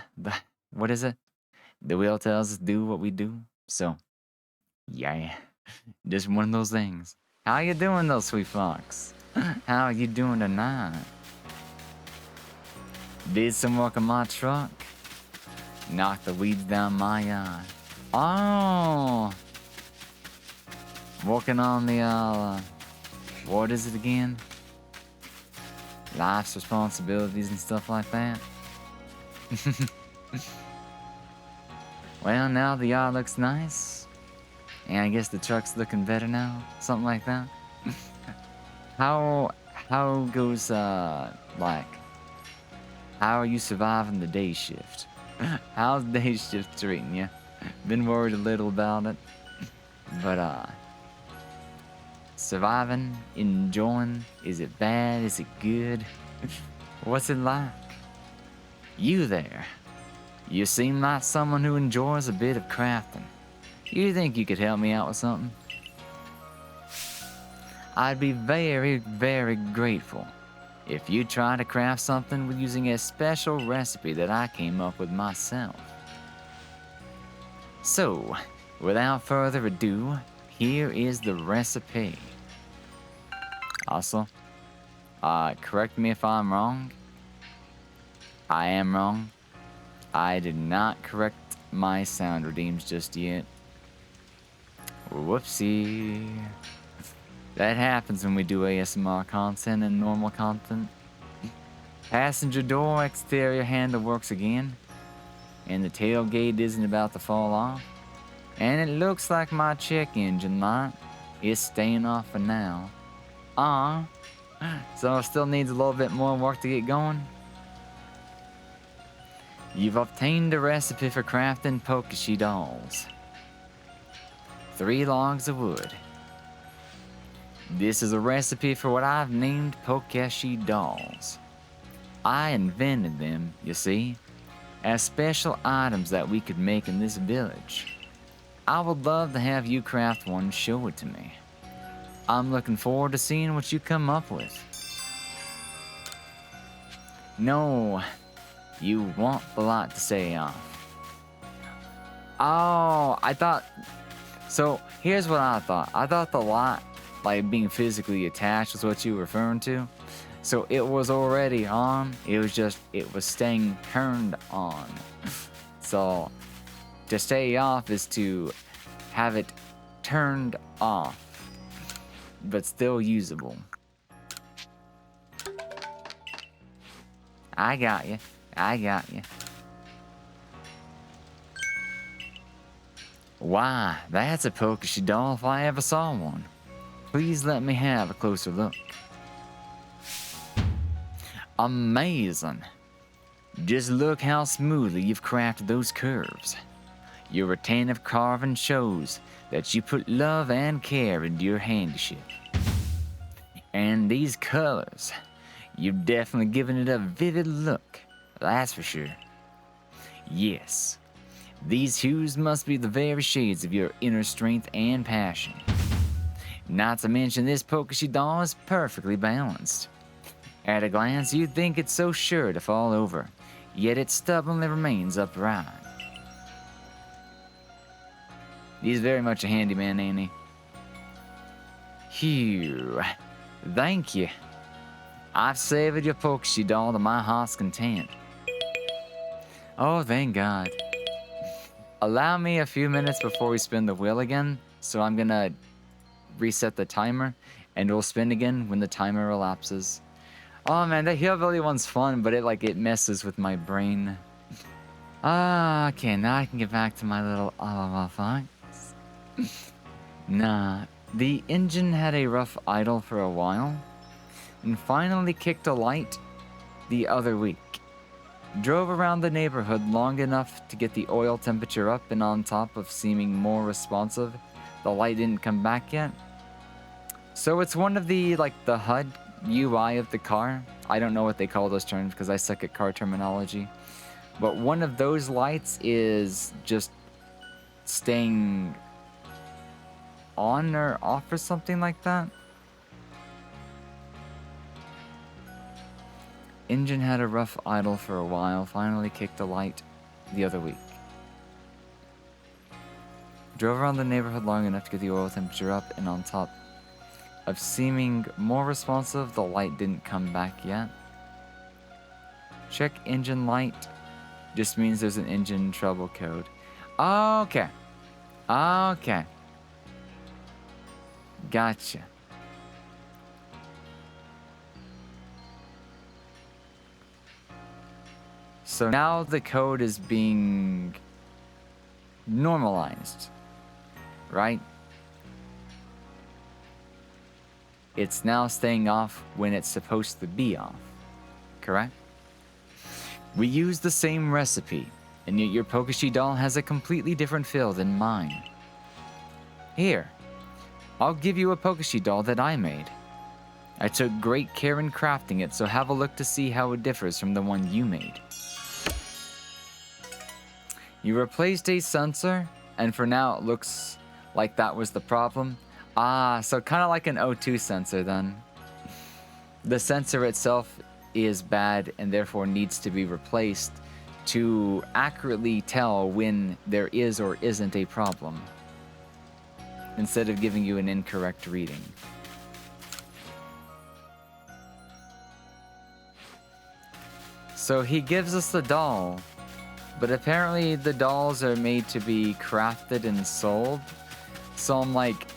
what is it? The wheel tells us do what we do. So, yeah. Just one of those things. How you doing though, sweet fox? How you doing tonight? Did some work on my truck. Knocked the weeds down my yard. Oh! Working on the, what is it again? Life's responsibilities and stuff like that. Well, now the yard looks nice. And I guess the truck's looking better now. Something like that. How goes, like, how are you surviving the day shift? How's day shift treating you? Been worried a little about it. But, surviving, enjoying, is it bad, is it good? What's it like? You there. You seem like someone who enjoys a bit of crafting. You think you could help me out with something? I'd be very, very grateful if you try to craft something with using a special recipe that I came up with myself. So, without further ado, here is the recipe. Also, correct me if I'm wrong. I am wrong. I did not correct my sound redeems just yet. Whoopsie. That happens when we do ASMR content and normal content. Passenger door exterior handle works again. And the tailgate isn't about to fall off. And it looks like my check engine light is staying off for now. So it still needs a little bit more work to get going. You've obtained a recipe for crafting Pokeshi dolls. 3 logs of wood. This is a recipe for what I've named Pokeshi dolls. I invented them, you see, as special items that we could make in this village. I would love to have you craft one and show it to me. I'm looking forward to seeing what you come up with. No, you want the light to stay off. Oh, I thought... So, here's what I thought. I thought the light, like being physically attached, was what you were referring to. So it was already on. It was staying turned on. So, to stay off is to have it turned off, but still usable. I got you. I got you. Why, that's a Pokeshi doll if I ever saw one. Please let me have a closer look. Amazing. Just look how smoothly you've crafted those curves. Your retentive carving shows that you put love and care into your handship. And these colors, you've definitely given it a vivid look, that's for sure. Yes, these hues must be the very shades of your inner strength and passion. Not to mention this Pokeshi doll is perfectly balanced. At a glance, you'd think it's so sure to fall over, yet it stubbornly remains upright. He's very much a handyman, ain't he? Phew. Thank you. I've savored your Pokeshi doll to my heart's content. Oh, thank God. Allow me a few minutes before we spin the wheel again, so I'm gonna reset the timer, and we'll spin again when the timer elapses. Oh man, that hillbilly one's fun, but it messes with my brain. Okay, now I can get back to my little facts. Nah, the engine had a rough idle for a while, and finally kicked a light the other week. Drove around the neighborhood long enough to get the oil temperature up, and on top of seeming more responsive, the light didn't come back yet. So it's one of the, the HUD UI of the car. I don't know what they call those terms because I suck at car terminology. But one of those lights is just staying on or off or something like that. Engine had a rough idle for a while, finally kicked a light the other week. Drove around the neighborhood long enough to get the oil temperature up, and on top of seeming more responsive, the light didn't come back yet. Check engine light just means there's an engine trouble code. Okay. Okay. Gotcha. So now the code is being normalized, right? It's now staying off when it's supposed to be off, correct? We use the same recipe, and yet your Pokeshi doll has a completely different feel than mine. Here, I'll give you a Pokeshi doll that I made. I took great care in crafting it, so have a look to see how it differs from the one you made. You replaced a sensor, and for now it looks like that was the problem. Ah, so kind of like an O2 sensor then. The sensor itself is bad and therefore needs to be replaced to accurately tell when there is or isn't a problem, instead of giving you an incorrect reading. So he gives us the doll, but apparently the dolls are made to be crafted and sold. So I'm like,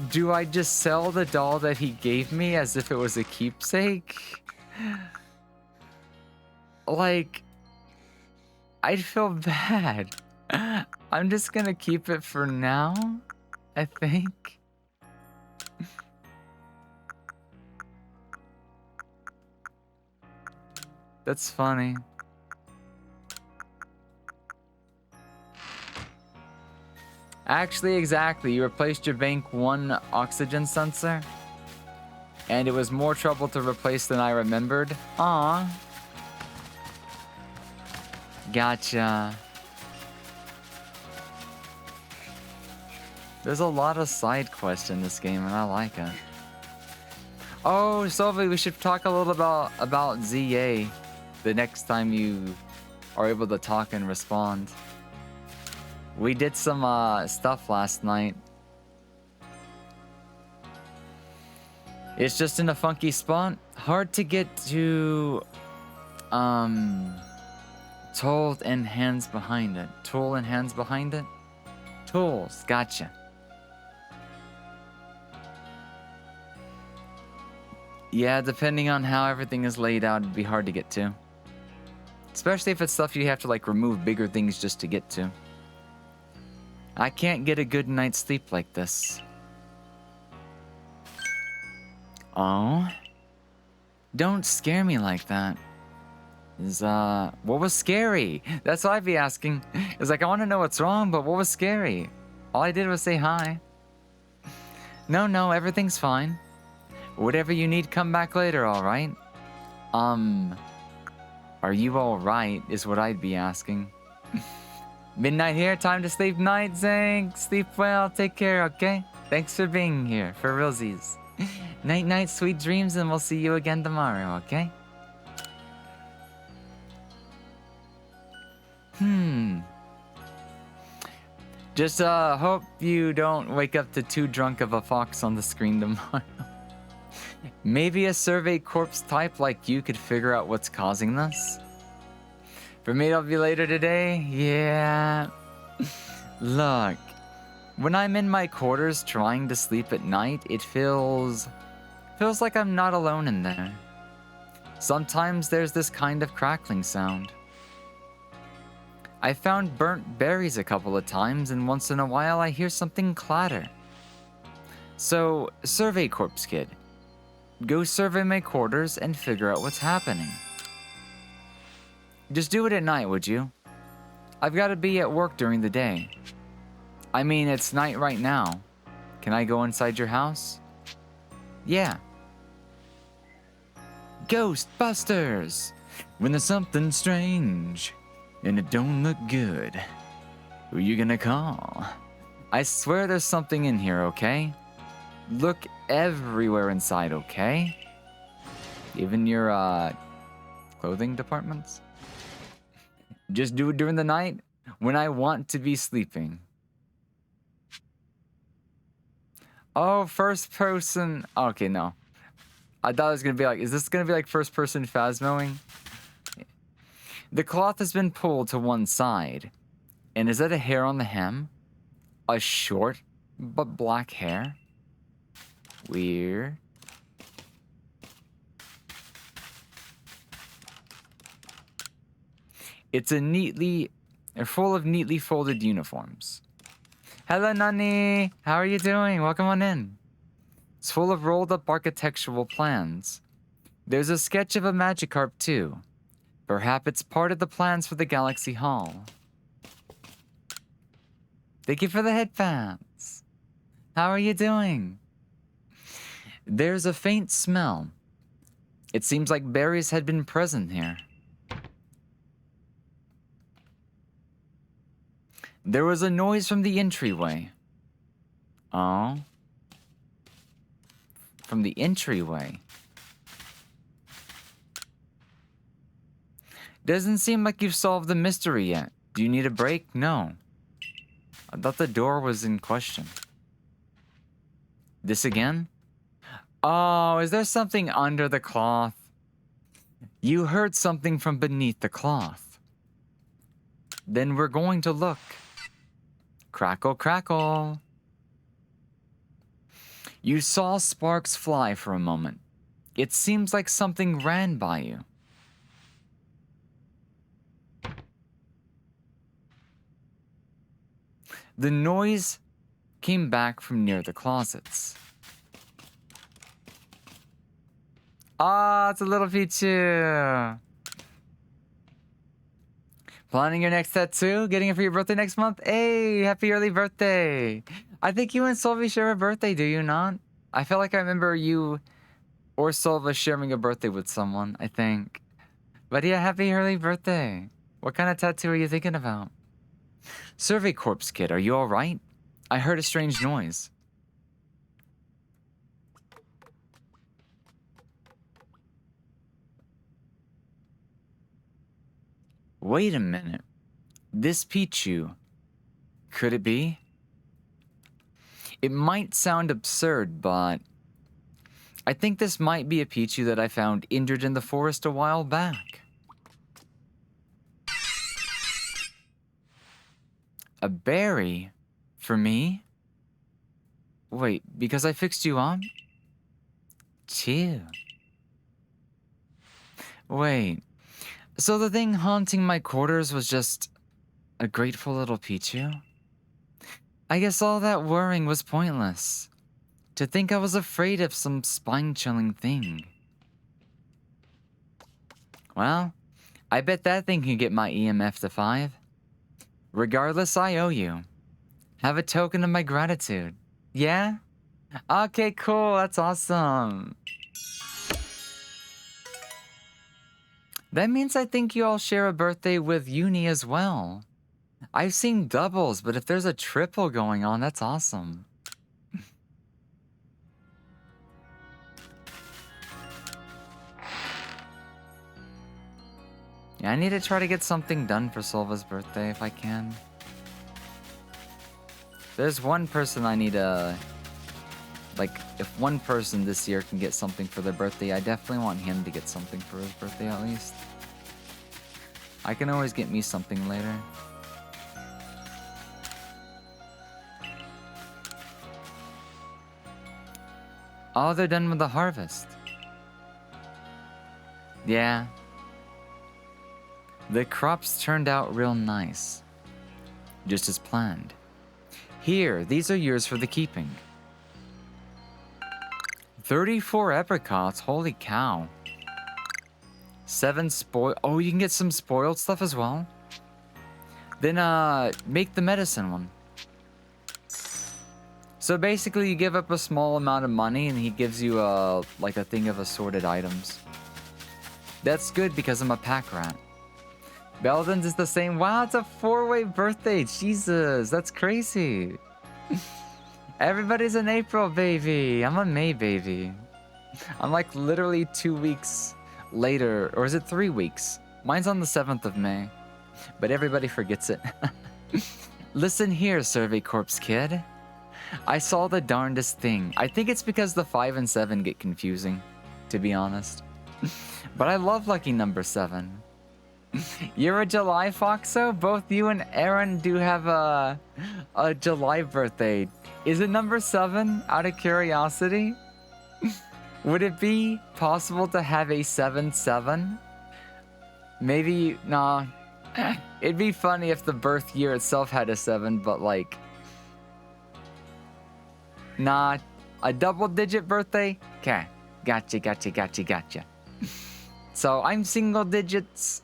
do I just sell the doll that he gave me as if it was a keepsake? Like, I'd feel bad. I'm just gonna keep it for now, I think. That's funny. Actually, exactly. You replaced your bank 1 oxygen sensor, and it was more trouble to replace than I remembered. Aww. Gotcha. There's a lot of side quests in this game, and I like it. Oh, Sylvie, we should talk a little about ZA the next time you are able to talk and respond. We did some stuff last night. It's just in a funky spot. Hard to get to Tool and hands behind it. Tool and hands behind it? Tools, gotcha. Yeah, depending on how everything is laid out, it'd be hard to get to. Especially if it's stuff you have to like remove bigger things just to get to. I can't get a good night's sleep like this. Oh? Don't scare me like that. What was scary? That's what I'd be asking. It's like, I want to know what's wrong, but what was scary? All I did was say hi. No, everything's fine. Whatever you need, come back later, alright? Are you alright, is what I'd be asking. Midnight here, time to sleep night, Zank. Sleep well, take care, okay? Thanks for being here, for realsies. Night, sweet dreams, and we'll see you again tomorrow, okay? Just hope you don't wake up to too drunk of a fox on the screen tomorrow. Maybe a survey corpse type like you could figure out what's causing this. For me, it'll be later today. Yeah. Look, when I'm in my quarters trying to sleep at night, it feels like I'm not alone in there. Sometimes there's this kind of crackling sound. I found burnt berries a couple of times, and once in a while I hear something clatter. So, survey corpse kid. Go survey my quarters and figure out what's happening. Just do it at night, would you? I've got to be at work during the day. I mean, it's night right now. Can I go inside your house? Yeah. Ghostbusters! When there's something strange and it don't look good, who you gonna call? I swear there's something in here, okay? Look everywhere inside, okay? Even your, clothing departments? Just do it during the night when I want to be sleeping. Oh, first person. Okay, no. I thought it was gonna be like, is this gonna be like first person phasmoing? The cloth has been pulled to one side. And is that a hair on the hem? A short but black hair? Weird. It's full of neatly folded uniforms. Hello, Nani. How are you doing? Welcome on in. It's full of rolled up architectural plans. There's a sketch of a Magikarp too. Perhaps it's part of the plans for the Galaxy Hall. Thank you for the headphones. How are you doing? There's a faint smell. It seems like berries had been present here. There was a noise from the entryway. Oh. From the entryway. Doesn't seem like you've solved the mystery yet. Do you need a break? No. I thought the door was in question. This again? Oh, is there something under the cloth? You heard something from beneath the cloth. Then we're going to look. Crackle, crackle. You saw sparks fly for a moment. It seems like something ran by you. The noise came back from near the closets. Ah, it's a little Pichu. Planning your next tattoo? Getting it for your birthday next month? Hey, happy early birthday. I think you and Sylvie share a birthday, do you not? I feel like I remember you or Sylvia sharing a birthday with someone, I think. But yeah, happy early birthday. What kind of tattoo are you thinking about? Survey Corpse Kid, are you alright? I heard a strange noise. Wait a minute. This Pichu. Could it be? It might sound absurd, but I think this might be a Pichu that I found injured in the forest a while back. A berry? For me? Wait, because I fixed you up? Chill. Wait, so the thing haunting my quarters was just a grateful little Pichu? I guess all that worrying was pointless. To think I was afraid of some spine-chilling thing. Well, I bet that thing can get my EMF to 5. Regardless, I owe you. Have a token of my gratitude. Yeah? Okay, cool. That's awesome. That means I think you all share a birthday with Uni as well. I've seen doubles, but if there's a triple going on, that's awesome. Yeah, I need to try to get something done for Silva's birthday if I can. There's one person I need to... Like, if one person this year can get something for their birthday, I definitely want him to get something for his birthday at least. I can always get me something later. Oh, they're done with the harvest. Yeah. The crops turned out real nice. Just as planned. Here, these are yours for the keeping. 34 apricots, holy cow. 7 spoil... Oh, you can get some spoiled stuff as well? Then, make the medicine one. So basically, you give up a small amount of money and he gives you, like a thing of assorted items. That's good because I'm a pack rat. Belden's is the same. Wow, it's a 4-way birthday. Jesus, that's crazy. Everybody's an April baby. I'm a May baby. I'm like literally 2 weeks later. Or is it 3 weeks? Mine's on the 7th of May. But everybody forgets it. Listen here, Survey Corpse Kid. I saw the darndest thing. I think it's because the 5 and 7 get confusing, to be honest. But I love lucky number 7. You're a July Foxo? Both you and Aaron do have a July birthday. Is it number 7, out of curiosity? Would it be possible to have a 7-7? Maybe, nah. It'd be funny if the birth year itself had a 7, but like... Nah, a double-digit birthday? Okay, gotcha. So, I'm single digits.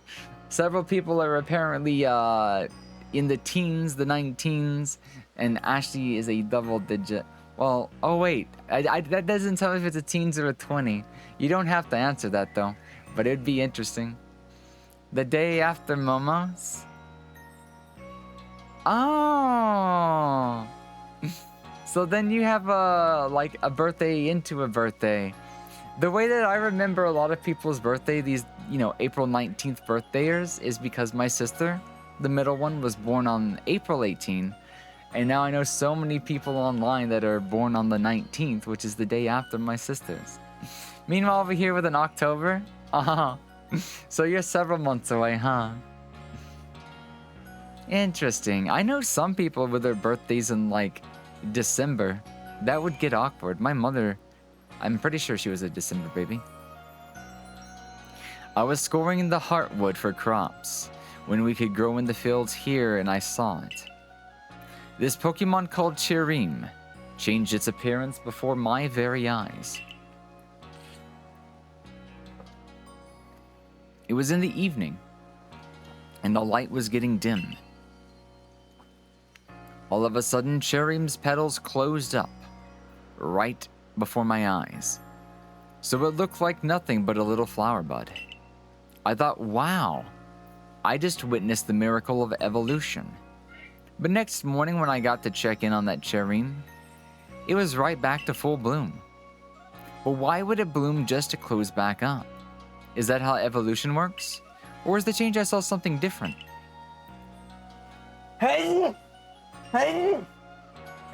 Several people are apparently in the teens, the 19s, and Ashley is a double digit. Well, oh wait, that doesn't tell me if it's a teens or a 20. You don't have to answer that though, but it'd be interesting. The day after Momo's? Oh! So then you have like a birthday into a birthday. The way that I remember a lot of people's birthday, these, you know, April 19th birthday-ers, is because my sister, the middle one, was born on April 18. And now I know so many people online that are born on the 19th, which is the day after my sister's. Meanwhile, over here with an October? Uh-huh. So you're several months away, huh? Interesting. I know some people with their birthdays in, like, December. That would get awkward. My mother, I'm pretty sure she was a December baby. I was scoring the heartwood for crops when we could grow in the fields here, and I saw it. This Pokemon called Chirim changed its appearance before my very eyes. It was in the evening, and the light was getting dim. All of a sudden, Chirim's petals closed up, right before my eyes. So it looked like nothing but a little flower bud. I thought, wow, I just witnessed the miracle of evolution. But next morning when I got to check in on that Chirim, it was right back to full bloom. But why would it bloom just to close back up? Is that how evolution works? Or is the change I saw something different? Hey! Hey!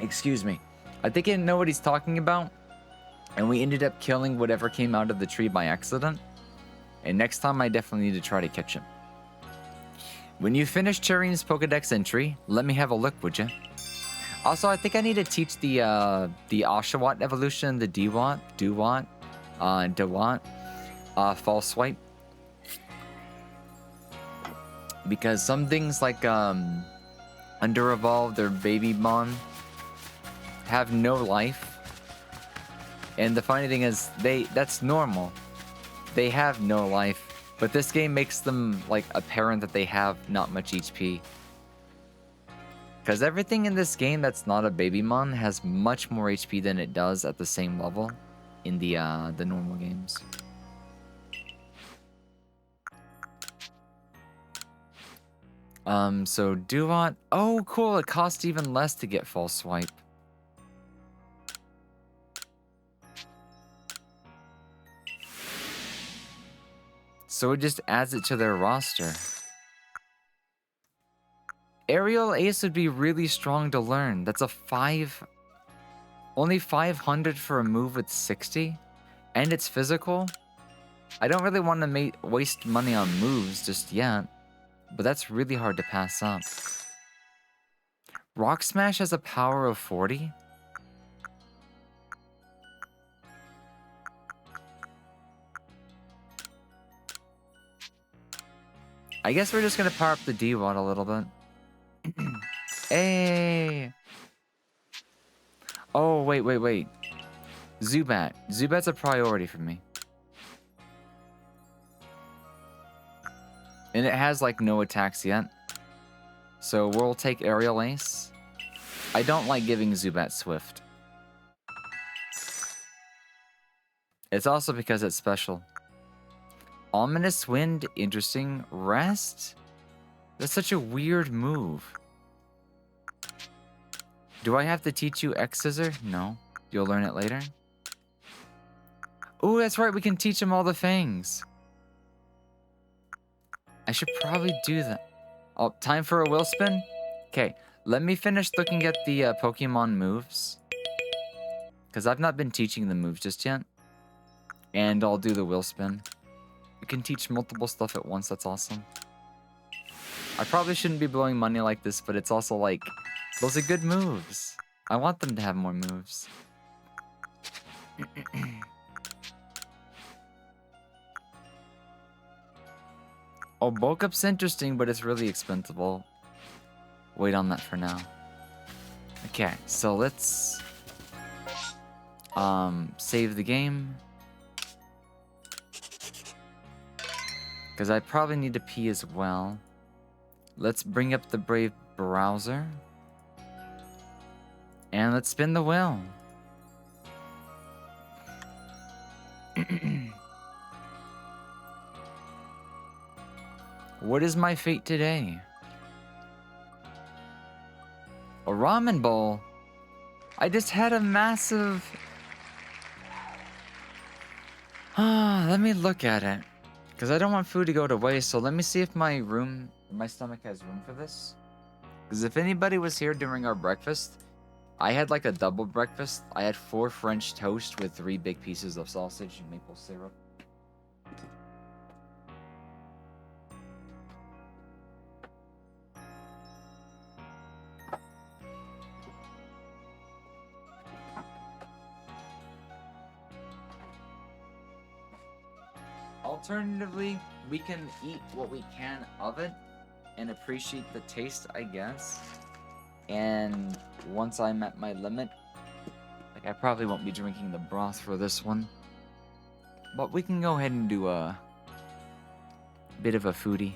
Excuse me. I think I know what he's talking about. And we ended up killing whatever came out of the tree by accident. And next time I definitely need to try to catch him. When you finish Chirim's Pokedex entry, let me have a look, would you? Also, I think I need to teach the Oshawott evolution, the Dewott, False Swipe. Because some things like Under Evolved or Babymon have no life. And the funny thing is, that's normal. They have no life. But this game makes them, like, apparent that they have not much HP. Because everything in this game that's not a Babymon has much more HP than it does at the same level in the normal games. So Dewott... Oh, cool, it costs even less to get False Swipe. So it just adds it to their roster. Aerial Ace would be really strong to learn. That's a 5... Only 500 for a move with 60? And it's physical? I don't really want to waste money on moves just yet. But that's really hard to pass up. Rock Smash has a power of 40? I guess we're just gonna power up the Dewott a little bit. Hey! Oh, wait. Zubat. Zubat's a priority for me. And it has, like, no attacks yet. So we'll take Aerial Ace. I don't like giving Zubat Swift. It's also because it's special. Ominous Wind, interesting. Rest? That's such a weird move. Do I have to teach you X-Scissor? No. You'll learn it later. Ooh, that's right, we can teach him all the fangs. I should probably do that. Oh, time for a will spin? Okay, let me finish looking at the Pokemon moves. Because I've not been teaching the moves just yet. And I'll do the will spin. You can teach multiple stuff at once, that's awesome. I probably shouldn't be blowing money like this, but it's also like, those are good moves. I want them to have more moves. Oh, Bulk Up's interesting, but it's really expensive. I'll wait on that for now. Okay, so let's save the game. Because I probably need to pee as well. Let's bring up the Brave browser. And let's spin the wheel. What is my fate today? A ramen bowl? I just had a massive... let me look at it. Because I don't want food to go to waste, so let me see if my stomach has room for this. Because if anybody was here during our breakfast, I had like a double breakfast. I had 4 French toast with 3 big pieces of sausage and maple syrup. Alternatively, we can eat what we can of it and appreciate the taste, I guess. And once I'm at my limit, like I probably won't be drinking the broth for this one. But we can go ahead and do a bit of a foodie.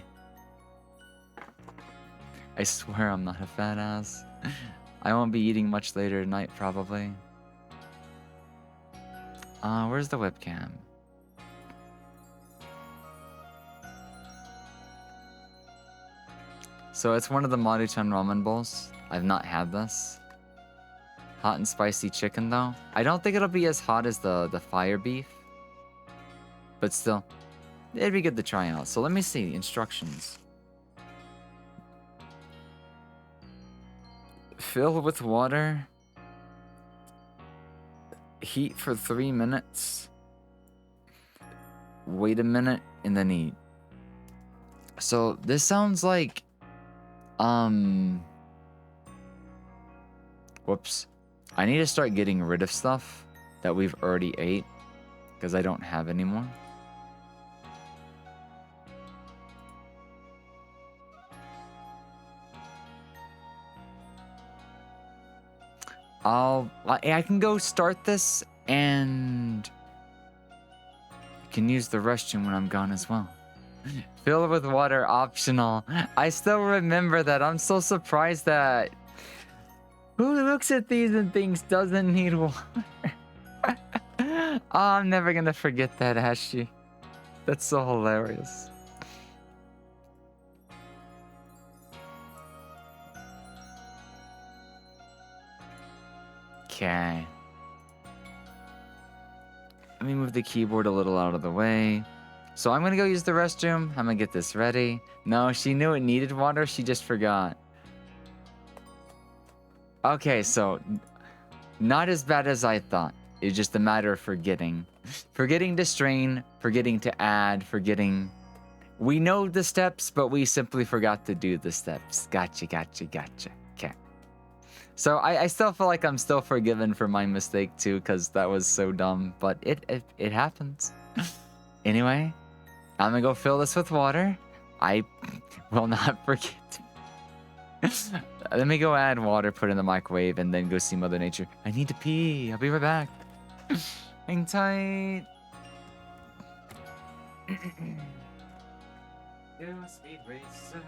I swear I'm not a fat ass. I won't be eating much later tonight, probably. Where's the webcam? So it's one of the Maruchan ramen bowls. I've not had this. Hot and spicy chicken though. I don't think it'll be as hot as the fire beef. But still, it'd be good to try out. So let me see, instructions. Fill with water. Heat for 3 minutes. Wait a minute and then eat. So this sounds like whoops. I need to start getting rid of stuff that we've already ate because I don't have anymore. I can go start this and I can use the restroom when I'm gone as well. Fill with water optional. I still remember that. I'm so surprised that who looks at these and thinks doesn't need water. Oh, I'm never gonna forget that, Ashley. That's so hilarious. Okay. Let me move the keyboard a little out of the way. So I'm gonna go use the restroom. I'm gonna get this ready. No, she knew it needed water. She just forgot. Okay, so not as bad as I thought. It's just a matter of forgetting. Forgetting to strain, forgetting to add, forgetting... We know the steps, but we simply forgot to do the steps. Gotcha. Okay. So I still feel like I'm still forgiven for my mistake too, because that was so dumb. But it happens. Anyway, I'm gonna go fill this with water. I will not forget. Let me go add water, put it in the microwave, and then go see Mother Nature. I need to pee. I'll be right back. Hang tight. Speed racer.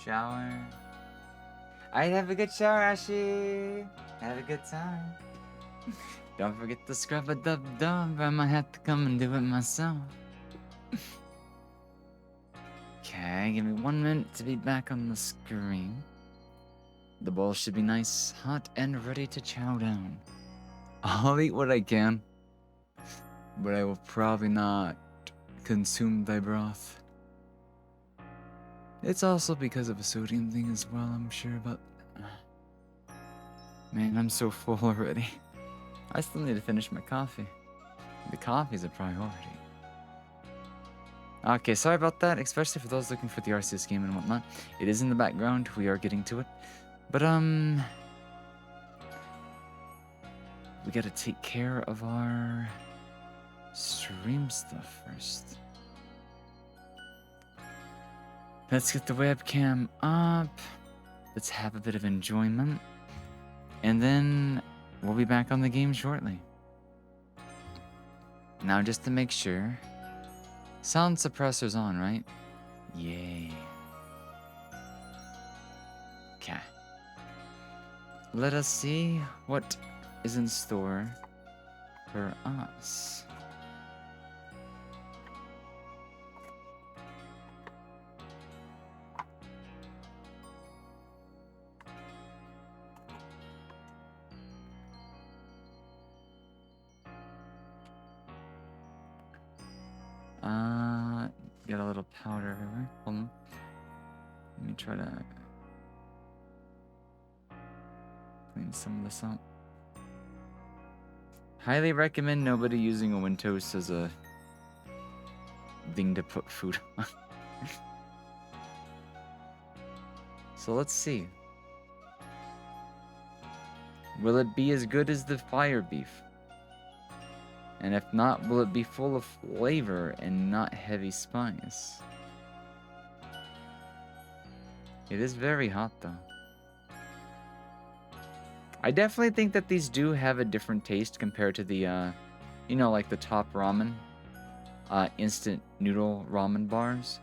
shower. I'd have a good shower, Ashi. Have a good time. Don't forget to scrub a dub dub. I might have to come and do it myself. Okay, give me 1 minute to be back on the screen. The bowl should be nice, hot, and ready to chow down. I'll eat what I can, but I will probably not consume thy broth. It's also because of a sodium thing as well, I'm sure, but... Man, I'm so full already. I still need to finish my coffee. The coffee's a priority. Okay, sorry about that, especially for those looking for the Arceus game and whatnot. It is in the background, we are getting to it. But, we gotta take care of our stream stuff first. Let's get the webcam up. Let's have a bit of enjoyment. And then we'll be back on the game shortly. Now, just to make sure, sound suppressor's on, right? Yay. Okay. Let us see what is in store for us. Got a little powder everywhere. Hold on. Let me try to clean some of this up. Highly recommend nobody using a Wintoast as a thing to put food on. So let's see. Will it be as good as the fire beef? And if not, will it be full of flavor and not heavy spice? It is very hot though. I definitely think that these do have a different taste compared to the, you know, like the Top Ramen, instant noodle ramen bars.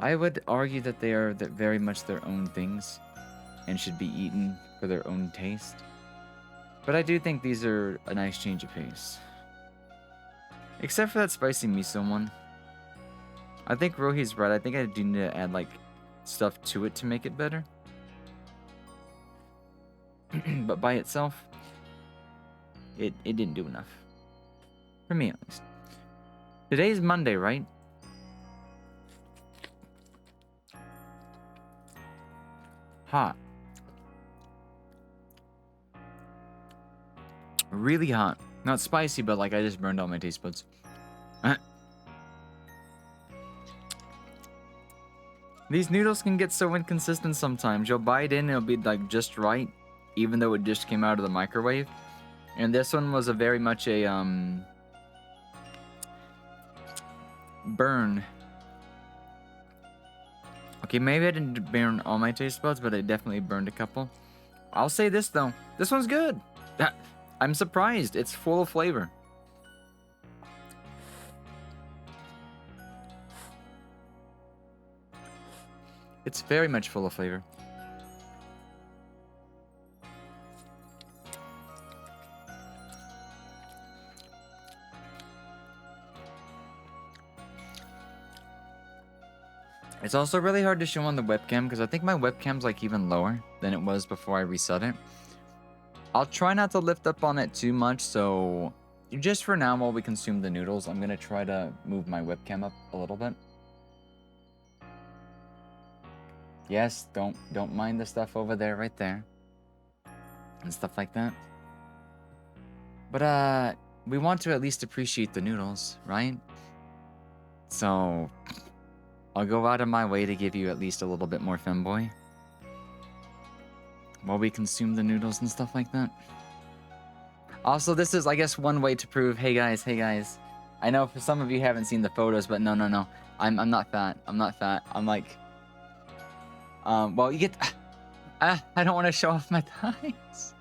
I would argue that they are very much their own things and should be eaten for their own taste. But I do think these are a nice change of pace. Except for that spicy miso one. I think Rohi's right. I think I do need to add, like, stuff to it to make it better. But by itself, it didn't do enough. For me, at least. Today's Monday, right? Hot. Really hot. Not spicy, but like I just burned all my taste buds. These noodles can get so inconsistent sometimes. You'll bite in, it'll be like just right, even though it just came out of the microwave. And this one was a very much a burn. Okay, maybe I didn't burn all my taste buds, but I definitely burned a couple. I'll say this though, this one's good. I'm surprised. It's full of flavor. It's very much full of flavor. It's also really hard to show on the webcam because I think my webcam's like even lower than it was before I reset it. I'll try not to lift up on it too much, so just for now while we consume the noodles, I'm gonna try to move my webcam up a little bit. Yes, don't mind the stuff over there, right there. And stuff like that. But we want to at least appreciate the noodles, right? So I'll go out of my way to give you at least a little bit more femboy while we consume the noodles and stuff like that. Also, this is, I guess, one way to prove, hey guys, I know for some of you haven't seen the photos, but no, I'm not fat. I'm not fat. I'm like, well, you get, I don't want to show off my thighs.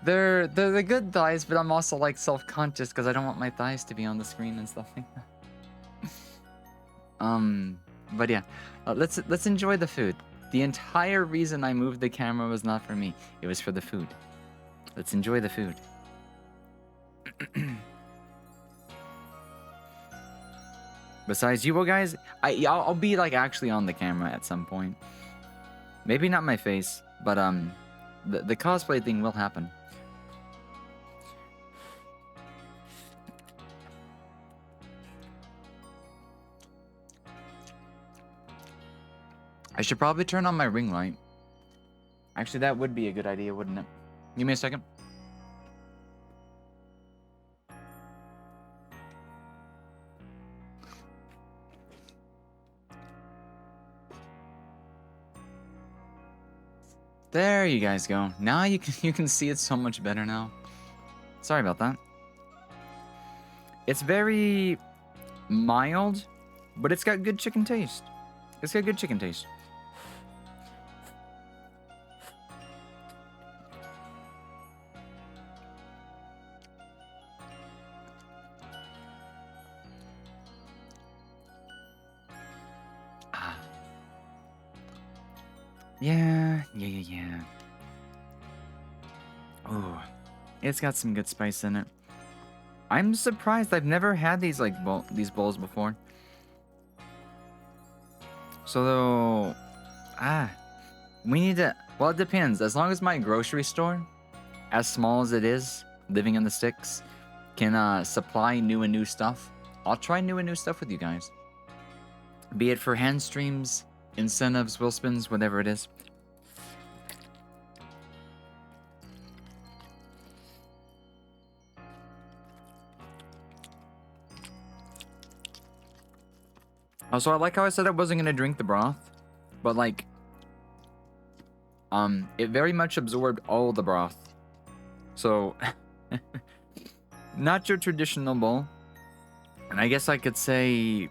They're the good thighs, but I'm also like self-conscious because I don't want my thighs to be on the screen and stuff like that. But yeah, let's enjoy the food. The entire reason I moved the camera was not for me. It was for the food. Let's enjoy the food. Besides you guys, I'll be like actually on the camera at some point. Maybe not my face, but the cosplay thing will happen. I should probably turn on my ring light. Actually, that would be a good idea, wouldn't it? Give me a second. There you guys go. Now you can see it so much better now. Sorry about that. It's very mild, but it's got good chicken taste. It's got good chicken taste. Yeah. Oh, it's got some good spice in it. I'm surprised I've never had these like these bowls before. So, we need to. Well, it depends. As long as my grocery store, as small as it is, living in the sticks, can supply new and new stuff, I'll try new and new stuff with you guys. Be it for hand streams, incentives, will spins, whatever it is. Also, I like how I said I wasn't gonna drink the broth, but like, it very much absorbed all the broth. So, not your traditional bowl. And I guess I could say,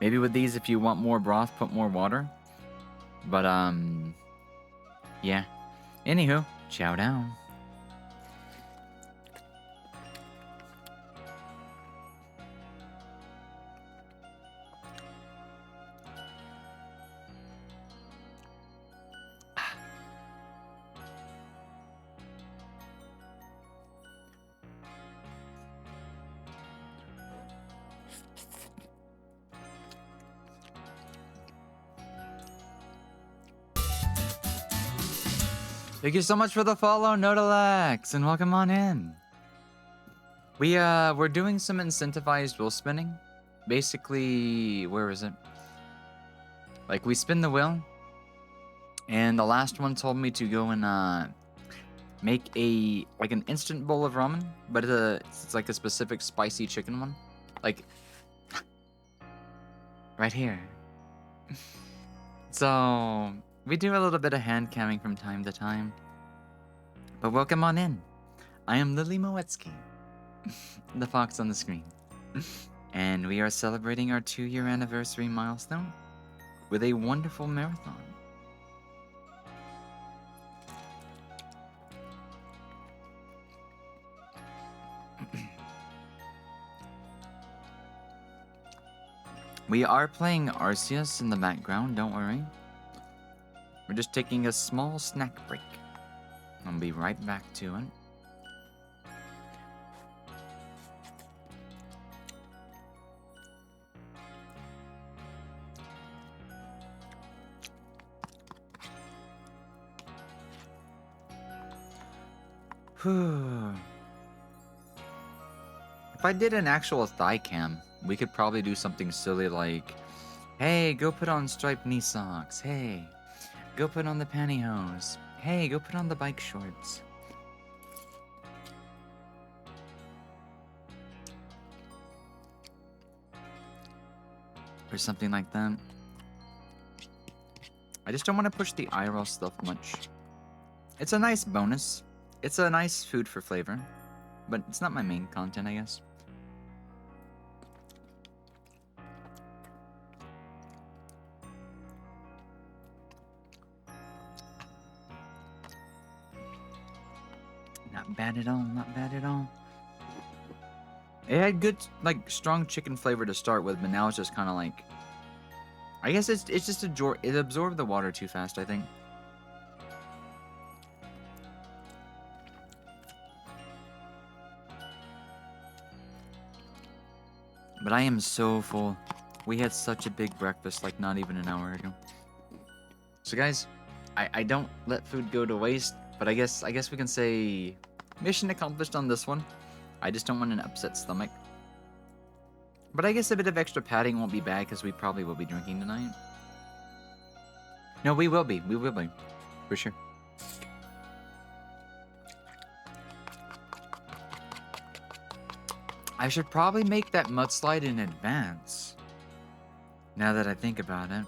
maybe with these, if you want more broth, put more water. But, yeah. Anywho, chow down. Thank you so much for the follow, Nodalex, and welcome on in. We're doing some incentivized wheel spinning. Basically, where is it? Like, we spin the wheel, and the last one told me to go and make an instant bowl of ramen, but it's like a specific spicy chicken one, like right here. So we do a little bit of hand camming from time to time. But welcome on in. I am Lily Moetsky, the fox on the screen. And we are celebrating our 2-year anniversary milestone with a wonderful marathon. We are playing Arceus in the background, don't worry. We're just taking a small snack break. I'll be right back to it. Whew. If I did an actual thigh cam, we could probably do something silly like, hey, go put on striped knee socks. Hey, go put on the pantyhose. Hey, go put on the bike shorts. Or something like that. I just don't want to push the IRL stuff much. It's a nice bonus. It's a nice food for flavor. But it's not my main content, I guess. Not bad at all, not bad at all. It had good, like, strong chicken flavor to start with, but now it's just kind of like I guess it's just it absorbed the water too fast, I think. But I am so full. We had such a big breakfast like not even an hour ago. So guys, I don't let food go to waste, but I guess we can say mission accomplished on this one. I just don't want an upset stomach. But I guess a bit of extra padding won't be bad because we probably will be drinking tonight. No, we will be. We will be. For sure. I should probably make that mudslide in advance. Now that I think about it.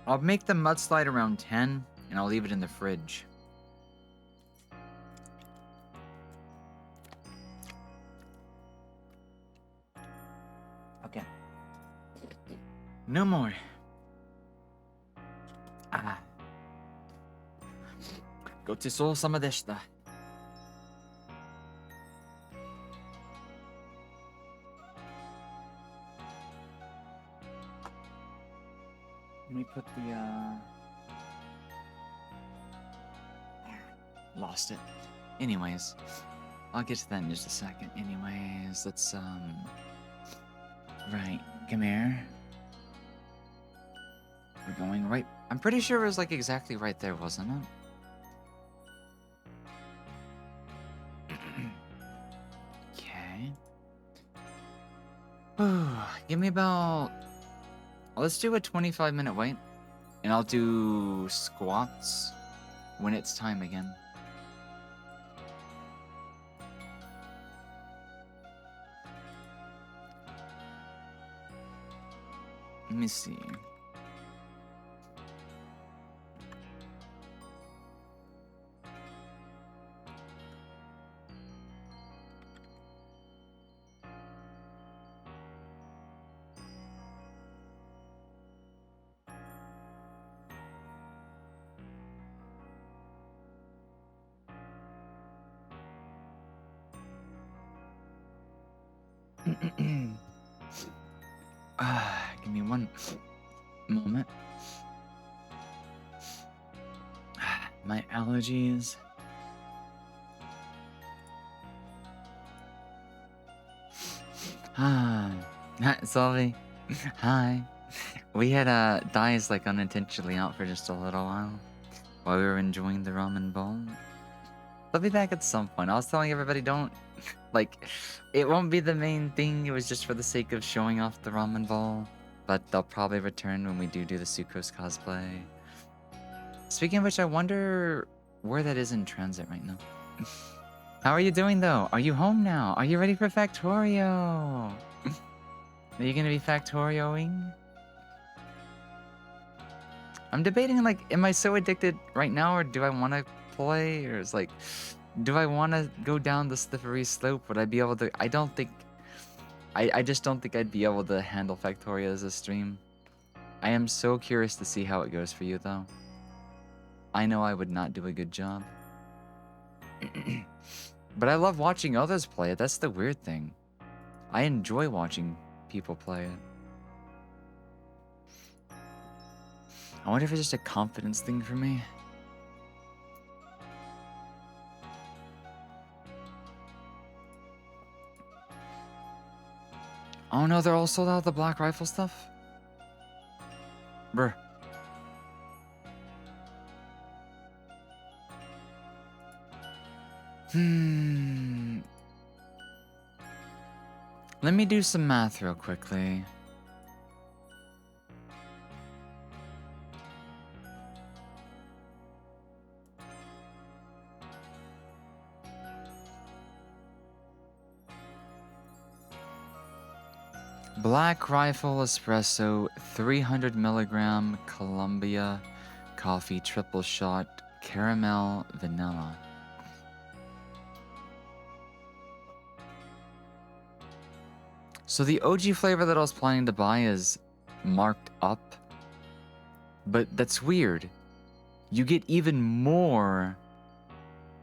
I'll make the mudslide around 10 and I'll leave it in the fridge. Okay. No more. Ah. ごちそうさまでした。Let me put the, lost it. Anyways, I'll get to that in just a second. Anyways, let's, right, come here. We're going right. I'm pretty sure it was, like, exactly right there, wasn't it? Okay. Give me about... Let's do a 25-minute wait, and I'll do squats when it's time again. Let me see. Give me one moment. My allergies. Solvi. Hi. We had Dice like unintentionally out for just a little while we were enjoying the ramen bowl. They'll be back at some point. I was telling everybody don't like it won't be the main thing. It was just for the sake of showing off the ramen bowl. But they'll probably return when we do the Sucrose cosplay. Speaking of which, I wonder where that is in transit right now. How are you doing though? Are you home now? Are you ready for Factorio? Are you gonna be Factorioing? I'm debating like, am I so addicted right now, or do I want to play, or it's like, do I want to go down the slippery slope? Would I be able to? I don't think. I just don't think I'd be able to handle Factorio as a stream. I am so curious to see how it goes for you though. I know I would not do a good job. But I love watching others play it. That's the weird thing. I enjoy watching people play it. I wonder if it's just a confidence thing for me. Oh no, they're all sold out of the Black Rifle stuff? Bruh. Let me do some math real quickly. Black Rifle Espresso, 300 milligram Columbia coffee, triple shot, caramel, vanilla. So the OG flavor that I was planning to buy is marked up, but that's weird. You get even more.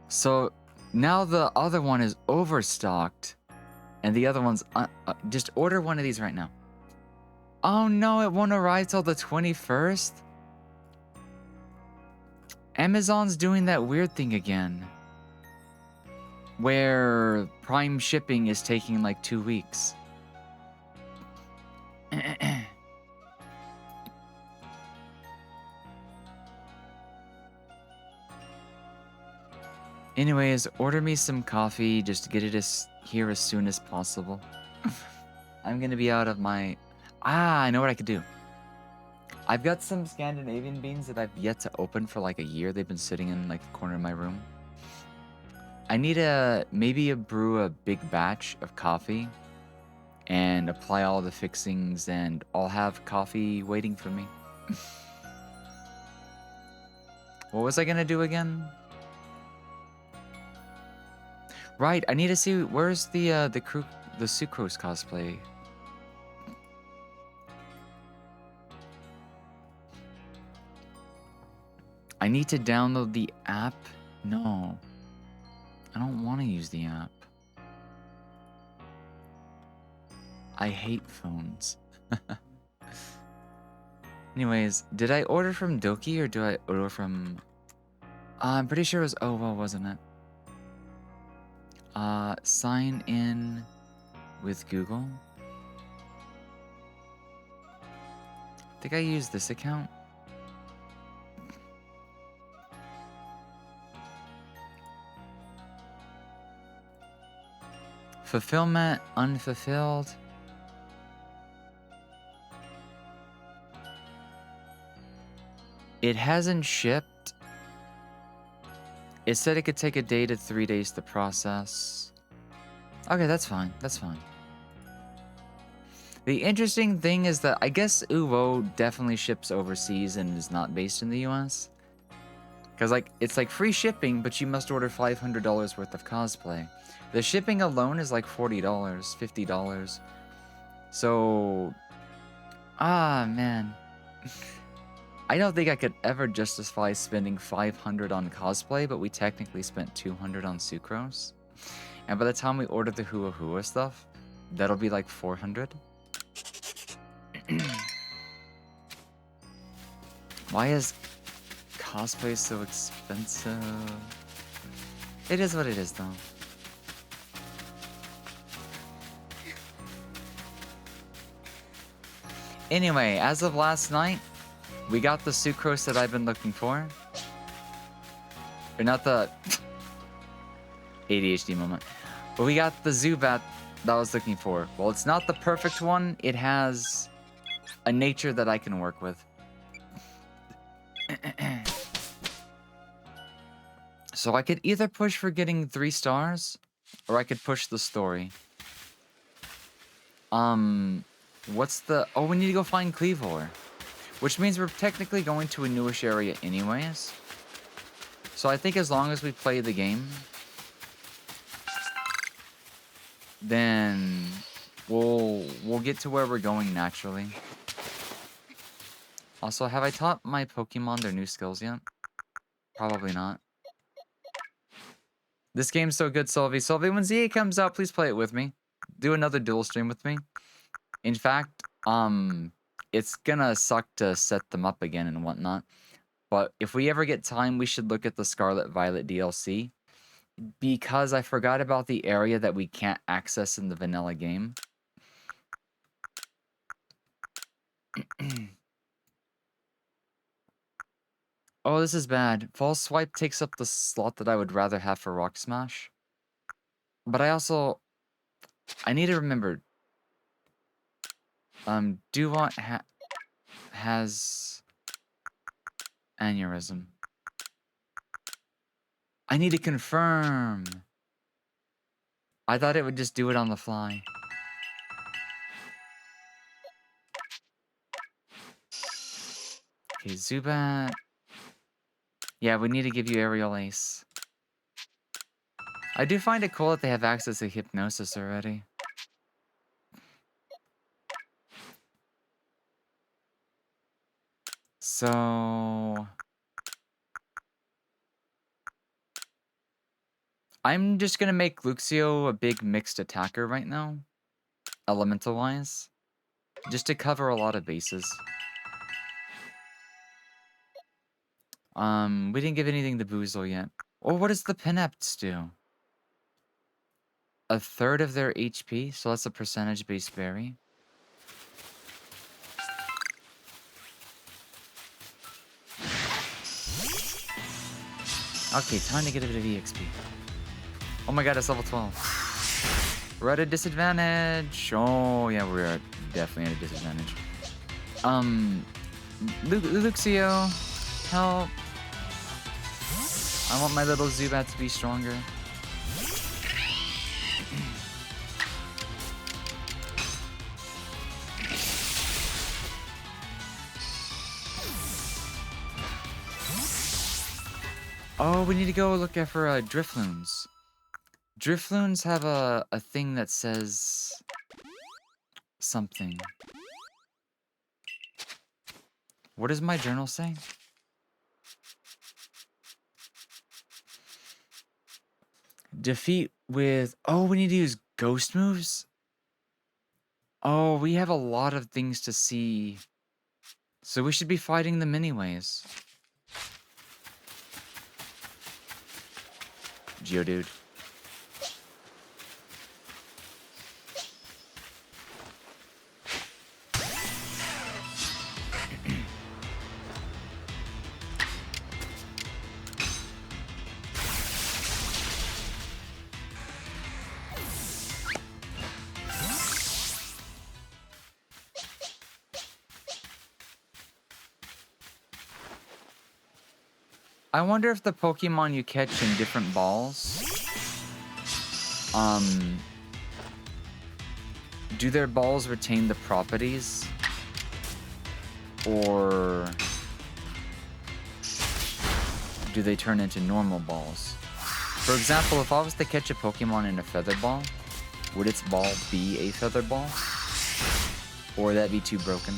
So now the other one is overstocked. And the other one's... just order one of these right now. Oh no, it won't arrive till the 21st? Amazon's doing that weird thing again. Where Prime shipping is taking like 2 weeks. Anyways, order me some coffee just to get it here as soon as possible. I'm gonna be out of my... I know what I could do. I've got some Scandinavian beans that I've yet to open for like a year. They've been sitting in like the corner of my room. I need maybe brew a big batch of coffee and apply all the fixings, and I'll have coffee waiting for me. What was I gonna do again? Right, I need to see where's the Sucrose cosplay. I need to download the app. No, I don't want to use the app. I hate phones. Anyways, did I order from Doki or do I order from... I'm pretty sure it was OVO, wasn't it? Sign in with Google. I think I used this account. Fulfillment unfulfilled. It hasn't shipped. It said it could take a day to 3 days to process. Okay, that's fine. That's fine. The interesting thing is that I guess Uvo definitely ships overseas and is not based in the US. Because like it's like free shipping, but you must order $500 worth of cosplay. The shipping alone is like $40, $50. So, man. I don't think I could ever justify spending $500 on cosplay, but we technically spent $200 on Sucrose. And by the time we order the Hua Hua stuff, that'll be like $400. Why is cosplay so expensive? It is what it is, though. Anyway, as of last night, we got the Sucrose that I've been looking for. Or not the ADHD moment. But we got the Zubat that I was looking for. Well, it's not the perfect one. It has a nature that I can work with. So I could either push for getting 3 stars, or I could push the story. What's the... Oh, we need to go find Cleavor. Which means we're technically going to a newish area anyways. So I think as long as we play the game, then we'll get to where we're going naturally. Also, have I taught my Pokemon their new skills yet? Probably not. This game's so good, Sylvie. Sylvie, when ZA comes out, please play it with me. Do another dual stream with me. In fact, it's gonna suck to set them up again and whatnot. But if we ever get time, we should look at the Scarlet Violet DLC. Because I forgot about the area that we can't access in the vanilla game. Oh, this is bad. False Swipe takes up the slot that I would rather have for Rock Smash. But I need to remember. Dewont has aneurysm. I need to confirm. I thought it would just do it on the fly. Okay, Zubat. Yeah, we need to give you Aerial Ace. I do find it cool that they have access to Hypnosis already. So... I'm just gonna make Luxio a big mixed attacker right now. Elemental-wise. just to cover a lot of bases. We didn't give anything to Boozle yet. Or what does the Pinapts do? A third of their HP, so that's a percentage-based berry. Okay, time to get a bit of EXP. Oh my god, it's level 12. We're at a disadvantage. Oh yeah, we're definitely at a disadvantage. Luxio, help. I want my little Zubat to be stronger. Oh, we need to go look out for Drifloons. Drifloons have a thing that says something. What does my journal say? Defeat with... Oh, we need to use ghost moves? Oh, we have a lot of things to see. So we should be fighting them anyways. Geodude. I wonder if the Pokemon you catch in different balls, do their balls retain the properties? Or do they turn into normal balls? For example, if I was to catch a Pokemon in a feather ball, would its ball be a feather ball? Or would that be too broken?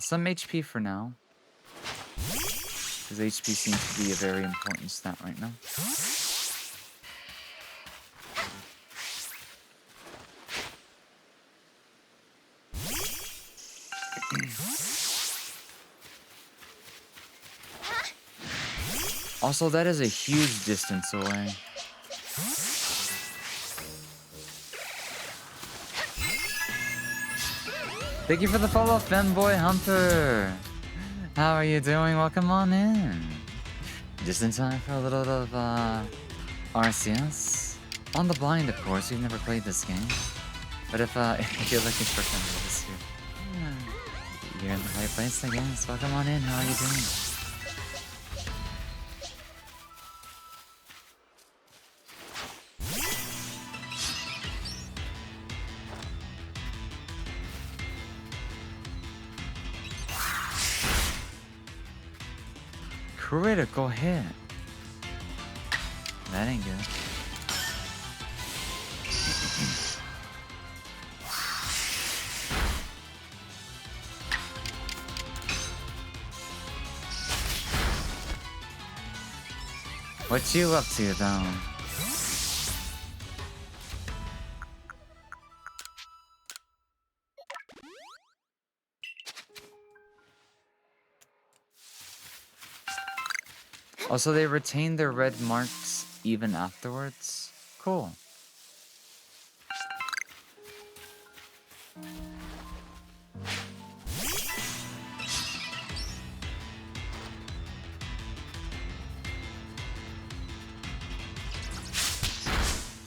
Some HP for now. Because HP seems to be a very important stat right now. Also, that is a huge distance away. Thank you for the follow, Femboy Hunter. How are you doing? Welcome on in. Just in time for a little of RCS. On the blind, of course. We've never played this game. But if you're looking for something this year, you're in the right place, I guess. Welcome on in. How are you doing? Critical hit. That ain't good. What you up to, though? Also, they retain their red marks even afterwards. Cool.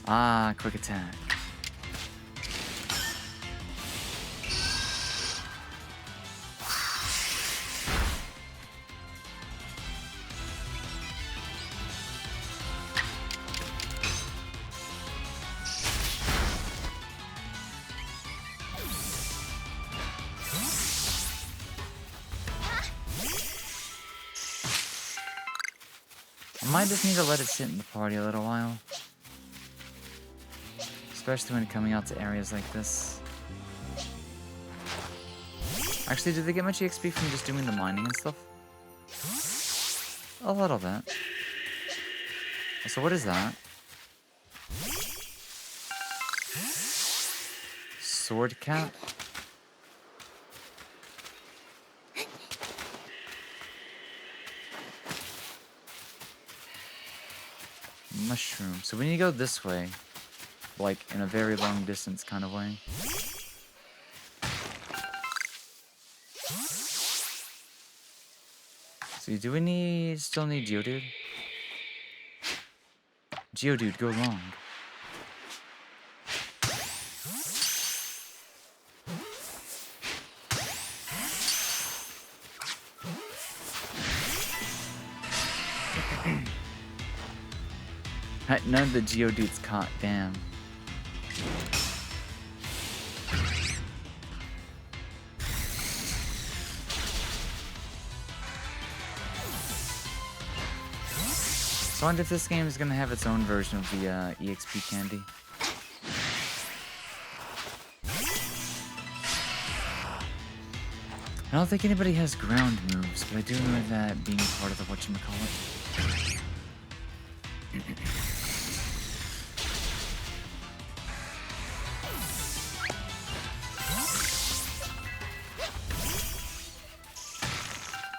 Ah, quick attack. I might just need to let it sit in the party a little while. Especially when coming out to areas like this. Actually, did they get much EXP from just doing the mining and stuff? A little bit. So what is that? Sword cap? Mushroom. So we need to go this way. Like, in a very long distance kind of way. So do we still need Geodude? Geodude, go long. None of the Geodudes caught, damn. So I wonder if this game is gonna have its own version of the EXP candy. I don't think anybody has ground moves, but I do know that being part of the whatchamacallit.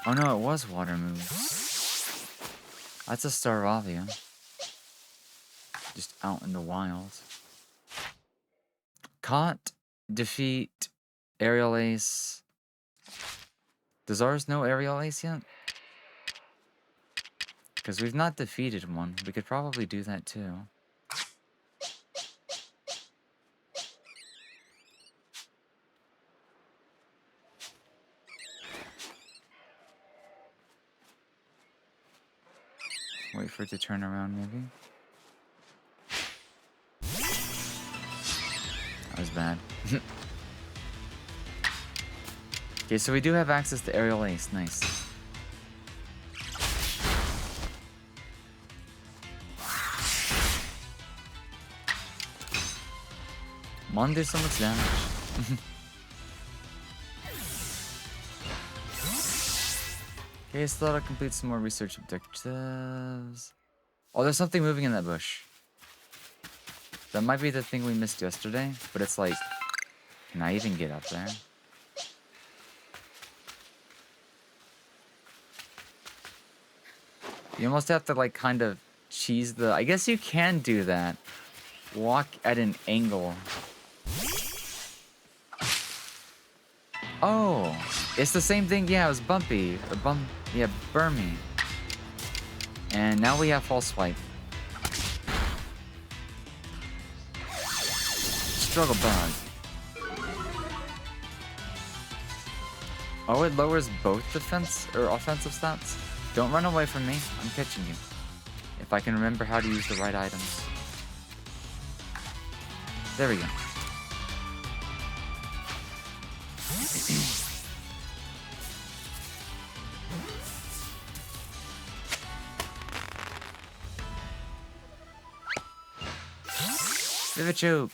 Oh no, it was water moves. That's a Staravia. Just out in the wild. Caught, defeat, aerial ace. Does ours know aerial ace yet? Because we've not defeated one. We could probably do that too. Wait for it to turn around, maybe. That was bad. Okay, so we do have access to aerial ace. Nice. Mon did so much damage. Okay, so that'll complete some more research objectives. Oh, there's something moving in that bush. That might be the thing we missed yesterday, but it's like, can I even get up there? You almost have to like kind of cheese the... I guess you can do that. Walk at an angle. Oh, it's the same thing. Yeah, it was bumpy. Or yeah, Burmy. And now we have false swipe. Struggle bug. Oh, it lowers both defense or offensive stats? Don't run away from me. I'm catching you. If I can remember how to use the right items. There we go. Vivid choke.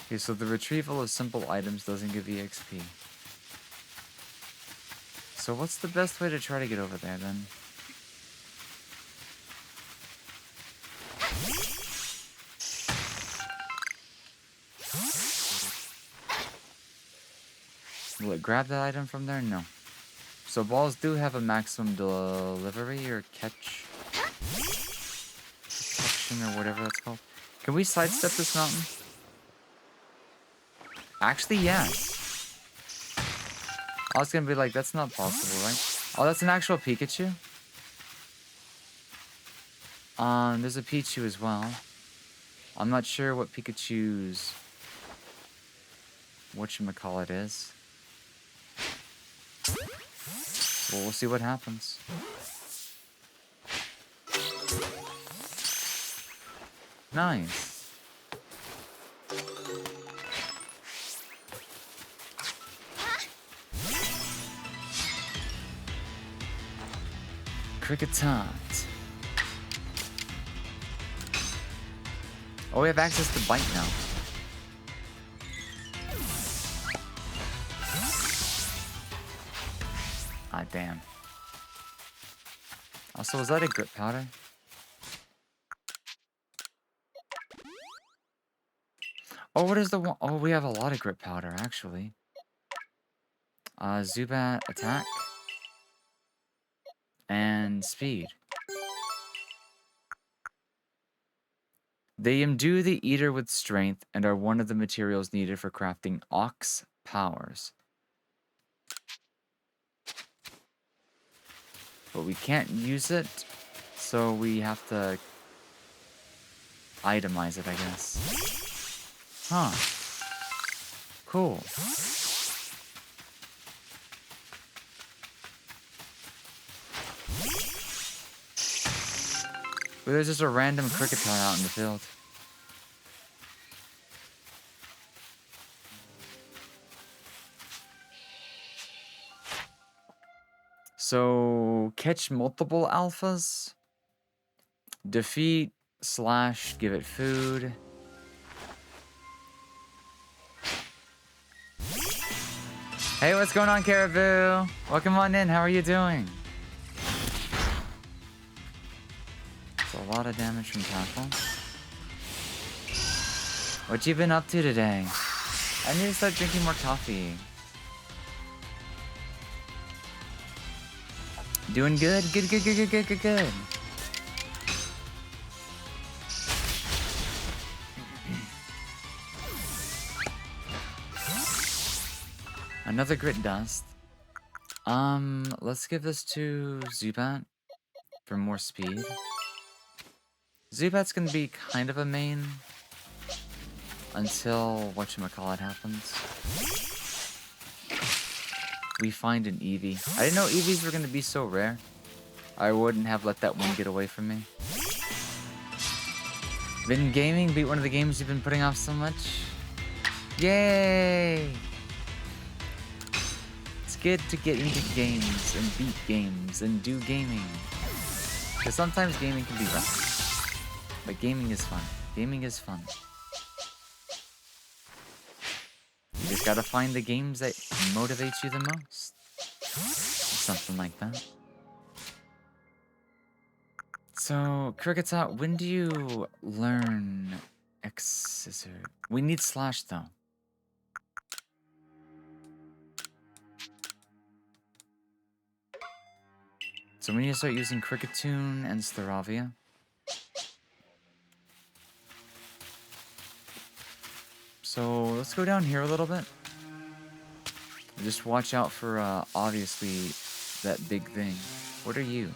Okay, so the retrieval of simple items doesn't give EXP. So what's the best way to try to get over there then? Will it grab that item from there? No. So balls do have a maximum delivery or catch detection or whatever that's called. Can we sidestep this mountain? Actually, yes. I was gonna be like, that's not possible, right? Oh, that's an actual Pikachu? There's a Pichu as well. I'm not sure what Pikachu's... whatchamacallit is. Well, we'll see what happens. Nice. Cricketot. Oh, we have access to bite now. Ah, damn. Also, was that a grip powder? Oh, what is the one? Oh, we have a lot of grip powder, actually. Zubat attack. And speed. They imbue the eater with strength and are one of the materials needed for crafting ox powers. But we can't use it, so we have to itemize it, I guess. Huh. Cool. But there's just a random Cricketot out in the field. So, catch multiple alphas. Defeat / give it food. Hey, what's going on, Caribou? Welcome on in. How are you doing? It's a lot of damage from tackle. What you been up to today? I need to start drinking more coffee. Doing good? Good. Another grit dust. Let's give this to Zubat for more speed. Zubat's gonna be kind of a main until whatchamacallit happens. We find an Eevee. I didn't know Eevees were gonna be so rare. I wouldn't have let that one get away from me. Been gaming, beat one of the games you've been putting off so much. Yay! It's good to get into games and beat games and do gaming. Because sometimes gaming can be rough. But gaming is fun. Gaming is fun. You just gotta find the games that motivate you the most. Something like that. So, Cricketot, when do you learn X-Scissor? We need slash though. So we need to start using Kricketune and Staravia. So let's go down here a little bit. Just watch out for, obviously, that big thing. What are you?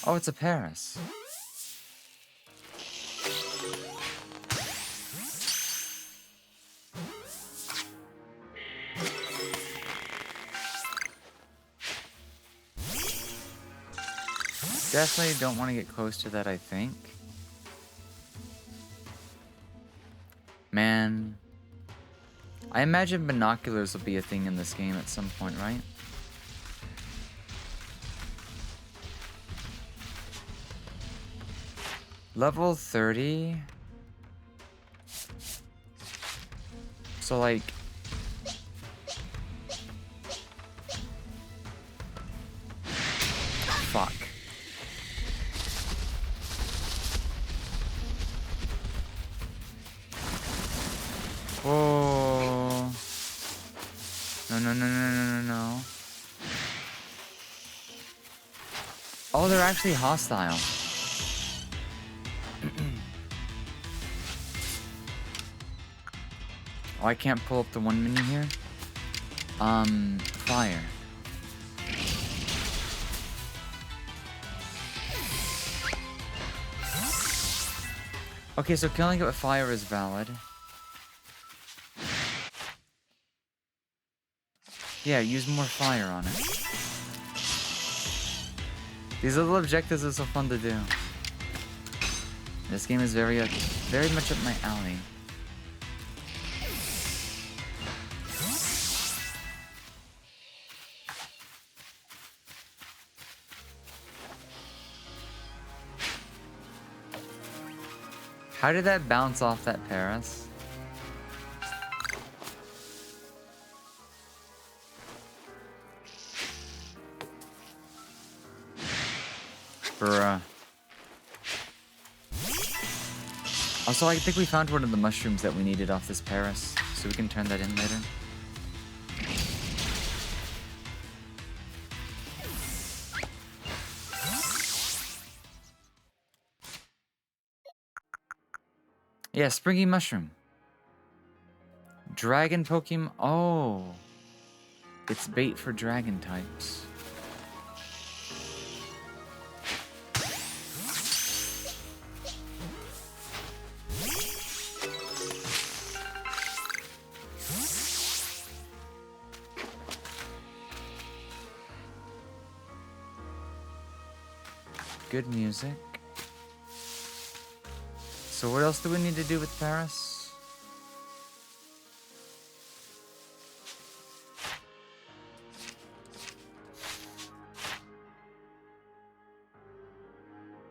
Oh, it's a Paris. Definitely don't want to get close to that, I think. Man. I imagine binoculars will be a thing in this game at some point, right? Level 30. So, like... Fuck. Oh. No. Oh, they're actually hostile. Oh, I can't pull up the one menu here. Fire. Okay, so killing it with fire is valid. Yeah, use more fire on it. These little objectives are so fun to do. This game is very much up my alley. How did that bounce off that Paris? Bruh. Also, I think we found one of the mushrooms that we needed off this Paris, so we can turn that in later. Yeah, springy mushroom. Dragon Pokemon. Oh. It's bait for dragon types. Good music. So what else do we need to do with Paris?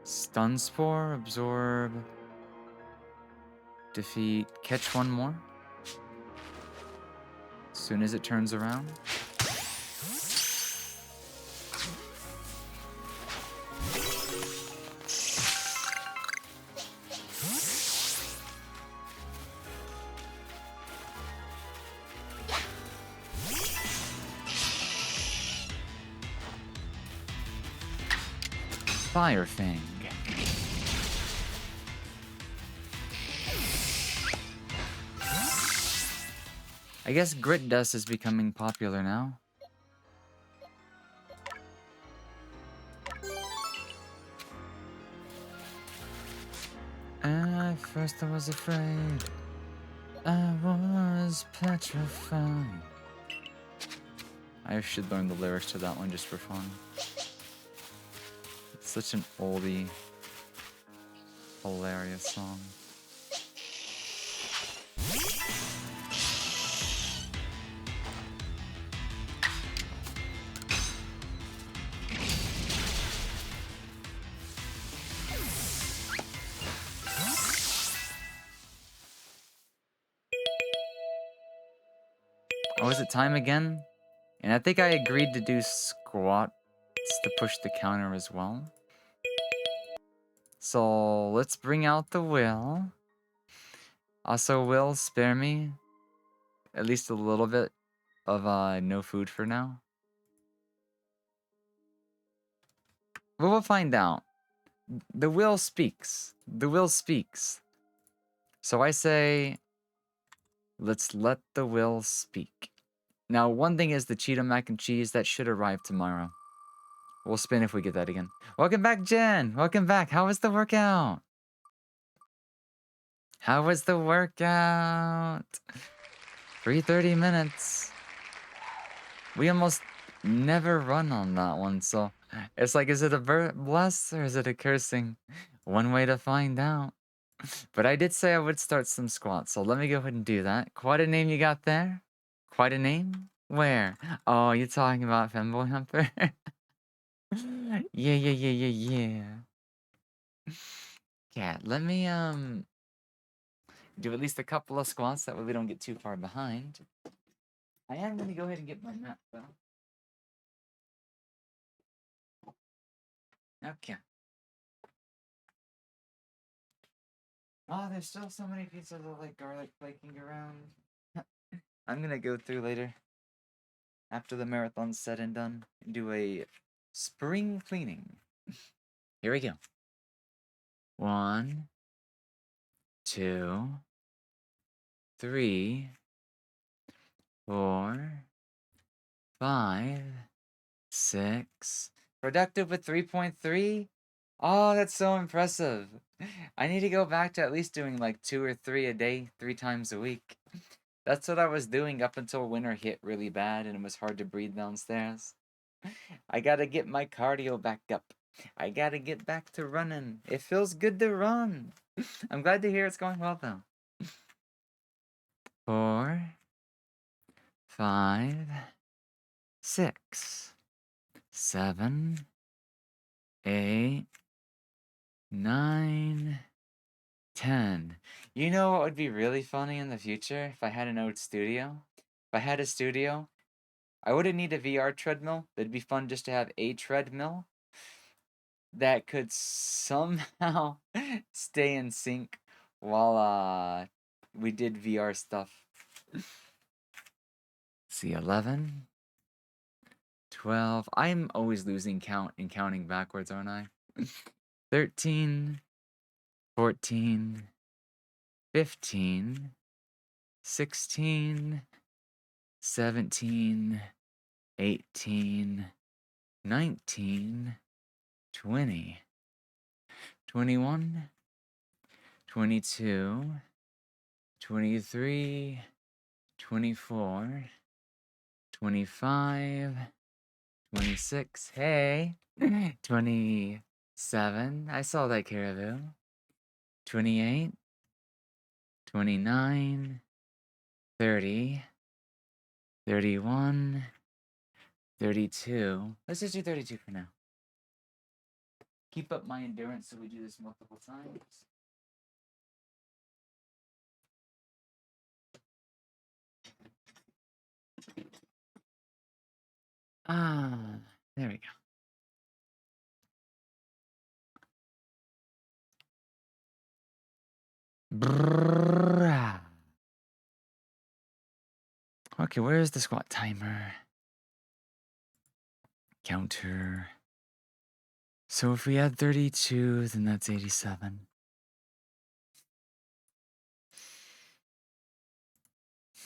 Stun Spore, absorb, defeat, catch one more. As soon as it turns around. Fire Fang. I guess Grit Dust is becoming popular now. At first I was afraid. I was petrified. I should learn the lyrics to that one just for fun. It's such an oldie, hilarious song. Oh, is it time again? And I think I agreed to do squats to push the counter as well. So let's bring out the will. Also, will spare me at least a little bit of no food for now. But we'll find out. The will speaks. The will speaks. So I say, let's let the will speak. Now, one thing is the Cheeto mac and cheese that should arrive tomorrow. We'll spin if we get that again. Welcome back, Jen. Welcome back. How was the workout? How was the workout? 3:30 minutes. We almost never run on that one, so it's like, is it a bless or is it a cursing? One way to find out. But I did say I would start some squats, so let me go ahead and do that. Quite a name you got there. Quite a name? Where? Oh, you're talking about Femboy Humper? Yeah. Yeah, let me do at least a couple of squats, that way we don't get too far behind. I am gonna go ahead and get my map though. Okay. Oh, there's still so many pieces of like garlic flaking around. I'm gonna go through later, after the marathon's said and done, and do a spring cleaning. Here we go. 1, 2, 3, 4, 5, 6. Productive with 3.3? Oh, that's so impressive. I need to go back to at least doing like 2 or 3 a day, 3 times a week. That's what I was doing up until winter hit really bad and it was hard to breathe downstairs. I gotta get my cardio back up. I gotta get back to running. It feels good to run. I'm glad to hear it's going well though. 4, 5, 6, 7, 8, 9, 10. You know what would be really funny in the future if I had an old studio? If I had a studio, I wouldn't need a VR treadmill. It'd be fun just to have a treadmill that could somehow stay in sync while we did VR stuff. See, 11, 12. I'm always losing count and counting backwards, aren't I? 13, 14, 15, 16, 17, 18, 19, 20, 21, 22, 23, 24, 25, 26, hey, 27, I saw that caribou, 28, 29, 30, 31, 32, let's just do 32 for now. Keep up my endurance so we do this multiple times. There we go. Brrrah. Okay, where's the squat timer? Counter. So if we add 32, then that's 87.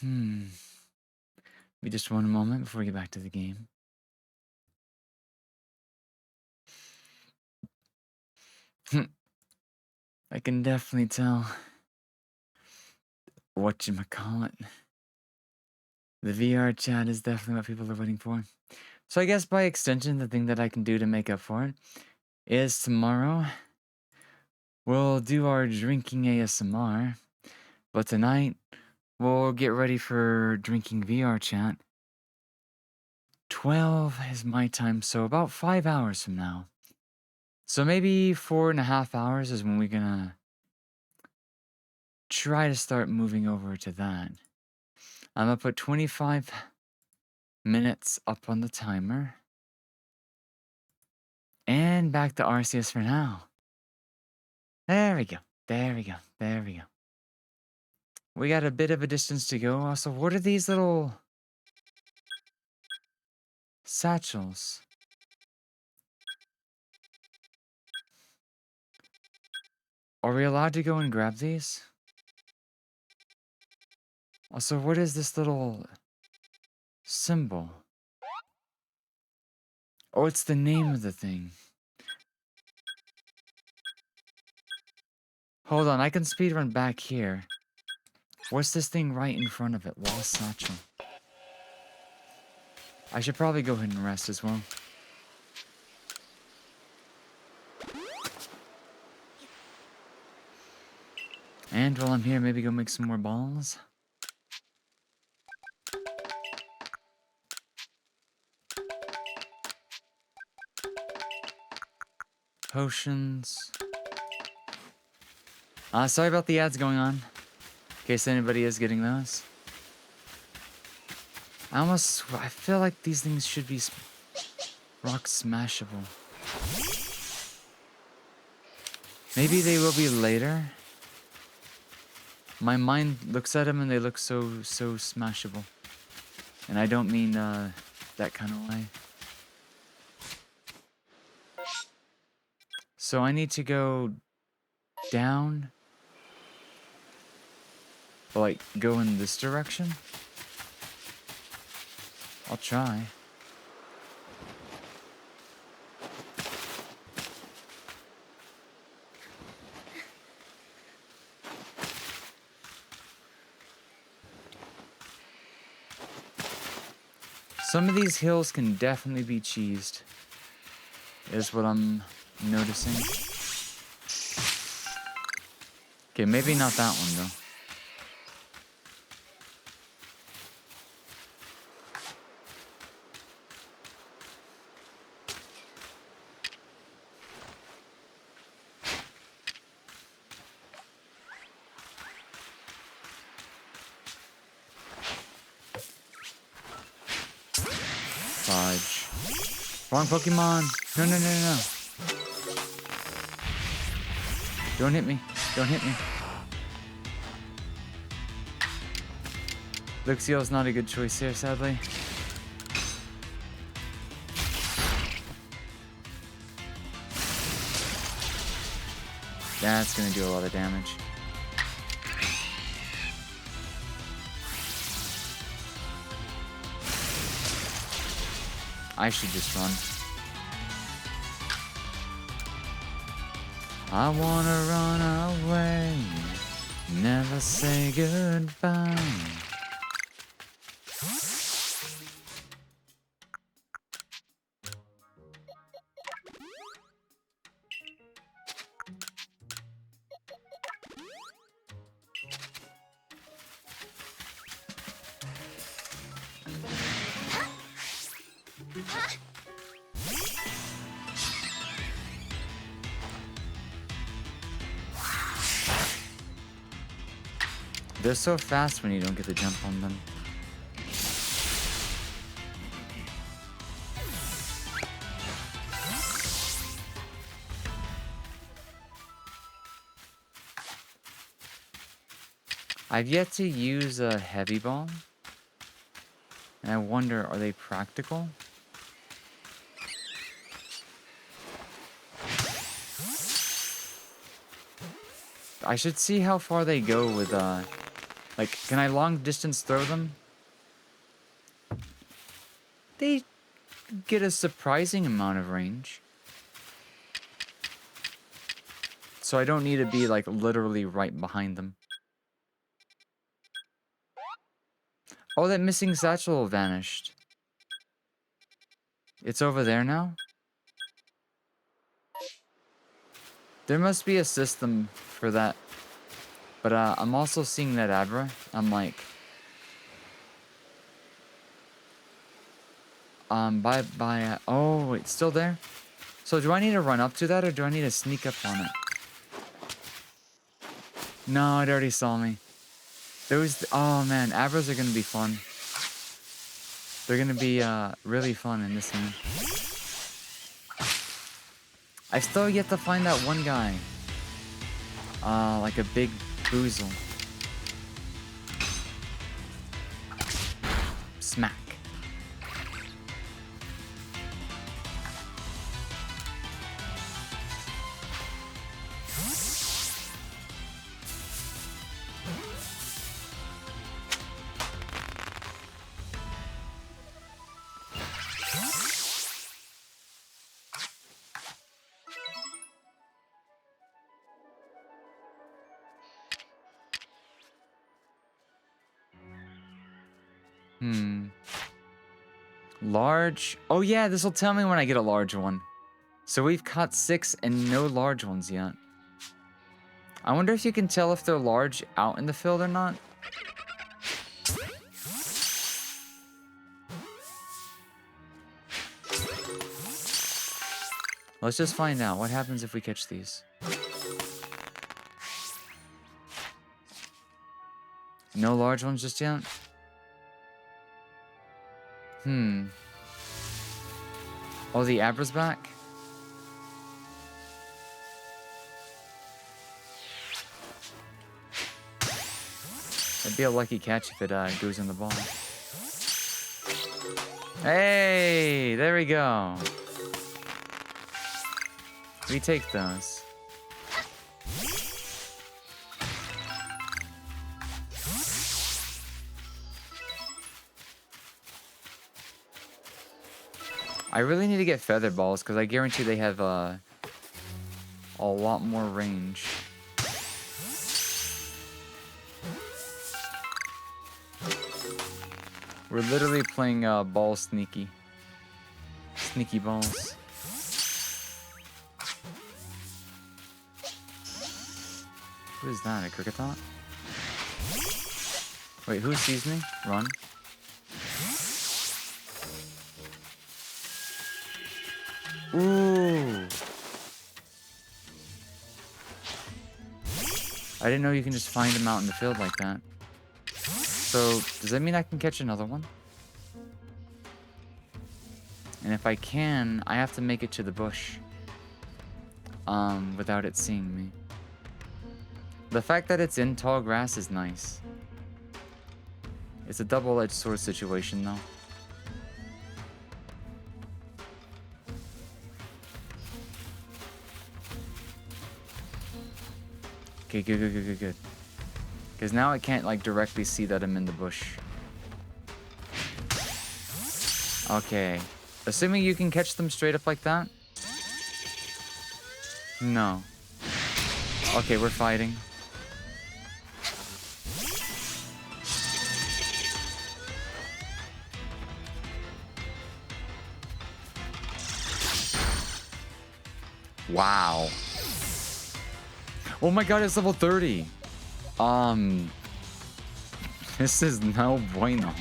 Be just one moment before we get back to the game. I can definitely tell whatchamacallit. The VR chat is definitely what people are waiting for. So I guess by extension, the thing that I can do to make up for it is tomorrow we'll do our drinking ASMR, but tonight we'll get ready for drinking VR chat. 12 is my time, so about 5 hours from now. So maybe 4.5 hours is when we're gonna try to start moving over to that. I'm gonna put 25 minutes up on the timer. And back to Arceus for now. There we go. There we go. There we go. We got a bit of a distance to go. Also, what are these little satchels? Are we allowed to go and grab these? Also, what is this little symbol? Oh, it's the name of the thing. Hold on, I can speedrun back here. What's this thing right in front of it? Lost satchel. I should probably go ahead and rest as well. And while I'm here, maybe go make some more balls. Potions. Sorry about the ads going on. In case anybody is getting those. I feel like these things should be rock smashable. Maybe they will be later. My mind looks at them and they look so smashable. And I don't mean that kind of way. So I need to go down. Like, go in this direction? I'll try. Some of these hills can definitely be cheesed, is what I'm noticing. Okay, maybe not that one though. Wrong Pokemon. No, no, no, no, no. Don't hit me. Don't hit me. Luxio's not a good choice here, sadly. That's gonna do a lot of damage. I should just run. I wanna run away, never say goodbye. They're so fast when you don't get the jump on them. I've yet to use a heavy ball. And I wonder, are they practical? I should see how far they go with, like, can I long distance throw them? They get a surprising amount of range. So I don't need to be, like, literally right behind them. Oh, that missing satchel vanished. It's over there now? There must be a system for that. But I'm also seeing that Abra. I'm like... oh, it's still there? So do I need to run up to that or do I need to sneak up on it? No, it already saw me. Oh man, Abras are gonna be fun. They're gonna be really fun in this game. I still yet to find that one guy. Like a big boozle. Smack. Large. Oh yeah, this will tell me when I get a large one. So we've caught 6 and no large ones yet. I wonder if you can tell if they're large out in the field or not. Let's just find out what happens if we catch these. No large ones just yet? Oh, the Abra's back? That'd be a lucky catch if it goes in the ball. Hey, there we go. We take those. I really need to get feather balls because I guarantee they have a lot more range. We're literally playing ball sneaky. Sneaky balls. Who is that? A Kricketot? Wait, who sees me? Run. Ooh. I didn't know you can just find them out in the field like that. So, does that mean I can catch another one? And if I can, I have to make it to the bush. Without it seeing me. The fact that it's in tall grass is nice. It's a double-edged sword situation, though. Okay, good. Because now I can't, like, directly see that I'm in the bush. Okay. Assuming you can catch them straight up like that? No. Okay, we're fighting. Wow. Oh my god, it's level 30. This is no bueno.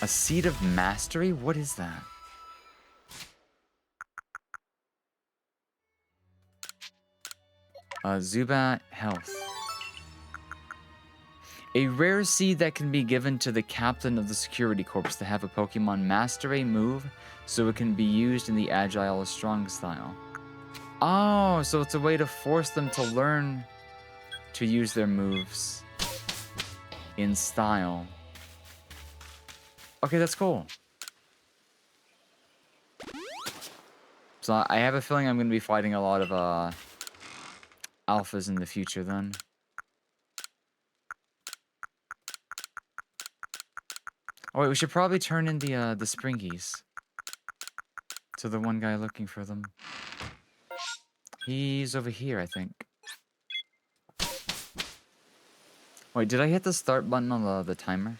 A Seed of Mastery? What is that? Zubat Health. A rare seed that can be given to the captain of the security corps to have a Pokemon master a move so it can be used in the agile or strong style. Oh, so it's a way to force them to learn to use their moves in style. Okay, that's cool. So I have a feeling I'm going to be fighting a lot of alphas in the future then. Oh wait, we should probably turn in the Springies to the one guy looking for them. He's over here, I think. Wait, did I hit the start button on the timer?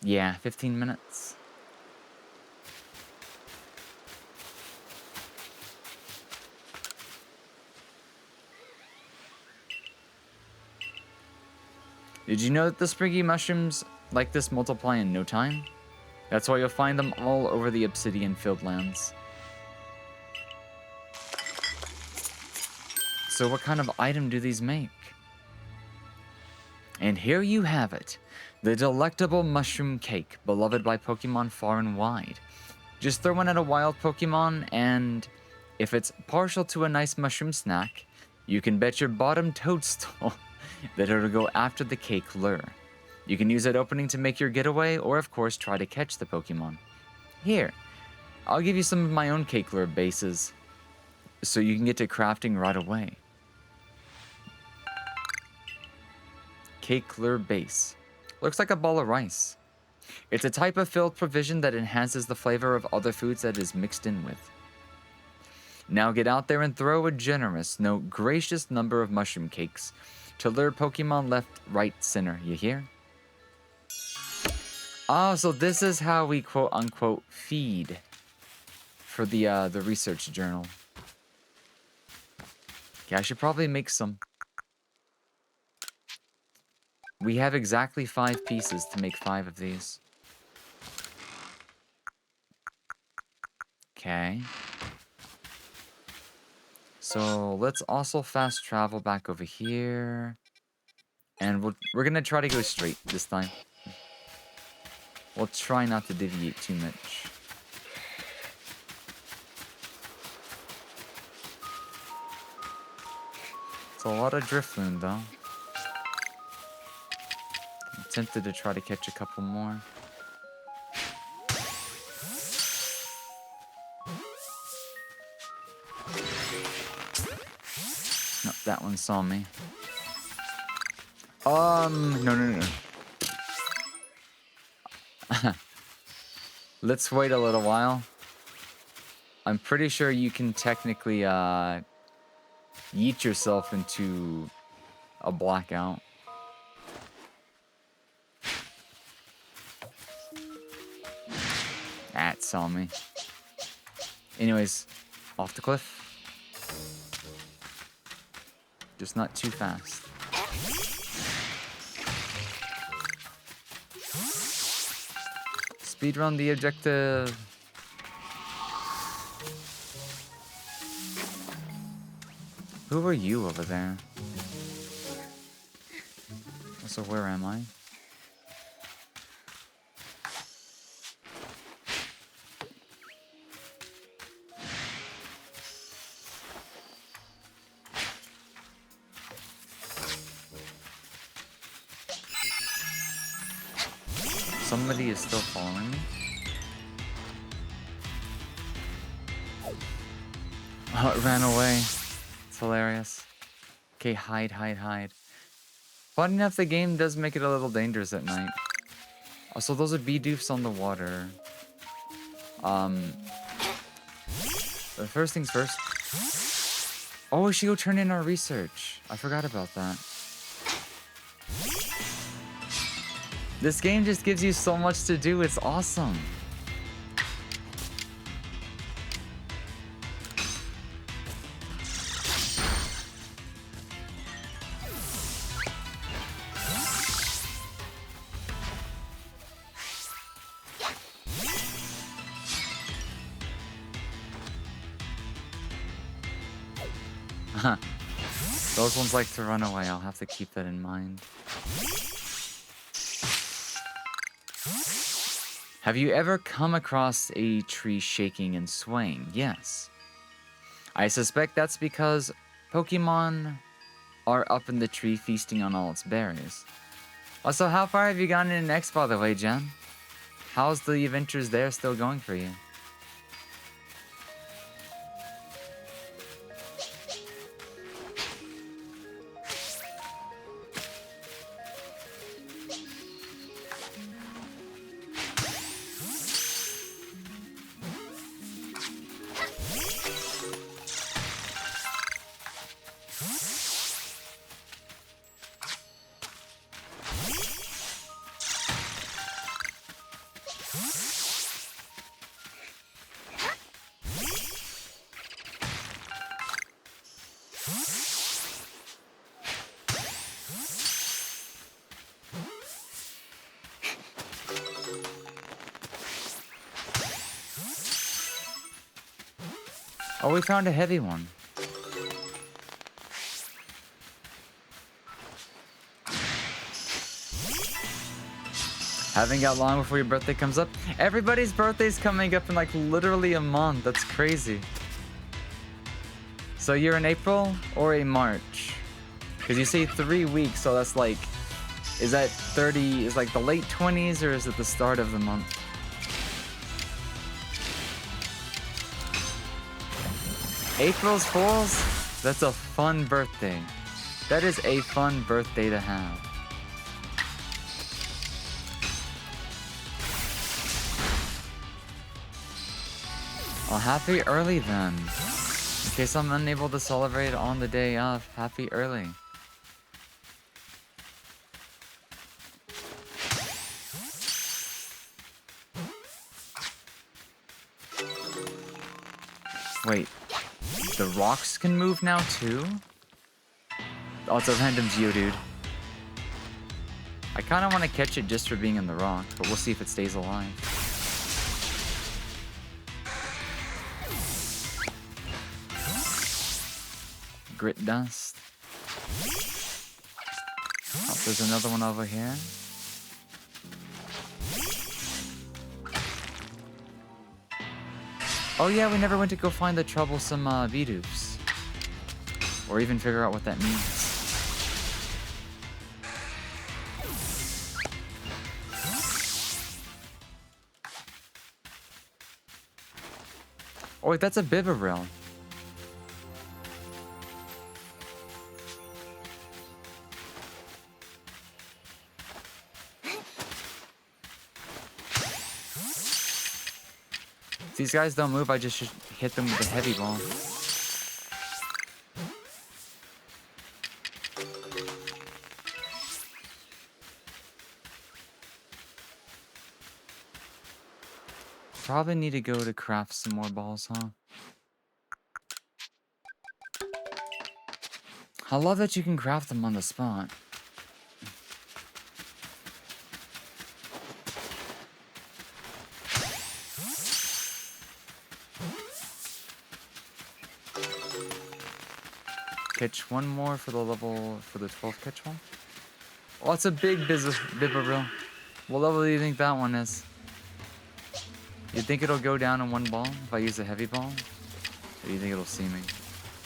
Yeah, 15 minutes. Did you know that the Springy mushrooms like this multiply in no time? That's why you'll find them all over the obsidian-filled lands. So what kind of item do these make? And here you have it. The delectable mushroom cake, beloved by Pokemon far and wide. Just throw one at a wild Pokemon, and if it's partial to a nice mushroom snack, you can bet your bottom toadstool that it'll go after the cake lure. You can use that opening to make your getaway, or of course try to catch the Pokemon. Here, I'll give you some of my own cake lure bases, so you can get to crafting right away. Cake lure base. Looks like a ball of rice. It's a type of filled provision that enhances the flavor of other foods that it is mixed in with. Now get out there and throw a generous, no, gracious number of mushroom cakes to lure Pokemon left, right, center. You hear? Oh, so this is how we quote-unquote feed for the research journal. Yeah, I should probably make some. We have exactly 5 pieces to make 5 of these. Okay. So let's also fast travel back over here. And we're gonna try to go straight this time. We'll try not to deviate too much. It's a lot of Drifloon though. I'm tempted to try to catch a couple more. No, that one saw me. No. Let's wait a little while. I'm pretty sure you can technically, yeet yourself into a blackout. cat saw me. Anyways, off the cliff. Just not too fast. Speedrun the objective. Who are you over there? Also, where am I? Somebody is still following me. Oh, it ran away. It's hilarious. Okay, hide, hide, hide. Funny enough, the game does make it a little dangerous at night. Also, those are Bidoofs on the water. The first things first. Oh, we should go turn in our research. I forgot about that. This game just gives you so much to do. It's awesome. Those ones like to run away. I'll have to keep that in mind. Have you ever come across a tree shaking and swaying? Yes. I suspect that's because Pokemon are up in the tree feasting on all its berries. Also, how far have you gotten in X, by the way, Jen? How's the adventures there still going for you? Oh, we found a heavy one. Haven't got long before your birthday comes up. Everybody's birthday's coming up in like literally a month. That's crazy. So you're in April or a March? Because you say 3 weeks, so that's like, is that 30, is like the late 20s or is it the start of the month? April's Fools? That's a fun birthday. That is a fun birthday to have. Well, happy early then. In case I'm unable to celebrate on the day of, happy early. Wait. The rocks can move now too? Oh, it's a random Geodude. I kind of want to catch it just for being in the rock, but we'll see if it stays alive. Grit Dust. Oh, there's another one over here. Oh yeah, we never went to go find the troublesome Bidoofs. Or even figure out what that means. Oh wait, that's a Bibarel. If these guys don't move, I just should hit them with a heavy ball. Probably need to go to craft some more balls, huh? I love that you can craft them on the spot. Catch one more for the 12th catch one. Oh, it's a big business Bibaril. What level do you think that one is? You think it'll go down in one ball if I use a heavy ball? Or do you think it'll see me?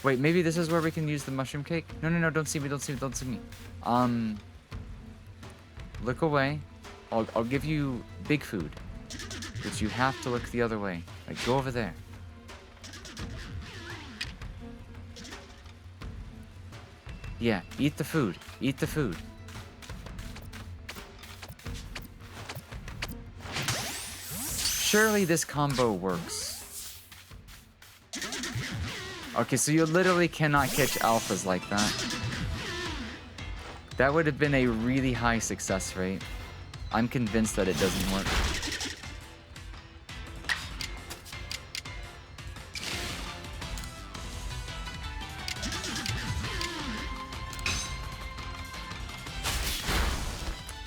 Wait, maybe this is where we can use the mushroom cake? No, don't see me, don't see me, don't see me. Look away. I'll give you big food. But you have to look the other way. Like, go over there. Yeah, eat the food. Eat the food. Surely this combo works. Okay, so you literally cannot catch alphas like that. That would have been a really high success rate. I'm convinced that it doesn't work.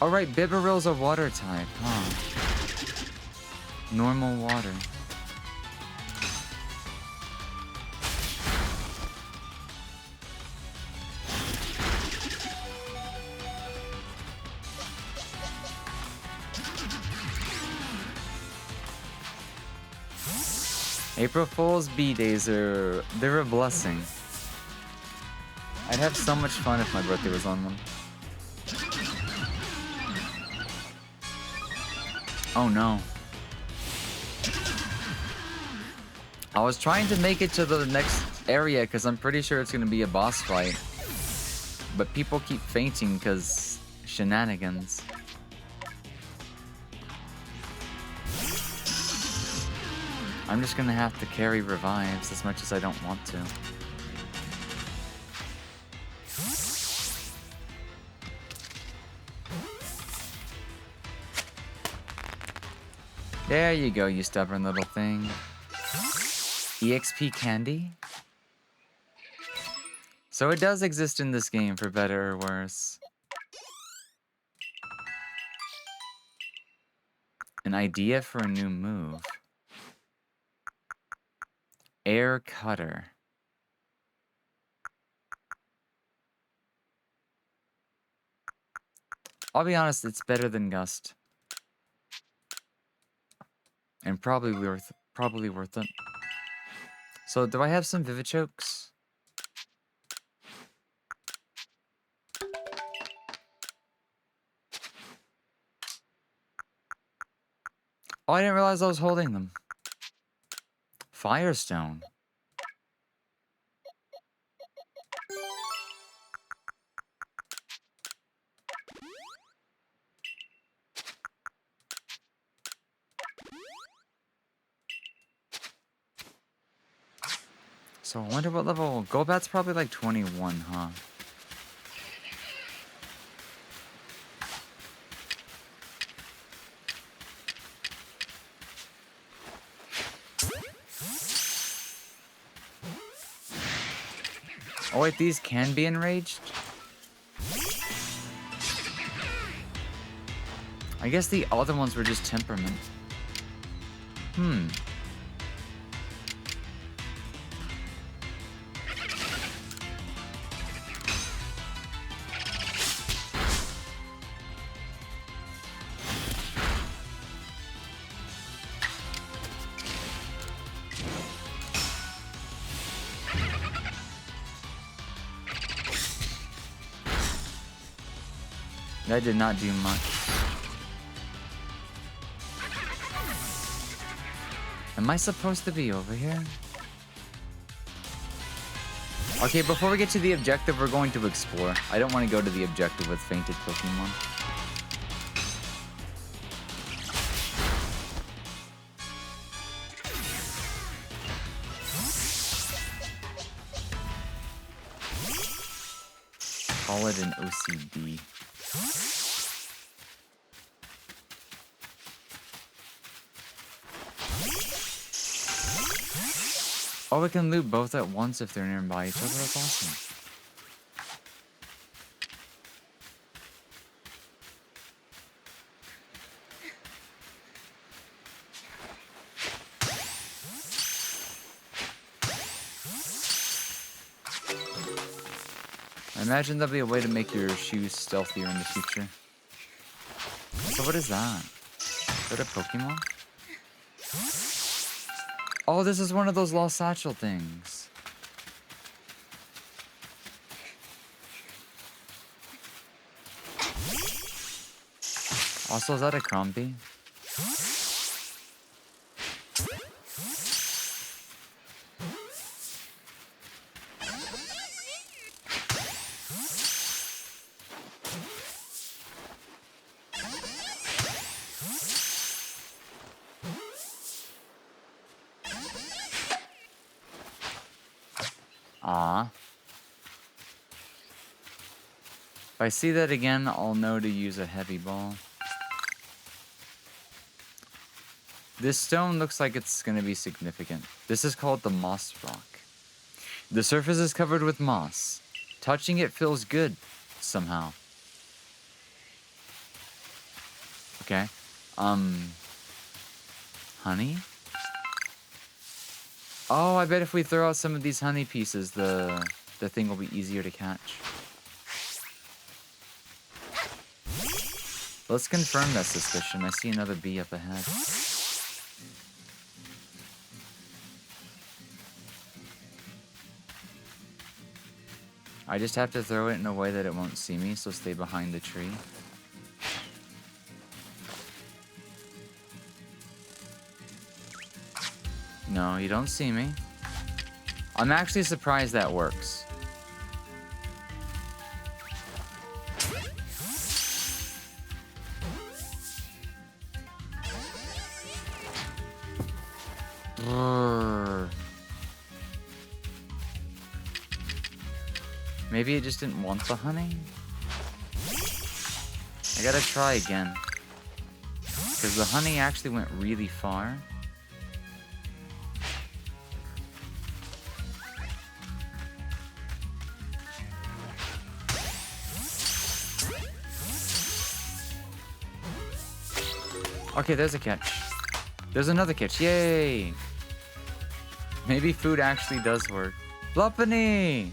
Alright, Bibaril's a water type, huh? Normal water. April Fool's B-days they're a blessing. I'd have so much fun if my birthday was on one. Oh no. I was trying to make it to the next area because I'm pretty sure it's going to be a boss fight. But people keep fainting because shenanigans. I'm just going to have to carry revives as much as I don't want to. There you go, you stubborn little thing. EXP candy? So it does exist in this game, for better or worse. An idea for a new move. Air Cutter. I'll be honest, it's better than Gust. And probably worth it. So, do I have some Vivichokes? Oh, I didn't realize I was holding them. Firestone. So I wonder what level... Golbat's probably like 21, huh? Oh wait, these can be enraged? I guess the other ones were just temperament. That did not do much. Am I supposed to be over here? Okay, before we get to the objective, we're going to explore. I don't want to go to the objective with fainted Pokemon. Call it an OCD. Oh, we can loot both at once if they're nearby each other. That's awesome. I imagine there'll be a way to make your shoes stealthier in the future. So what is that? Is that a Pokemon? Oh, this is one of those lost satchel things. Also, is that a Crumbie? Ah. If I see that again, I'll know to use a heavy ball. This stone looks like it's going to be significant. This is called the Moss Rock. The surface is covered with moss. Touching it feels good somehow. Okay. Honey? Oh, I bet if we throw out some of these honey pieces, the thing will be easier to catch. Let's confirm that suspicion. I see another bee up ahead. I just have to throw it in a way that it won't see me, so stay behind the tree. No, you don't see me. I'm actually surprised that works. Brrr. Maybe it just didn't want the honey? I gotta try again. Because the honey actually went really far. Okay, there's a catch. There's another catch. Yay! Maybe food actually does work. Lopunny!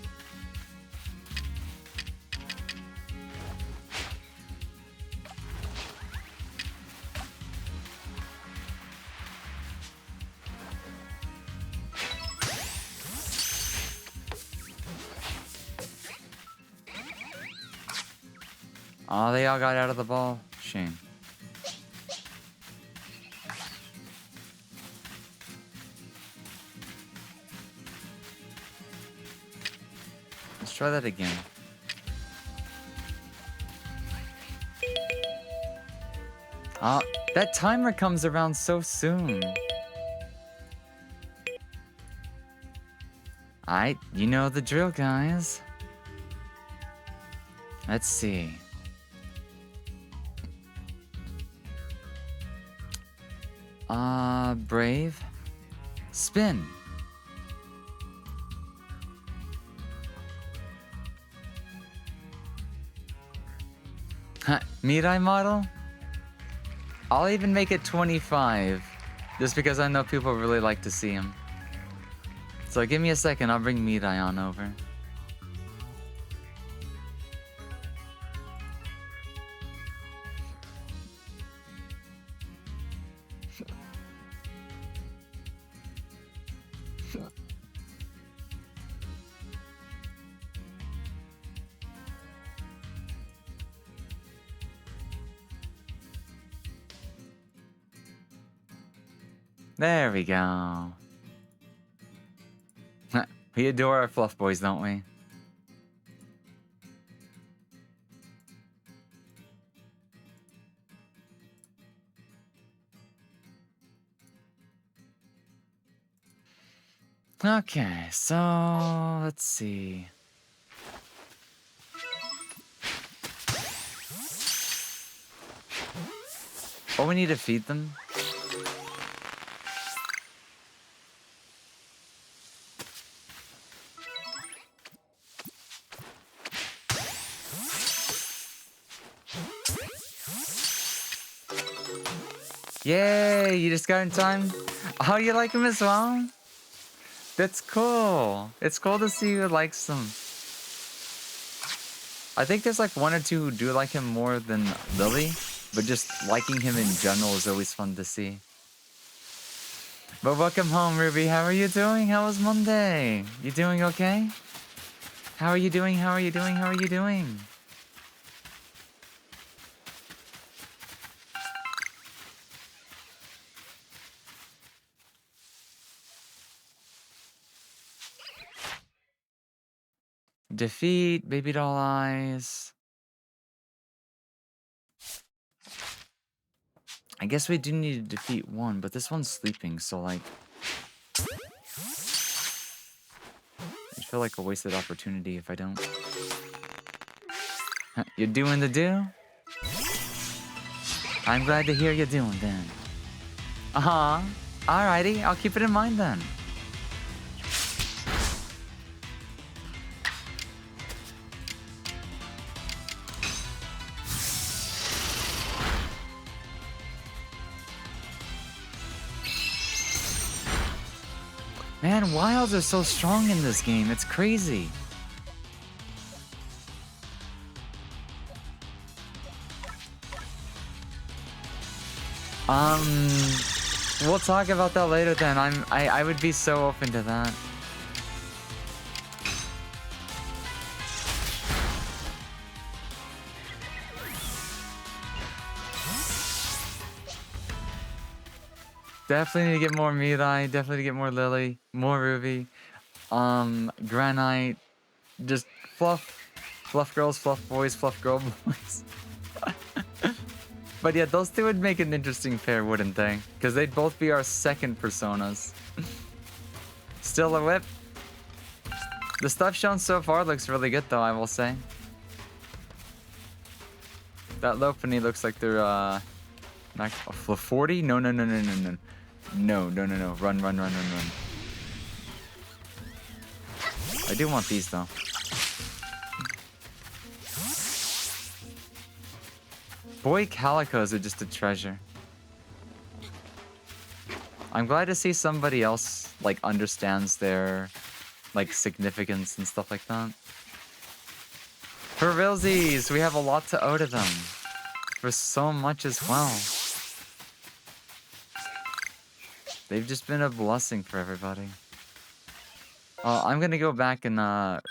Oh, they all got out of the ball. Shame. Let's try that again. Oh, that timer comes around so soon. Alright, you know the drill, guys. Let's see. Brave. Spin. Mirai model? I'll even make it 25. Just because I know people really like to see him. So give me a second, I'll bring Mirai on over. There we go. We adore our fluff boys, don't we? Okay, so let's see. Oh, we need to feed them. Yay, you just got in time. Oh, you like him as well? That's cool. It's cool to see who likes him. I think there's like one or two who do like him more than Lily, but just liking him in general is always fun to see. But welcome home, Ruby. How are you doing? How was Monday? You doing okay? How are you doing? How are you doing? How are you doing? Defeat, baby doll eyes. I guess we do need to defeat one, but this one's sleeping, so like... I feel like a wasted opportunity if I don't. You're doing the do? I'm glad to hear you're doing then. Uh-huh. Alrighty, I'll keep it in mind then. Man, wilds are so strong in this game. It's crazy. We'll talk about that later then. I would be so open to that. Definitely need to get more Mirai, definitely need to get more Lily, more Ruby, Granite, just fluff girls, fluff boys, fluff girl boys. But yeah, those two would make an interesting pair, wouldn't they? Because they'd both be our second personas. Still a whip. The stuff shown so far looks really good though, I will say. That Lopunny looks like they're, not 40? No. No. Run. I do want these though. Boy calicos are just a treasure. I'm glad to see somebody else like understands their like significance and stuff like that. For realsies, we have a lot to owe to them. For so much as well. They've just been a blessing for everybody. I'm gonna go back and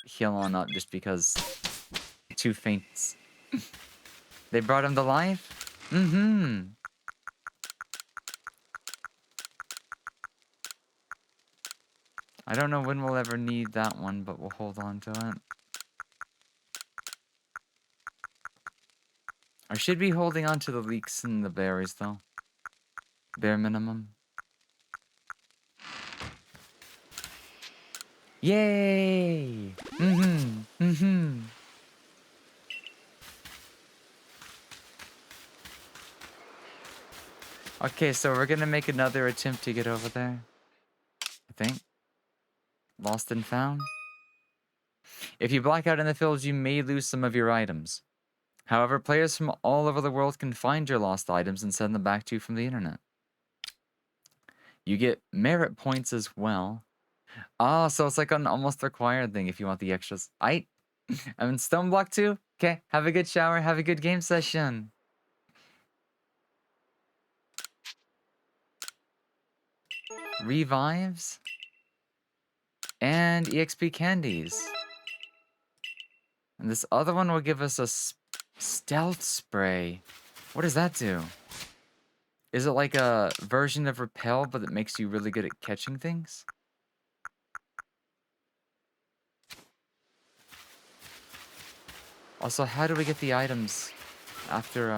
heal on up just because 2 faints. They brought him to life? Mm-hmm. I don't know when we'll ever need that one, but we'll hold on to it. I should be holding on to the leeks and the berries, though. Bare minimum. Yay! Mm-hmm. Okay, so we're gonna make another attempt to get over there. I think. Lost and found. If you black out in the fields, you may lose some of your items. However, players from all over the world can find your lost items and send them back to you from the internet. You get merit points as well. Oh, so it's like an almost required thing if you want the extras. I'm in Stone Block 2. Okay, have a good shower, have a good game session. Revives. And EXP candies. And this other one will give us a stealth spray. What does that do? Is it like a version of repel, but it makes you really good at catching things? Also, how do we get the items after,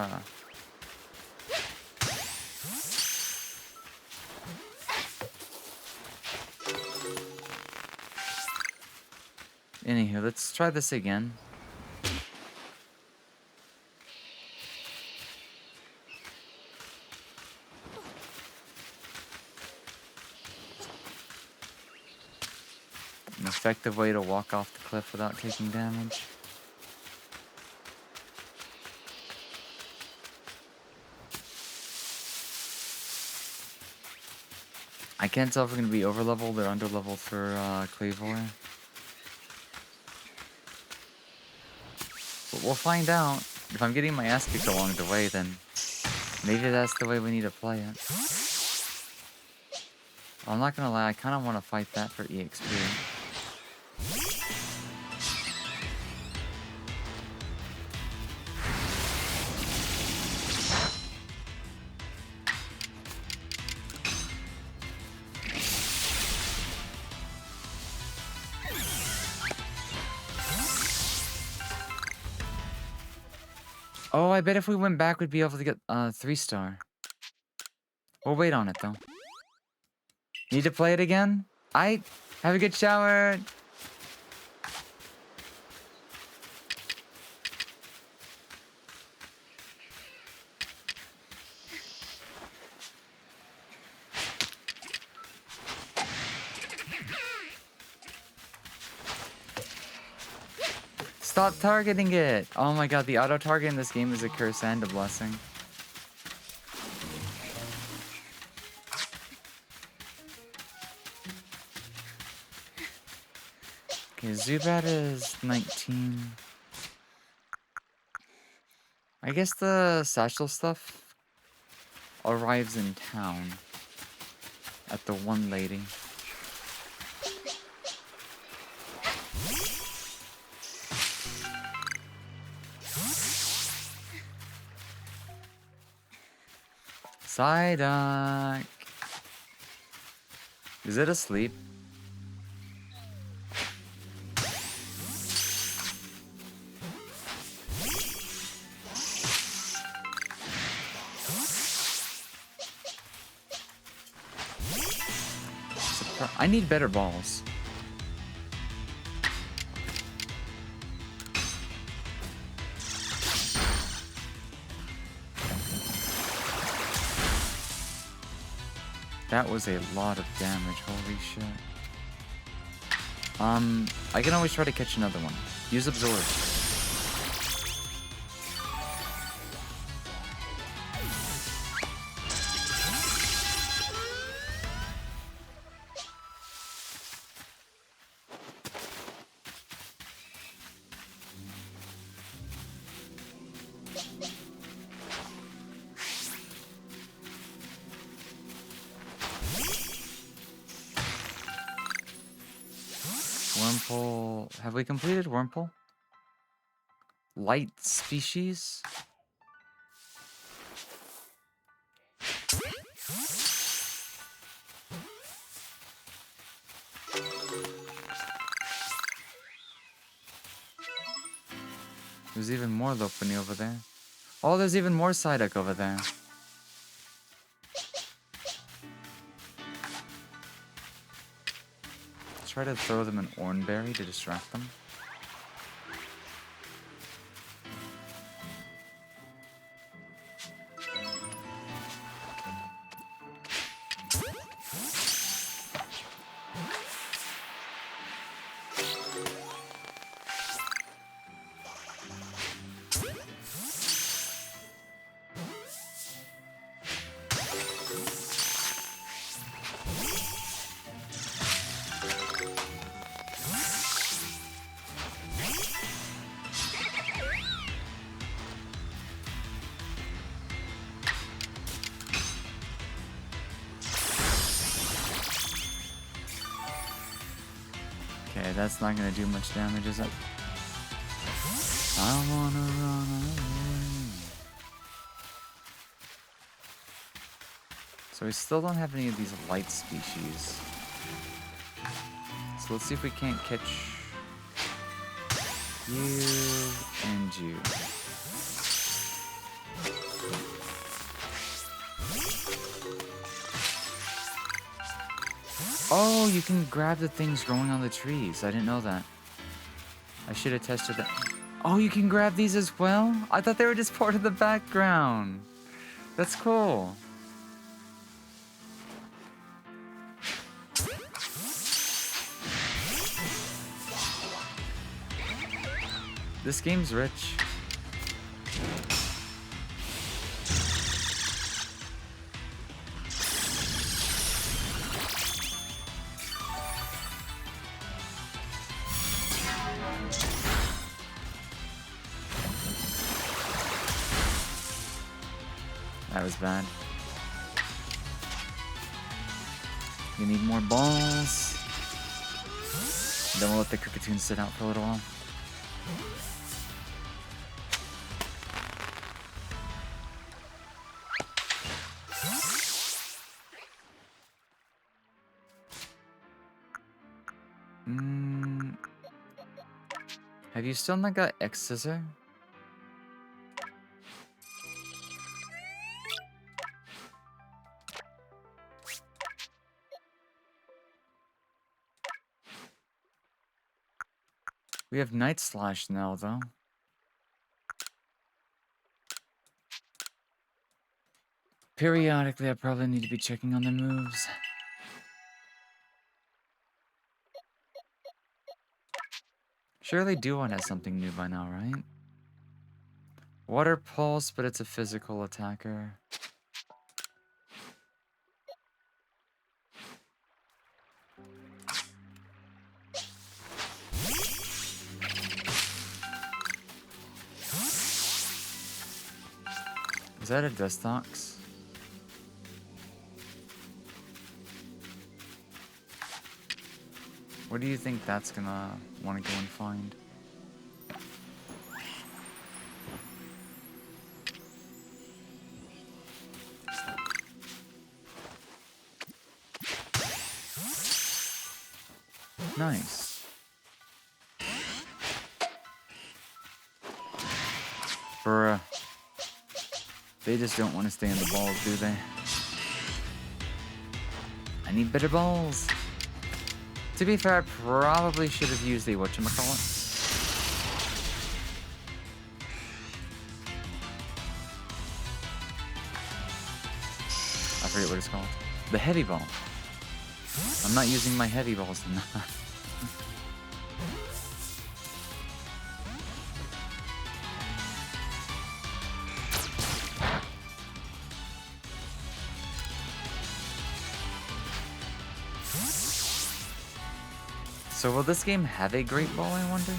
Anywho, let's try this again. An effective way to walk off the cliff without taking damage. I can't tell if we're gonna be over leveled or under leveled for Clavor. But we'll find out. If I'm getting my ass kicked along the way, then maybe that's the way we need to play it. I'm not gonna lie, I kind of want to fight that for EXP. Oh, I bet if we went back, we'd be able to get 3-star. We'll wait on it, though. Need to play it again? Have a good shower. Stop targeting it! Oh my god, the auto-target in this game is a curse and a blessing. Okay, Zubat is 19. I guess the satchel stuff arrives in town at the one lady. Psyduck! Is it asleep? I need better balls. That was a lot of damage, holy shit. I can always try to catch another one. Use Absorb. Wurmple. Have we completed Wurmple? Light species? There's even more Lopunny over there. Oh, there's even more Psyduck over there. Try to throw them an Oranberry to distract them. Okay, that's not gonna do much damage, is it? I wanna run away. So we still don't have any of these light species. So let's see if we can't catch you and you. Oh, you can grab the things growing on the trees. I didn't know that. I should have tested that. Oh, you can grab these as well? I thought they were just part of the background. That's cool. This game's rich. That was bad. You need more balls. Then we'll let the Kricketune sit out for a little while. Have you still not got X Scissor? We have Night Slash now, though. Periodically, I probably need to be checking on their moves. Surely Duon has something new by now, right? Water Pulse, but it's a physical attacker. Is that a Dustox? What do you think that's gonna want to go and find? Nice. Bruh. They just don't want to stay in the balls, do they? I need better balls. To be fair, I probably should have used the whatchamacallit. I forget what it's called. The heavy ball. I'm not using my heavy balls enough. So will this game have a great ball, I wonder?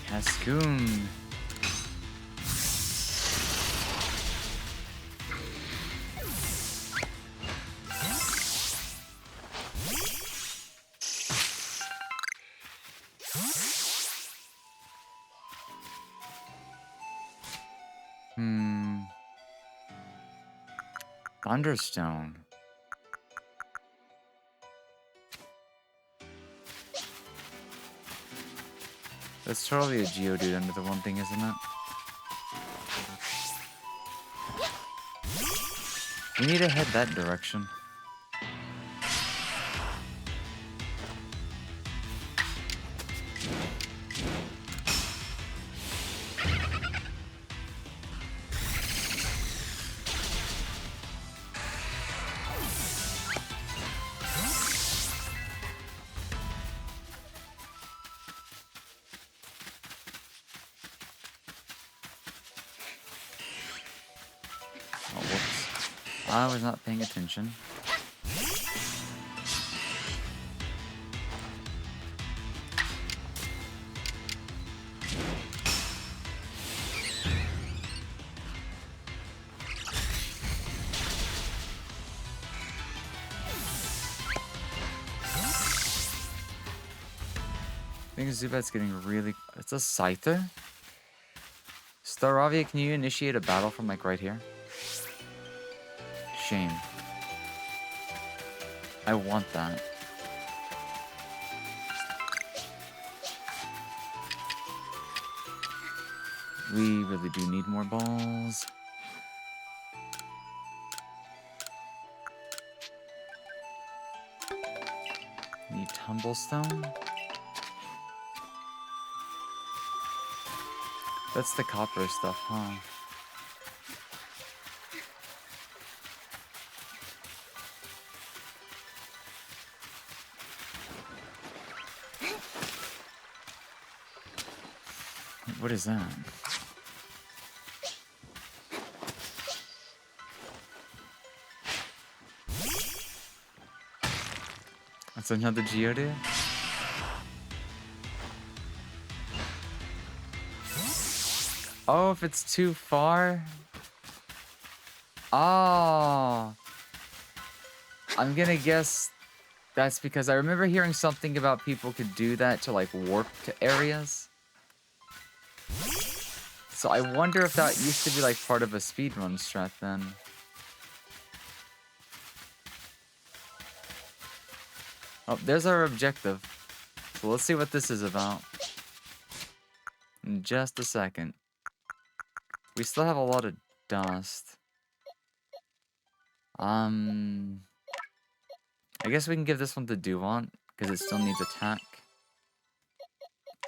Cascoon. Thunderstone. That's totally a Geodude under the one thing, isn't it? We need to head that direction. I was not paying attention. I think Zubat's getting really... It's a Scyther? Staravia, can you initiate a battle from like right here? Shame. I want that. We really do need more balls. Need Tumblestone. That's the copper stuff, huh? What is that? That's another Geodude? Oh, if it's too far? Oh. I'm gonna guess that's because I remember hearing something about people could do that to like warp to areas. So I wonder if that used to be like part of a speedrun strat then. Oh, there's our objective. So let's see what this is about. In just a second. We still have a lot of dust. I guess we can give this one to Duant, because it still needs attack,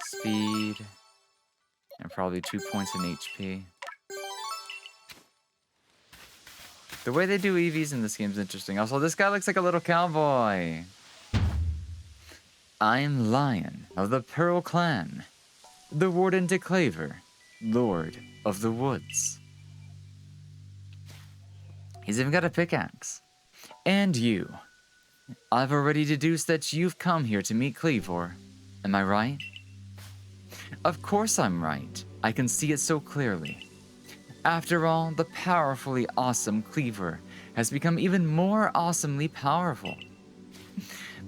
speed, and probably 2 points in HP. The way they do EVs in this game is interesting. Also, this guy looks like a little cowboy. I'm Lion of the Pearl Clan, the Warden de Claver, Lord of the Woods. He's even got a pickaxe. And you. I've already deduced that you've come here to meet Cleavor. Am I right? Of course I'm right. I can see it so clearly. After all, the powerfully awesome Cleavor has become even more awesomely powerful.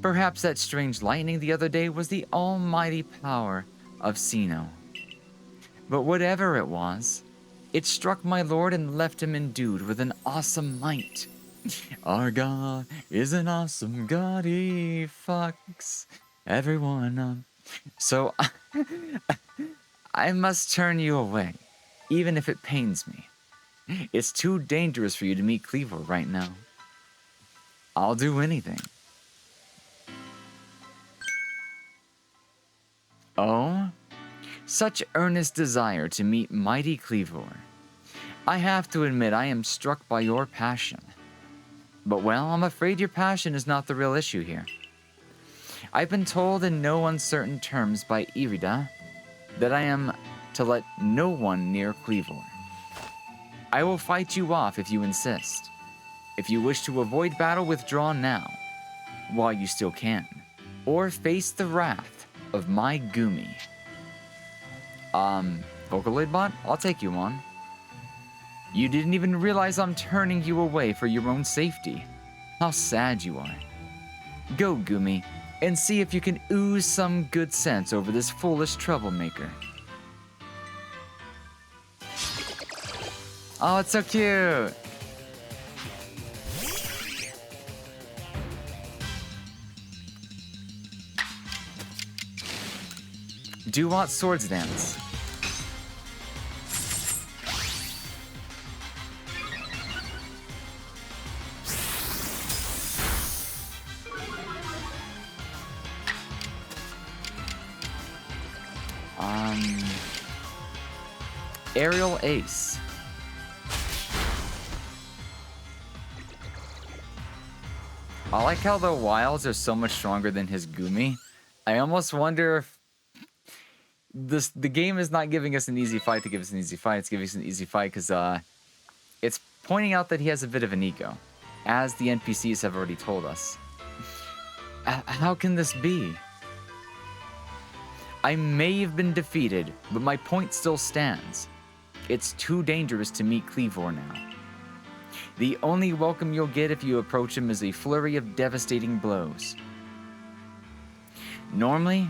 Perhaps that strange lightning the other day was the almighty power of Sinnoh. But whatever it was, it struck my lord and left him endued with an awesome might. Our God is an awesome God, he fucks everyone up. So I must turn you away, even if it pains me. It's too dangerous for you to meet Cleavor right now. I'll do anything. Oh? Such earnest desire to meet mighty Cleavor. I have to admit I am struck by your passion. But well, I'm afraid your passion is not the real issue here. I've been told in no uncertain terms by Irida that I am to let no one near Cleavor. I will fight you off if you insist. If you wish to avoid battle, withdraw now, while you still can, or face the wrath of my Gumi. Vocaloid bot, I'll take you on. You didn't even realize I'm turning you away for your own safety. How sad you are. Go, Gumi, and see if you can ooze some good sense over this foolish troublemaker. Oh, it's so cute! Do want swords dance. Aerial Ace. I like how the wilds are so much stronger than his Gumi. I almost wonder if the game is not giving us an easy fight to give us an easy fight. It's giving us an easy fight because it's pointing out that he has a bit of an ego, as the NPCs have already told us. How can this be? I may have been defeated, but my point still stands. It's too dangerous to meet Cleavor now. The only welcome you'll get if you approach him is a flurry of devastating blows. Normally,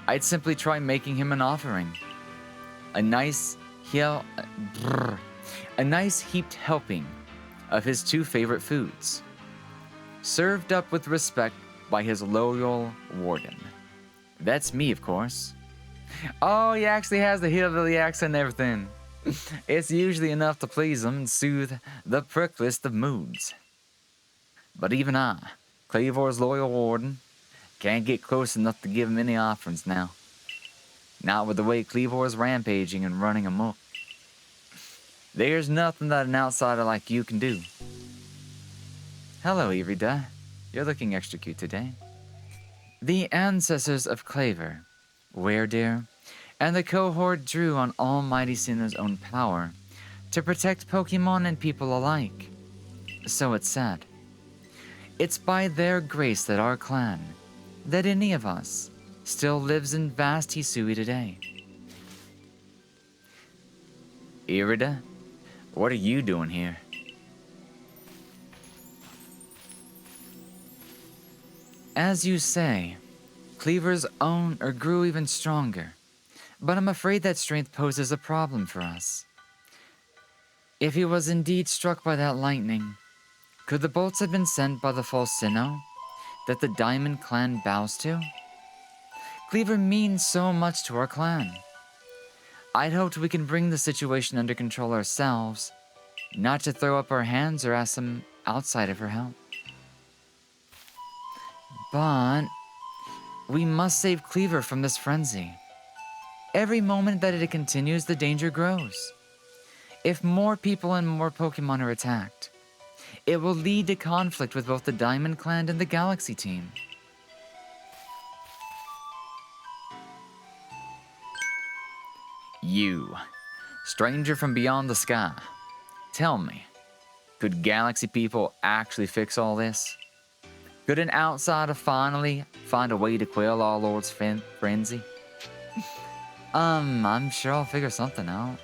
I'd simply try making him an offering. A nice heaped helping of his two favorite foods, served up with respect by his loyal warden. That's me, of course. Oh, he actually has the hillbilly accent and everything. It's usually enough to please him and soothe the prickliest of moods. But even I, Cleavor's loyal warden, can't get close enough to give him any offerings now. Not with the way Cleavor's rampaging and running amok. There's nothing that an outsider like you can do. Hello, Irida. You're looking extra cute today. The ancestors of Claver, Werdir, and the cohort drew on Almighty Sinnoh's own power to protect Pokemon and people alike. So it's said. It's by their grace that our clan, that any of us, still lives in vast Hisui today. Irida, what are you doing here? As you say, Cleaver's own or grew even stronger, but I'm afraid that strength poses a problem for us. If he was indeed struck by that lightning, could the bolts have been sent by the false Sinnoh that the Diamond Clan bows to? Cleaver means so much to our clan. I'd hoped we can bring the situation under control ourselves, not to throw up our hands or ask some outsider for help. But we must save Cleaver from this frenzy. Every moment that it continues, the danger grows. If more people and more Pokemon are attacked, it will lead to conflict with both the Diamond Clan and the Galaxy team. You, stranger from beyond the sky, tell me, could Galaxy people actually fix all this? Could an outsider finally find a way to quell our Lord's frenzy? I'm sure I'll figure something out.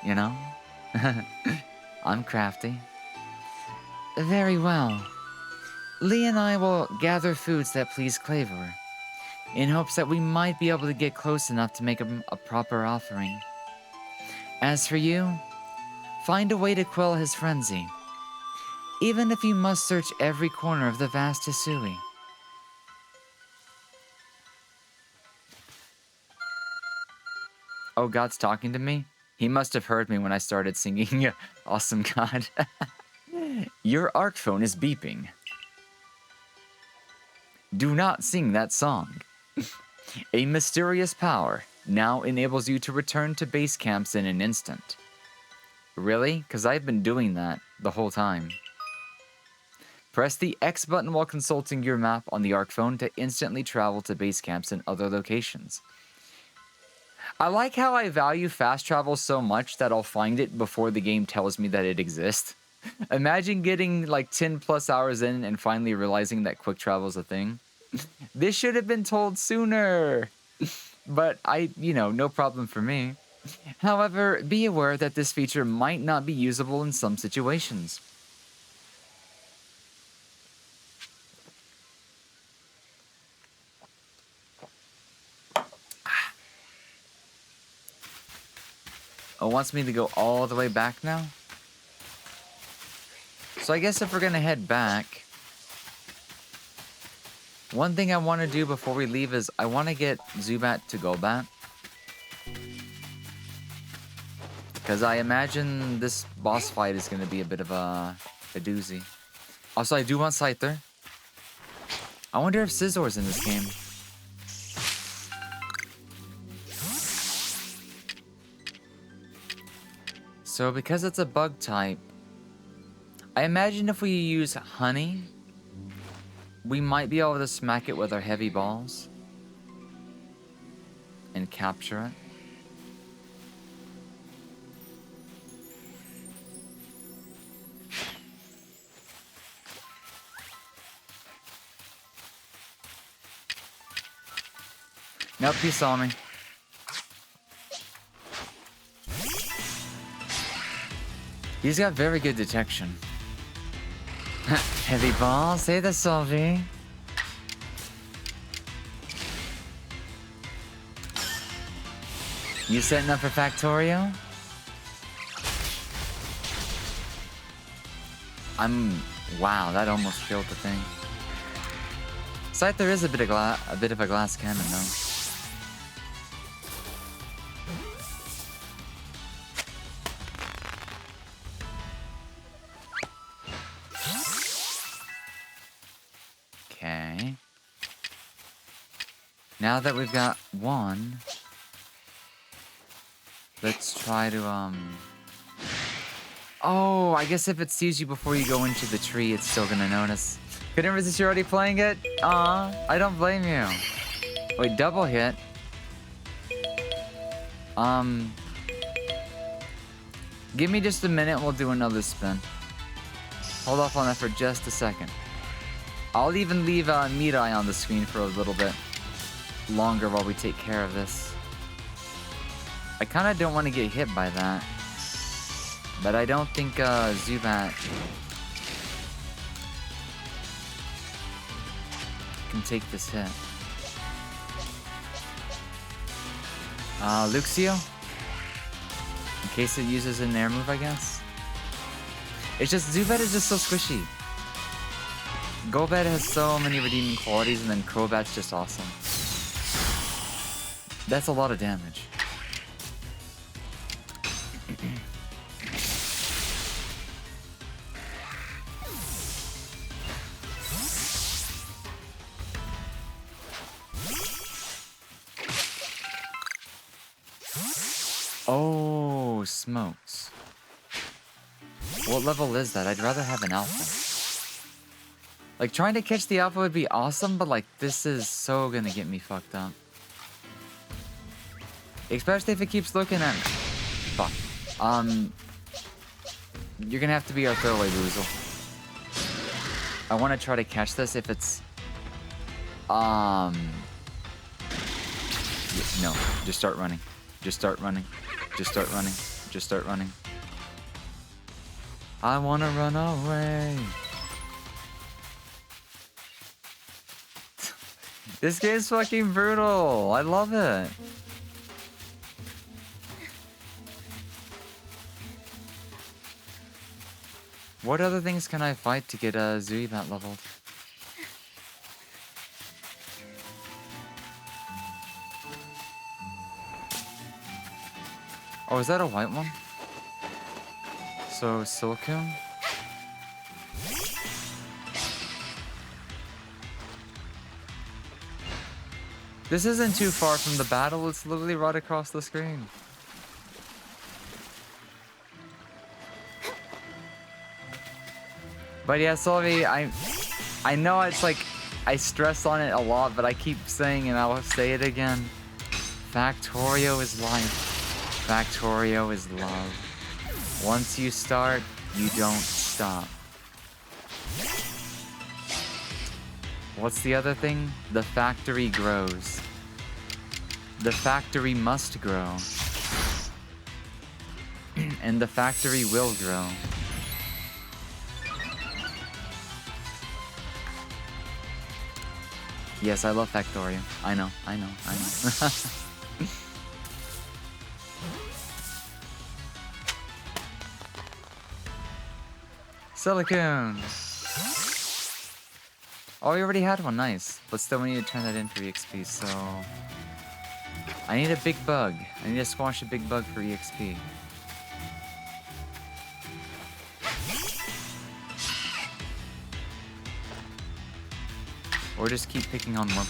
You know? I'm crafty. Very well. Lee and I will gather foods that please Cleaver, in hopes that we might be able to get close enough to make him a proper offering. As for you, find a way to quell his frenzy, even if you must search every corner of the vast Hisui. Oh, God's talking to me? He must have heard me when I started singing Awesome God. Your ARC phone is beeping. Do not sing that song. A mysterious power now enables you to return to base camps in an instant. Really? Because I've been doing that the whole time. Press the X button while consulting your map on the ARC phone to instantly travel to base camps in other locations. I like how I value fast travel so much that I'll find it before the game tells me that it exists. Imagine getting like 10 plus hours in and finally realizing that quick travel is a thing. This should have been told sooner. But no problem for me. However, be aware that this feature might not be usable in some situations. Oh, it wants me to go all the way back now? So I guess if we're gonna head back, one thing I want to do before we leave is I want to get Zubat to Golbat. Because I imagine this boss fight is going to be a bit of a doozy. Also, I do want Scyther. I wonder if Scizzor's in this game. So because it's a bug type, I imagine if we use Honey, we might be able to smack it with our heavy balls and capture it. Nope, he saw me. He's got very good detection. Heavy ball, say the Solvi. You setting up for Factorio? Wow, that almost killed the thing. Scyther is a bit of a glass cannon, though. Okay. Now that we've got one, let's try to, Oh, I guess if it sees you before you go into the tree, it's still gonna notice. Couldn't resist you already playing it? Aw, I don't blame you. Wait, double hit. Give me just a minute, we'll do another spin. Hold off on that for just a second. I'll even leave Mirai on the screen for a little bit longer while we take care of this. I kind of don't want to get hit by that. But I don't think Zubat can take this hit. Luxio? In case it uses an air move, I guess. It's just, Zubat is just so squishy. Golbat has so many redeeming qualities, and then Crobat's just awesome. That's a lot of damage. Oh, smokes. What level is that? I'd rather have an alpha. Like, trying to catch the alpha would be awesome, but like, this is so gonna get me fucked up. Especially if it keeps looking at me. Fuck. You're gonna have to be our throwaway Boozle. I wanna try to catch this if it's... No, just start running. Just start running. Just start running. Just start running. I wanna run away. This game's fucking brutal. I love it. What other things can I fight to get a Zubat leveled? Oh, is that a white one? So, Silcoon? This isn't too far from the battle, it's literally right across the screen. But yeah, Sylvie, I know it's like, I stress on it a lot, but I keep saying, and I'll say it again, Factorio is life. Factorio is love. Once you start, you don't stop. What's the other thing? The factory grows. The factory must grow. And the factory will grow. Yes, I love Factorio. I know. Silicone! Oh, we already had one, nice. But still we need to turn that in for EXP, so... I need a big bug. I need to squash a big bug for EXP. Or just keep picking on one.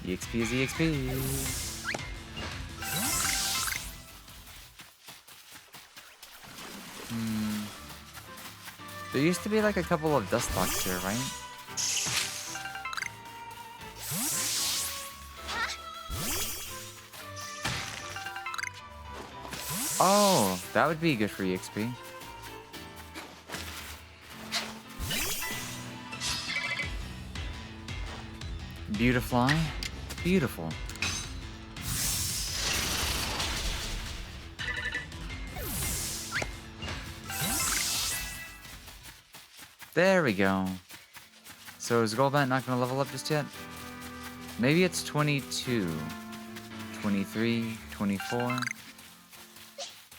EXP is EXP. There used to be like a couple of Dusclocks here, right? Oh, that would be good for EXP. Beautifly. Beautiful. There we go. So is Golbat not gonna level up just yet? Maybe it's 22, 23, 24.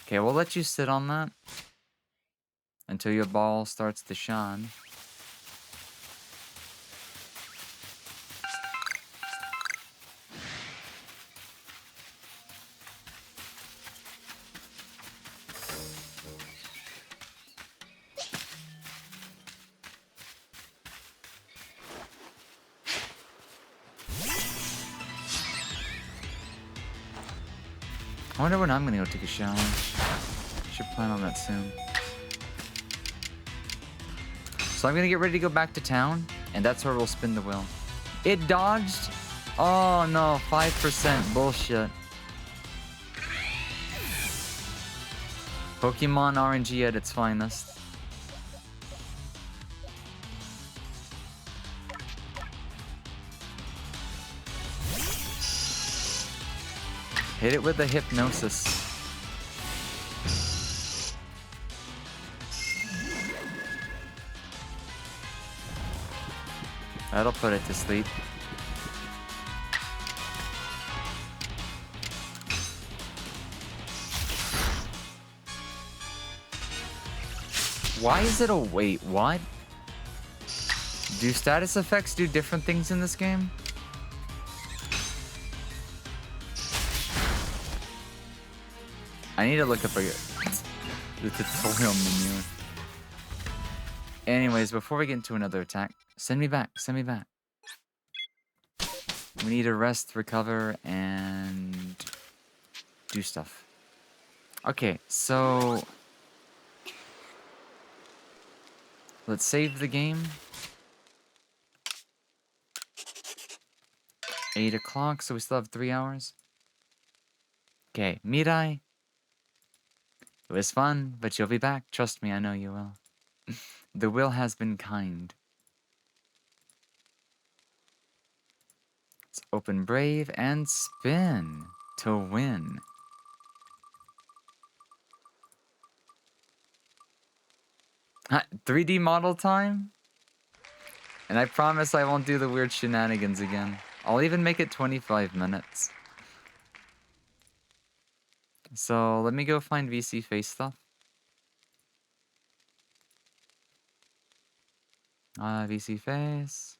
Okay, we'll let you sit on that until your ball starts to shine. I wonder when I'm gonna go take a shower. Should plan on that soon. So I'm gonna get ready to go back to town, and that's where we'll spin the wheel. It dodged, Oh no, 5% bullshit. Pokemon RNG at its finest. Hit it with the hypnosis. That'll put it to sleep. Why is it a wait? What? Do status effects do different things in this game? I need to look up the tutorial menu. Anyways, before we get into another attack, send me back, send me back. We need to rest, recover, and do stuff. Okay, so let's save the game. 8 o'clock, so we still have 3 hours. Okay, Mirai. It was fun, but you'll be back. Trust me, I know you will. The will has been kind. Let's open Brave and spin to win. Ha, 3D model time? And I promise I won't do the weird shenanigans again. I'll even make it 25 minutes. So let me go find VC face stuff. VC face.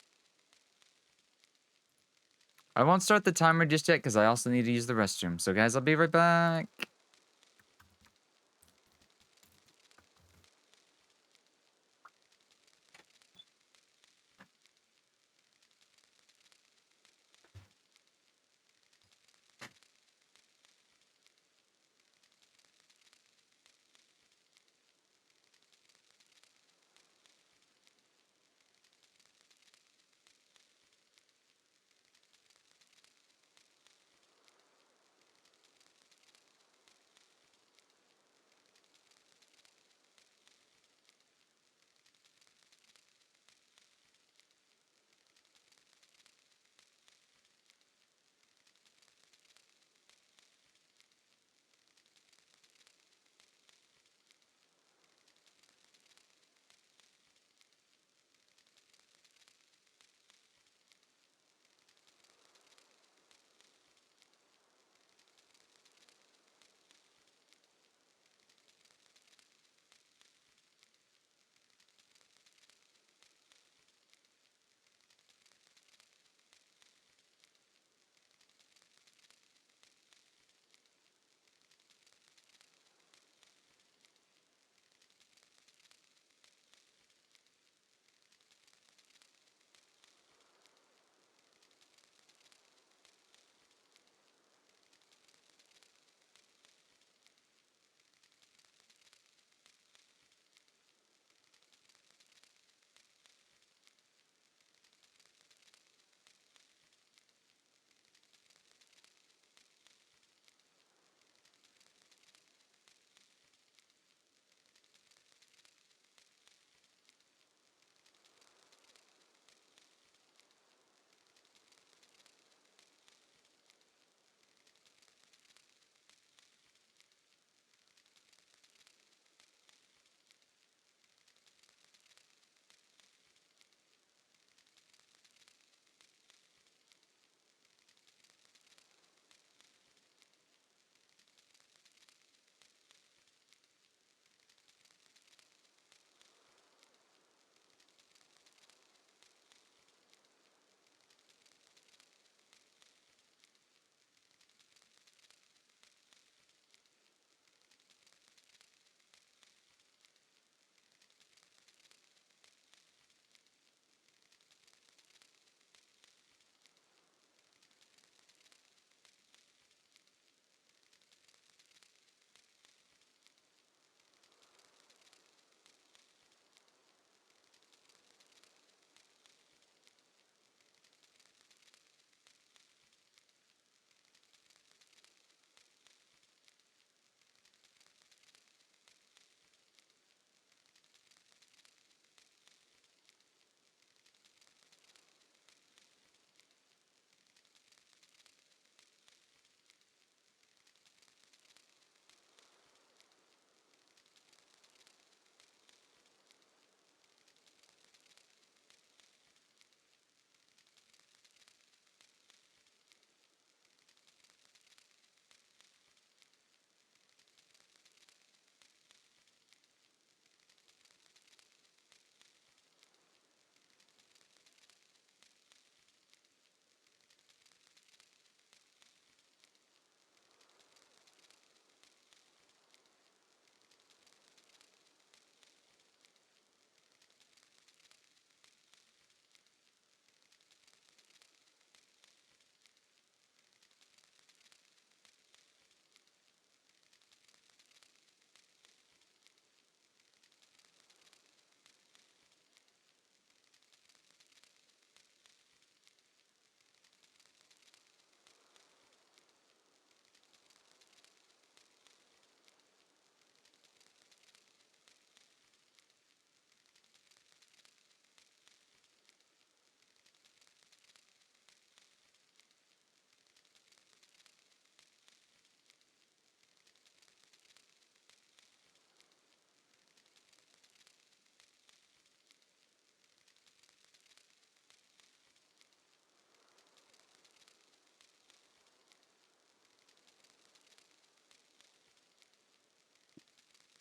I won't start the timer just yet because I also need to use the restroom. So guys, I'll be right back.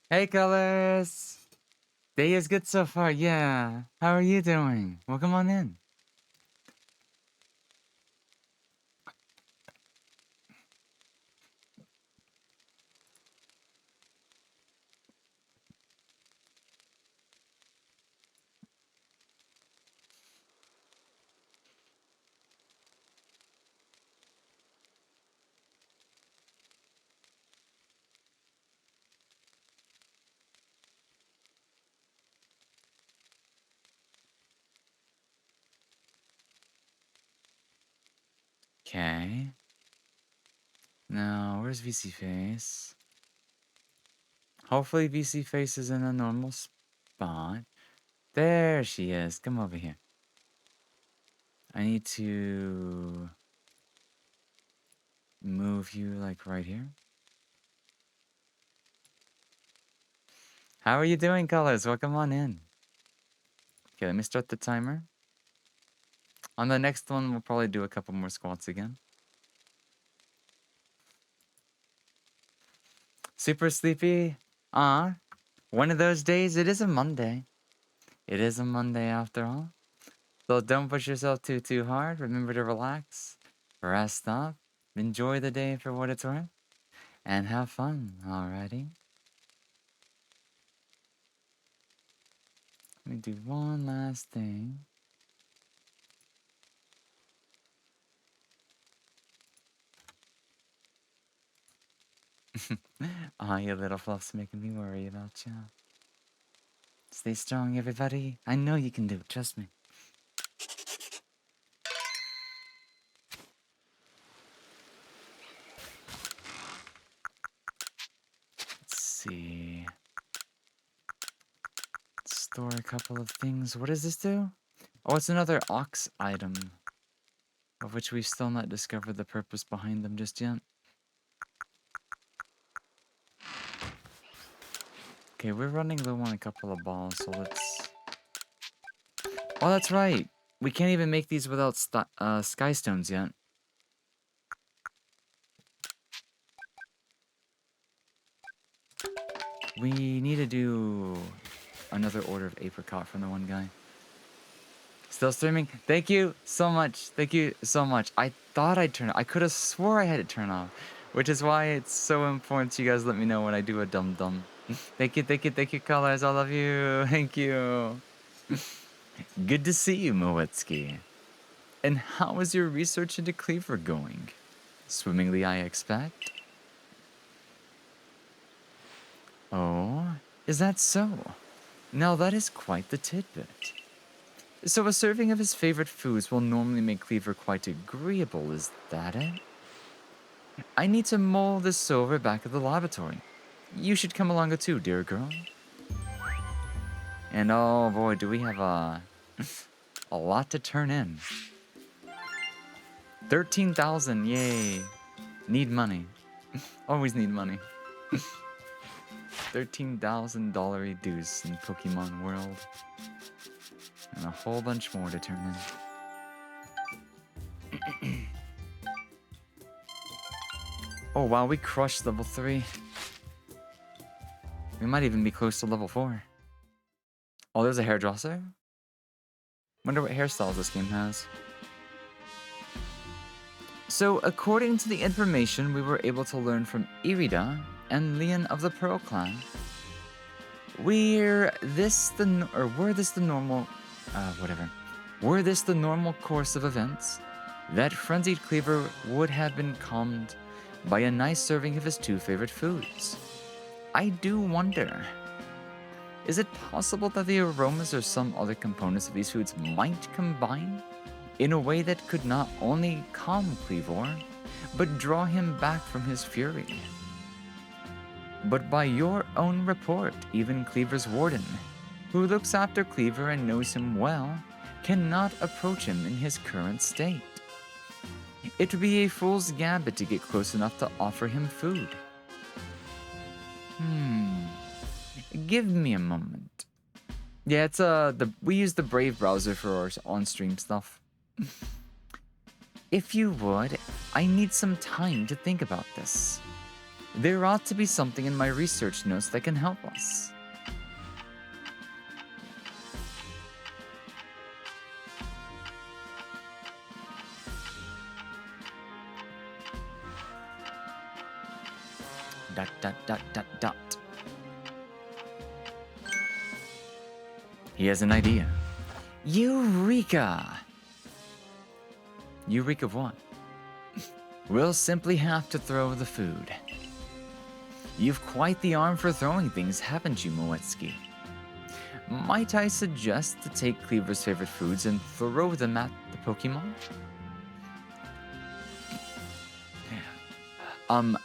Hey, Colors! Day is good so far, yeah. How are you doing? Welcome on in. Okay. Now, where's VC Face? Hopefully VC Face is in a normal spot. There she is. Come over here. I need to move you like right here. How are you doing, Colors? Welcome on in. Okay, let me start the timer. On the next one, we'll probably do a couple more squats again. Super sleepy? One of those days, it is a Monday. It is a Monday after all. So don't push yourself too hard. Remember to relax, rest up, enjoy the day for what it's worth, and have fun, alrighty? Let me do one last thing. Your little fluff's making me worry about you. Stay strong, everybody. I know you can do it, trust me. Let's see. Store a couple of things. What does this do? Oh, it's another ox item, of which we've still not discovered the purpose behind them just yet. Okay, we're running low on a couple of balls, so let's... Oh, that's right! We can't even make these without sky stones yet. We need to do another order of apricot from the one guy. Still streaming? Thank you so much. Thank you so much. I thought I'd turn it. I could have swore I had it turned off. Which is why it's so important you guys let me know when I do a dum-dum. Thank you, Colors. I love you. Thank you. Good to see you, Moetsky. And how is your research into Cleaver going? Swimmingly, I expect? Oh, is that so? Now that is quite the tidbit. So a serving of his favorite foods will normally make Cleaver quite agreeable, is that it? I need to mull this over back at the laboratory. You should come along too, dear girl. And oh boy, do we have a lot to turn in. 13,000, yay. Need money. Always need money. $13,000 dues in Pokemon World. And a whole bunch more to turn in. Oh wow, we crushed level 3. We might even be close to level 4. Oh, there's a hairdresser? Wonder what hairstyles this game has. So, according to the information we were able to learn from Irida and Leon of the Pearl Clan, were this the normal course of events, that frenzied Cleaver would have been calmed by a nice serving of his 2 favorite foods. I do wonder, is it possible that the aromas or some other components of these foods might combine in a way that could not only calm Cleaver, but draw him back from his fury? But by your own report, even Cleaver's warden, who looks after Cleaver and knows him well, cannot approach him in his current state. It would be a fool's gambit to get close enough to offer him food. Give me a moment. Yeah, it's we use the Brave browser for our on-stream stuff. If you would, I need some time to think about this. There ought to be something in my research notes that can help us. Dot dot dot dot dot. He has an idea. Eureka! Eureka of what? We'll simply have to throw the food. You've quite the arm for throwing things, haven't you, Moetsky? Might I suggest to take Cleaver's favorite foods and throw them at the Pokemon?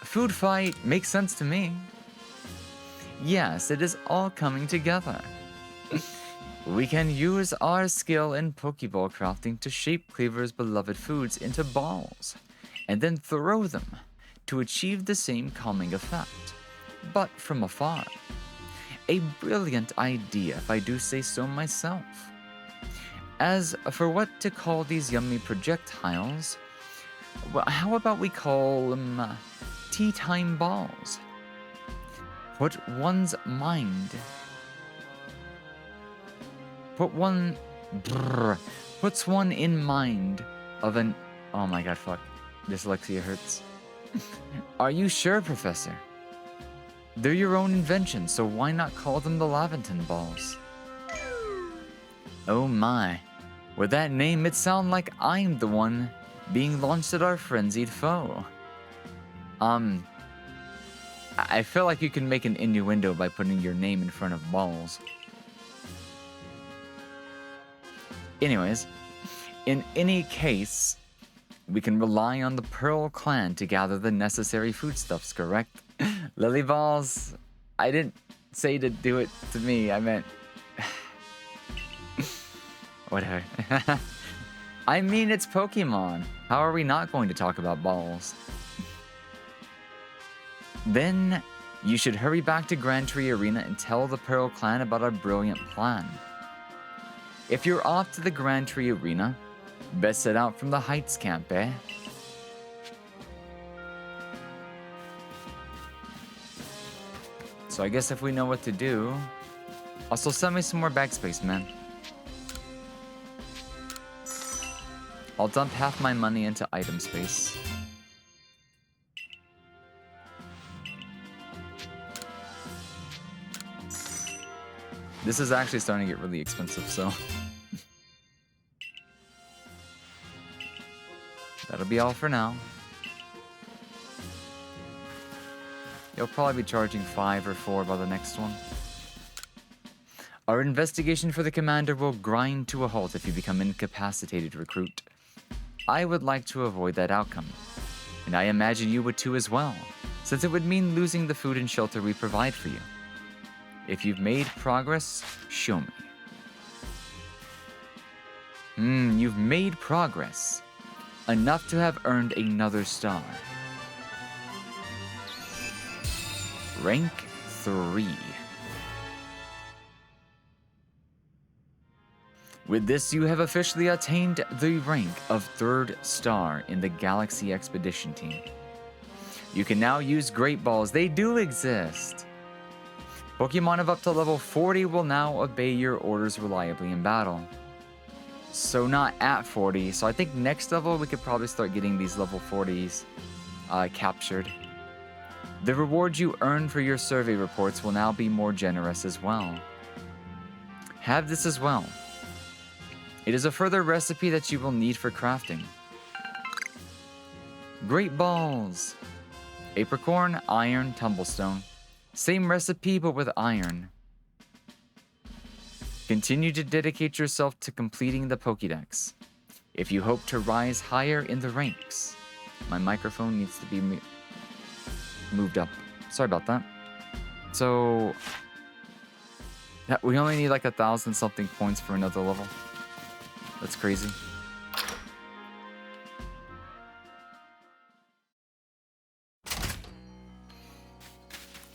Food fight makes sense to me. Yes, it is all coming together. We can use our skill in Pokeball crafting to shape Cleaver's beloved foods into balls, and then throw them to achieve the same calming effect, but from afar. A brilliant idea, if I do say so myself. As for what to call these yummy projectiles, well, how about we call them tea time balls? Puts one in mind of an... Oh my god, fuck. Dyslexia hurts. Are you sure, Professor? They're your own invention, so why not call them the Laventon balls? Oh my. With that name, it sounds like I'm the one being launched at our frenzied foe. I feel like you can make an innuendo by putting your name in front of balls. Anyways, in any case, we can rely on the Pearl Clan to gather the necessary foodstuffs, correct? Lily balls, I didn't say to do it to me, I meant... Whatever. I mean, it's Pokemon. How are we not going to talk about balls? Then, you should hurry back to Grand Tree Arena and tell the Pearl Clan about our brilliant plan. If you're off to the Grand Tree Arena, best set out from the Heights camp, eh? So I guess if we know what to do... Also, send me some more backspace, man. I'll dump half my money into item space. This is actually starting to get really expensive, so... That'll be all for now. You'll probably be charging 5 or 4 by the next one. Our investigation for the commander will grind to a halt if you become incapacitated, recruit. I would like to avoid that outcome, and I imagine you would too as well, since it would mean losing the food and shelter we provide for you. If you've made progress, show me. You've made progress. Enough to have earned another star. Rank 3. With this, you have officially attained the rank of 3rd star in the Galaxy Expedition Team. You can now use Great Balls. They do exist. Pokemon of up to level 40 will now obey your orders reliably in battle. So not at 40, so I think next level we could probably start getting these level 40s captured. The reward you earn for your survey reports will now be more generous as well. Have this as well. It is a further recipe that you will need for crafting. Great Balls. Apricorn, Iron, Tumblestone. Same recipe, but with iron. Continue to dedicate yourself to completing the Pokédex. If you hope to rise higher in the ranks. My microphone needs to be moved up. Sorry about that. So... yeah, we only need like 1,000 something points for another level. That's crazy.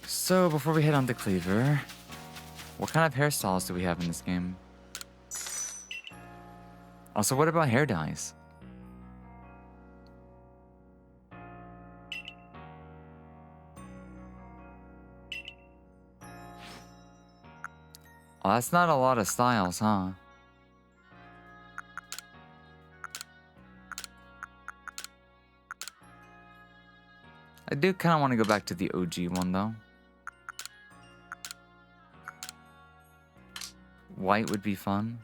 So, before we head on to Cleaver, what kind of hairstyles do we have in this game? Also, what about hair dyes? Oh, that's not a lot of styles, huh? I do kind of want to go back to the OG one, though. White would be fun.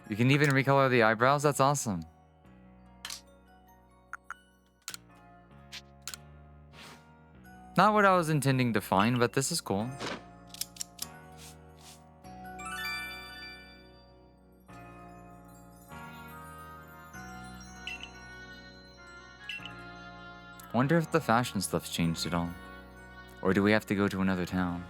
You can even recolor the eyebrows? That's awesome. Not what I was intending to find, but this is cool. Wonder if the fashion stuff's changed at all. Or do we have to go to another town?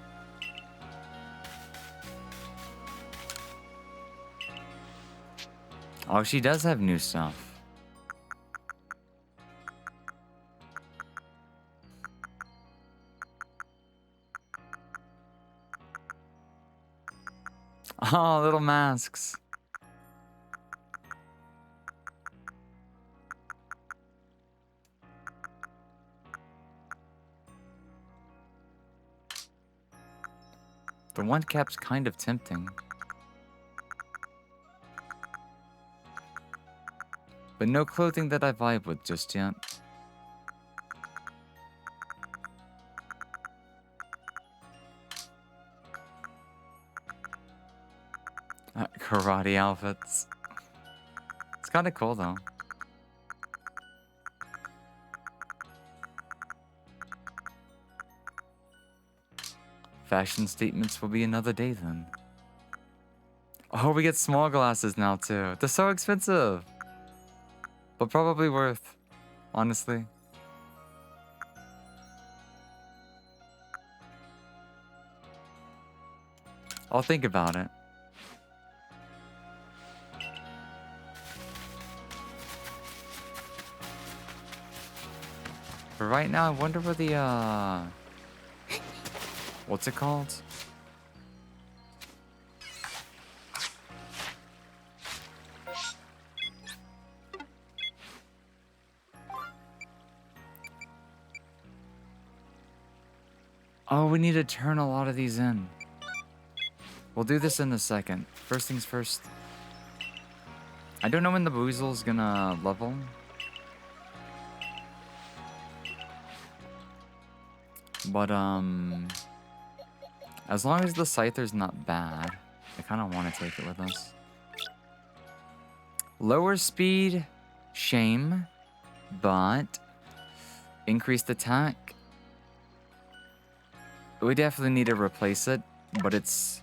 Oh, she does have new stuff. Oh, little masks. The one cap's kind of tempting. But no clothing that I vibe with just yet. Karate outfits. It's kind of cool though. Fashion statements will be another day then. Oh, we get small glasses now too. They're so expensive. But probably worth, honestly. I'll think about it. But right now, I wonder where the, what's it called? Oh, we need to turn a lot of these in. We'll do this in a second. First things first. I don't know when the Weasel's gonna level. But, as long as the Scyther's not bad, I kind of want to take it with us. Lower speed, shame, but increased attack. We definitely need to replace it, but it's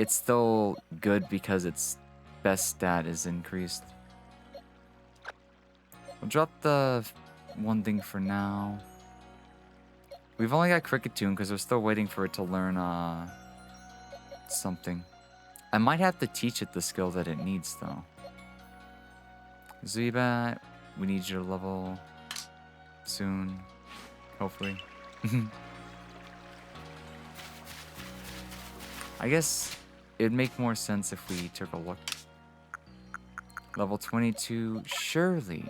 still good because its best stat is increased. We'll drop the one thing for now. We've only got Cricket Tune because we're still waiting for it to learn something. I might have to teach it the skill that it needs though. Zubat, we need you to level soon, hopefully. I guess it'd make more sense if we took a look. Level 22, surely.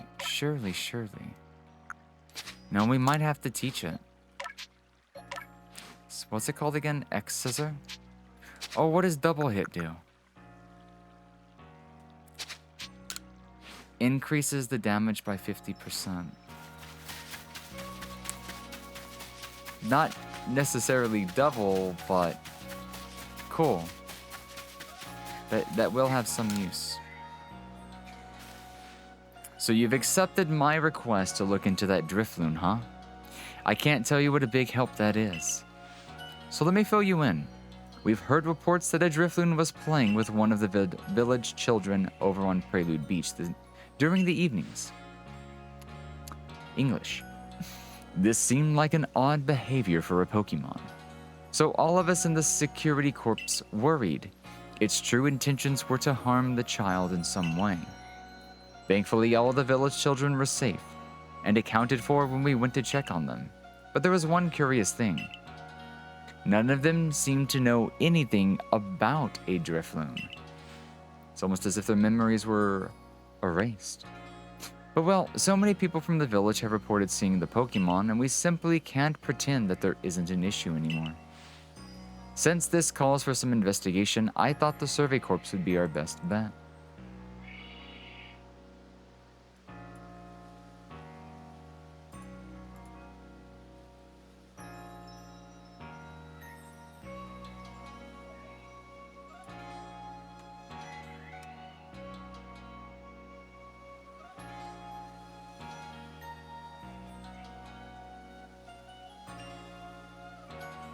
No, we might have to teach it. So what's it called again? X-Scissor? Oh, what does double hit do? Increases the damage by 50%. Not necessarily double, but cool. That will have some use. So you've accepted my request to look into that Drifloon, huh? I can't tell you what a big help that is. So let me fill you in. We've heard reports that a Drifloon was playing with one of the village children over on Prelude Beach during the evenings. English. This seemed like an odd behavior for a Pokemon. So all of us in the security corps worried its true intentions were to harm the child in some way. Thankfully, all of the village children were safe and accounted for when we went to check on them. But there was one curious thing. None of them seemed to know anything about a Drifloon. It's almost as if their memories were erased. But well, so many people from the village have reported seeing the Pokemon, and we simply can't pretend that there isn't an issue anymore. Since this calls for some investigation, I thought the Survey Corps would be our best bet.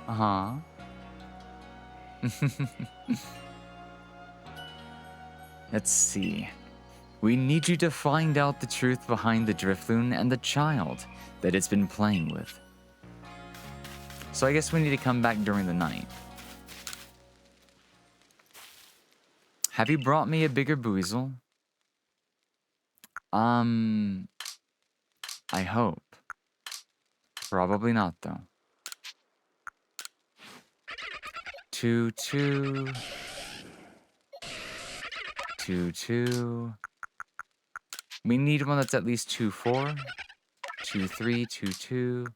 Uh-huh. Let's see. We need you to find out the truth behind the Drifloon and the child that it's been playing with. So I guess we need to come back during the night. Have you brought me a bigger Buizel? I hope. Probably not, though. 2, 2. 2, 2. We need one that's at least 2, 4. 2, 3, 2, 2.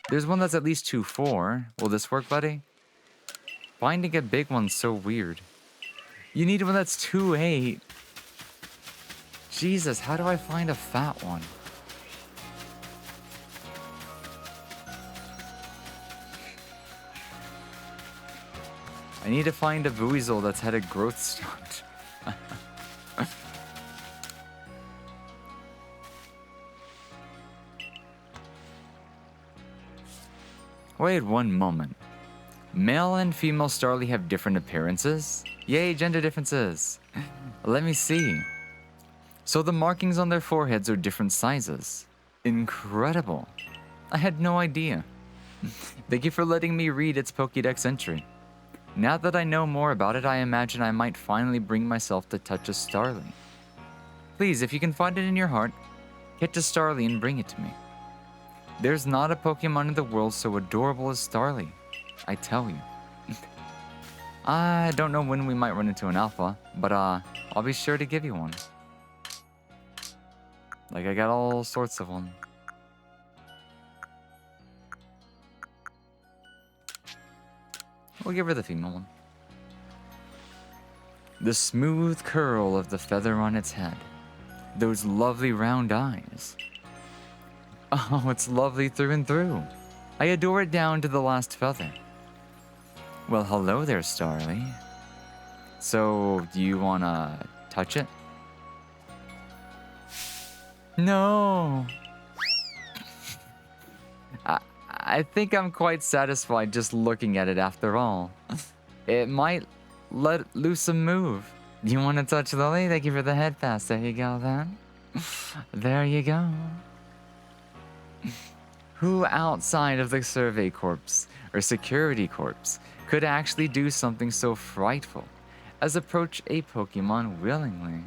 There's one that's at least 2, 4. Will this work, buddy? Finding a big one's so weird. You need one that's 2, 8. Jesus, how do I find a fat one? I need to find a Buizel that's had a growth stunt. Wait one moment. Male and female Starly have different appearances? Yay, gender differences. Let me see. So the markings on their foreheads are different sizes. Incredible. I had no idea. Thank you for letting me read its Pokédex entry. Now that I know more about it, I imagine I might finally bring myself to touch a Starly. Please, if you can find it in your heart, catch a Starly and bring it to me. There's not a Pokemon in the world so adorable as Starly, I tell you. I don't know when we might run into an alpha, but I'll be sure to give you one. Like, I got all sorts of them. We'll give her the female one. The smooth curl of the feather on its head. Those lovely round eyes. Oh, it's lovely through and through. I adore it down to the last feather. Well, hello there, Starly. So, do you wanna touch it? No! I think I'm quite satisfied just looking at it after all. It might let loose a move. You want to touch Lily? Thank you for the head pass. There you go, then. There you go. Who outside of the Survey Corps or Security Corps could actually do something so frightful as approach a Pokemon willingly?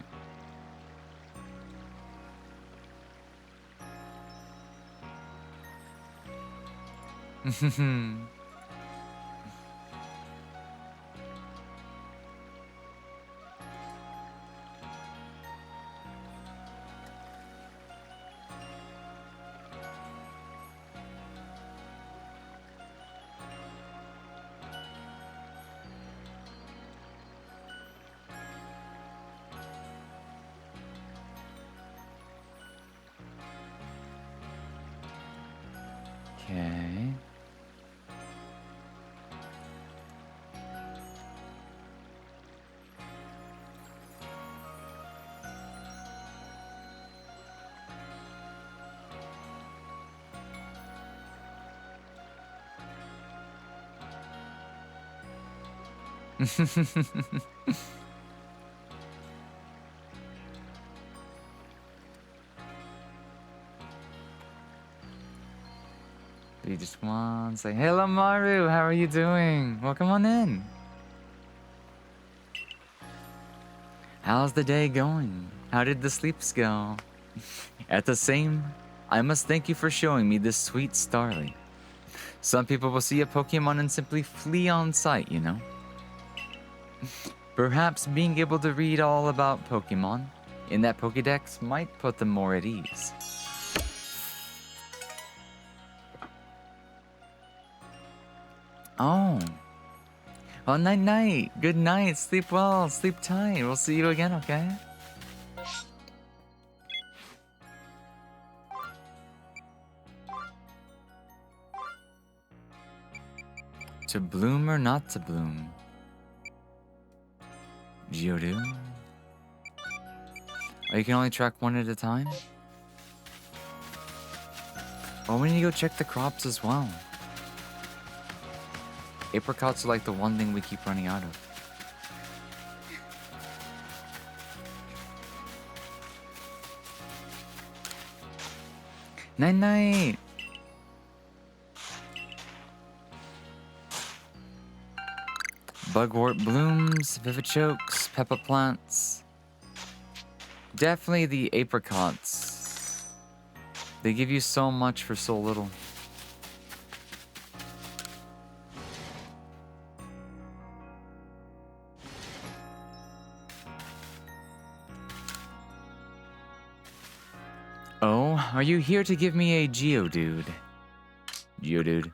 Okay. You just want to say, hello Maru, how are you doing? Welcome on in. How's the day going? How did the sleeps go? At the same, I must thank you for showing me this sweet Starly. Some people will see a Pokemon and simply flee on sight, you know? Perhaps being able to read all about Pokemon in that Pokédex might put them more at ease. Oh. Well, night-night. Good night. Sleep well. Sleep tight. We'll see you again, okay? To bloom or not to bloom? Geodude? Oh, you can only track one at a time? Oh, we need to go check the crops as well. Apricots are like the one thing we keep running out of. Night-night! Bugwort blooms, Vivichokes, peppa plants. Definitely the apricots. They give you so much for so little. Oh, are you here to give me a Geodude? Geodude.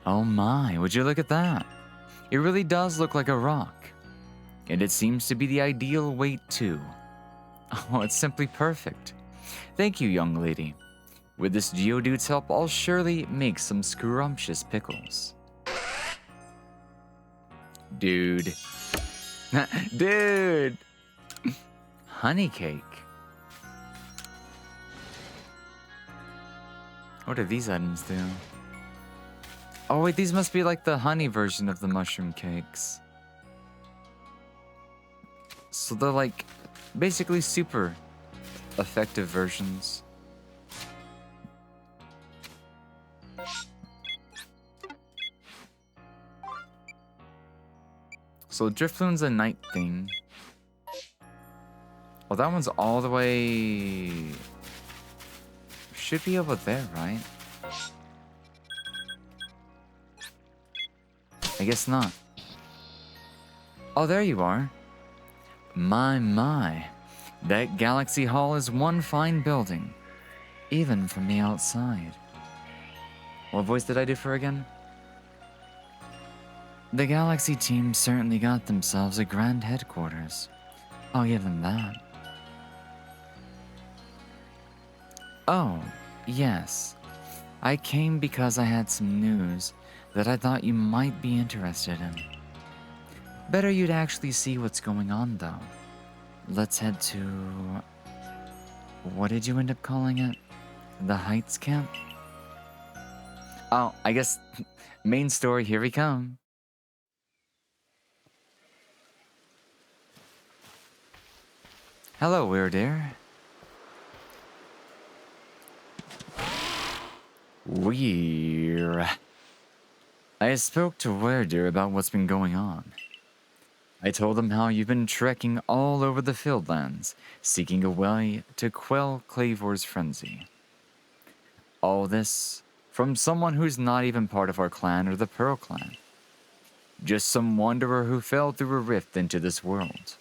Oh my, would you look at that? It really does look like a rock. And it seems to be the ideal weight too. Oh, it's simply perfect. Thank you, young lady. With this Geodude's help, I'll surely make some scrumptious pickles. Dude. Dude! Honey cake. What do these items do? Oh wait, these must be like the honey version of the mushroom cakes. So they're like basically super effective versions. So Drifloon's a night thing. Well, that one's all the way... Should be over there, right? I guess not. Oh, there you are. My. That Galaxy Hall is one fine building. Even from the outside. What voice did I do for again? The Galaxy team certainly got themselves a grand headquarters. I'll give them that. Oh, yes. I came because I had some news that I thought you might be interested in. Better you'd actually see what's going on, though. Let's head to... What did you end up calling it? The Heights Camp? Oh, I guess... Main story, here we come. Hello, Weirdeer. I spoke to Weirdeer about what's been going on. I told him how you've been trekking all over the Fieldlands, seeking a way to quell Clavor's frenzy. All this from someone who's not even part of our clan or the Pearl clan. Just some wanderer who fell through a rift into this world.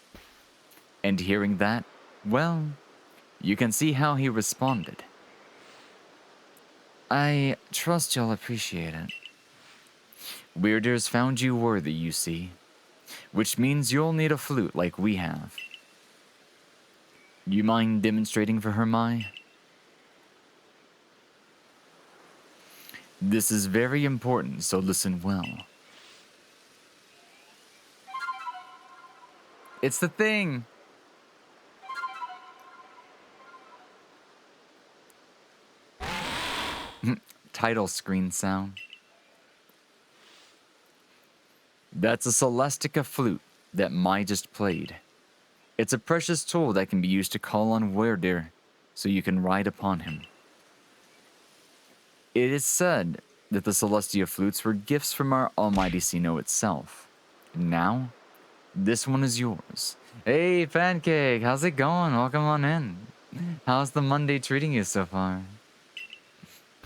And hearing that, well, you can see how he responded. I trust you'll appreciate it. Weirder's found you worthy, you see. Which means you'll need a flute like we have. You mind demonstrating for her, Mai? This is very important, so listen well. It's the thing! Title screen sound. That's a Celestica flute that Mai just played. It's a precious tool that can be used to call on Weirdeer, so you can ride upon him. It is said that the Celestia flutes were gifts from our almighty Sinnoh itself. Now, this one is yours. Hey, Pancake, how's it going? Welcome on in. How's the Monday treating you so far?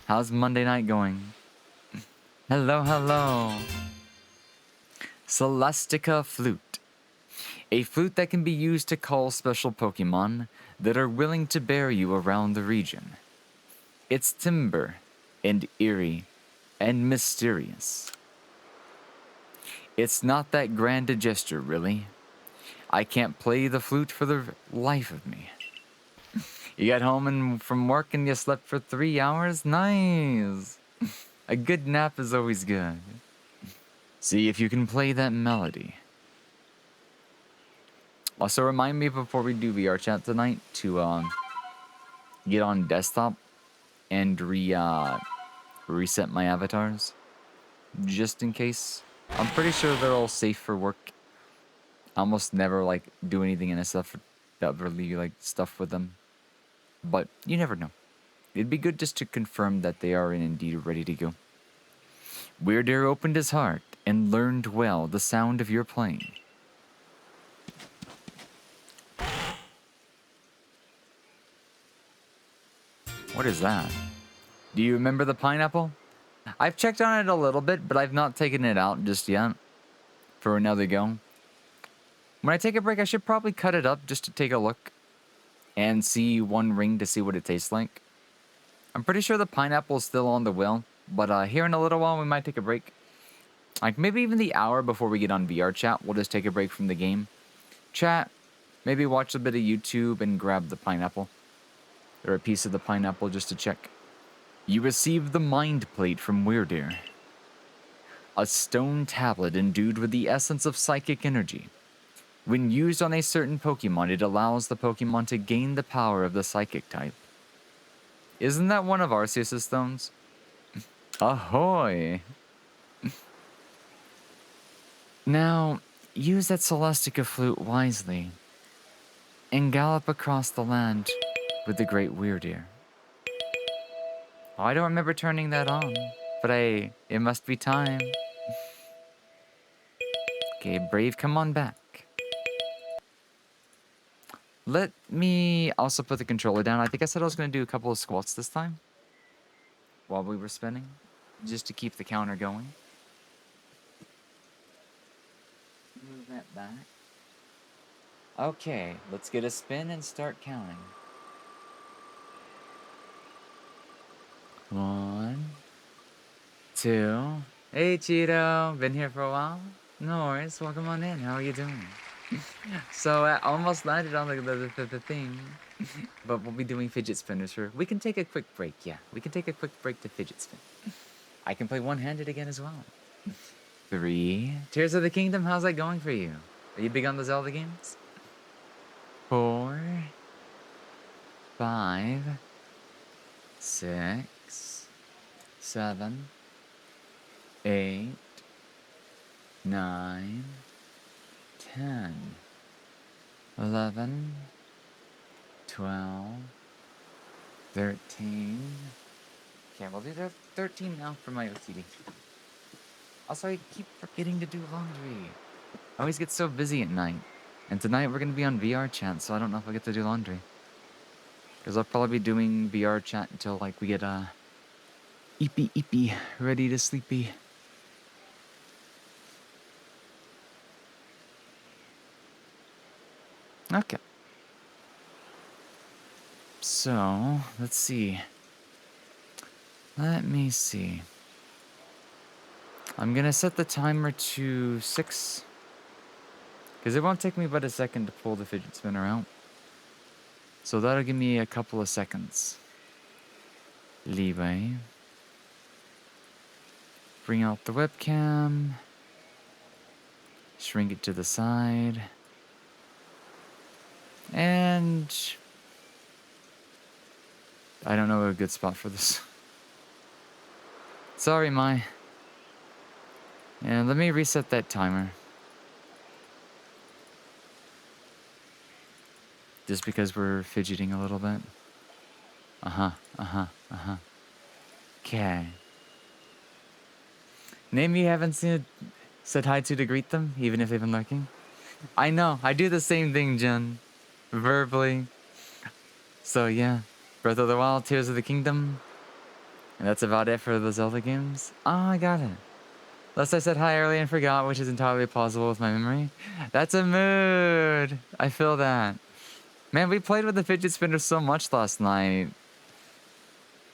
How's Monday night going? Hello, hello. Celestica Flute. A flute that can be used to call special Pokemon that are willing to bear you around the region. It's timber and eerie and mysterious. It's not that grand a gesture, really. I can't play the flute for the life of me. You got home and from work and you slept for 3 hours? Nice! A good nap is always good. See if you can play that melody. Also, remind me before we do VR chat tonight to get on desktop and reset my avatars, just in case. I'm pretty sure they're all safe for work. I almost never like do anything in stuff that really like stuff with them, but you never know. It'd be good just to confirm that they are indeed ready to go. Weirdear opened his heart and learned well the sound of your playing. What is that? Do you remember the pineapple? I've checked on it a little bit, but I've not taken it out just yet for another go. When I take a break, I should probably cut it up just to take a look and see one ring to see what it tastes like. I'm pretty sure the pineapple is still on the wheel, but here in a little while we might take a break. Like maybe even the hour before we get on VR chat, we'll just take a break from the game. Chat, maybe watch a bit of YouTube and grab the pineapple. Or a piece of the pineapple just to check. You received the Mind Plate from Weirdear. A stone tablet endued with the essence of psychic energy. When used on a certain Pokemon, it allows the Pokemon to gain the power of the psychic type. Isn't that one of Arceus' stones? Ahoy! Now, use that Celestica flute wisely and gallop across the land with the great Weirdear. Oh, I don't remember turning that on, but it must be time. Okay, Brave, come on back. Let me also put the controller down. I think I said I was going to do a couple of squats this time while we were spinning, just to keep the counter going. Move that back. Okay, let's get a spin and start counting. 1, 2. Hey, Cheeto. Been here for a while? No worries. Welcome on in. How are you doing? So I almost landed on the thing, but we'll be doing fidget spinners for. We can take a quick break. Yeah, we can take a quick break to fidget spin. I can play one-handed again as well. 3. Tears of the Kingdom. How's that going for you? Are you big on the Zelda games? 4, 5, 6, 7, 8, 9, 10, 11, 12, 13. Okay, we'll do 13 now for my OCD. Also, I keep forgetting to do laundry. I always get so busy at night. And tonight we're going to be on VR chat, so I don't know if I'll get to do laundry. Because I'll probably be doing VR chat until like we get eepy ready to sleepy. Okay. So, let's see. Let me see. I'm gonna set the timer to 6. Because it won't take me but a second to pull the fidget spinner out. So that'll give me a couple of seconds leeway. Bring out the webcam. Shrink it to the side. And I don't know a good spot for this. Sorry, Mai. And let me reset that timer. Just because we're fidgeting a little bit. Okay. Name you haven't said hi to greet them, even if they've been lurking. I know, I do the same thing, Jen. Verbally. So yeah, Breath of the Wild, Tears of the Kingdom. And that's about it for the Zelda games? Ah, I got it. Unless I said hi early and forgot, which is entirely possible with my memory. That's a mood. I feel that. Man, we played with the fidget spinner so much last night.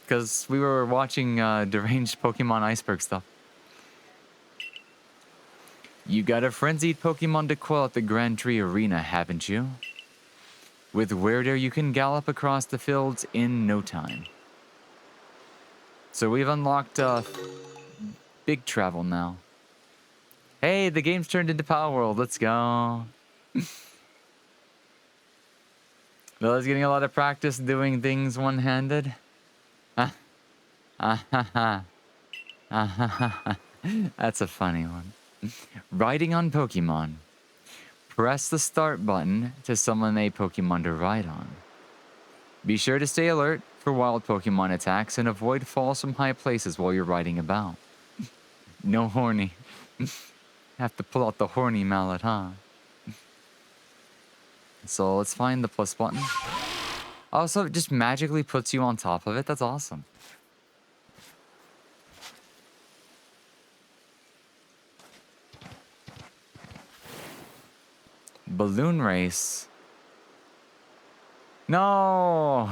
Because we were watching deranged Pokemon Iceberg stuff. You got a frenzied Pokemon to quell at the Grand Tree Arena, haven't you? With Weirdo, you can gallop across the fields in no time. So we've unlocked big travel now. Hey, the game's turned into Power World. Let's go. Bella's getting a lot of practice doing things one-handed. That's a funny one. Riding on Pokemon. Press the start button to summon a Pokemon to ride on. Be sure to stay alert for wild Pokemon attacks and avoid falls from high places while you're riding about. No horny. Have to pull out the horny mallet, huh? So let's find the plus button. Also, it just magically puts you on top of it. That's awesome. Balloon race. No!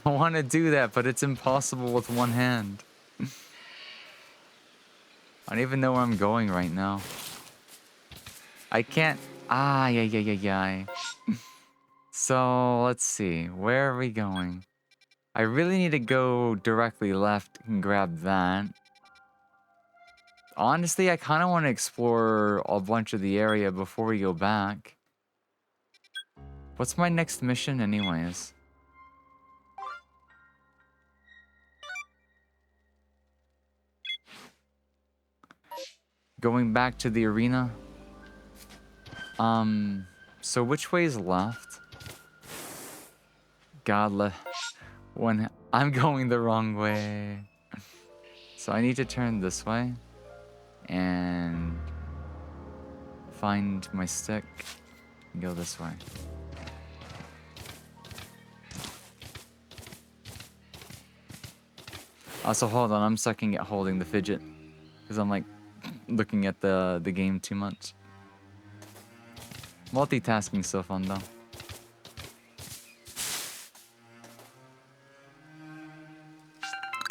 I want to do that, but it's impossible with one hand. I don't even know where I'm going right now. I can't... Ah, yeah. So, let's see. Where are we going? I really need to go directly left and grab that. Honestly, I kind of want to explore a bunch of the area before we go back. What's my next mission anyways? Going back to the arena. So which way is left? God, when I'm going the wrong way. So I need to turn this way and find my stick and go this way. Also, hold on, I'm sucking at holding the fidget because I'm like looking at the game too much. Multitasking's so fun though.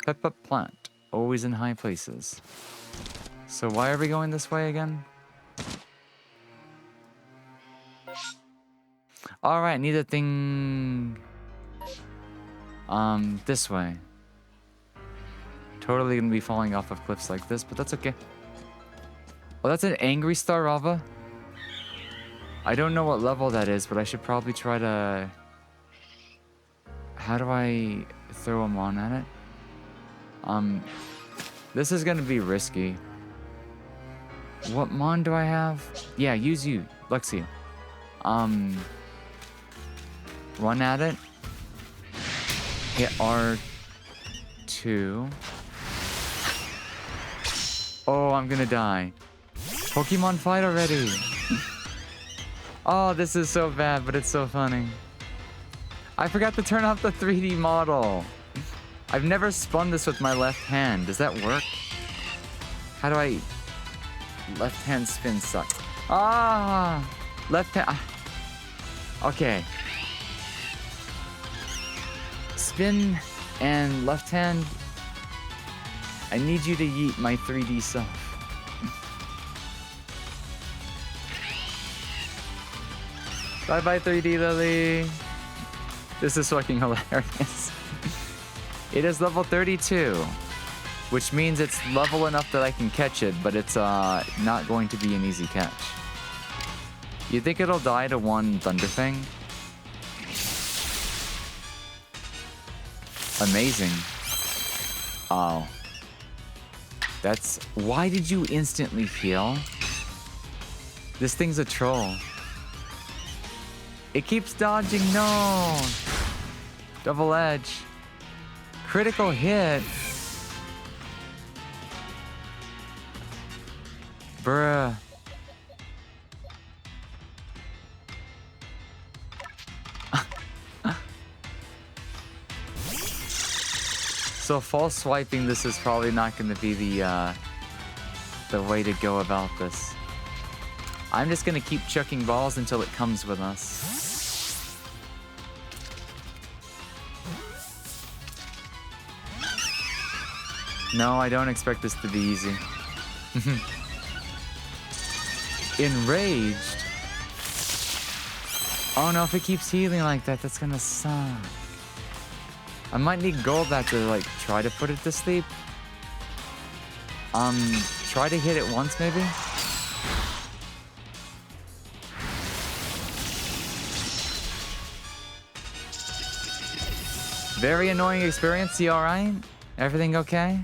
Peppa plant, always in high places. So why are we going this way again? Alright, need a thing... this way. Totally gonna be falling off of cliffs like this, but that's okay. Oh, that's an angry Starava? I don't know what level that is, but I should probably try to... How do I throw him on at it? This is gonna be risky. What mon do I have? Yeah, use you, Lexi. Run at it. Hit R2. Oh, I'm gonna die. Pokemon fight already. Oh, this is so bad, but it's so funny. I forgot to turn off the 3D model. I've never spun this with my left hand. Does that work? How do I... Left hand spin sucks. Ah! Left hand... Okay. Spin and left hand... I need you to yeet my 3D self. Bye-bye 3D Lily. This is fucking hilarious. It is level 32, which means it's level enough that I can catch it, but it's not going to be an easy catch. You think it'll die to one Thunderfang? Amazing. Oh. That's... Why did you instantly heal? This thing's a troll. It keeps dodging. No! Double edge. Critical hit. Bruh. So false swiping, this is probably not going to be the way to go about this. I'm just going to keep chucking balls until it comes with us. No, I don't expect this to be easy. Enraged? Oh no, if it keeps healing like that, that's gonna suck. I might need gold back to like try to put it to sleep. Try to hit it once maybe? Very annoying experience, you alright? Everything okay?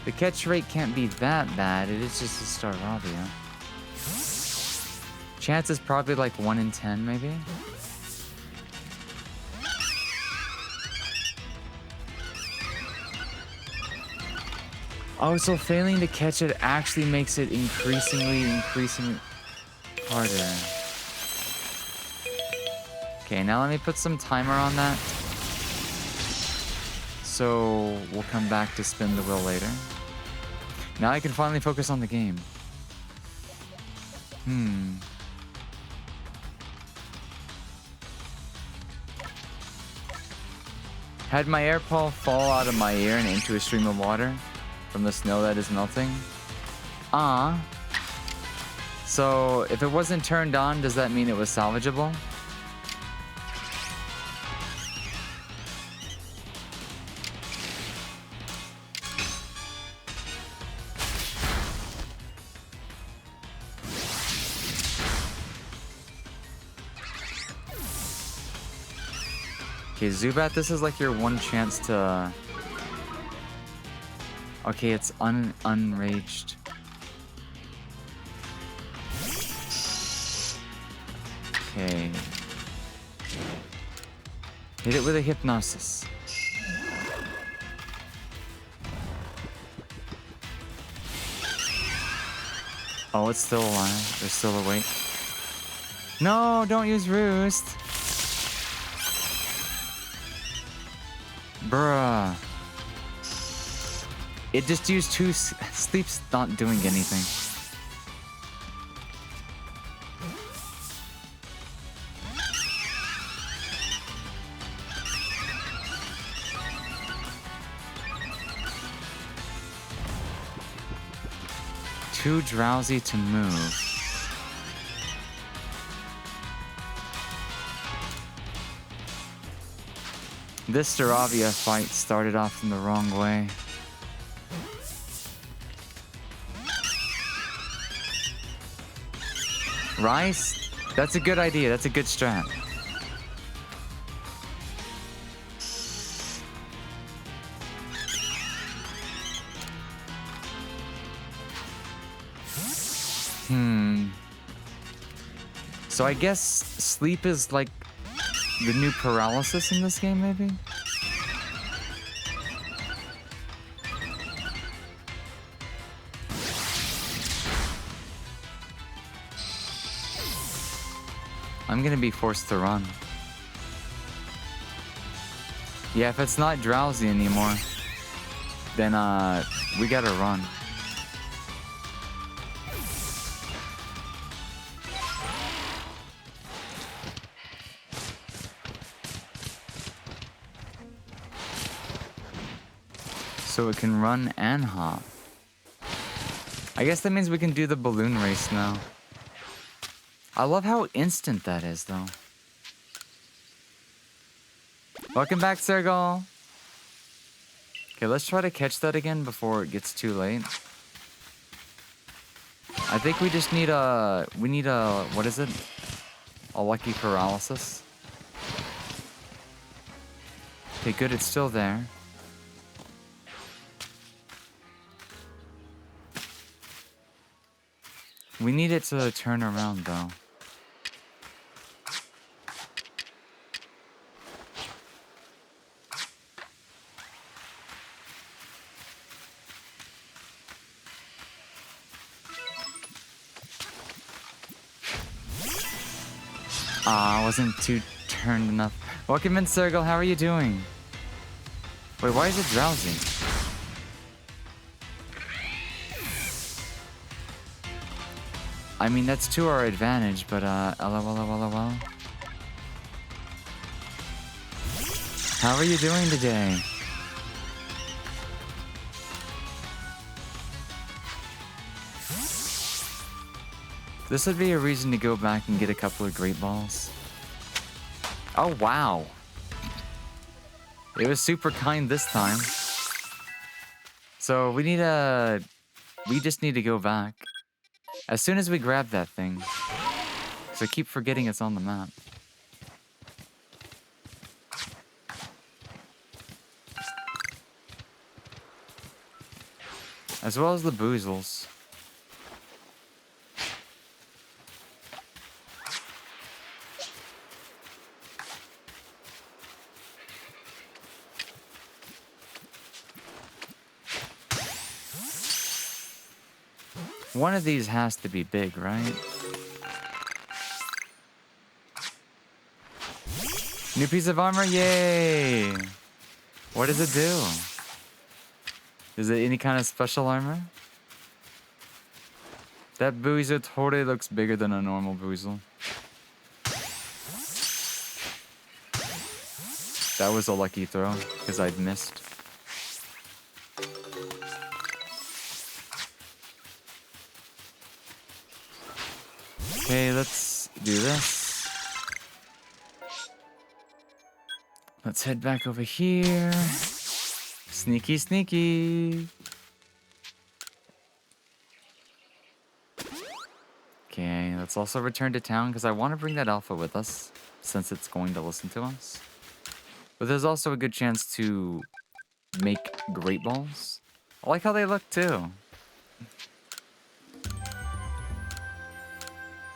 The catch rate can't be that bad, it is just a Staravia. Chance is probably like 1 in 10 maybe? Oh, so failing to catch it actually makes it increasingly harder. Okay, now let me put some timer on that. So we'll come back to spin the wheel later. Now I can finally focus on the game. Had my air paw fall out of my ear and into a stream of water from the snow that is melting. So if it wasn't turned on, does that mean it was salvageable? Okay, Zubat, this is like your one chance to... Okay, it's unraged. Okay. Hit it with a Hypnosis. Oh, it's still alive. They're still awake. No, don't use Roost. Bruh. It just used 2 sleeps, not doing anything. Too drowsy to move. This Staravia fight started off in the wrong way. Rice? That's a good idea. That's a good strat. So I guess sleep is like the new paralysis in this game, maybe? I'm gonna be forced to run. Yeah, if it's not drowsy anymore, then we gotta run. So it can run and hop. I guess that means we can do the balloon race now. I love how instant that is, though. Welcome back, Sergal. Okay, let's try to catch that again before it gets too late. I think we just need a... what is it? A lucky paralysis. Okay, good, it's still there. We need it to turn around, though. I wasn't too turned enough. Welcome in, Sergal. How are you doing? Wait, why is it drowsy? I mean, that's to our advantage, but lol. How are you doing today? This would be a reason to go back and get a couple of great balls. Oh, wow. It was super kind this time. So we just need to go back. As soon as we grab that thing. So I keep forgetting it's on the map. As well as the boozles. One of these has to be big, right? New piece of armor, yay! What does it do? Is it any kind of special armor? That Boozle totally looks bigger than a normal Boozle. That was a lucky throw, because I'd missed. Okay, let's do this. Let's head back over here. Sneaky, sneaky. Okay, let's also return to town because I want to bring that alpha with us since it's going to listen to us. But there's also a good chance to make great balls. I like how they look too.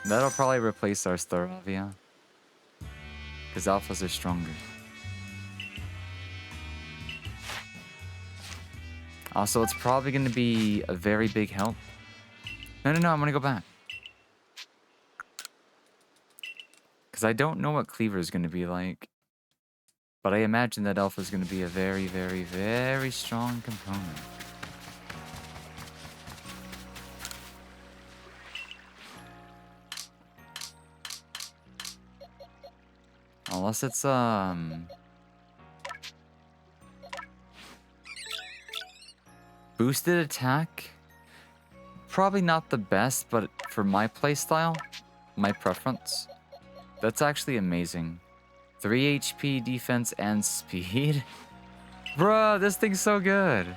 That'll probably replace our Staravia. Because alphas are stronger. Also, it's probably going to be a very big help. No, I'm going to go back. Because I don't know what Cleaver is going to be like. But I imagine that alpha is going to be a very, very, very strong component. Unless it's, boosted attack? Probably not the best, but for my playstyle, my preference, that's actually amazing. 3 HP, defense, and speed? Bruh, this thing's so good.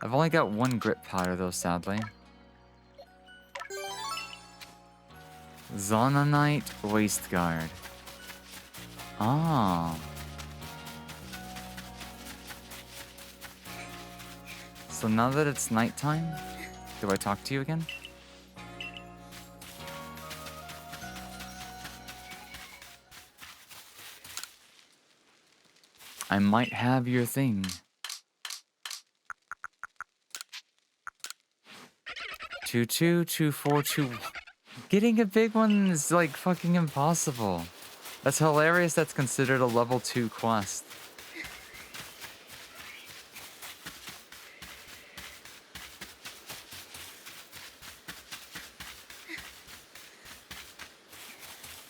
I've only got one grit powder though, sadly. Zonanite Waist Guard. Ah. So now that it's nighttime, do I talk to you again? I might have your thing. 2-2-2-4-2. Getting a big one is like fucking impossible. That's hilarious. That's considered a level 2 quest.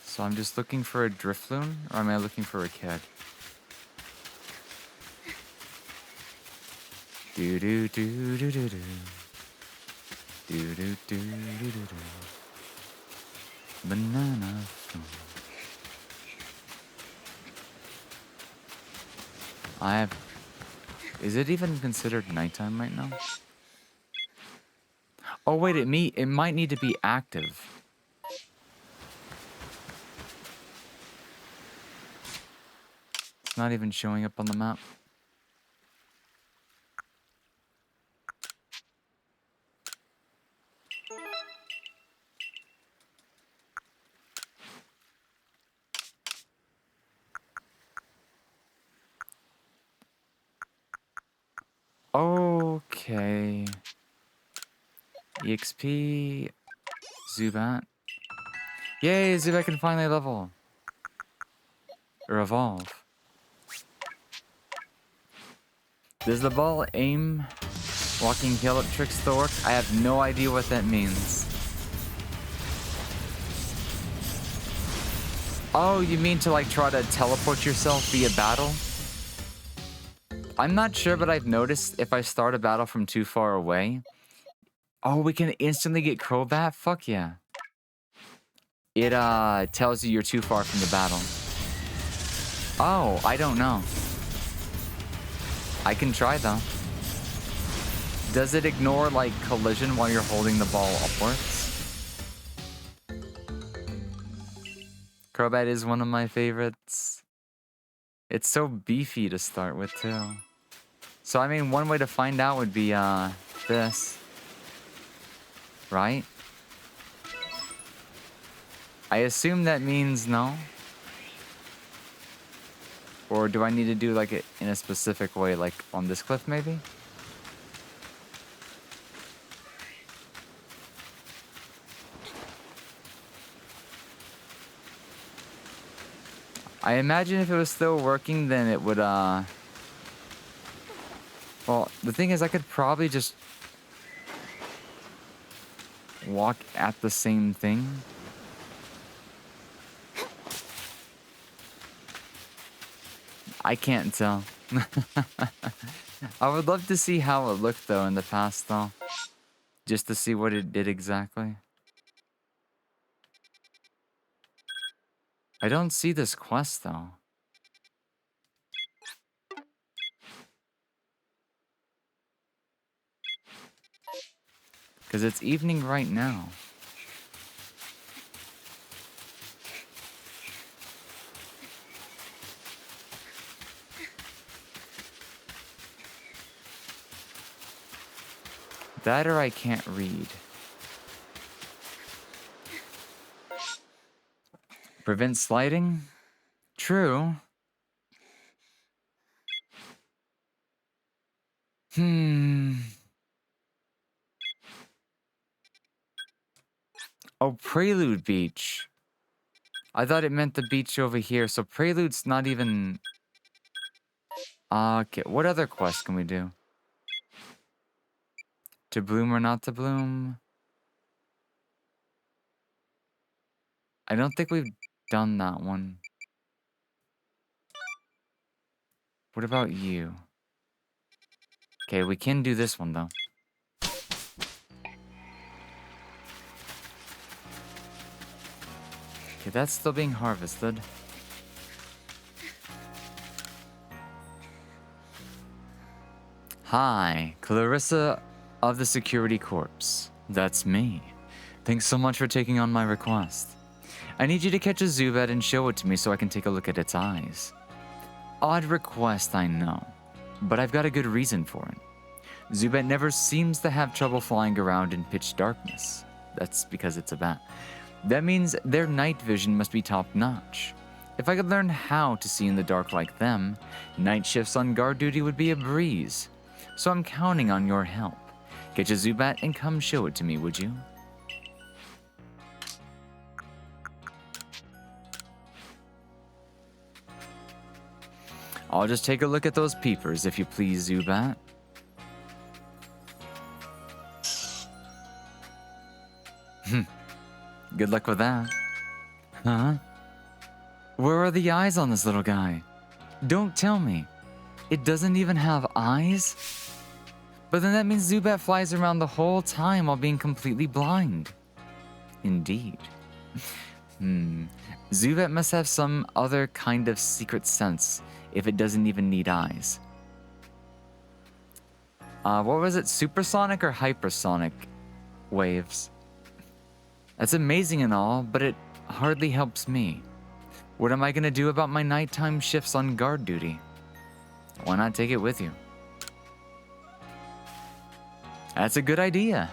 So I'm just looking for a Drifloon, or am I looking for a kid? Do do do do do do. Do do do do do do. Banana phone. I have... Is it even considered nighttime right now? Oh wait, it might need to be active. It's not even showing up on the map. Okay. EXP. Zubat. Yay, Zubat can finally level. Or evolve. Does the ball aim walking kill up tricks still work? I have no idea what that means. Oh, you mean to like try to teleport yourself via battle? I'm not sure, but I've noticed if I start a battle from too far away. Oh, we can instantly get Crobat? Fuck yeah. It tells you you're too far from the battle. Oh, I don't know. I can try though. Does it ignore like collision while you're holding the ball upwards? Crobat is one of my favorites. It's so beefy to start with too. So I mean, one way to find out would be this. Right? I assume that means no. Or do I need to do like it in a specific way, like on this cliff maybe? I imagine if it was still working, then it would, well, the thing is I could probably just walk at the same thing. I can't tell. I would love to see how it looked though in the past though. Just to see what it did exactly. I don't see this quest though. Because it's evening right now. That or I can't read. Prevent sliding? True. Oh, Prelude Beach. I thought it meant the beach over here, so Prelude's not even... Okay, what other quest can we do? To bloom or not to bloom? I don't think we've done that one. What about you? Okay, we can do this one though. Okay, that's still being harvested. Hi, Clarissa of the Security Corps. That's me. Thanks so much for taking on my request. I need you to catch a Zubat and show it to me so I can take a look at its eyes. Odd request, I know, but I've got a good reason for it. Zubat never seems to have trouble flying around in pitch darkness. That's because it's a bat. That means their night vision must be top-notch. If I could learn how to see in the dark like them, night shifts on guard duty would be a breeze. So I'm counting on your help. Catch a Zubat and come show it to me, would you? I'll just take a look at those peepers, if you please, Zubat. Good luck with that. Huh? Where are the eyes on this little guy? Don't tell me. It doesn't even have eyes? But then that means Zubat flies around the whole time while being completely blind. Indeed. Zubat must have some other kind of secret sense if it doesn't even need eyes. What was it? Supersonic or hypersonic waves? That's amazing and all, but it hardly helps me. What am I gonna do about my nighttime shifts on guard duty? Why not take it with you? That's a good idea.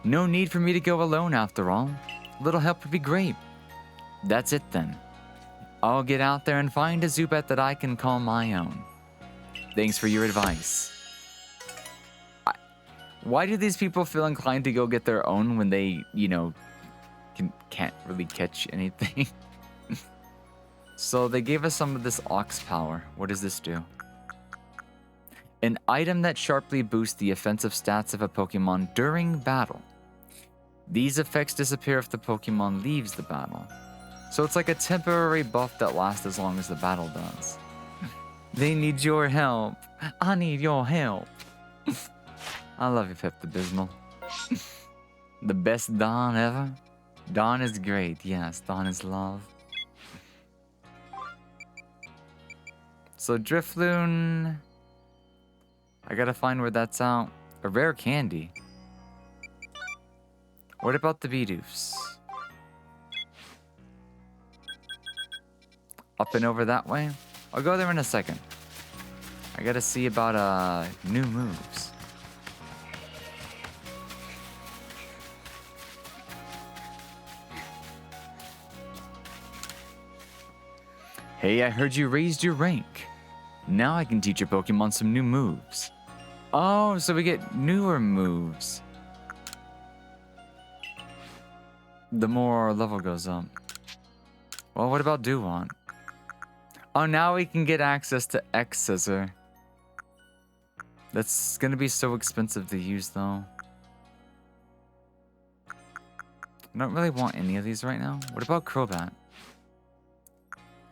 No need for me to go alone after all. Little help would be great. That's it then. I'll get out there and find a Zubat that I can call my own. Thanks for your advice. Why do these people feel inclined to go get their own when they, you know, can't really catch anything? So they gave us some of this ox power. What does this do? An item that sharply boosts the offensive stats of a Pokemon during battle. These effects disappear if the Pokemon leaves the battle. So it's like a temporary buff that lasts as long as the battle does. They need your help. I need your help. I love you, Pepto-Bismol. The best Dawn ever. Dawn is great. Yes, Dawn is love. So Drifloon, I gotta find where that's out. A rare candy. What about the Bidoofs? Up and over that way? I'll go there in a second. I gotta see about new moves. Hey, I heard you raised your rank. Now I can teach your Pokemon some new moves. Oh, so we get newer moves. The more our level goes up. Well, what about Dewant? Oh, now we can get access to X-Scissor. That's gonna be so expensive to use, though. I don't really want any of these right now. What about Crobat?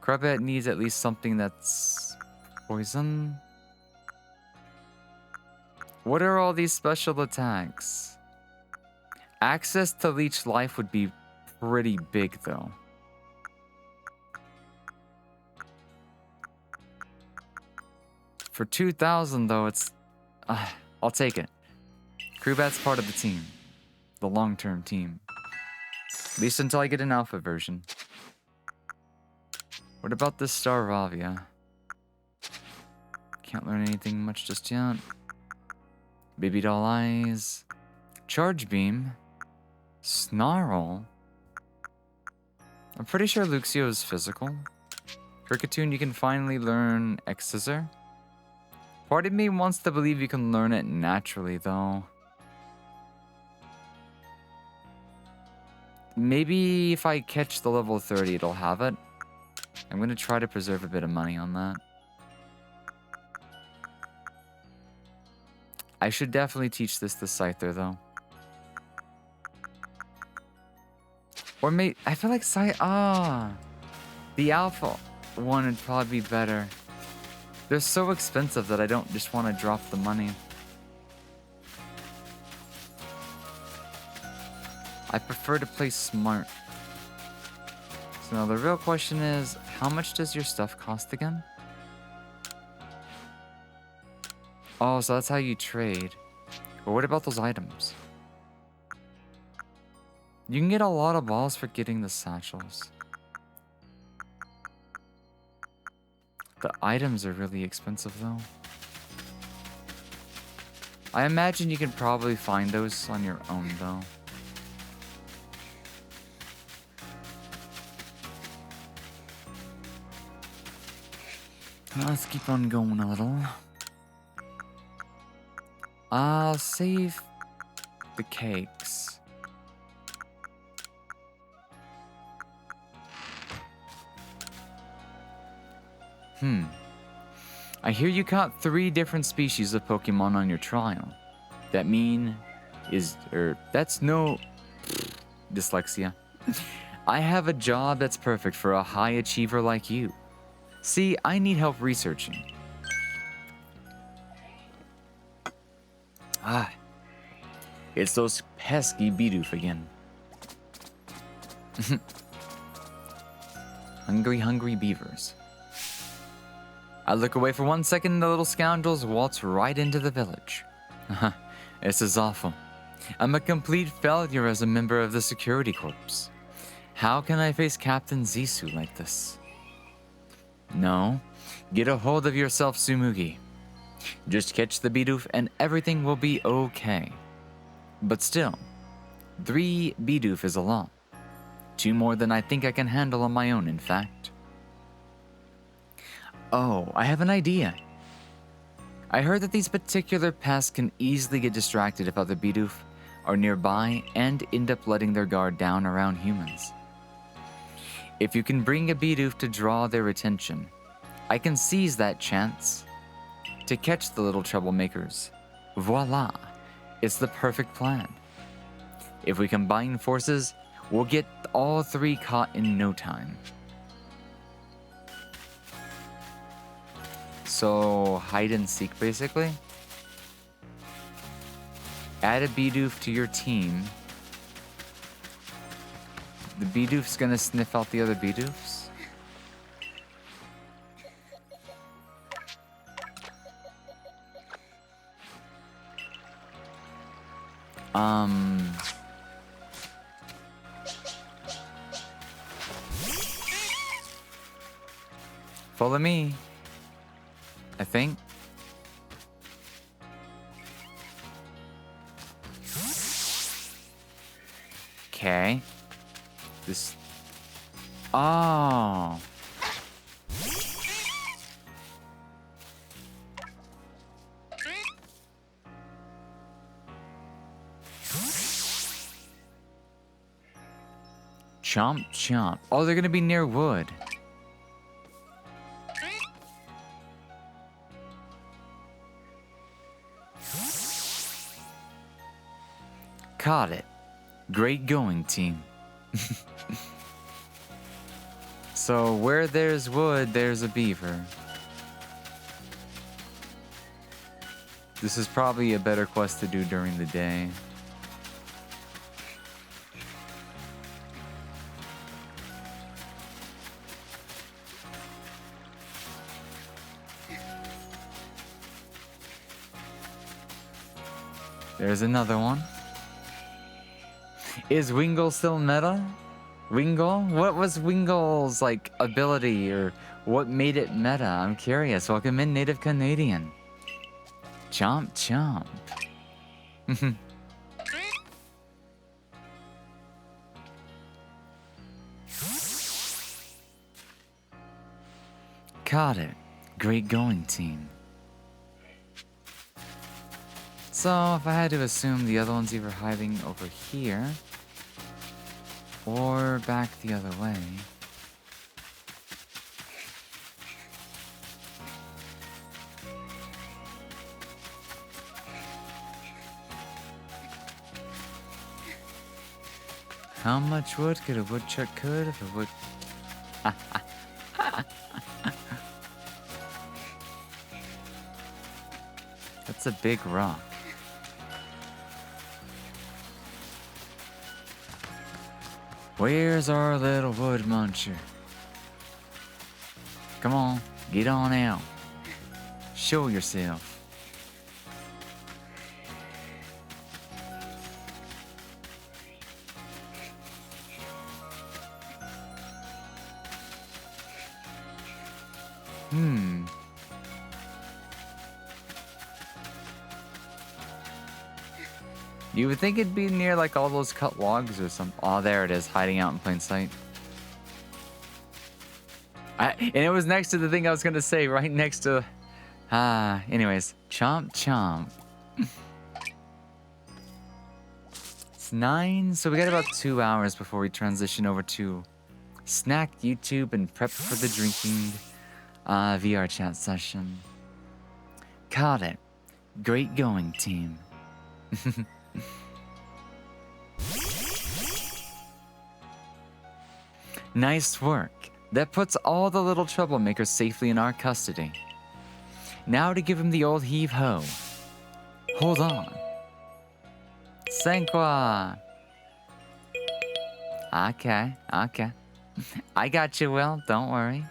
Crobat needs at least something that's poison. What are all these special attacks? Access to Leech Life would be pretty big, though. For 2,000, though, it's... I'll take it. Crobat's part of the team. The long-term team. At least until I get an alpha version. What about this Staravia? Can't learn anything much just yet. Baby Doll Eyes. Charge Beam. Snarl. I'm pretty sure Luxio is physical. Kricketune, you can finally learn X-Scissor. Part of me wants to believe you can learn it naturally, though. Maybe if I catch the level 30, it'll have it. I'm going to try to preserve a bit of money on that. I should definitely teach this to Scyther, though. Or I feel like the alpha one would probably be better. They're so expensive that I don't just want to drop the money. I prefer to play smart. So now the real question is, how much does your stuff cost again? Oh, so that's how you trade. But what about those items? You can get a lot of balls for getting the satchels. The items are really expensive, though. I imagine you can probably find those on your own, though. Let's keep on going a little. I'll save the cakes. I hear you caught 3 different species of Pokemon on your trial. That's no... dyslexia. I have a job that's perfect for a high achiever like you. See, I need help researching. It's those pesky Bidoof again. Hungry beavers. I look away for 1 second and the little scoundrels waltz right into the village. This is awful. I'm a complete failure as a member of the security corps. How can I face Captain Zisu like this? No, get a hold of yourself, Tsumugi. Just catch the Bidoof and everything will be okay. But still, 3 Bidoof is a lot. 2 more than I think I can handle on my own, in fact. Oh, I have an idea. I heard that these particular pests can easily get distracted if other Bidoof are nearby and end up letting their guard down around humans. If you can bring a Bidoof to draw their attention, I can seize that chance to catch the little troublemakers. Voila! It's the perfect plan. If we combine forces, we'll get all three caught in no time. So, hide and seek, basically. Add a Bidoof to your team. The Bidoof's gonna sniff out the other Bidoofs. Follow me. I think. Okay. This. Oh. Chomp, chomp. Oh, they're gonna be near wood. Caught it. Great going, team. So, where there's wood, there's a beaver. This is probably a better quest to do during the day. There's another one. Is Wingull still meta? Wingull? What was Wingul's, like, ability, or what made it meta? I'm curious. Welcome in, Native Canadian. Chomp, chomp. Caught it. Great going, team. So, if I had to assume the other one's either hiding over here or back the other way. How much wood could a woodchuck could if a wood... That's a big rock. Where's our little wood muncher? Come on, get on out. Show yourself. You would think it'd be near like all those cut logs or something. Oh, there it is, hiding out in plain sight. And it was next to the thing I was gonna say, right next to... anyways. Chomp, chomp. It's 9, so we got about 2 hours before we transition over to snack YouTube and prep for the drinking VR chat session. Caught it. Great going, team. Nice work. That puts all the little troublemakers safely in our custody. Now to give him the old heave-ho. Hold on. Sanqua. Okay, okay. I got you, Will. Don't worry.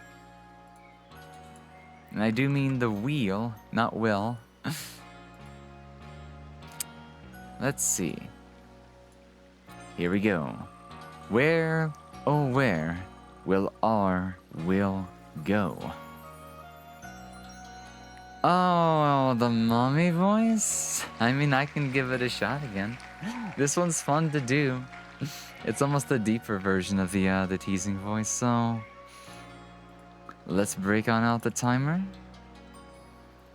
And I do mean the wheel, not Will. Let's see. Here we go. Where, oh where, will our will go? Oh, the mommy voice? I mean, I can give it a shot again. This one's fun to do. It's almost a deeper version of the teasing voice, so... Let's break on out the timer.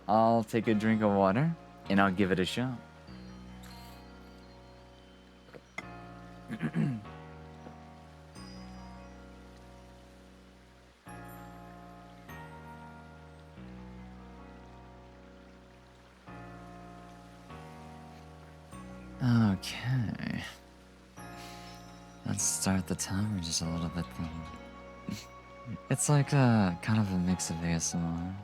I'll take a drink of water and I'll give it a shot. Okay. Let's start the timer just a little bit then. It's like a kind of a mix of ASMR,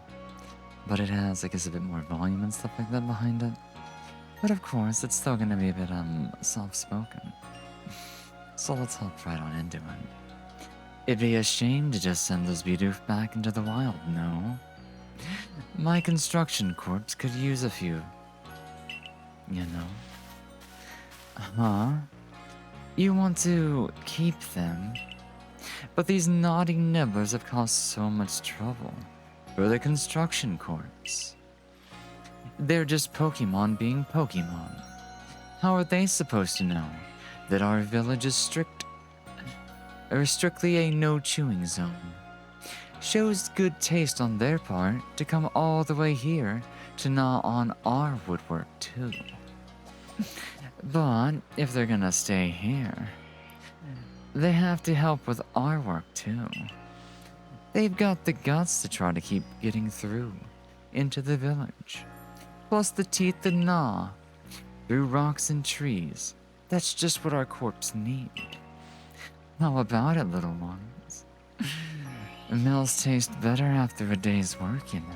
but it has, I guess, a bit more volume and stuff like that behind it. But of course, it's still gonna be a bit soft-spoken. So let's hop right on into it. It'd be a shame to just send those Bidoof back into the wild, no? My construction corpse could use a few, you know? Huh? You want to keep them? But these naughty nibblers have caused so much trouble for the construction corpse. They're just Pokemon being Pokemon. How are they supposed to know that our village is strictly a no-chewing zone? Shows good taste on their part to come all the way here to gnaw on our woodwork too. But if they're gonna stay here, they have to help with our work too. They've got the guts to try to keep getting through into the village. Plus the teeth to gnaw through rocks and trees. That's just what our corpse need. How about it, little ones? Meals taste better after a day's work, you know.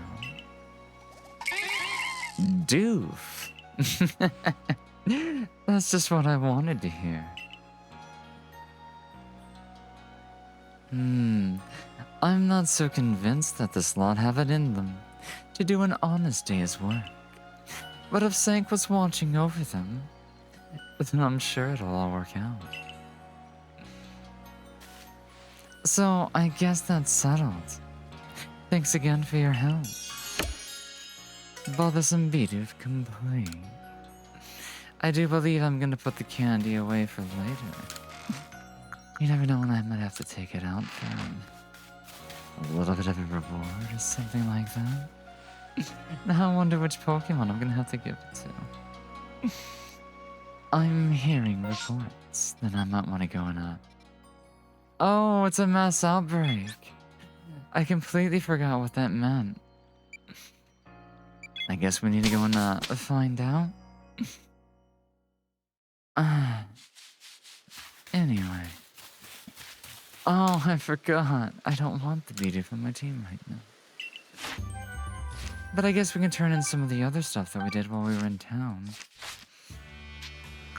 Doof. That's just what I wanted to hear. I'm not so convinced that this lot have it in them to do an honest day's work. But if Sank was watching over them, then I'm sure it'll all work out. So, I guess that's settled. Thanks again for your help. Bothersome Bidoof complete. I do believe I'm gonna put the candy away for later. You never know when I might have to take it out for a little bit of a reward or something like that. Now I wonder which Pokemon I'm gonna have to give it to. I'm hearing reports that I might want to go in Oh, it's a mass outbreak. I completely forgot what that meant. I guess we need to go and find out. Anyway. Oh, I forgot. I don't want the Bidoof on my team right now. But I guess we can turn in some of the other stuff that we did while we were in town.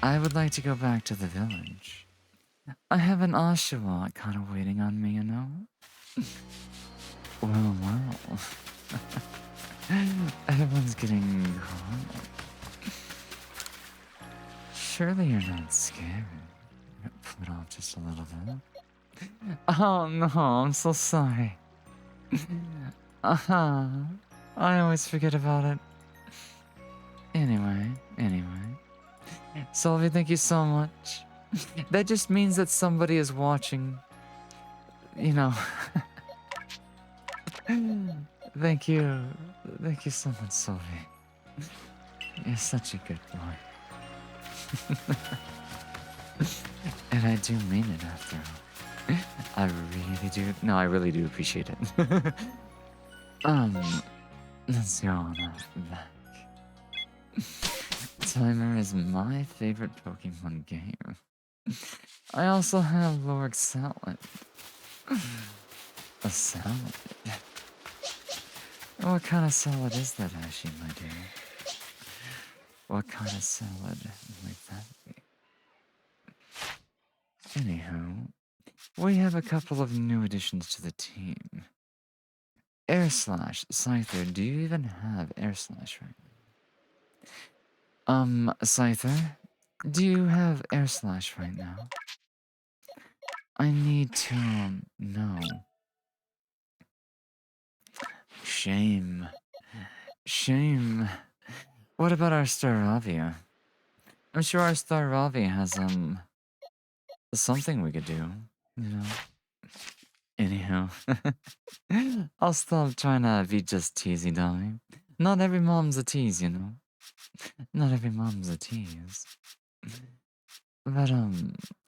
I would like to go back to the village. I have an Oshawott kind of waiting on me, you know? Well. Everyone's getting caught. Surely you're not scared. Put off just a little bit. Oh no, I'm so sorry. I always forget about it. Anyway. Sylvie, thank you so much. That just means that somebody is watching. You know. Thank you. Thank you so much, Sylvie. You're such a good boy. And I do mean it after all. I really do. No, I really do appreciate it. Let's go on back. Timer is my favorite Pokemon game. I also have Lorg Salad. A salad? What kind of salad is that, Ashy, my dear? What kind of salad might that be? Anywho, we have a couple of new additions to the team. Air Slash, Scyther, do you even have Air Slash right now? Scyther, do you have Air Slash right now? I need to, know. Shame. What about our Staravia? I'm sure our Staravia has, something we could do, you know? Anyhow, I'll stop trying to be just teasy, dummy. Not every mom's a tease, you know? Not every mom's a tease. But,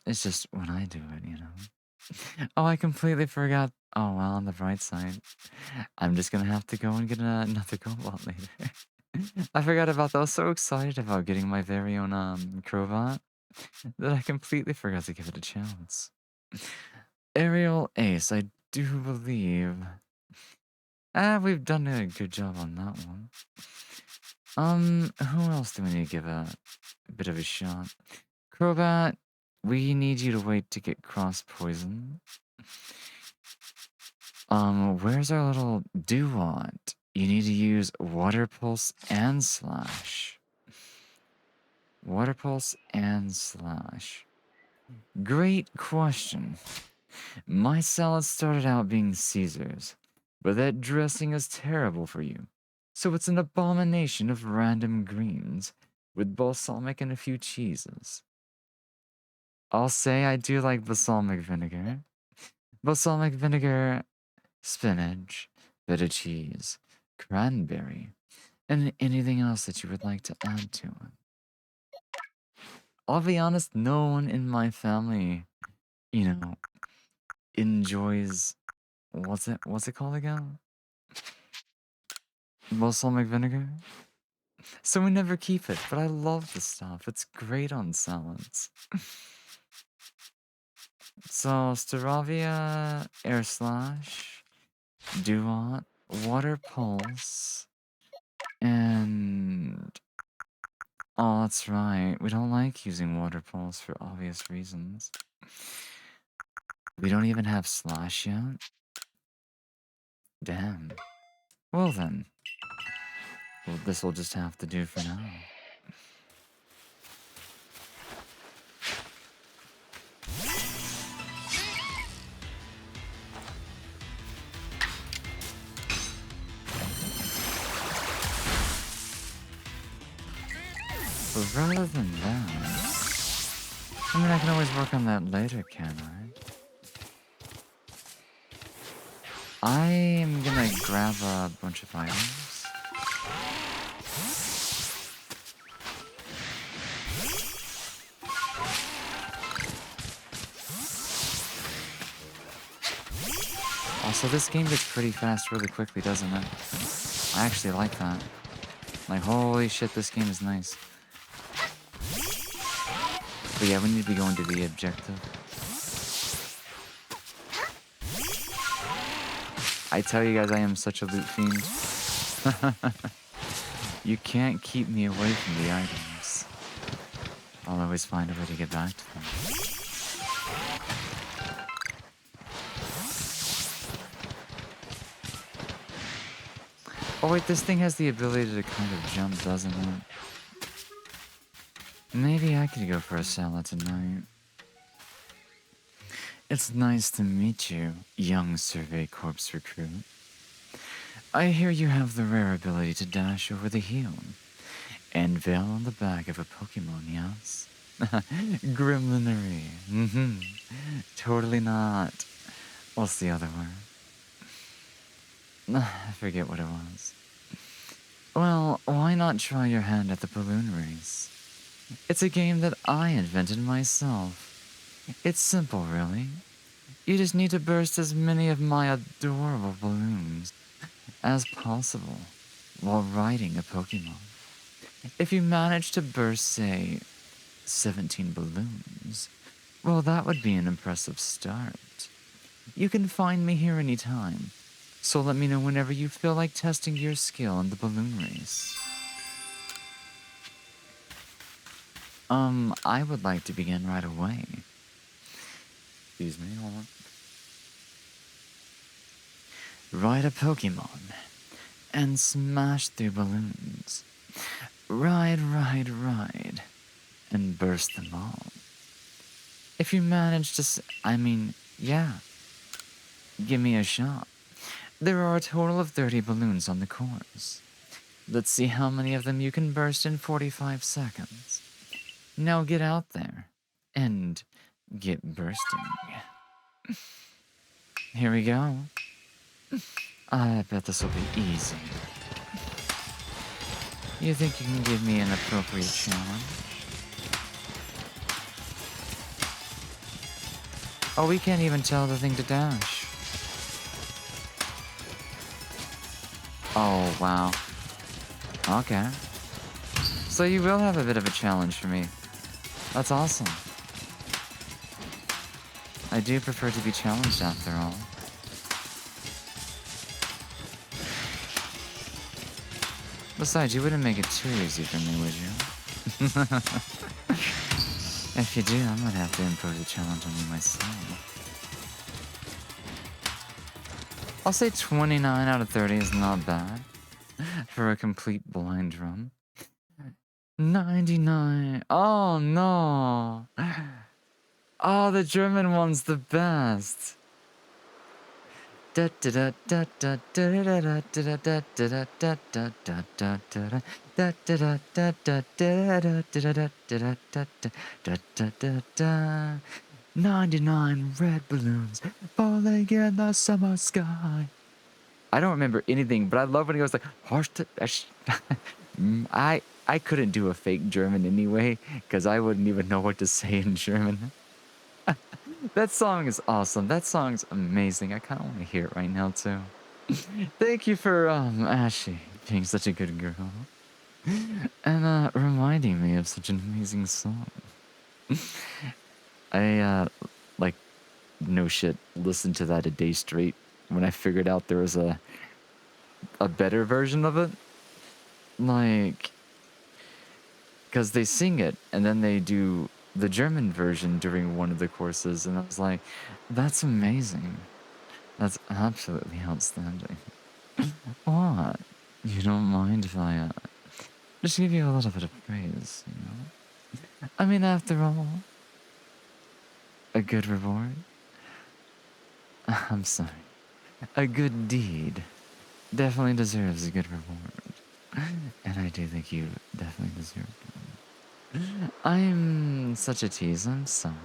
it's just when I do it, you know? Oh, I completely forgot. Oh, well, on the bright side, I'm just gonna have to go and get another Cobalt later. I forgot about that. I was so excited about getting my very own, Crowbot that I completely forgot to give it a chance. Aerial Ace, I do believe. We've done a good job on that one. Who else do we need to give a bit of a shot? Crobat, we need you to wait to get cross poison. Where's our little Duat? You need to use Water Pulse and Slash. Water Pulse and Slash. Great question. My salad started out being Caesar's, but that dressing is terrible for you. So it's an abomination of random greens with balsamic and a few cheeses. I'll say I do like balsamic vinegar. Balsamic vinegar, spinach, bit of cheese, cranberry, and anything else that you would like to add to it. I'll be honest, no one in my family, you know, enjoys what's it called again? Balsamic vinegar? So we never keep it, but I love the stuff. It's great on salads. So Staravia, Air Slash, Duat, Water Pulse, and oh, that's right. We don't like using Water Pulse for obvious reasons. We don't even have Slash yet. Damn. Well then. Well, this will just have to do for now. But rather than that, I mean, I can always work on that later, can't I? I am gonna grab a bunch of items. Also, this game gets pretty fast really quickly, doesn't it? I actually like that. Like, holy shit, this game is nice. But yeah, we need to be going to the objective. I tell you guys, I am such a loot fiend. You can't keep me away from the items. I'll always find a way to get back to them. Oh wait, this thing has the ability to kind of jump, doesn't it? Maybe I could go for a salad tonight. It's nice to meet you, young Survey Corps recruit. I hear you have the rare ability to dash over the hill and veil on the back of a Pokemon, yes? Gremlinery. Totally not. What's the other word? I forget what it was. Well, why not try your hand at the balloon race? It's a game that I invented myself. It's simple, really. You just need to burst as many of my adorable balloons as possible while riding a Pokemon. If you manage to burst, say, 17 balloons, well, that would be an impressive start. You can find me here anytime, so let me know whenever you feel like testing your skill in the balloon race. I would like to begin right away. Excuse me, hold on. Ride a Pokemon and smash through balloons. Ride, and burst them all. If you manage to yeah, give me a shot. There are a total of 30 balloons on the course. Let's see how many of them you can burst in 45 seconds. Now get out there and get bursting. Here we go. I bet this will be easy. You think you can give me an appropriate challenge? Oh, we can't even tell the thing to dash. Oh, wow. Okay. So you will have a bit of a challenge for me. That's awesome. I do prefer to be challenged after all. Besides, you wouldn't make it too easy for me, would you? If you do, I might have to impose a challenge on you myself. I'll say 29 out of 30 is not bad for a complete blind run. 99. Oh no. Oh, the German one's the best. "99 red balloons falling in the summer sky." I don't remember anything, but I love when he goes like, I couldn't do a fake German anyway, because I wouldn't even know what to say in German. That song is awesome. That song's amazing. I kind of want to hear it right now, too. Thank you for, Ashy, being such a good girl. And, reminding me of such an amazing song. I, like, no shit, listened to that a day straight when I figured out there was a better version of it. Like, because they sing it, and then they do the German version during one of the courses, and I was like, that's amazing. That's absolutely outstanding. What? You don't mind if I, just give you a little bit of praise, you know? I mean, after all, a good reward? I'm sorry. A good deed definitely deserves a good reward. And I do think you definitely deserve one. I'm such a tease, I'm sorry.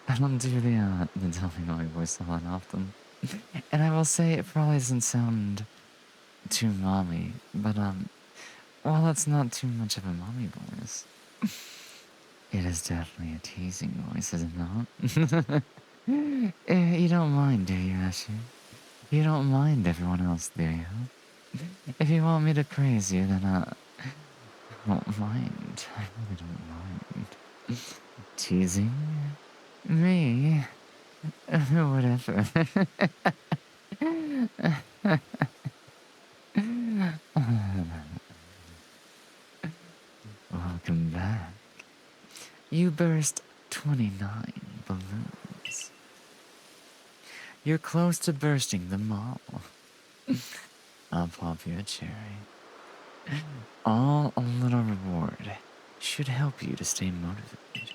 I don't do the Tommy Boy voice all that often. And I will say it probably doesn't sound too mommy, but, well, that's not too much of a mommy voice. It is definitely a teasing voice, is it not? You don't mind, do you, Ashley? You don't mind everyone else, do you? If you want me to praise you, then, I don't mind. I really don't mind. Teasing? Me? Whatever. Welcome back. You burst 29 balloons. You're close to bursting them all. I'll pop you a cherry. All a little reward should help you to stay motivated.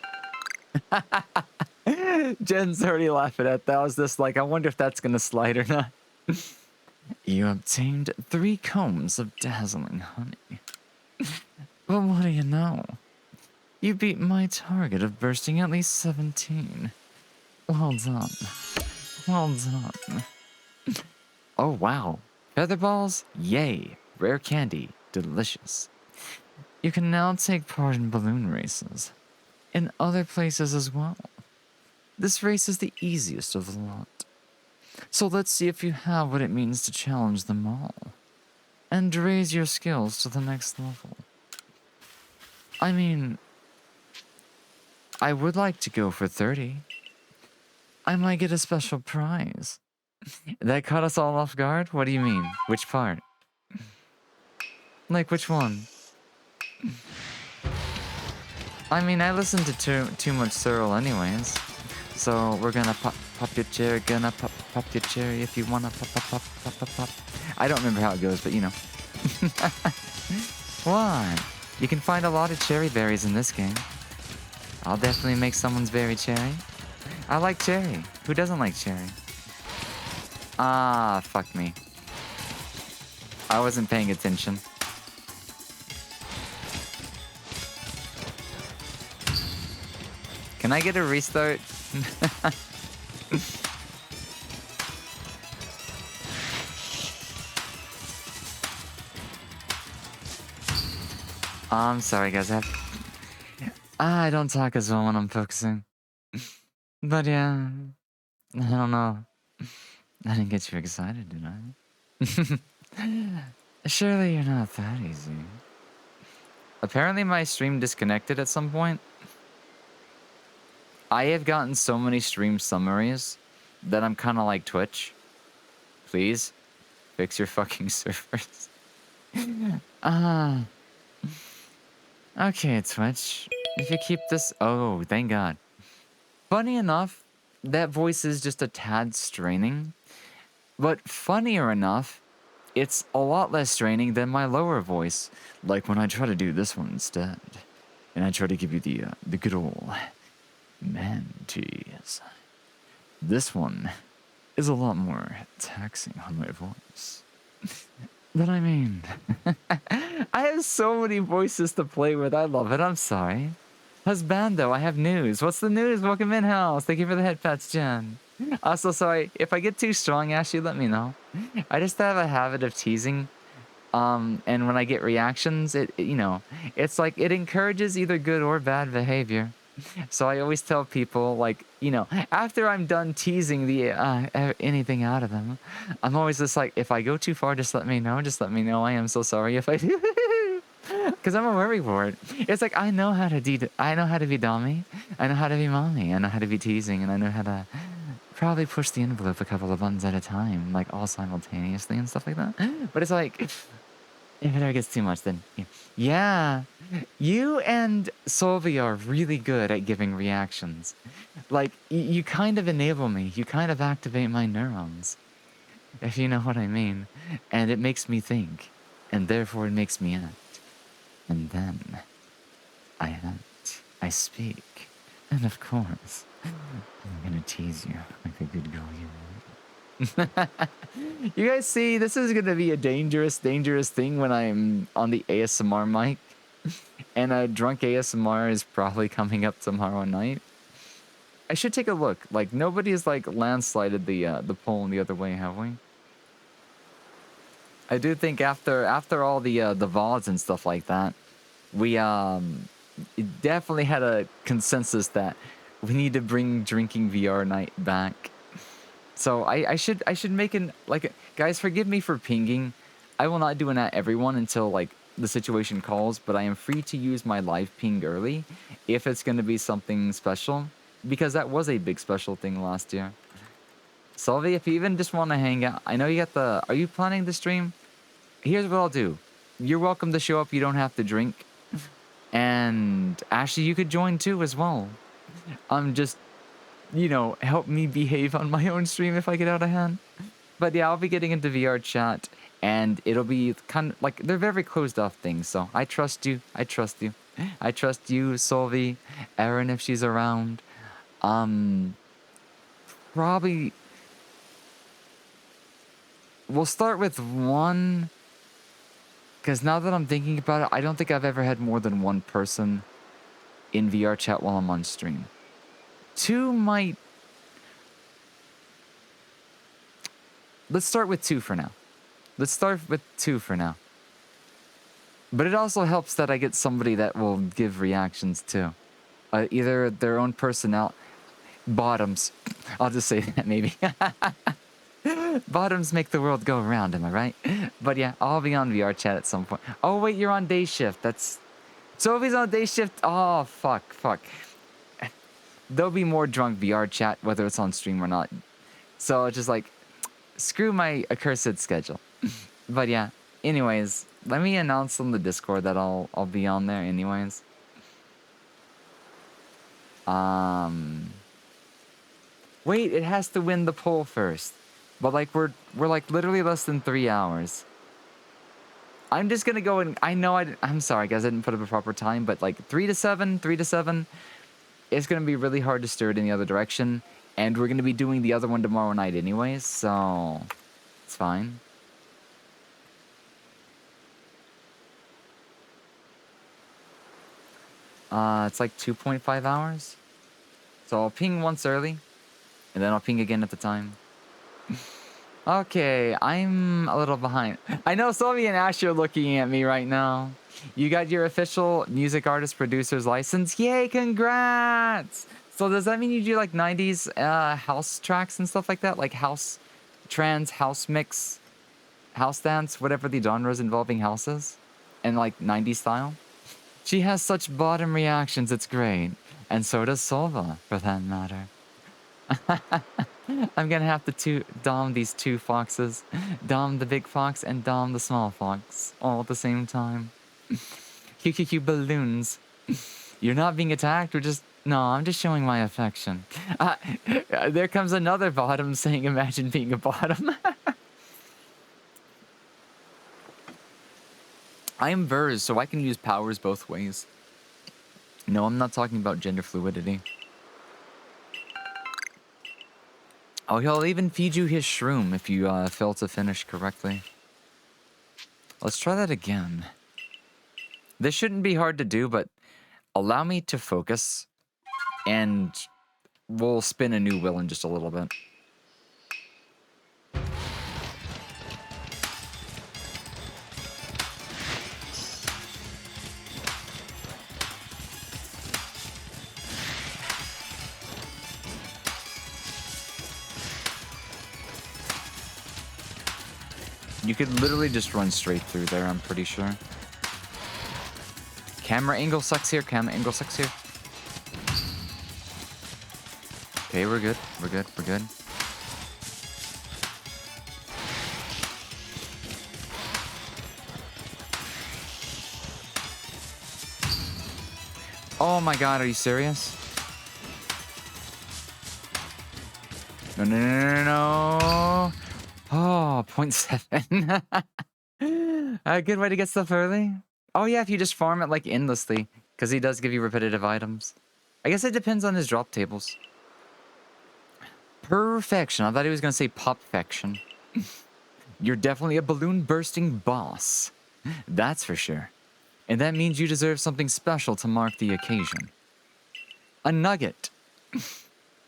Jen's already laughing at that. I was just like, I wonder if that's gonna slide or not. You obtained 3 combs of dazzling honey. But what do you know? You beat my target of bursting at least 17. Well done. Well done. Oh wow. Feather balls? Yay. Rare candy. Delicious. You can now take part in balloon races. In other places as well. This race is the easiest of the lot. So let's see if you have what it means to challenge them all. And raise your skills to the next level. I mean, I would like to go for 30. I might get a special prize. That caught us all off guard? What do you mean? Which part? Like, which one? I mean, I listen to too much Cyril anyways. So, we're gonna pop your cherry, gonna pop your cherry if you wanna pop. I don't remember how it goes, but you know. What? You can find a lot of cherry berries in this game. I'll definitely make someone's berry cherry. I like cherry. Who doesn't like cherry? Ah, fuck me. I wasn't paying attention. Can I get a restart? I'm sorry, guys. I don't talk as well when I'm focusing. But yeah, I don't know. I didn't get you excited, did I? Surely you're not that easy. Apparently my stream disconnected at some point. I have gotten so many stream summaries that I'm kind of like Twitch. Please, fix your fucking servers. Okay, Twitch. If you keep this... Oh, thank God. Funny enough, that voice is just a tad straining. But funnier enough, it's a lot less straining than my lower voice. Like when I try to do this one instead. And I try to give you the good old man tease. This one is a lot more taxing on my voice. But I mean, I have so many voices to play with. I love it. I'm sorry. Husbando, I have news. What's the news? Welcome in, house. Thank you for the head pats, Jen. Also, sorry, if I get too strong, Ashley, let me know. I just have a habit of teasing. And when I get reactions, you know, it's like it encourages either good or bad behavior. So I always tell people, like, you know, after I'm done teasing the anything out of them, I'm always just like, if I go too far, just let me know. Just let me know. I am so sorry if I do. Because I'm a worrywart. It's like I know how to be dommy. I know how to be mommy. I know how to be teasing, and I know how to probably push the envelope a couple of buttons at a time, like all simultaneously and stuff like that. But it's like, if it ever gets too much, then yeah. You and Solvi are really good at giving reactions. Like, you kind of enable me. You kind of activate my neurons. If you know what I mean. And it makes me think. And therefore it makes me act. And then I act. I speak. And of course, I'm gonna tease you like a good girl you are. You guys see, this is gonna be a dangerous thing when I'm on the ASMR mic. And a drunk ASMR is probably coming up tomorrow night. I should take a look. Like, nobody's like landslided the poll the other way, have we? I do think after all the VODs and stuff like that, we definitely had a consensus that we need to bring drinking VR night back. So I should make an, like, guys, forgive me for pinging. I will not do an at everyone until like the situation calls, but I am free to use my live ping early if it's going to be something special, because that was a big special thing last year. Solvi, if you even just want to hang out, I know you got the... Are you planning the stream? Here's what I'll do. You're welcome to show up. You don't have to drink. And Ashley, you could join too as well. Just, you know, help me behave on my own stream if I get out of hand. But yeah, I'll be getting into VR chat. And it'll be kind of like, they're very closed off things. So I trust you. I trust you. I trust you, Solvi, Erin, if she's around. Probably... We'll start with one. Because now that I'm thinking about it, I don't think I've ever had more than one person in VR chat while I'm on stream. Two might... Let's start with two for now. But it also helps that I get somebody that will give reactions too. Either their own personnel... Bottoms. I'll just say that maybe. Bottoms make the world go around, am I right? But yeah, I'll be on VR chat at some point. Oh wait, you're on day shift. That's... Sophie's on day shift. Oh, fuck. There'll be more drunk VR chat, whether it's on stream or not. So it's just like, screw my accursed schedule. But yeah, anyways, let me announce on the Discord that I'll be on there anyways. Wait, it has to win the poll first. But like we're like literally less than 3 hours. I'm just gonna go and I know I'm sorry guys, I didn't put up a proper time, but like 3 to 7, it's gonna be really hard to stir it in the other direction, and we're gonna be doing the other one tomorrow night anyways, so it's fine. It's like 2.5 hours. So I'll ping once early, and then I'll ping again at the time. Okay, I'm a little behind. I know Sylvie and Ash are looking at me right now. You got your official music artist producer's license. Yay, congrats! So does that mean you do like 90s house tracks and stuff like that? Like house, trance, house mix, house dance, whatever the genres involving houses? And like 90s style? She has such bottom reactions, it's great. And so does Sova, for that matter. I'm gonna have to dom these two foxes. Dom the big fox and dom the small fox. All at the same time. QQQ balloons. You're not being attacked, we're just... No, I'm just showing my affection. There comes another bottom saying, imagine being a bottom. I am Verz, so I can use powers both ways. No, I'm not talking about gender fluidity. Oh, he'll even feed you his shroom if you fail to finish correctly. Let's try that again. This shouldn't be hard to do, but allow me to focus, and we'll spin a new wheel in just a little bit. You could literally just run straight through there, I'm pretty sure. Camera angle sucks here, camera angle sucks here. Okay, we're good, we're good, we're good. Oh my god, are you serious? No, no, no, no, no. Oh, 0.7. A good way to get stuff early. Oh yeah, if you just farm it like endlessly, because he does give you repetitive items. I guess it depends on his drop tables. Perfection. I thought he was going to say popfection. You're definitely a balloon bursting boss. That's for sure. And that means you deserve something special to mark the occasion. A nugget.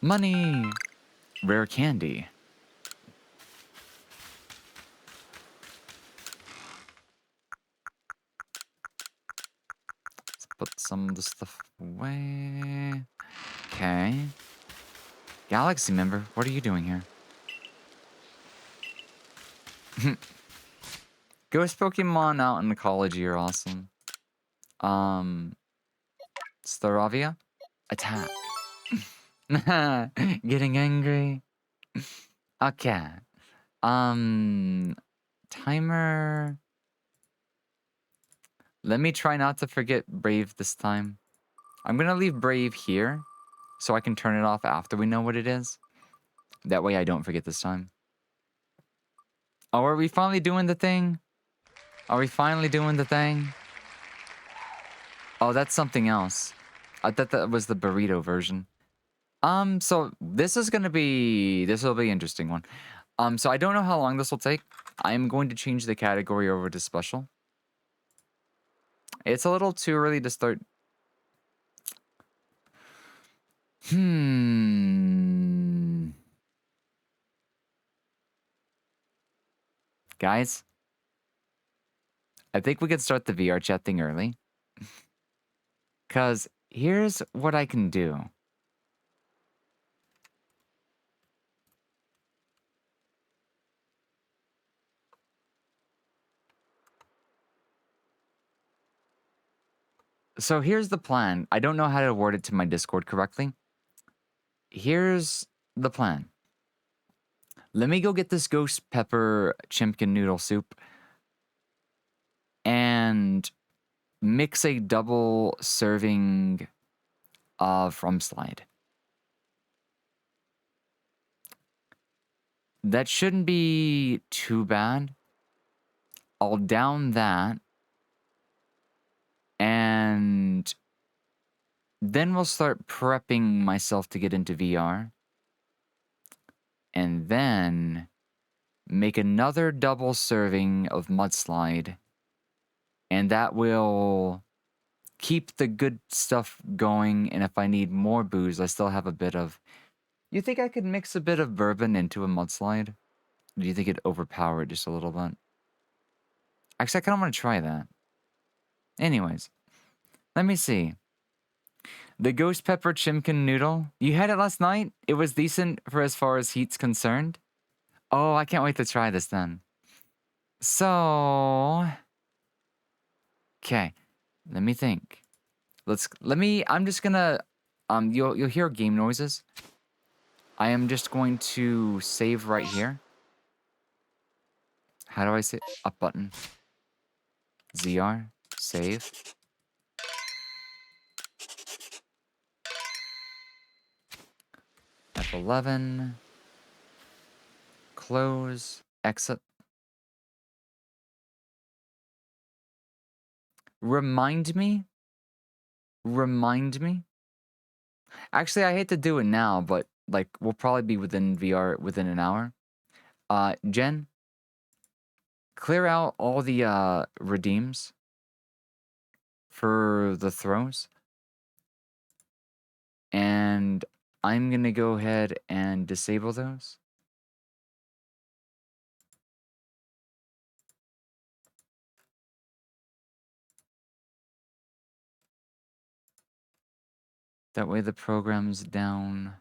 Money. Rare candy. Let's put some of the stuff away. Okay. Galaxy member, what are you doing here? Ghost Pokemon out in ecology are awesome. Staravia, attack. Getting angry. Okay. Timer. Let me try not to forget Brave this time. I'm gonna leave Brave here, so I can turn it off after we know what it is. That way I don't forget this time. Oh, are we finally doing the thing? Are we finally doing the thing? Oh, that's something else. I thought that was the burrito version. So this is gonna be... This will be an interesting one. So I don't know how long this will take. I'm going to change the category over to special. It's a little too early to start... Guys, I think we could start the VR chat thing early. Because here's what I can do. So here's the plan. I don't know how to word it to my Discord correctly. Here's the plan. Let me go get this ghost pepper chimpkin noodle soup and mix a double serving of Slide. That shouldn't be too bad. I'll down that. And then we'll start prepping myself to get into VR. And then make another double serving of Mudslide. And that will keep the good stuff going. And if I need more booze, I still have a bit of... You think I could mix a bit of bourbon into a Mudslide? Do you think it'd overpower it just a little bit? Actually, I kind of want to try that. Anyways, let me see. The ghost pepper chimkin noodle. You had it last night? It was decent for as far as heat's concerned. Oh, I can't wait to try this then. So, okay, let me think. I'm just gonna, you'll hear game noises. I am just going to save right here. How do I say up button? ZR, save. F11. Close, exit. Remind me. Actually, I hate to do it now, but like we'll probably be within VR within an hour. Jen, clear out all the redeems for the throws. And I'm gonna go ahead and disable those. That way the program's down.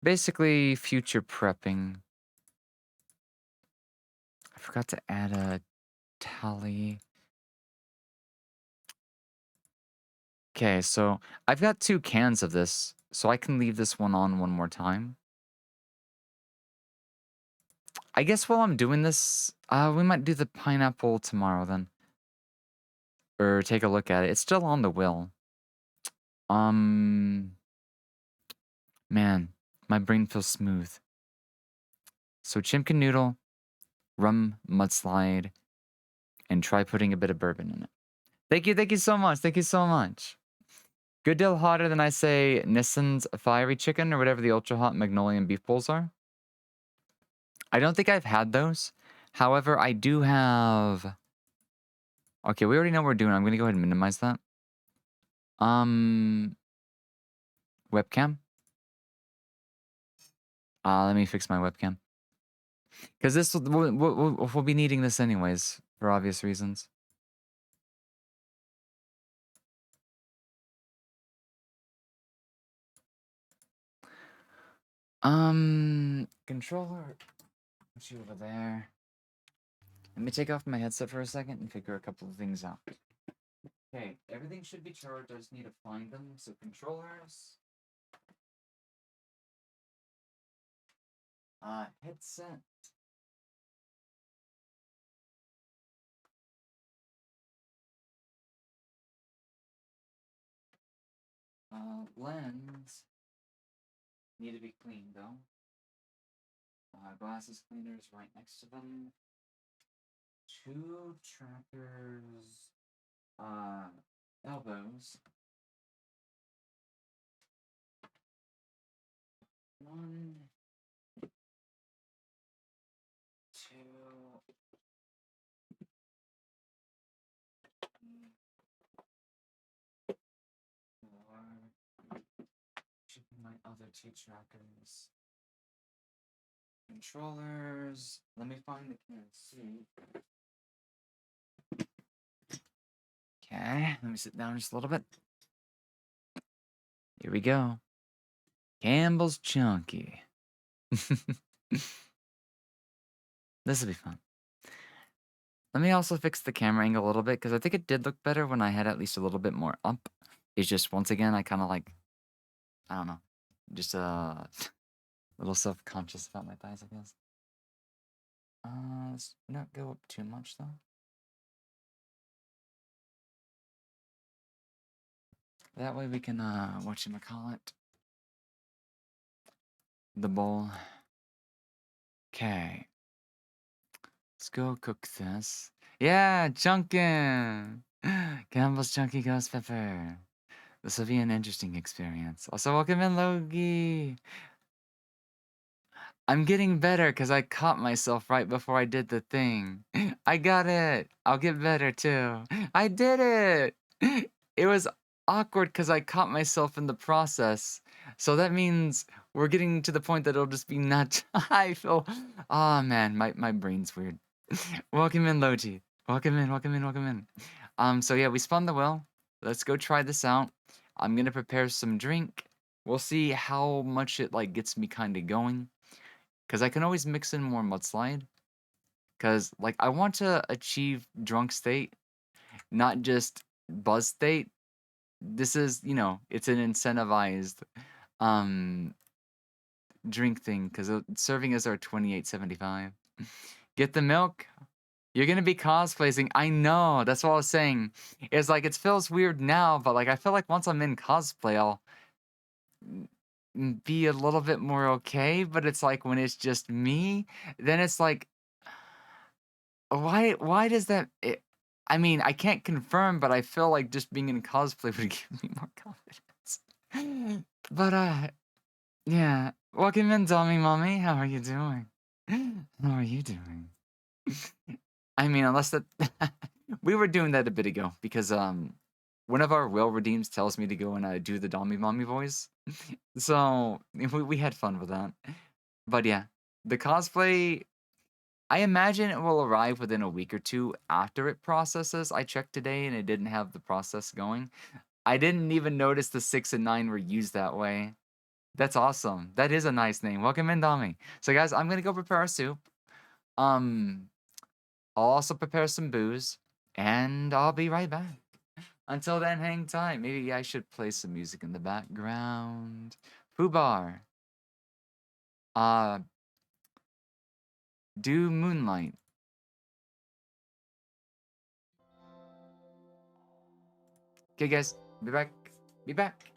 Basically, future prepping. I forgot to add a tally. Okay, so I've got 2 cans of this, so I can leave this one on one more time. I guess while I'm doing this, we might do the pineapple tomorrow then. Or take a look at it. It's still on the wheel. Man, my brain feels smooth. So chimkin noodle, rum mudslide, and try putting a bit of bourbon in it. Thank you so much. Good deal hotter than I say Nissan's fiery chicken or whatever the ultra hot Magnolian beef bowls are. I don't think I've had those. However, I do have. Okay, we already know what we're doing. I'm gonna go ahead and minimize that. Webcam. Let me fix my webcam. Because this we'll be needing this anyways, for obvious reasons. Controller. Put you over there. Let me take off my headset for a second and figure a couple of things out. Okay, everything should be charged. I just need to find them. So controllers. Headset. Lens. Need to be cleaned though. Glasses cleaners right next to them. 2 trackers. Elbows. 1, 2, 4. Should be my other 2 trackers. Controllers. Let me find the CNC. Okay, let me sit down just a little bit. Here we go. Campbell's Chunky. This will be fun. Let me also fix the camera angle a little bit, because I think it did look better when I had at least a little bit more up. It's just, once again, I kind of like, I don't know, just a little self-conscious about my thighs, I guess. Let's not go up too much, though. That way we can, whatchamacallit, the bowl. Okay. Let's go cook this. Yeah, Chunkin! Campbell's Chunky Ghost Pepper. This will be an interesting experience. Also, welcome in, Logie. I'm getting better because I caught myself right before I did the thing. I got it. I'll get better too. I did it. It was awkward because I caught myself in the process. So that means we're getting to the point that it'll just be not. I feel. Oh man, my brain's weird. Welcome in, Logie. Welcome in, welcome in, welcome in. So yeah, we spun the wheel. Let's go try this out. I'm gonna prepare some drink. We'll see how much it like gets me kind of going. Cause I can always mix in more mudslide. Cause like I want to achieve drunk state, not just buzz state. This is, it's an incentivized drink thing because serving is our 28.75. Get the milk. You're gonna be cosplaying. I know. That's what I was saying. It's like it feels weird now, but like I feel like once I'm in cosplay, I'll be a little bit more okay. But it's like when it's just me, then it's like, why does that? I mean, I can't confirm, but I feel like just being in cosplay would give me more confidence. But yeah. Welcome in, Dummy Mummy. How are you doing? How are you doing? I mean, unless that we were doing that a bit ago because one of our will redeems tells me to go and do the Dummy Mummy voice. So we had fun with that. But yeah, the cosplay, I imagine it will arrive within a week or two after it processes. I checked today and it didn't have the process going. I didn't even notice the 6 and 9 were used that way. That's awesome. That is a nice name. Welcome in, Dami. So guys, I'm gonna go prepare our soup. I'll also prepare some booze, and I'll be right back. Until then, hang tight. Maybe I should play some music in the background. Fubar. Do Moonlight. Okay, guys. Be back. Be back.